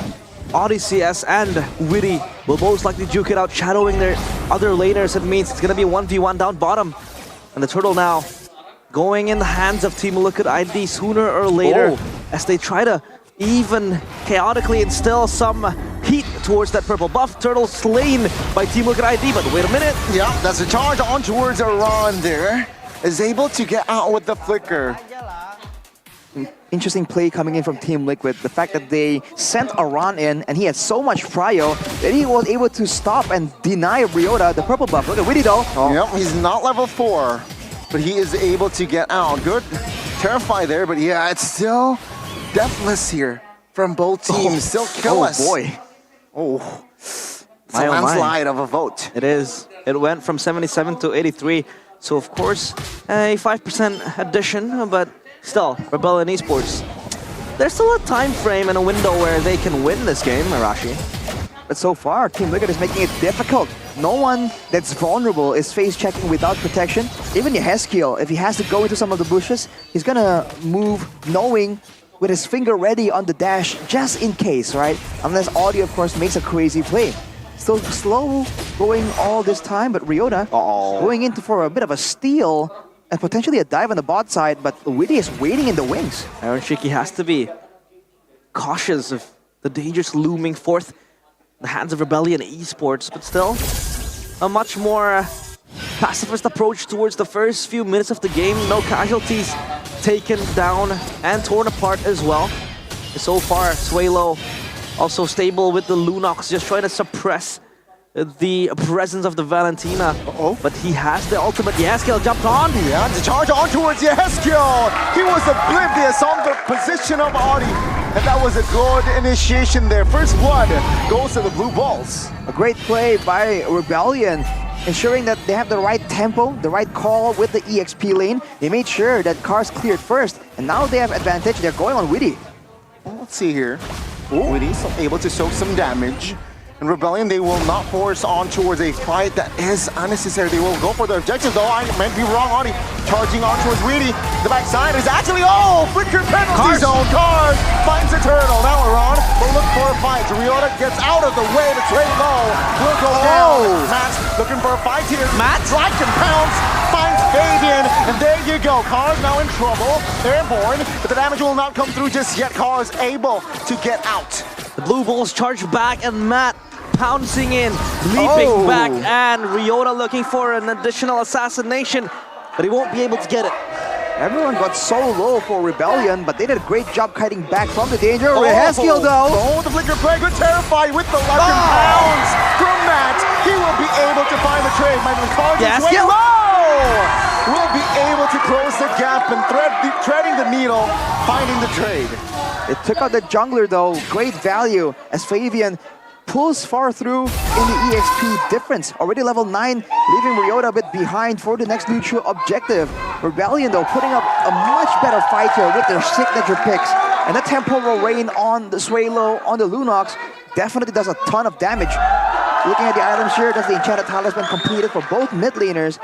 OdyCS and Witty will most likely juke it out, shadowing their other laners. It means it's going to be a 1v1 down bottom. And the Turtle now going in the hands of Team Liquid ID sooner or later as they try to even chaotically instill some heat towards that purple buff. Turtle slain by Team Liquid ID, but wait a minute. Yeah, that's a charge on towards Iran there. Is able to get out with the flicker. Interesting play coming in from Team Liquid. The fact that they sent Aran in and he had so much prio that he was able to stop and deny Ryota the purple buff. Look at Witty though. Yep, he's not level 4, but he is able to get out. Good Terrify there, but yeah, it's still deathless here from both teams. Still killless. Oh boy. Oh. It's a landslide of a vote. It is. It went from 77 to 83. So of course, a 5% addition, but still, Rebellion Esports. There's still a time frame and a window where they can win this game, Arashi. But so far, Team Liquid is making it difficult. No one that's vulnerable is face checking without protection. Even Yeheskiel, if he has to go into some of the bushes, he's gonna move knowing with his finger ready on the dash just in case, right? Unless Audi, of course, makes a crazy play. Still slow going all this time, but Ryota going into for a bit of a steal and potentially a dive on the bot side, but Witty is waiting in the wings. Aaron Shiki has to be cautious of the dangers looming forth in the hands of Rebellion Esports, but still a much more pacifist approach towards the first few minutes of the game. No casualties taken down and torn apart as well. So far, Suelo also stable with the Lunox, just trying to suppress the presence of the Valentina. But he has the ultimate. Yeheskiel jumped on. Yeah, to charge on towards Yeheskiel. He was oblivious on the position of Audi. And that was a good initiation there. First blood goes to the blue balls. A great play by Rebellion, ensuring that they have the right tempo, the right call with the EXP lane. They made sure that cars cleared first, and now they have advantage. They're going on Witty. Well, let's see here. Witty able to soak some damage. In Rebellion, they will not force on towards a fight that is unnecessary. They will go for the objective, though. I might be wrong, Audi. Charging on towards Witty. The backside is actually, flicker penalty zone. Cars finds a turtle. Now Iran will look for a fight. Ryota gets out of the way. The trade low will go down. Matt looking for a fight here. Matt Strike and pounce. Finds Fabian. And there you go. Cars now in trouble. Airborne. But the damage will not come through just yet. Cars able to get out. The blue balls charge back, and Matt pouncing in, leaping back, and Ryota looking for an additional assassination, but he won't be able to get it. Everyone got so low for Rebellion, but they did a great job kiting back from the danger. Yeheskiel though. The flicker play, good Terrify with the luck and pounds from Matt. He will be able to find the trade. Might be called his way low. Will be able to close the gap and threading the needle, finding the trade. It took out the jungler though. Great value as Fabian pulls far through in the EXP difference. Already level 9, leaving Ryota a bit behind for the next neutral objective. Rebellion though putting up a much better fight here with their signature picks. And the temporal rain on the Suelo, on the Lunox, definitely does a ton of damage. Looking at the items here, that's the Enchanted Talisman completed for both mid laners.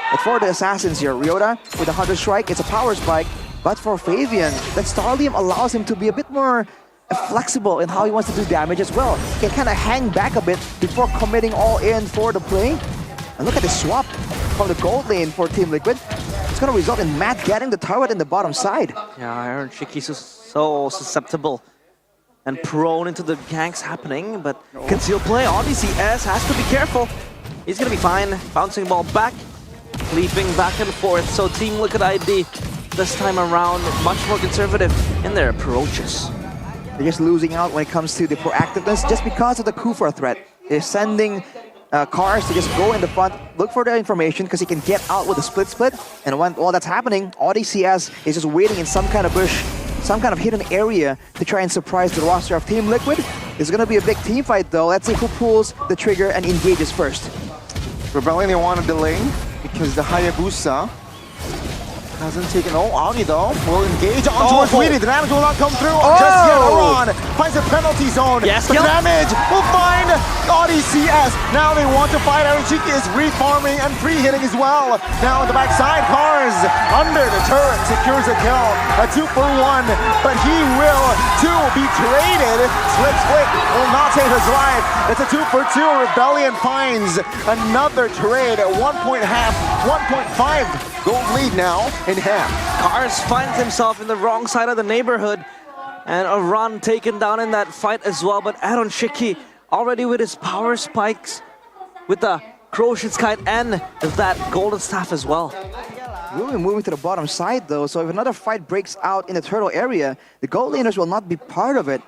But for the assassins here, Ryota with a 100 strike, it's a power spike. But for Fabian, that Starlium allows him to be a bit more flexible in how he wants to do damage as well. He can kind of hang back a bit before committing all in for the play. And look at the swap from the gold lane for Team Liquid. It's going to result in Matt getting the turret in the bottom side. Yeah, Aaron Shiki's so susceptible and prone into the ganks happening, but conceal play, OdyCS has to be careful. He's gonna be fine. Bouncing ball back, leaping back and forth. So Team Liquid ID this time around much more conservative in their approaches. They're just losing out when it comes to the proactiveness just because of the Kufa threat. They're sending cars to just go in the front, look for the information because he can get out with a split. And while that's happening, Audi CS is just waiting in some kind of bush, some kind of hidden area to try and surprise the roster of Team Liquid. It's going to be a big team fight though. Let's see who pulls the trigger and engages first. Rebellion, they want to delay because the Hayabusa hasn't taken. Oh, Audi though will engage on towards Weedy. The damage will not come through just yet. Aran finds a penalty zone. Yes, but the damage will find Audi CS. Now they want to fight. Aruchiki is reforming and pre-hitting as well. Now on the backside, Cars under the turret secures a kill. A 2-for-1, but he will too be traded. Split will not save his life. It's a 2-for-2. Rebellion finds another trade at 1.5 gold lead now in hand. Cars finds himself in the wrong side of the neighborhood, and a run taken down in that fight as well. But Aaron Shiki already with his power spikes, with the Crocet's Kite and that golden staff as well. We'll be moving to the bottom side though, so if another fight breaks out in the turtle area, the gold laners will not be part of it.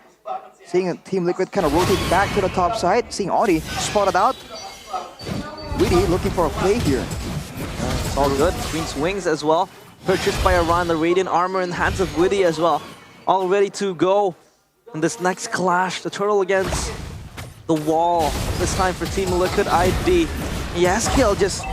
Seeing Team Liquid kind of rotate back to the top side, seeing Audi spotted out. Weedy looking for a play here. It's all good. Queen's Wings as well. Purchased by Aran, the Radiant Armor in the hands of Widdy as well. All ready to go in this next clash. The turtle against the wall. This time for Team Liquid ID. Yaskiel just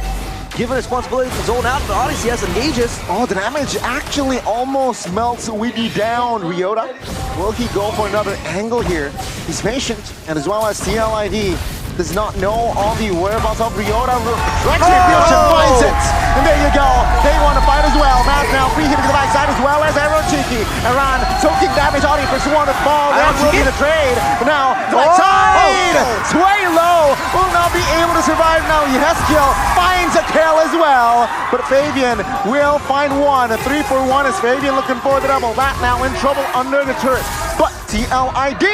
given responsibility to zone out, but Odyssey has engages. Oh, the damage actually almost melts Widdy down. Ryota, will he go for another angle here? He's patient, and as well as TLID does not know all the whereabouts of Ryota. Finds it! And there you go. They want to fight as well. Matt now free-hitting to the backside as well as Arochiki. Aran soaking damage. Audi for one to fall. That will be the trade. But now, the backside! Sway low will not be able to survive now. Yaskiel finds a kill as well. But Fabian will find one. A 3-for-1 as Fabian looking for the double. Matt now in trouble under the turret. But TLID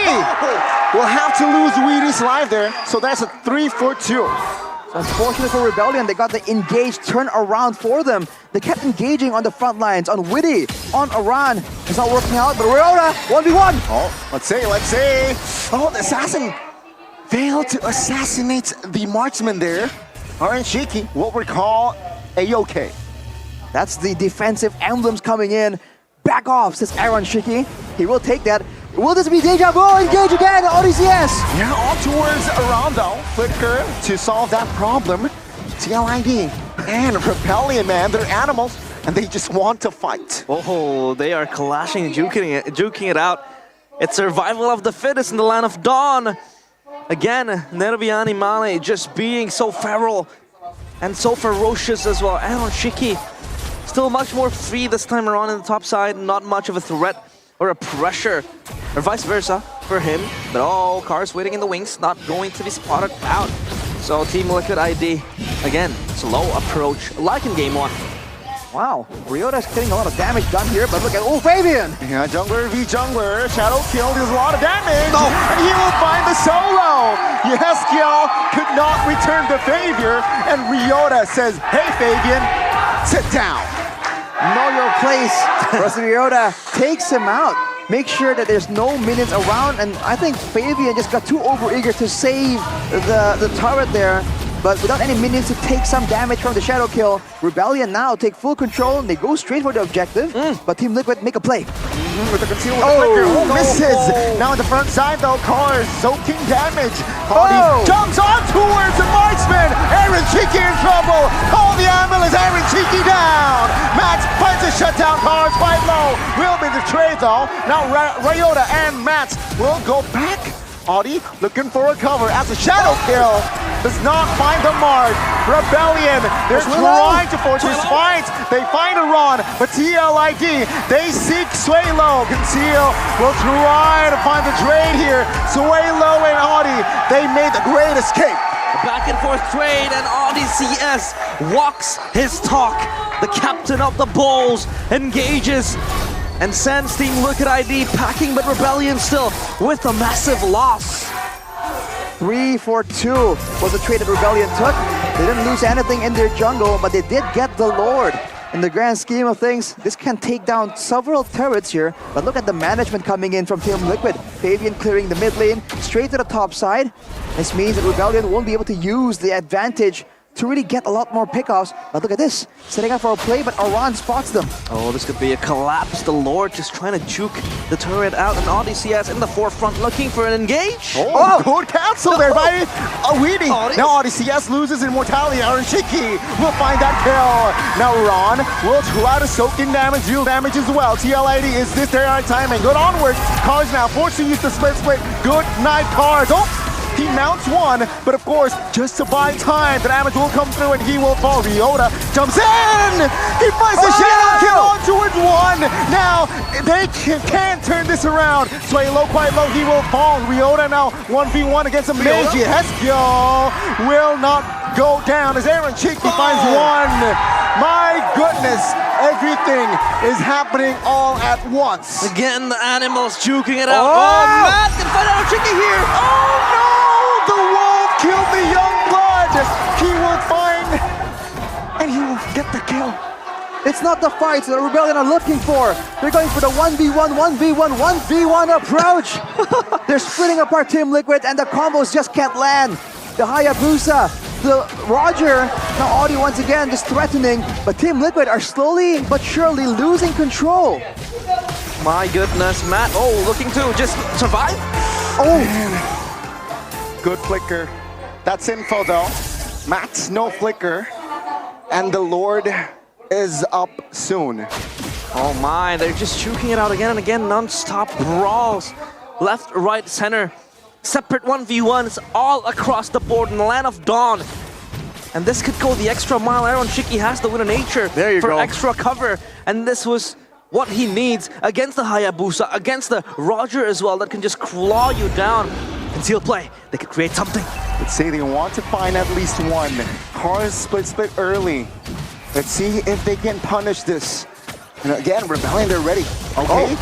will have to lose Weedy's life there. So that's a 3-for-2. Unfortunately for Rebellion, they got the engaged turn around for them. They kept engaging on the front lines, on Widdy, on Aran. It's not working out, but Ryota, 1v1. Oh, let's see. Oh, the assassin failed to assassinate the marksman there. Aaron Shiki, what we call A-OK. That's the defensive emblems coming in. Back off, says Aaron Shiki. He will take that. Will this be Deja Vu? Engage again, ODCS! Yeah, all towards around though. Flicker to solve that problem. TLID and Rebellion, man, they're animals and they just want to fight. Oh, they are clashing, juking it out. It's survival of the fittest in the land of Dawn. Again, Nerviani Mane just being so feral and so ferocious as well. Aaron Shiki still much more free this time around in the top side. Not much of a threat or a pressure, or vice versa for him. But all Cars waiting in the wings, not going to be spotted out. So Team Liquid ID, again, slow approach, like in game one. Wow, Ryota's getting a lot of damage done here, but look at, oh, Fabian! Yeah, jungler v jungler, Shadow Kill deals a lot of damage, and he will find the solo! Yaskiel could not return the favor, and Ryota says, hey Fabian, sit down. Know your place. Ryota takes him out. Make sure that there's no minions around, and I think Fabian just got too overeager to save the turret there. But without any minions to take some damage from the Shadow Kill, Rebellion now take full control and they go straight for the objective. But Team Liquid make a play. With the concealment flicker, misses! Now on the front side though, Cars soaking damage. Audi jumps on towards the marksman! Aaron Cheeky in trouble! Call the ambulance, Aaron Cheeky down! Max finds a shutdown, Cars fight low! Will be the trade though. Now Ryota and Max will go back. Audi looking for a cover as a Shadow Kill does not find the mark. Rebellion, they're trying to force this fight. They find a run, but TLID, they seek Swaylo. Conceal will try to find the trade here. Swaylo and Audi, they made the great escape. Back and forth trade, and Audi CS walks his talk. The captain of the Bulls engages and sends Team Liquid ID packing, but Rebellion still with a massive loss. 3-4-2 was the trade that Rebellion took. They didn't lose anything in their jungle, but they did get the Lord. In the grand scheme of things, this can take down several turrets here, but look at the management coming in from Team Liquid. Fabian clearing the mid lane, straight to the top side. This means that Rebellion won't be able to use the advantage to really get a lot more pickoffs. But look at this, setting up for a play, but Aran spots them. Oh, this could be a collapse. The Lord just trying to juke the turret out, and ODCS in the forefront looking for an engage. Oh, good cancel there by Weedy. Now ODCS loses immortality. Aaron Shiki will find that kill. Now Ron will try to soak in damage, deal damage as well. TLID, is this their right timing? Good onward. Cars now forced to use the split. Good night, Cars. Oh! He mounts one, but of course, just to buy time, the damage will come through and he will fall. Ryota jumps in! He finds the shadow kill on towards one! Now, they can't turn this around. Sway low, quite low, he will fall. Ryota now 1v1 against a mage. Heskio will not go down as Aaron Cheeky finds one. My goodness, everything is happening all at once. Again, the animals juking it out. Oh, Matt can find Aaron Cheeky here. Oh no! The wolf killed the young blood. He will find and he will get the kill. It's not the fights that Rebellion are looking for. They're going for the 1v1, 1v1, 1v1 approach. They're splitting apart Team Liquid and the combos just can't land. The Hayabusa, the Roger, now Audi once again just threatening, but Team Liquid are slowly but surely losing control. My goodness, Matt, looking to just survive. Oh, man. Good flicker. That's info though. Matt, no flicker. And the Lord is up soon. Oh my, they're just juking it out again and again. Non-stop brawls. Left, right, center. Separate 1v1s all across the board in the Land of Dawn. And this could go the extra mile. Aaron Shiki has the winner nature for extra cover. And this was what he needs against the Hayabusa, against the Roger as well, that can just claw you down. Concealed play, they could create something. Let's say they want to find at least one. Cars split early. Let's see if they can punish this. And again, Rebellion, they're ready. Okay,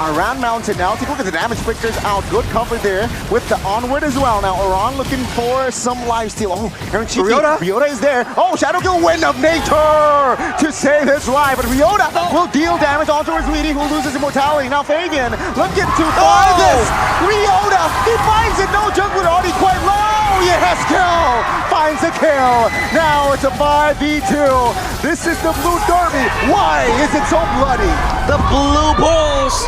Aran mounted now. Take a look at the damage flickers out. Good cover there with the onward as well. Now, Aran looking for some lifesteal. Oh, Aaron Cheeky. Ryota is there. Oh, Shadow Kill, Wind of Nature to save his life. But Ryota will deal damage on towards Weedy, who loses immortality. Now, Fabian looking to find this. Ryota, he finds it. No jungler already quite low. Yes, kill. Finds a kill. Now it's a 5v2. This is the Blue Derby. Why is it so bloody? The Blue Bulls,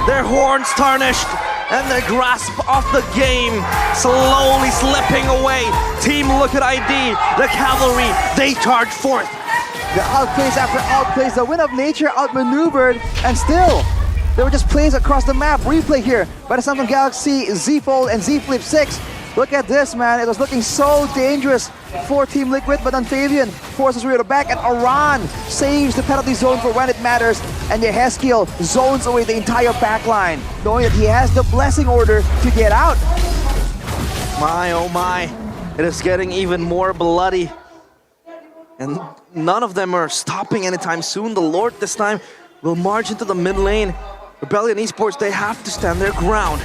their horns tarnished, and their grasp of the game slowly slipping away. Team Liquid ID, the cavalry, they charge forth. The outplays after outplays, the Wind of Nature outmaneuvered, and still, there were just plays across the map. Replay here by the Samsung Galaxy Z-Fold and Z Flip 6. Look at this, man. It was looking so dangerous for Team Liquid, but then Fabian forces Ryota back, and Aran saves the penalty zone for when it matters, and Yeheskiel zones away the entire backline, knowing that he has the blessing order to get out. My, oh my. It is getting even more bloody. And none of them are stopping anytime soon. The Lord this time will march into the mid lane. Rebellion Esports, they have to stand their ground.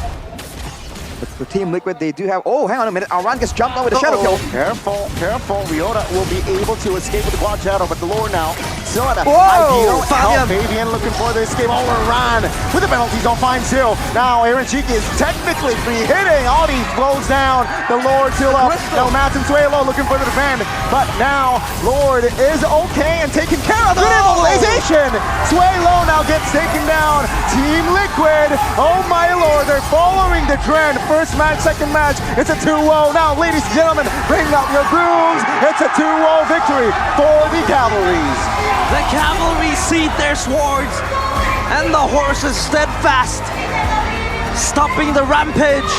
But for Team Liquid, they do have... Oh, hang on a minute. Aran gets jumped on with a Shadow Kill. Careful, careful. Ryota will be able to escape with the Quad Shadow, but the Lord now still at a Whoa! ideal. Fabian looking for the escape. All Aran with the penalties on fine still. Now Aaron Cheeky is technically free hitting. Audi flows down. The Lord still up. Now Matt and Suelo looking for the defend. But now Lord is okay and taken care of. Good immobilization. Suelo now gets taken down. Team Liquid. Oh my Lord, they're following the trend. First match, second match, it's a 2-0. Now, ladies and gentlemen, bring out your grooves. It's a 2-0 victory for the cavalries. The cavalry seat their swords, and the horses steadfast, stopping the rampage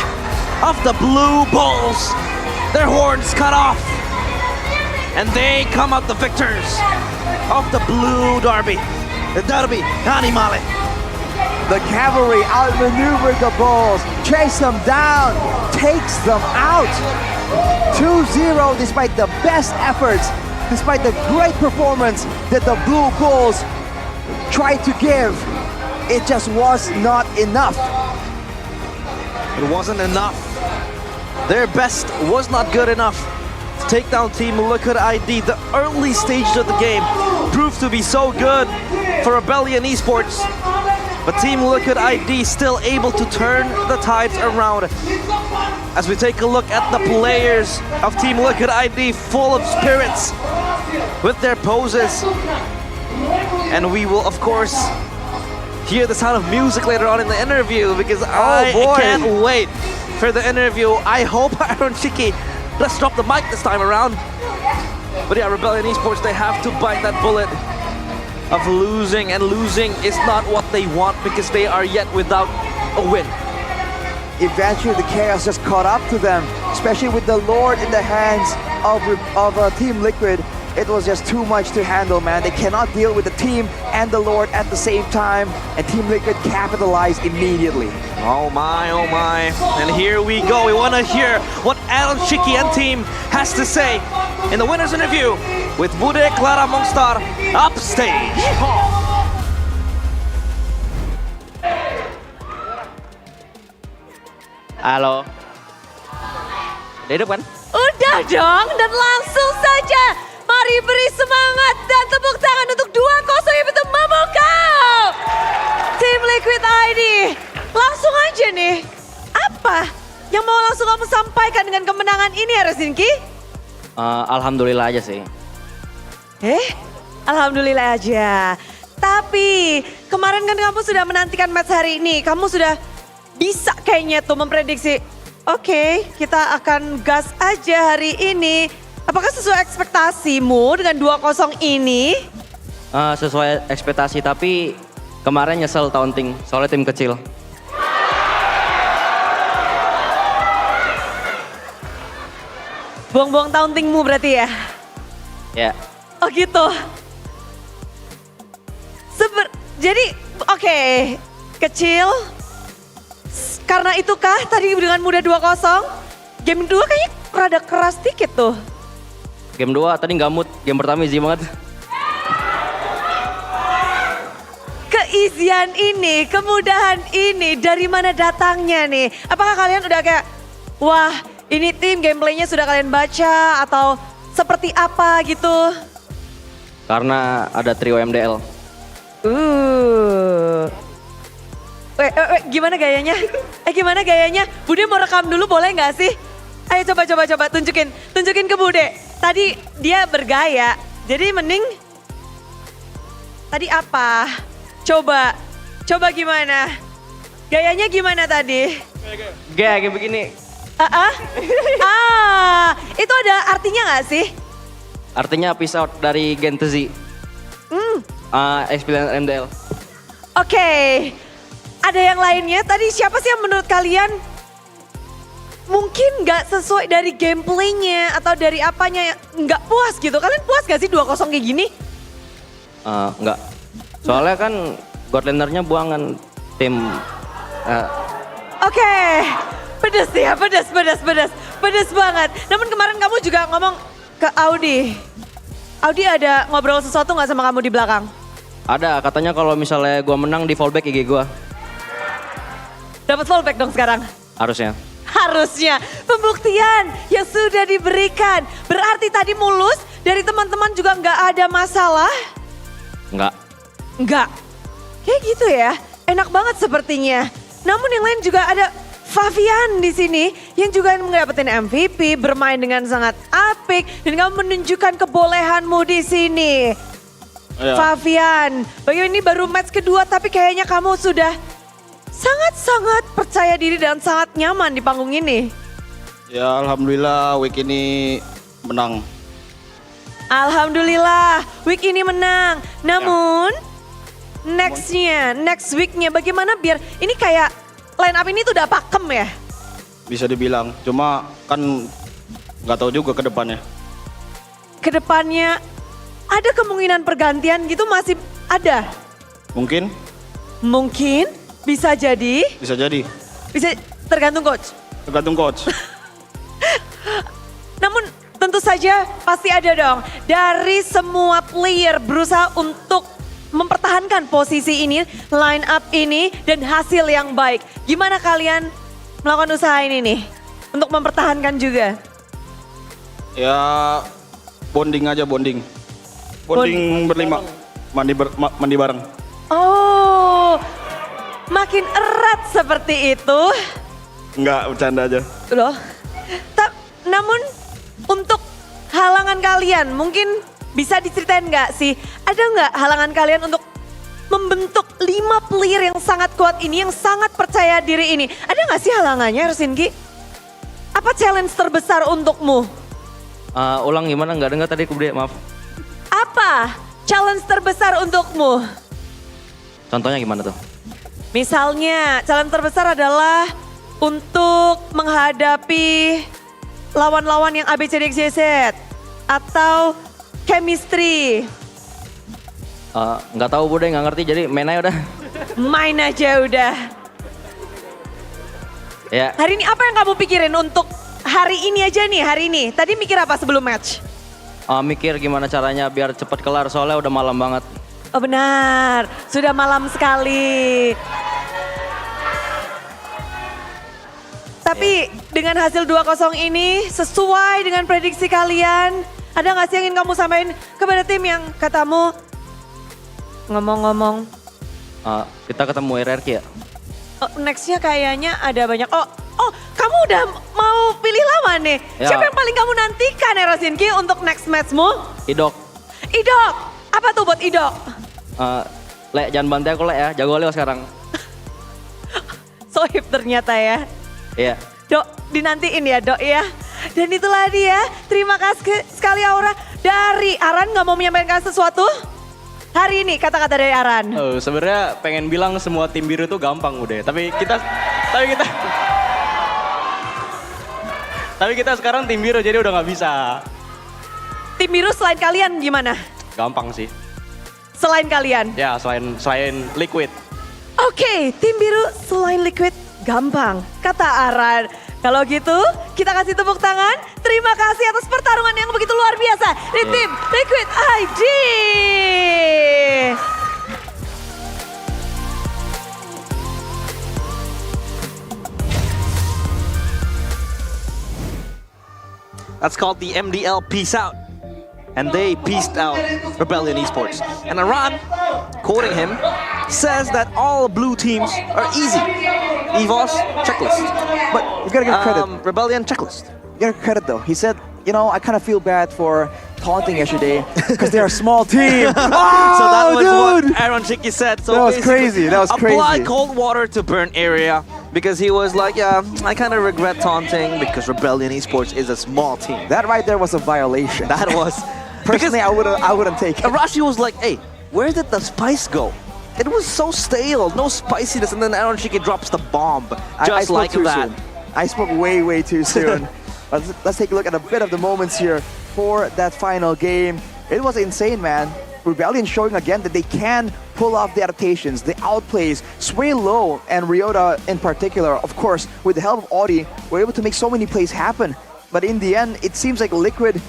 of the Blue Bulls. Their horns cut off, and they come out the victors of the Blue Derby. The Derby Animale. The cavalry outmaneuvered the Bulls, chase them down, takes them out. 2-0 despite the best efforts, despite the great performance that the Blue Bulls tried to give. It just was not enough. It wasn't enough. their best was not good enough to take down Team Liquid ID. The early stages of the game proved to be so good for Rebellion Esports, but Team Liquid ID still able to turn the tides around. As we take a look at the players of Team Liquid ID, full of spirits with their poses. And we will, of course, hear the sound of music later on in the interview because I can't wait for the interview. I hope Iron Chiki does drop the mic this time around. But yeah, Rebellion Esports, they have to bite that bullet of losing, and losing is not what they want because they are yet without a win. Eventually the chaos just caught up to them, especially with the Lord in the hands of Team Liquid. It was just too much to handle, man. They cannot deal with the team and the Lord at the same time, and Team Liquid capitalized immediately. Oh my, oh my. And here we go. We want to hear what Aaron Chiki and team has to say in the winner's interview with Bude Clara Mongstar upstage. Halo. Udah hidup kan? Udah dong, dan langsung saja mari beri semangat dan tepuk tangan untuk 2-0 yang betul memukau Team Liquid ID. Langsung aja nih, apa yang mau langsung kamu sampaikan dengan kemenangan ini ya Resinki? Alhamdulillah aja sih. Alhamdulillah aja. Tapi kemarin kan kamu sudah menantikan match hari ini, kamu sudah bisa kayaknya tuh memprediksi, oke, kita akan gas aja hari ini. Apakah sesuai ekspektasimu dengan 2-0 ini? Sesuai ekspektasi, tapi kemarin nyesel taunting, soalnya tim kecil. Buang-buang tauntingmu berarti ya? Ya. Oh gitu. Jadi oke, kecil. Karena itukah tadi dengan mudah 2-0? Game 2 kayaknya rada keras dikit tuh. Game 2 tadi nggak mood, game pertama easy banget. Keisian ini, kemudahan ini dari mana datangnya nih? Apakah kalian udah kayak, wah ini tim gameplaynya sudah kalian baca atau seperti apa gitu? Karena ada trio MDL. Gimana gayanya? Gimana gayanya? Bude mau rekam dulu boleh nggak sih? Ayo coba tunjukin ke Bude. Tadi dia bergaya, jadi mending tadi apa? Coba gimana? Gayanya gimana tadi? Kayak begini. Itu ada artinya nggak sih? Artinya peace out dari Gen to Z. Experience MDL. Oke. Ada yang lainnya, tadi siapa sih yang menurut kalian mungkin nggak sesuai dari gameplaynya atau dari apanya, nggak puas gitu? Kalian puas gak sih 2-0 kayak gini? Enggak. Soalnya kan God Laner-nya buangan tim. Oke. Pedes ya, pedes banget. Namun kemarin kamu juga ngomong ke Audi. Audi ada ngobrol sesuatu nggak sama kamu di belakang? Ada, katanya kalau misalnya gua menang di fallback IG gua. Dapat fallback dong sekarang? Harusnya. Pembuktian yang sudah diberikan. Berarti tadi mulus, dari teman-teman juga nggak ada masalah? Nggak. Kayak gitu ya, enak banget sepertinya. Namun yang lain juga ada Favian di sini yang juga mendapatkan MVP, bermain dengan sangat apik dan kamu menunjukkan kebolehanmu di sini. Ya. Favian, bagaimana ini baru match kedua tapi kayaknya kamu sudah sangat-sangat percaya diri dan sangat nyaman di panggung ini. Ya alhamdulillah week ini menang. Alhamdulillah week ini menang. Namun next weeknya bagaimana biar ini kayak line up ini tuh udah pakem ya? Bisa dibilang, cuma kan nggak tahu juga ke depannya. Kedepannya ada kemungkinan pergantian gitu masih ada? Mungkin, bisa jadi. Bisa tergantung coach. Namun tentu saja pasti ada dong. Dari semua player berusaha untuk mempertahankan posisi ini, line up ini dan hasil yang baik. Gimana kalian melakukan usaha ini nih? untuk mempertahankan juga? Ya bonding aja bonding. Bonding berlima. Mandi bareng. Oh, makin erat seperti itu. Enggak, bercanda aja. Loh, namun untuk halangan kalian mungkin bisa diceritain nggak sih? Ada nggak halangan kalian untuk membentuk 5 player yang sangat kuat ini, yang sangat percaya diri ini? Ada nggak sih halangannya, Rosinki? Apa challenge terbesar untukmu? Ulang gimana? Nggak dengar tadi Kubde, maaf. Apa challenge terbesar untukmu? Contohnya gimana tuh? Misalnya challenge terbesar adalah untuk menghadapi lawan-lawan yang ABCDXYZ atau chemistry. Nggak tahu Bude, nggak ngerti, jadi main aja udah. Main aja udah. Ya. Hari ini apa yang kamu pikirin untuk hari ini aja nih, hari ini? Tadi mikir apa sebelum match? Mikir gimana caranya biar cepet kelar, soalnya udah malam banget. Oh benar, sudah malam sekali. Tapi dengan hasil 2-0 ini sesuai dengan prediksi kalian, ada nggak sih yang ingin kamu sampaikan kepada tim yang katamu ngomong-ngomong? Kita ketemu RRQ ya? Nextnya kayaknya ada banyak. Oh, kamu udah mau pilih lawan nih. Ya. Siapa yang paling kamu nantikan ya Rosinki untuk next matchmu? Idok. Idok, apa tuh buat Idok? Le, jangan bantai aku Le ya, jago Leo sekarang. So hip ternyata ya. Iya. Dok, dinantiin ya Dok ya. Dan itulah dia, terima kasih sekali Aura. Dari Aran nggak mau menyampaikan sesuatu? Hari ini kata-kata dari Aran. Sebenarnya pengen bilang semua tim biru itu gampang udah. Tapi kita sekarang tim biru jadi udah nggak bisa. Tim biru selain kalian gimana? Gampang sih. Selain kalian? Ya selain Liquid. Oke, tim biru selain Liquid gampang, kata Aran. Kalau gitu, kita kasih tepuk tangan. Terima kasih atas pertarungan yang begitu luar biasa di tim Liquid ID. That's called the MDL Peace Out. And they pieced out Rebellion Esports. And Aran, quoting him, says that all blue teams are easy. EVOS, checklist. But you gotta give credit. Rebellion, checklist. You gotta credit though. He said, you know, I kind of feel bad for taunting yesterday because they're a small team. So that was dude! what Aaron Chicky said. So that was crazy. That was crazy. Apply cold water to burn area because he was like, yeah, I kind of regret taunting because Rebellion Esports is a small team. That right there was a violation. That was. Personally, I wouldn't take it. Arashi was like, hey, where did the spice go? It was so stale, no spiciness, and then Aaron Chicky drops the bomb just I like too that. Soon. I spoke way too soon. Let's take a look at a bit of the moments here for that final game. It was insane, man. Rebellion showing again that they can pull off the adaptations, the outplays, Sway Low and Ryota in particular, of course, with the help of Audi, were able to make so many plays happen. But in the end, it seems like Liquid,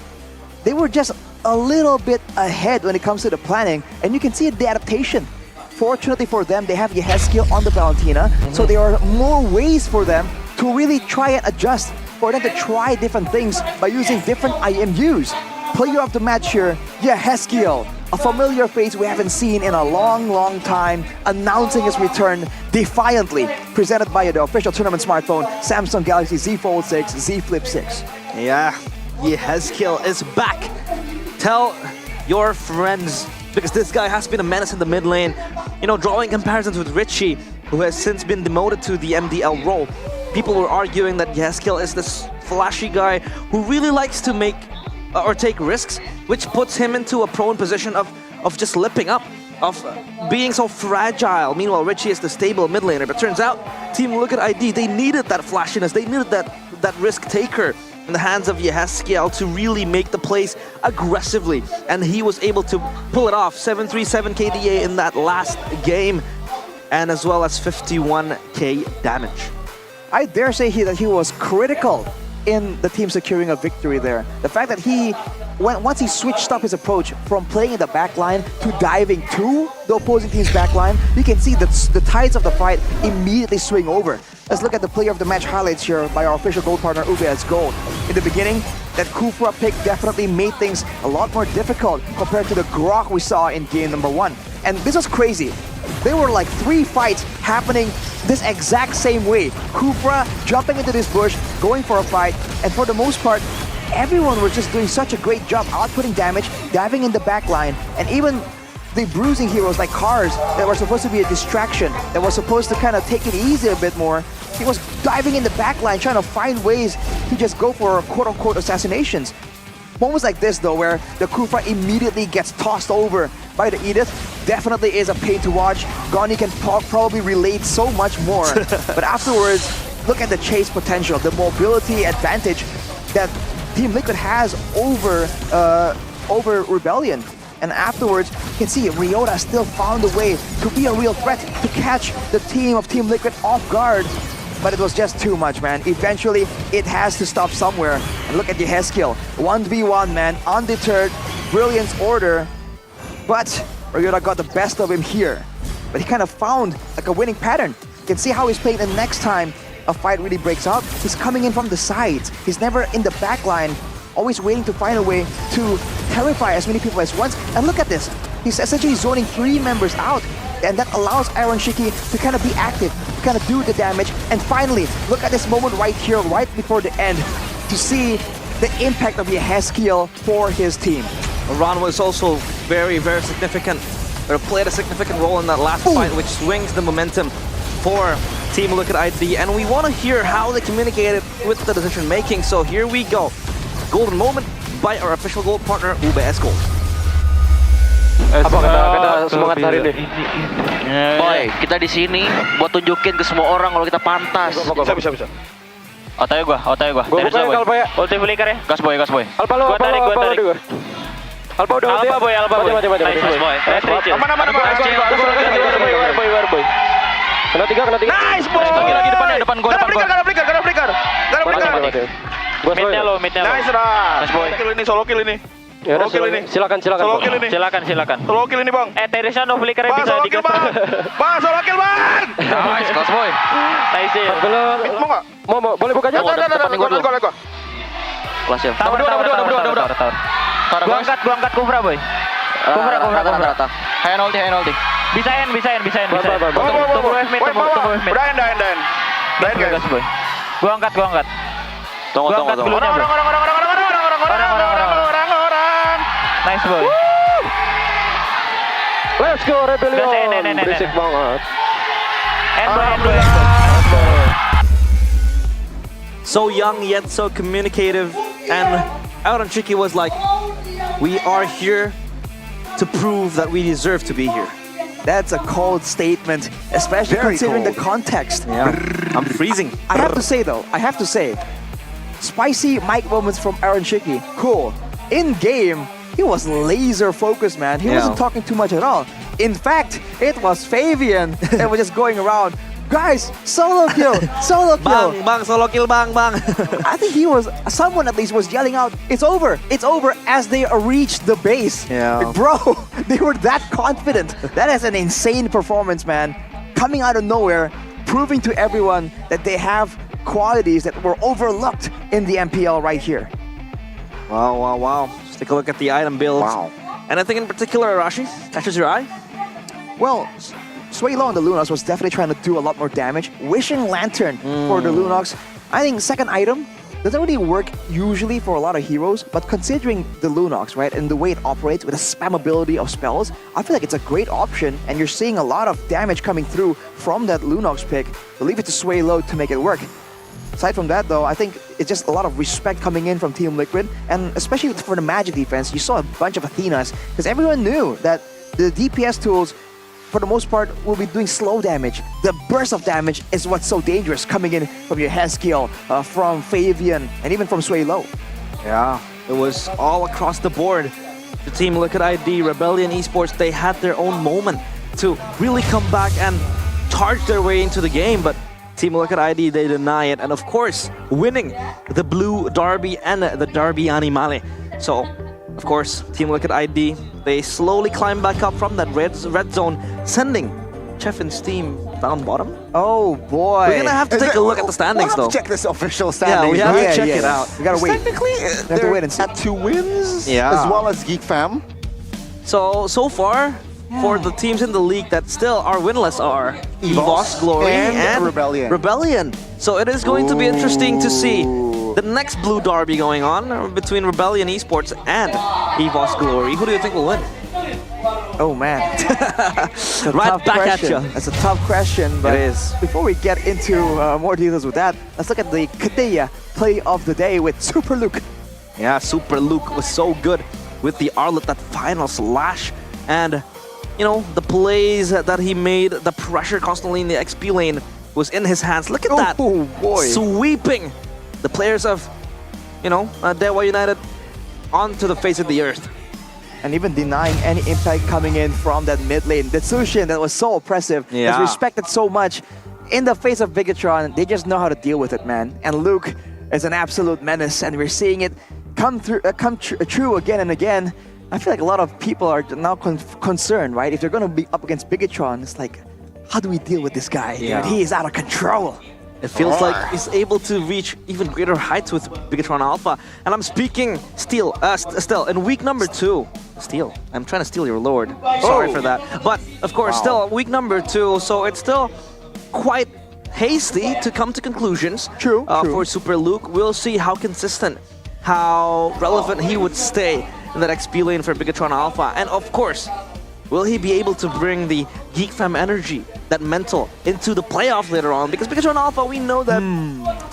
they were just a little bit ahead when it comes to the planning, and you can see the adaptation. Fortunately for them, they have Yehezkiel on the Valentina, so there are more ways for them to really try and adjust, for them to try different things by using different IMUs. Player of the match here, Yehezkiel, a familiar face we haven't seen in a long time, announcing his return defiantly, presented by the official tournament smartphone, Samsung Galaxy Z Fold 6, Z Flip 6. Yeah, Yehezkiel is back. Tell your friends, because this guy has been a menace in the mid lane. You know, drawing comparisons with Richie, who has since been demoted to the MDL role. People were arguing that Yehezkiel is this flashy guy who really likes to make or take risks, which puts him into a prone position of just lipping up, of being so fragile. Meanwhile, Richie is the stable mid laner. But turns out, Team Look at ID, they needed that flashiness, they needed that risk taker in the hands of Yehezkiel to really make the plays aggressively. And he was able to pull it off. 737 KDA in that last game, and as well as 51k damage. I dare say that he was critical in the team securing a victory there. The fact that once he switched up his approach from playing in the backline to diving to the opposing team's backline, you can see that the tides of the fight immediately swing over. let's look at the player of the match highlights here by our official gold partner UBS Gold. In the beginning, that Kufra pick definitely made things a lot more difficult compared to the grok we saw in game number 1. And this was crazy. There were like 3 fights happening this exact same way. Kufra jumping into this bush, going for a fight, and for the most part, everyone was just doing such a great job outputting damage, diving in the back line, and even the bruising heroes like Cars that were supposed to be a distraction, that was supposed to kind of take it easy a bit more. He was diving in the back line, trying to find ways to just go for quote-unquote assassinations. Moments like this though, where the Kufra immediately gets tossed over by the Edith, definitely is a pain to watch. Goni can probably relate so much more. But afterwards, look at the chase potential, the mobility advantage that Team Liquid has over Rebellion. And afterwards, you can see Ryota still found a way to be a real threat, to catch the team of Team Liquid off guard. But it was just too much, man. Eventually, it has to stop somewhere. And look at the Yeskill. 1v1, man, undeterred, Brilliance order. But Ryota got the best of him here. But he kind of found like a winning pattern. You can see how he's playing, and next time a fight really breaks out, he's coming in from the sides. He's never in the back line, always waiting to find a way to terrify as many people as once. And look at this. He's essentially zoning 3 members out. And that allows Iron Shiki to kind of be active, to kind of do the damage. And finally, look at this moment right here, right before the end, to see the impact of Yeskill for his team. Ron was also very, very significant, or played a significant role in that last fight, which swings the momentum for Team Liquid ID. And we want to hear how they communicated with the decision making. So here we go. Golden moment by our official gold partner, UBS Gold. Apa kita semangat hari ini? Boy, kita di sini buat tunjukin ke semua orang kalau kita pantas. Bisa. Otak gua. Gua buka ya kalau ya. Ulti flicker ya. Gas boy. Alpa lu, gua tarik. Alpa udah ulti. Alpa boy. Nice boy. Aman. Boy. Kena tiga. Nice boy. Lagi depan gua. Gak ada flicker. Midnya lo. Nice dah. Nice boy. Solo kill ini. Ya udah, silakan. Solo kill ini. Silakan. Solo kill ini, Bang. Terisha no flicker bisa digas. Bang, solo kill, Bang. Nice, Gas boy. Nice. Mau enggak? Mau boleh buka aja. Let go. Kelas ya. Tower. Gua angkat Kufra, boy. Kufra. Hand ulti. Bisa end. Tunggu wave mid. Udah end. Dain gas boy. Gua angkat. Tunggu. Orang. Nice boy. Let's go Rebellion. Berisik banget. End boy. So young yet so communicative, and Iron Shiki was like, we are here to prove that we deserve to be here. That's a cold statement, especially Very considering cold. the context. Yeah, I'm freezing. I have to say, spicy mic moments from Iron Shiki, cool. In game, he was laser focused, man. He wasn't talking too much at all. In fact, it was Fabian that was just going around. Guys, solo kill. Bang, solo kill, bang. I think someone at least was yelling out, it's over, as they reached the base. Yeah. Like, bro, they were that confident. That is an insane performance, man. Coming out of nowhere, proving to everyone that they have qualities that were overlooked in the MPL right here. Wow. Let's take a look at the item builds. Wow. Anything in particular, Arashi, catches your eye? Well, Swaylo on the Lunox was definitely trying to do a lot more damage. Wishing Lantern for the Lunox. I think second item doesn't really work usually for a lot of heroes, but considering the Lunox, right, and the way it operates with the spammability of spells, I feel like it's a great option, and you're seeing a lot of damage coming through from that Lunox pick. So leave it to Swaylo to make it work. Aside from that though, I think it's just a lot of respect coming in from Team Liquid, and especially for the magic defense, you saw a bunch of Athenas, because everyone knew that the DPS tools, for the most part, will be doing slow damage. The burst of damage is what's so dangerous coming in from your Yeskill, from Fabian, and even from Swaylo. Yeah, it was all across the board. The Team Liquid ID, Rebellion Esports, they had their own moment to really come back and charge their way into the game, but Team Liquid ID, they deny it. And of course, winning the Blue Derby and the Derby Animale. So, of course, Team Liquid ID, they slowly climb back up from that red zone, sending Chevin's team found bottom. Oh boy. We're gonna have to take a look at the standings though. Check this official standings. Yeah, we have to check yeah. it out. We gotta wait. Technically, have to wait and see. at 2 wins, Yeah. as well as Geek Fam. So far, for the teams in the league that still are winless are EVOS, Glory, and Rebellion. So it is going to be interesting to see the next Blue Derby going on between Rebellion Esports and EVOS Glory. Who do you think will win? Oh man. Right back at you. That's a tough question, but It is. before we get into more details with that, let's look at the Kadeya play of the day with Super Luke. Yeah, Super Luke was so good with the Arlet, that final slash, and you know, the plays that he made, the pressure constantly in the XP lane was in his hands. Look at that. Oh boy. Sweeping the players of, you know, Dewa United onto the face of the earth. And even denying any impact coming in from that mid lane. The Sushin that was so oppressive, is respected so much. In the face of Bigatron, they just know how to deal with it, man. And Luke is an absolute menace, and we're seeing it come true again and again. I feel like a lot of people are now concerned, right? If they're going to be up against Bigatron, it's like, how do we deal with this guy? Yeah. Dude, he is out of control. It feels like he's able to reach even greater heights with Bigatron Alpha. And I'm speaking still in week number 2. Steal. I'm trying to steal your lord. Sorry for that. But of course, still week number 2, so it's still quite hasty to come to conclusions. True. For Super Luke. We'll see how consistent, how relevant he would stay in that XP lane for Bigatron Alpha. And of course, will he be able to bring the Geek Fam energy, that mental, into the playoff later on? Because Bigatron Alpha, we know that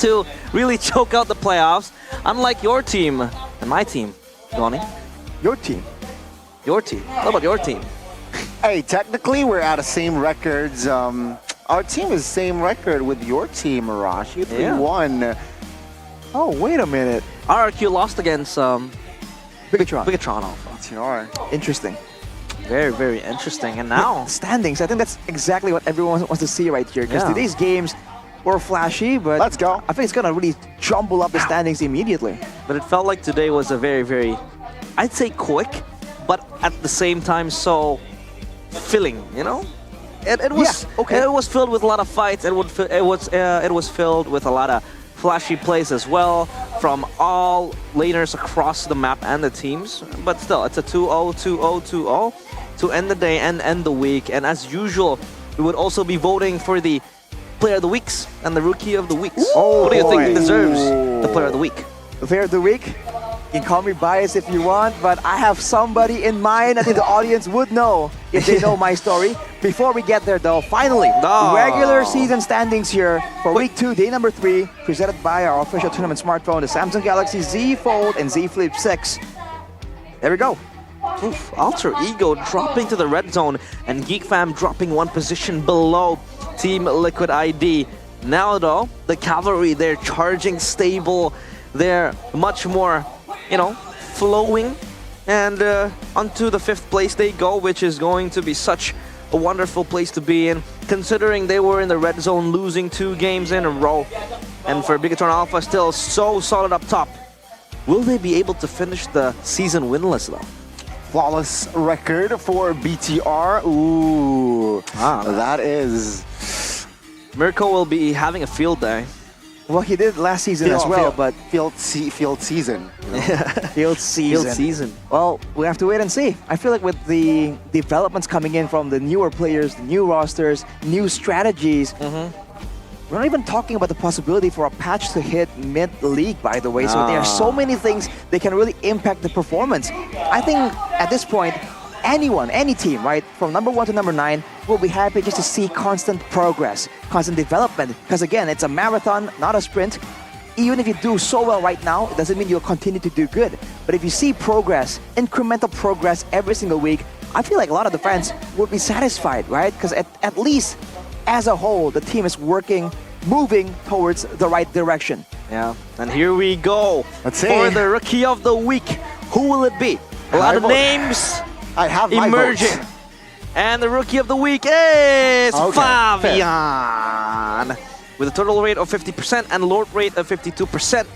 to really choke out the playoffs, unlike your team and my team, Donnie. Your team? Your team. What about your team? Hey, technically we're at the same records. Our team is same record with your team, Arash. You 3-1. Oh, wait a minute. RRQ lost against Bigatron. Bigatron Alpha. Interesting. Very, very interesting. And now standings. I think that's exactly what everyone wants to see right here. Because today's games were flashy, but let's go. I think it's gonna really jumble up the standings immediately. But it felt like today was a very, very, I'd say quick, but at the same time so filling. You know, it was it was filled with a lot of fights. It was filled with a lot of flashy plays as well from all laners across the map and the teams. But still, it's a 2-0, 2-0, 2-0 to end the day and end the week. And as usual, we would also be voting for the Player of the Weeks and the Rookie of the Weeks. Oh, what do you think deserves the Player of the Week? The Player of the Week? You can call me biased if you want, but I have somebody in mind. I think the audience would know if they know my story. Before we get there though, finally, regular season standings here for week 2, day number 3, presented by our official tournament smartphone, the Samsung Galaxy Z Fold and Z Flip 6. There we go. Oof, Alter Ego dropping to the red zone and Geek Fam dropping 1 position below Team Liquid ID. Now though, the Cavalry, they're charging stable. They're much more, you know, flowing. And onto the 5th place they go, which is going to be such a wonderful place to be in, considering they were in the red zone losing 2 games in a row. And for Bigatron Alpha, still so solid up top. Will they be able to finish the season winless though? Flawless record for BTR. Ooh, that is... Mirko will be having a field day. Well, he did last season as well, but... Field season. You know? Field season. Well, we have to wait and see. I feel like with the developments coming in from the newer players, the new rosters, new strategies, we're not even talking about the possibility for a patch to hit mid-league, by the way. So there are so many things that can really impact the performance. I think at this point, anyone, any team, right, from number 1 to number 9, will be happy just to see constant progress, constant development. Because again, it's a marathon, not a sprint. Even if you do so well right now, it doesn't mean you'll continue to do good. But if you see progress, incremental progress every single week, I feel like a lot of the fans would be satisfied, right? Because at least as a whole, the team is moving towards the right direction. Yeah, and here we go. Let's see. For the Rookie of the Week. Who will it be? A lot of names I have emerging. And the Rookie of the Week is Fabian. With a total rate of 50% and Lord rate of 52%.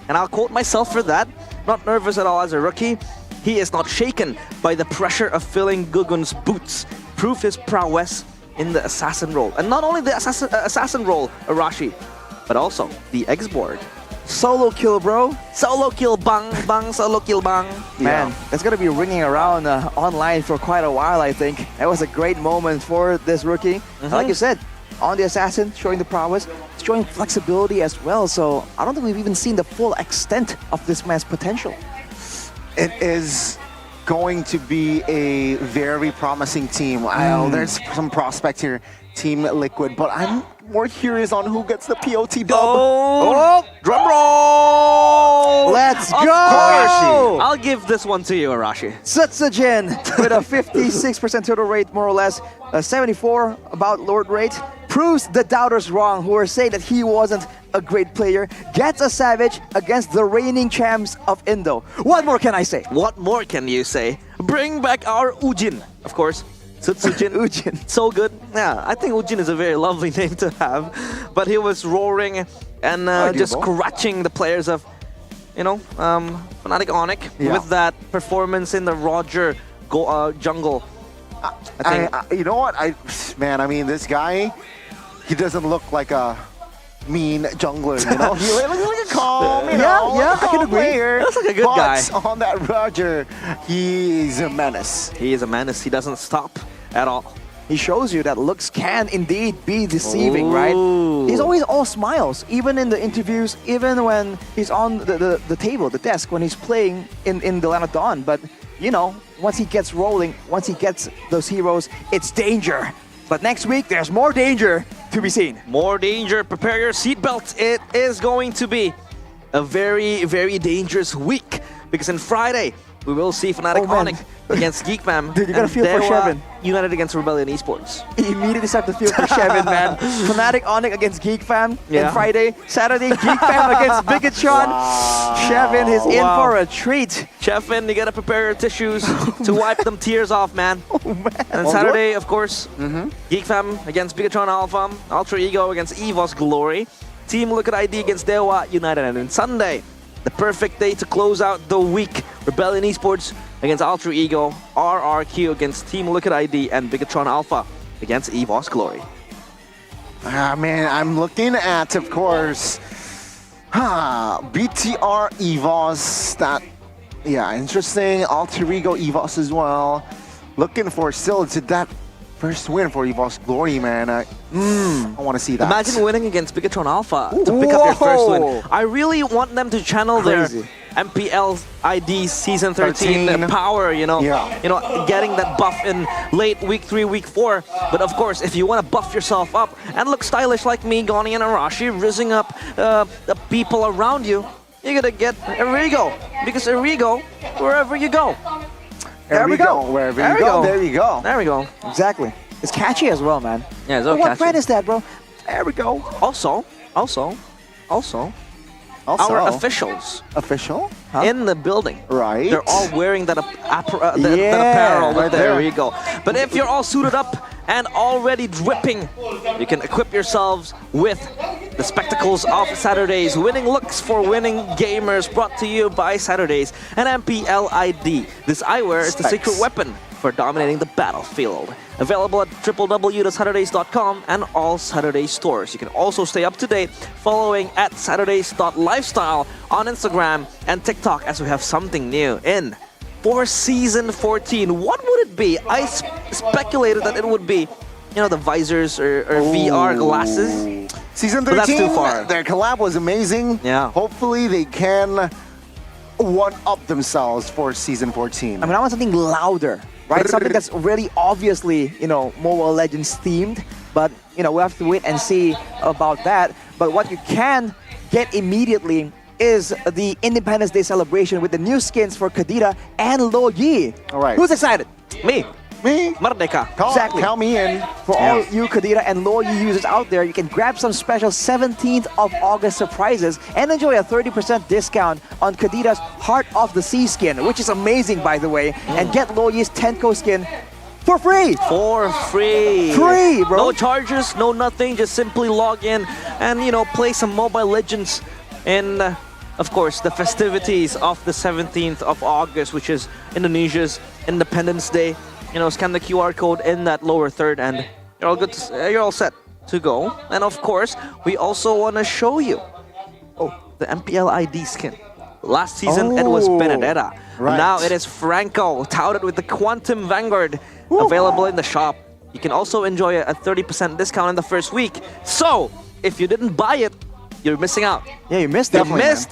And I'll quote myself for that. Not nervous at all as a rookie. He is not shaken by the pressure of filling Gugun's boots. Prove his prowess in the assassin role. And not only the assassin role, Arashi, but also the X-board. Solo kill, bro. Solo kill, bang, bang, solo kill, bang. Man, that's going to be ringing around online for quite a while, I think. That was a great moment for this rookie. Like you said, on the assassin, showing the prowess, showing flexibility as well. So I don't think we've even seen the full extent of this man's potential. It is going to be a very promising team. I know there's some prospects here, Team Liquid, but I'm more curious on who gets the POT dub. Oh, drum roll! Let's Of go! course. I'll give this one to you, Arashi. Sutsujin with a 56% total rate, more or less, 74 about Lord rate, proves the doubters wrong who were saying that he wasn't a great player, gets a Savage against the reigning champs of Indo. What more can I say? What more can you say? Bring back our Ujin, of course. Sutsujin. Ujin. So good. Yeah, I think Ujin is a very lovely name to have. But he was roaring and just scratching the players of, Fnatic Onyx with that performance in the Roger jungle. I you know what? Man, I mean, this guy, he doesn't look like a mean jungler, you know? He looks like a calm, I can agree. Player. Looks like a good guy. On that Roger, he's a menace. He is a menace. He doesn't stop at all. He shows you that looks can indeed be deceiving, right? He's always all smiles, even in the interviews, even when he's on the table, the desk, when he's playing in the Land of Dawn. But, once he gets rolling, once he gets those heroes, it's danger. But next week, there's more danger to be seen. More danger. Prepare your seatbelts. It is going to be a very, very dangerous week. Because on Friday, we will see Fnatic Onyx against GeekFam. Dude, you gotta feel for Shevin. United against Rebellion Esports. You immediately start to feel for Shevin, man. Fnatic Onyx against GeekFam on Friday. Saturday, GeekFam against Bigatron. Shevin is in for a treat. Shevin, you gotta prepare your tissues to wipe them tears off, man. And Saturday, of course, GeekFam against Bigatron Alpha. Ultra Ego against EVO's Glory. Team Liquid ID against Dewa United. And on Sunday, the perfect day to close out the week. Rebellion Esports against Ultra Ego, RRQ against Team Liquid ID, and Bigatron Alpha against EVO's Glory. Man, I'm looking at, of course, BTR EVOS. That, interesting. Alter Ego EVOS as well. Looking for still to that first win for EVO's Glory, man. I want to see that. Imagine winning against Bigatron Alpha to pick up your first win. I really want them to channel their MPL ID Season 13 power, getting that buff in late Week 3, Week 4. But of course, if you want to buff yourself up and look stylish like me, Goni and Arashi, rizzing up the people around you, you're going to get Erigo. Because Erigo, wherever you go. There we go. Wherever you go, there you go. There we go. Exactly. It's catchy as well, man. Yeah, it's all What catchy. brand is that, bro? There we go. Also, our officials Official? in the building. Right. They're all wearing that apparel. Right there there. we go. But if you're all suited up and already dripping, you can equip yourselves with the spectacles of Saturdays. Winning looks for winning gamers, brought to you by Saturdays and MPL ID. This eyewear is the secret weapon for dominating the battlefield. Available at www.saturdays.com and all Saturdays stores. You can also stay up to date following at saturdays.lifestyle on Instagram and TikTok, as we have something new in for Season 14. What would it be? I speculated that it would be, the visors or VR glasses. Season 13, but that's too far. Their collab was amazing. Yeah. Hopefully they can one-up themselves for Season 14. I mean, I want something louder, right? Something that's really obviously, Mobile Legends themed. But, we'll have to wait and see about that. But what you can get immediately is the Independence Day celebration with the new skins for Kadira and Lo Yi. All right. Who's excited? Me. Merdeka. Exactly. Count me in. For all you Kadira and Lo Yi users out there, you can grab some special 17th of August surprises and enjoy a 30% discount on Kadira's Heart of the Sea skin, which is amazing, by the way, and get Lo Yi's Tenko skin for free. For free. Free, bro. No charges, no nothing. Just simply log in and, play some Mobile Legends in, of course, the festivities of the 17th of August, which is Indonesia's Independence Day. Scan the QR code in that lower third and You're all good. You're all set to go. And of course, we also want to show you the MPL ID skin. Last season, it was Benedetta. Right. Now it is Franco, touted with the Quantum Vanguard, available in the shop. You can also enjoy a 30% discount in the first week. So, if you didn't buy it, you're missing out. Yeah, you missed it.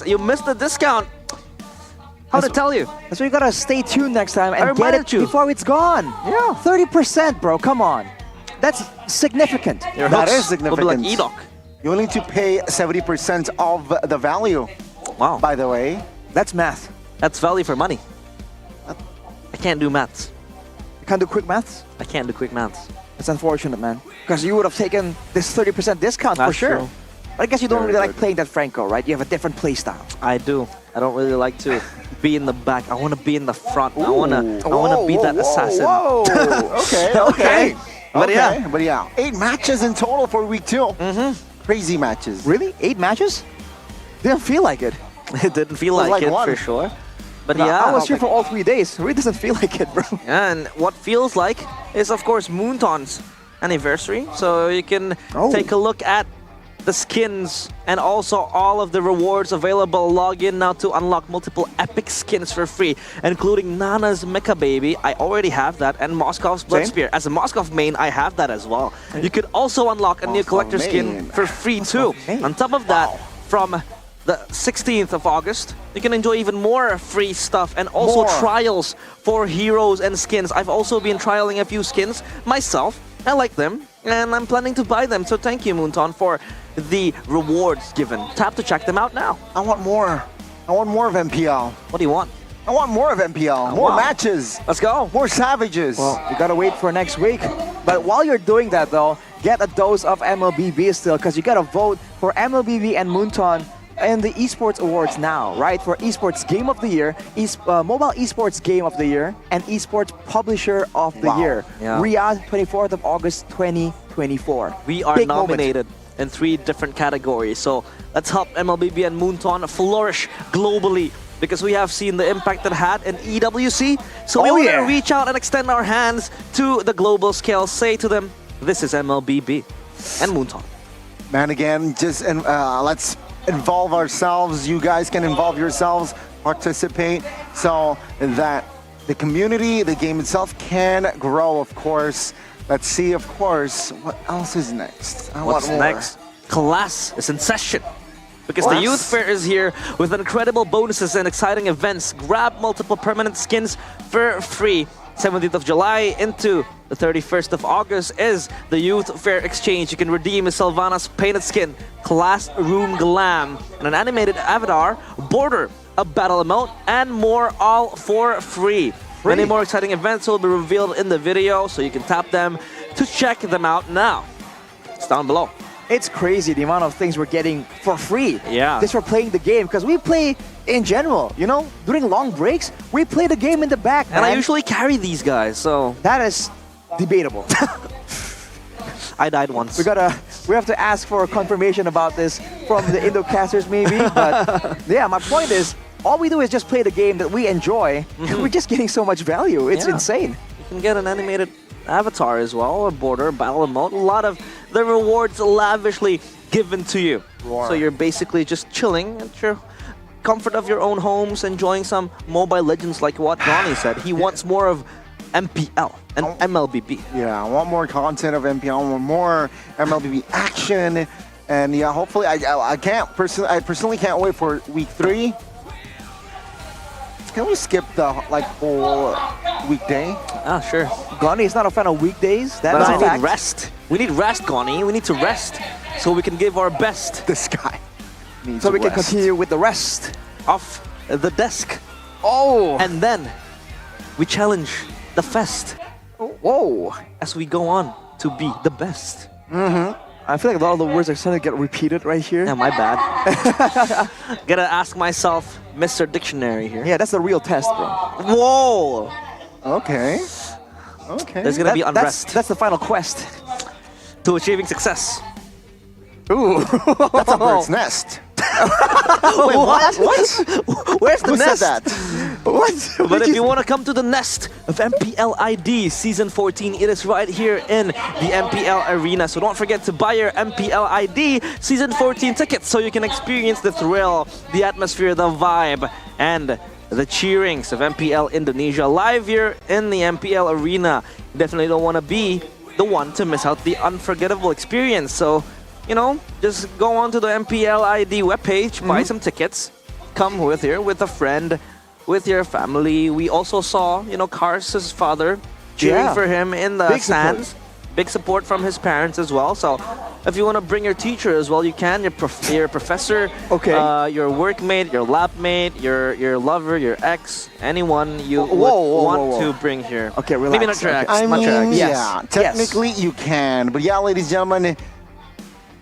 You missed the discount. How to tell you? That's why you gotta stay tuned next time and get it you. before it's gone. Yeah. 30%, bro. Come on. That's significant. That is significant. Will be like E-Doc. You only need to pay 70% of the value. Wow. By the way. That's math. That's value for money. I can't do maths. You can't do quick maths? I can't do quick maths. It's unfortunate, man. Because you would have taken this 30% discount for sure. True. But I guess you don't really like playing that Franco, right? You have a different play style. I do. I don't really like to be in the back. I want to be in the front. I want to be that assassin. Whoa. Okay. But yeah, 8 matches in total for week 2. Crazy matches. Really? 8 matches? Didn't feel like it. It didn't feel like it one. for sure. But I was here for all 3 days. It really doesn't feel like it, bro. And what feels like is, of course, Moonton's anniversary. So you can take a look at the skins and also all of the rewards available. Log in now to unlock multiple epic skins for free, including Nana's Mecha Baby. I already have that, and Moscow's Blood Spear. As a Moskov main, I have that as well. You could also unlock a new collector skin for free too. On top of that, from the 16th of August, you can enjoy even more free stuff and also trials for heroes and skins. I've also been trialing a few skins myself. I like them, and I'm planning to buy them. So thank you, Moonton, for the rewards given. Tap to check them out now. I want more. I want more of MPL. What do you want? I want more of MPL. More matches. Let's go. More savages. Well, you gotta wait for next week. But while you're doing that, though, get a dose of MLBB still, because you gotta vote for MLBB and Moonton and the Esports Awards now, right? For Esports Game of the Year, Mobile Esports Game of the Year, and Esports Publisher of the Year. Yeah. Riyadh, 24th of August, 2024. We are Big nominated in 3 different categories. So let's help MLBB and Moonton flourish globally, because we have seen the impact it had in EWC. So we want to reach out and extend our hands to the global scale. Say to them, this is MLBB and Moonton. Man, again, just let's involve ourselves. You guys can involve yourselves, participate, so that the community, the game itself can grow, of course. Let's see, of course, what else is next. What's next? Class is in session, because the Youth Fair is here with incredible bonuses and exciting events. Grab multiple permanent skins for free. 17th of July into the 31st of August is the Youth Fair Exchange. You can redeem Sylvana's painted skin, Classroom Glam, and an animated avatar, Border, a battle emote, and more, all for free. Many more exciting events will be revealed in the video, so you can tap them to check them out now. It's down below. It's crazy the amount of things we're getting for free. Yeah. Just for playing the game, because we play in general, you know, during long breaks, we play the game in the back, and I usually carry these guys, so that is debatable. I died once. We have to ask for confirmation about this from the Indocasters maybe, but yeah, my point is, all we do is just play the game that we enjoy, and we're just getting so much value. It's insane. You can get an animated avatar as well, a border, battle emote, a lot of the rewards lavishly given to you. So you're basically just chilling at your comfort of your own homes, enjoying some Mobile Legends, like what Ronnie said. He wants more of MPL and MLBB. Yeah, I want more content of MPL, I want more MLBB action, and yeah, hopefully I personally can't wait for week 3. Can we skip the whole weekday? Ah, sure. Gani is not a fan of weekdays. But I need rest. We need rest, Gani. We need to rest so we can give our best. This guy needs so we can continue with the rest of the desk. Oh! And then we challenge the fest. Whoa! As we go on to be the best. I feel like a lot of the words are starting to get repeated right here. Yeah, my bad. Gotta ask myself, Mr. Dictionary here. Yeah, that's the real test, bro. Whoa! Okay. There's gonna be unrest. That's the final quest. To achieving success. Ooh. That's a bird's nest. Wait, what? Where's the Who nest? said that? What? But if you want to come to the nest of MPL ID Season 14, it is right here in the MPL Arena. So don't forget to buy your MPL ID Season 14 tickets so you can experience the thrill, the atmosphere, the vibe, and the cheerings of MPL Indonesia live here in the MPL Arena. You definitely don't want to be the one to miss out the unforgettable experience. So, you know, just go on to the MPL ID webpage, buy some tickets, come with a friend, with your family. We also saw, you know, Cars' father cheering for him in the stands. Big support from his parents as well. So if you want to bring your teacher as well, you can. Your professor, your workmate, your lab mate, your lover, your ex, anyone you want to bring here. Okay, relax. Maybe not your ex. I not your mean, ex. yeah, technically you can. But yeah, ladies and gentlemen,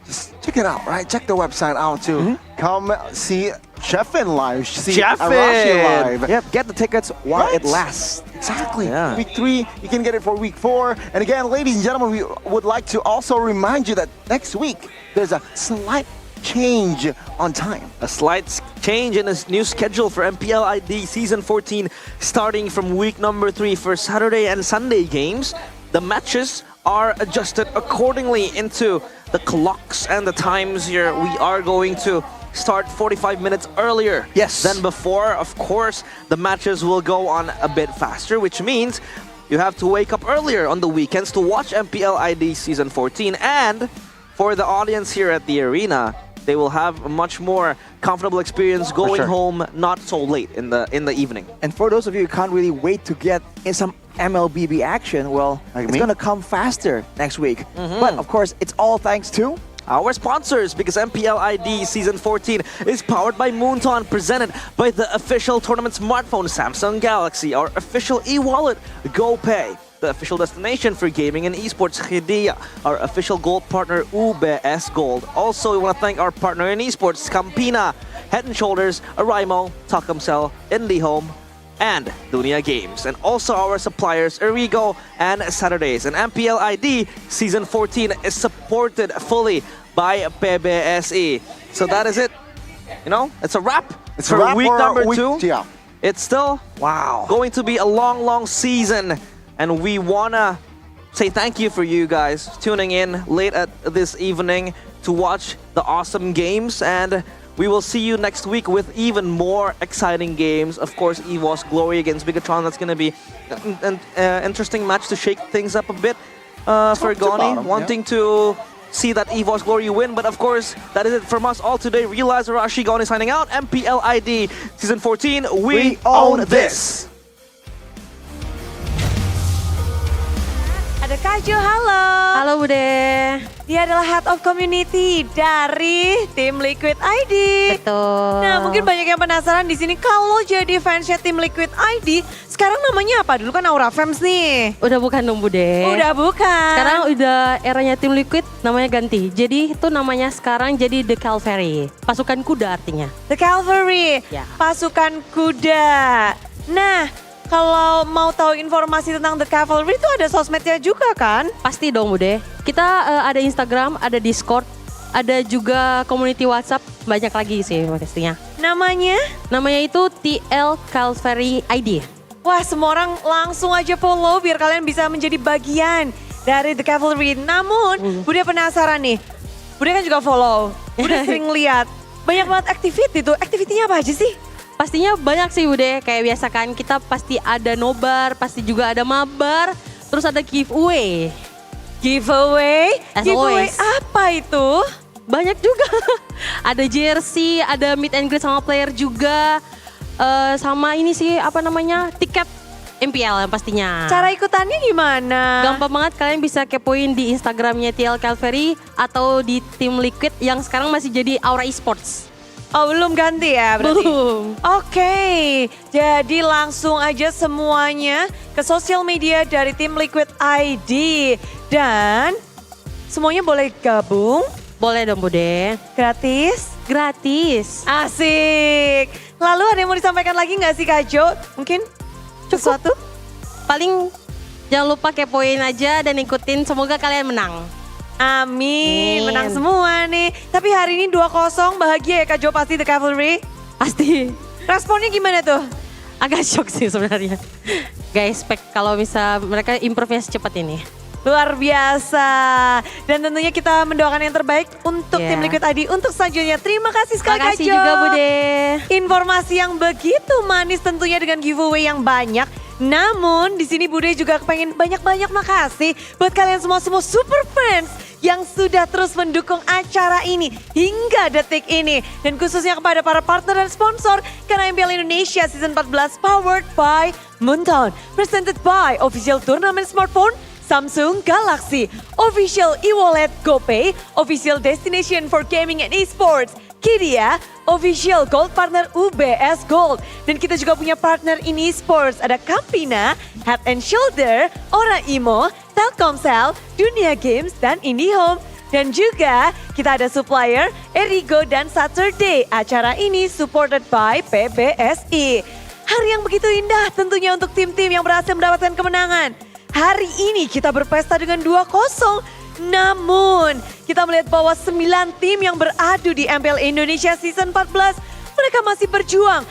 just check it out, right? Check the website out too. Come see Chefin live, see Arashi live. Yep, get the tickets while it lasts. Exactly. Week 3, you can get it for week 4. And again, ladies and gentlemen, we would like to also remind you that next week there's a slight change on time. A slight change in this new schedule for MPL ID Season 14, starting from week number 3 for Saturday and Sunday games. The matches are adjusted accordingly into the clocks and the times here. We are going to start 45 minutes earlier than before. Of course, the matches will go on a bit faster, which means you have to wake up earlier on the weekends to watch MPL ID Season 14. And for the audience here at the arena, they will have a much more comfortable experience going home not so late in the evening. And for those of you who can't really wait to get in some MLBB action, well, it's going to come faster next week. But of course, it's all thanks to our sponsors, because MPL ID Season 14 is powered by Moonton, presented by the official tournament smartphone Samsung Galaxy, our official e-wallet GoPay, the official destination for gaming and esports Hidea, our official gold partner UBS Gold. Also, we want to thank our partner in esports Campina, Head & Shoulders, Araimo, Takamcell, IndieHome, and Dunia Games, and also our suppliers Erigo and Saturdays. And MPL ID Season 14 is supported fully by PBSI. So that is it. You know, it's a wrap. It's for a wrap week for number week, 2. Yeah. It's still going to be a long season, and we wanna say thank you for you guys tuning in late at this evening to watch the awesome games. And we will see you next week with even more exciting games. Of course, EVOS Glory against Bigatron. That's going to be an interesting match to shake things up a bit for Goni, wanting to see that EVOS Glory win. But of course, that is it from us all today. Realize Arashi, Goni signing out. MPL ID Season 14, we own this. Ada Kak Jo, halo. Halo Bude. Dia adalah Head of Community dari tim Liquid ID. Betul. Nah, mungkin banyak yang penasaran di sini kalau jadi fansnya tim Liquid ID, sekarang namanya apa? Dulu kan Aura Fams nih. Udah bukan dong Bude. Udah bukan. Sekarang udah eranya tim Liquid, namanya ganti. Jadi itu namanya sekarang jadi The Cavalry. Pasukan kuda artinya. The Cavalry, pasukan kuda. Nah, kalau mau tahu informasi tentang The Cavalry itu ada sosmednya juga kan? Pasti dong Bude. Kita ada Instagram, ada Discord, ada juga community WhatsApp, banyak lagi sih pastinya. Namanya? Namanya itu TL Cavalry ID. Wah, semua orang langsung aja follow biar kalian bisa menjadi bagian dari The Cavalry. Namun, Bude penasaran nih. Bude kan juga follow. Bude sering lihat. Banyak banget activity tuh. Activity-nya apa aja sih? Pastinya banyak sih Bude, kayak biasa kan kita pasti ada nobar, pasti juga ada mabar, terus ada giveaway. Giveaway? As Giveaway always. apa itu? Banyak juga, ada jersey, ada meet and greet sama player juga, sama ini sih apa namanya, tiket MPL yang pastinya. Cara ikutannya gimana? Gampang banget, kalian bisa kepoin di Instagramnya TL Cavalry atau di tim Liquid yang sekarang masih jadi Aura Esports. Oh, belum ganti ya berarti? Belum. Oke, jadi langsung aja semuanya ke sosial media dari tim Liquid ID. Dan semuanya boleh gabung. Boleh dong Bude. Gratis? Gratis. Asik. Lalu ada yang mau disampaikan lagi nggak sih Kak Jo? Mungkin sesuatu? Paling jangan lupa kepoin aja dan ikutin, semoga kalian menang. Amin, menang semua nih. Tapi hari ini 2-0, bahagia ya Kak Jo pasti The Cavalry? Pasti. Responnya gimana tuh? agak shock sih sebenarnya. Gak expect kalau bisa mereka improve-nya secepat ini. Luar biasa. Dan tentunya kita mendoakan yang terbaik untuk tim Liquid ID untuk selanjutnya. Terima kasih sekali Kak Jo. Terima kasih juga Bude. Informasi yang begitu manis tentunya dengan giveaway yang banyak. Namun di sini Bude juga pengen banyak-banyak makasih buat kalian semua super fans yang sudah terus mendukung acara ini hingga detik ini. Dan khususnya kepada para partner dan sponsor karena MPL Indonesia Season 14 powered by Moontown. Presented by Official Tournament Smartphone Samsung Galaxy, Official e-wallet GoPay, Official Destination for Gaming and Esports, Kidia, Official Gold Partner UBS Gold. Dan kita juga punya partner in esports, ada Campina, Head and Shoulder, Ora Imo, Telkomsel, Dunia Games, dan IndiHome. Dan juga kita ada supplier Erigo dan Saturday. Acara ini supported by PBSI. Hari yang begitu indah tentunya untuk tim-tim yang berhasil mendapatkan kemenangan. Hari ini kita berpesta dengan 2-0. Namun kita melihat bahwa 9 tim yang beradu di MPL Indonesia Season 14. Mereka masih berjuang,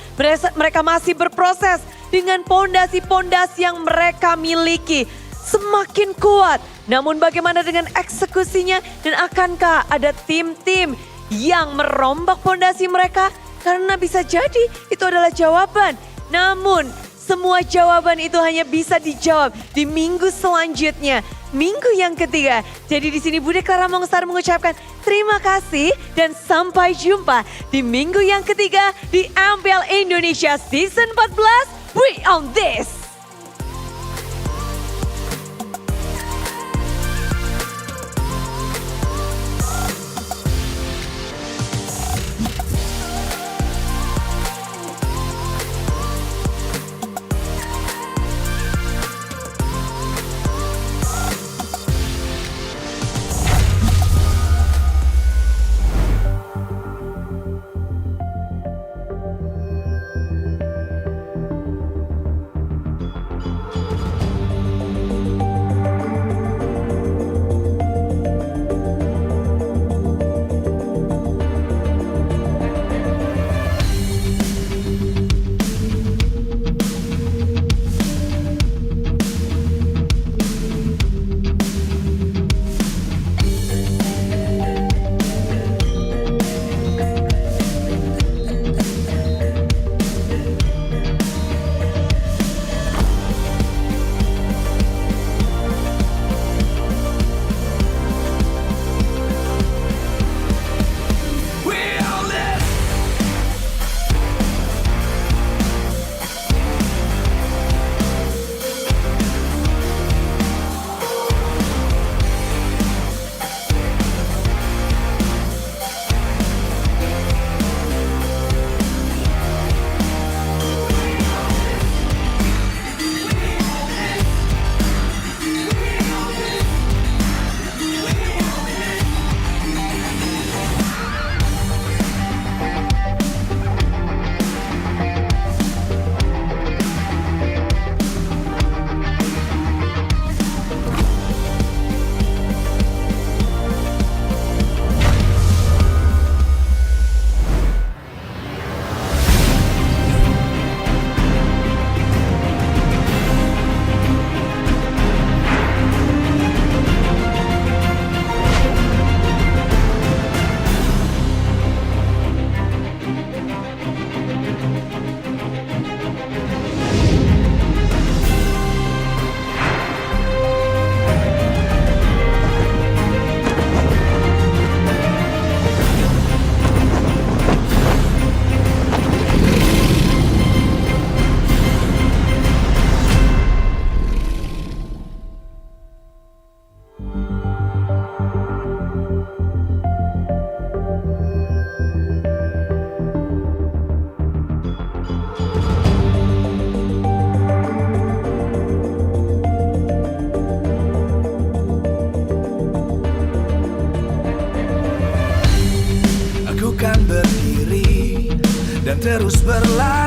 mereka masih berproses dengan pondasi-pondasi yang mereka miliki. Semakin kuat, namun bagaimana dengan eksekusinya dan akankah ada tim-tim yang merombak pondasi mereka? Karena bisa jadi itu adalah jawaban. Namun semua jawaban itu hanya bisa dijawab di minggu selanjutnya, minggu yang ketiga. Jadi di sini Bude Clara Mongstar mengucapkan terima kasih dan sampai jumpa di minggu yang ketiga di MPL Indonesia Season 14. We on this! terus berlari.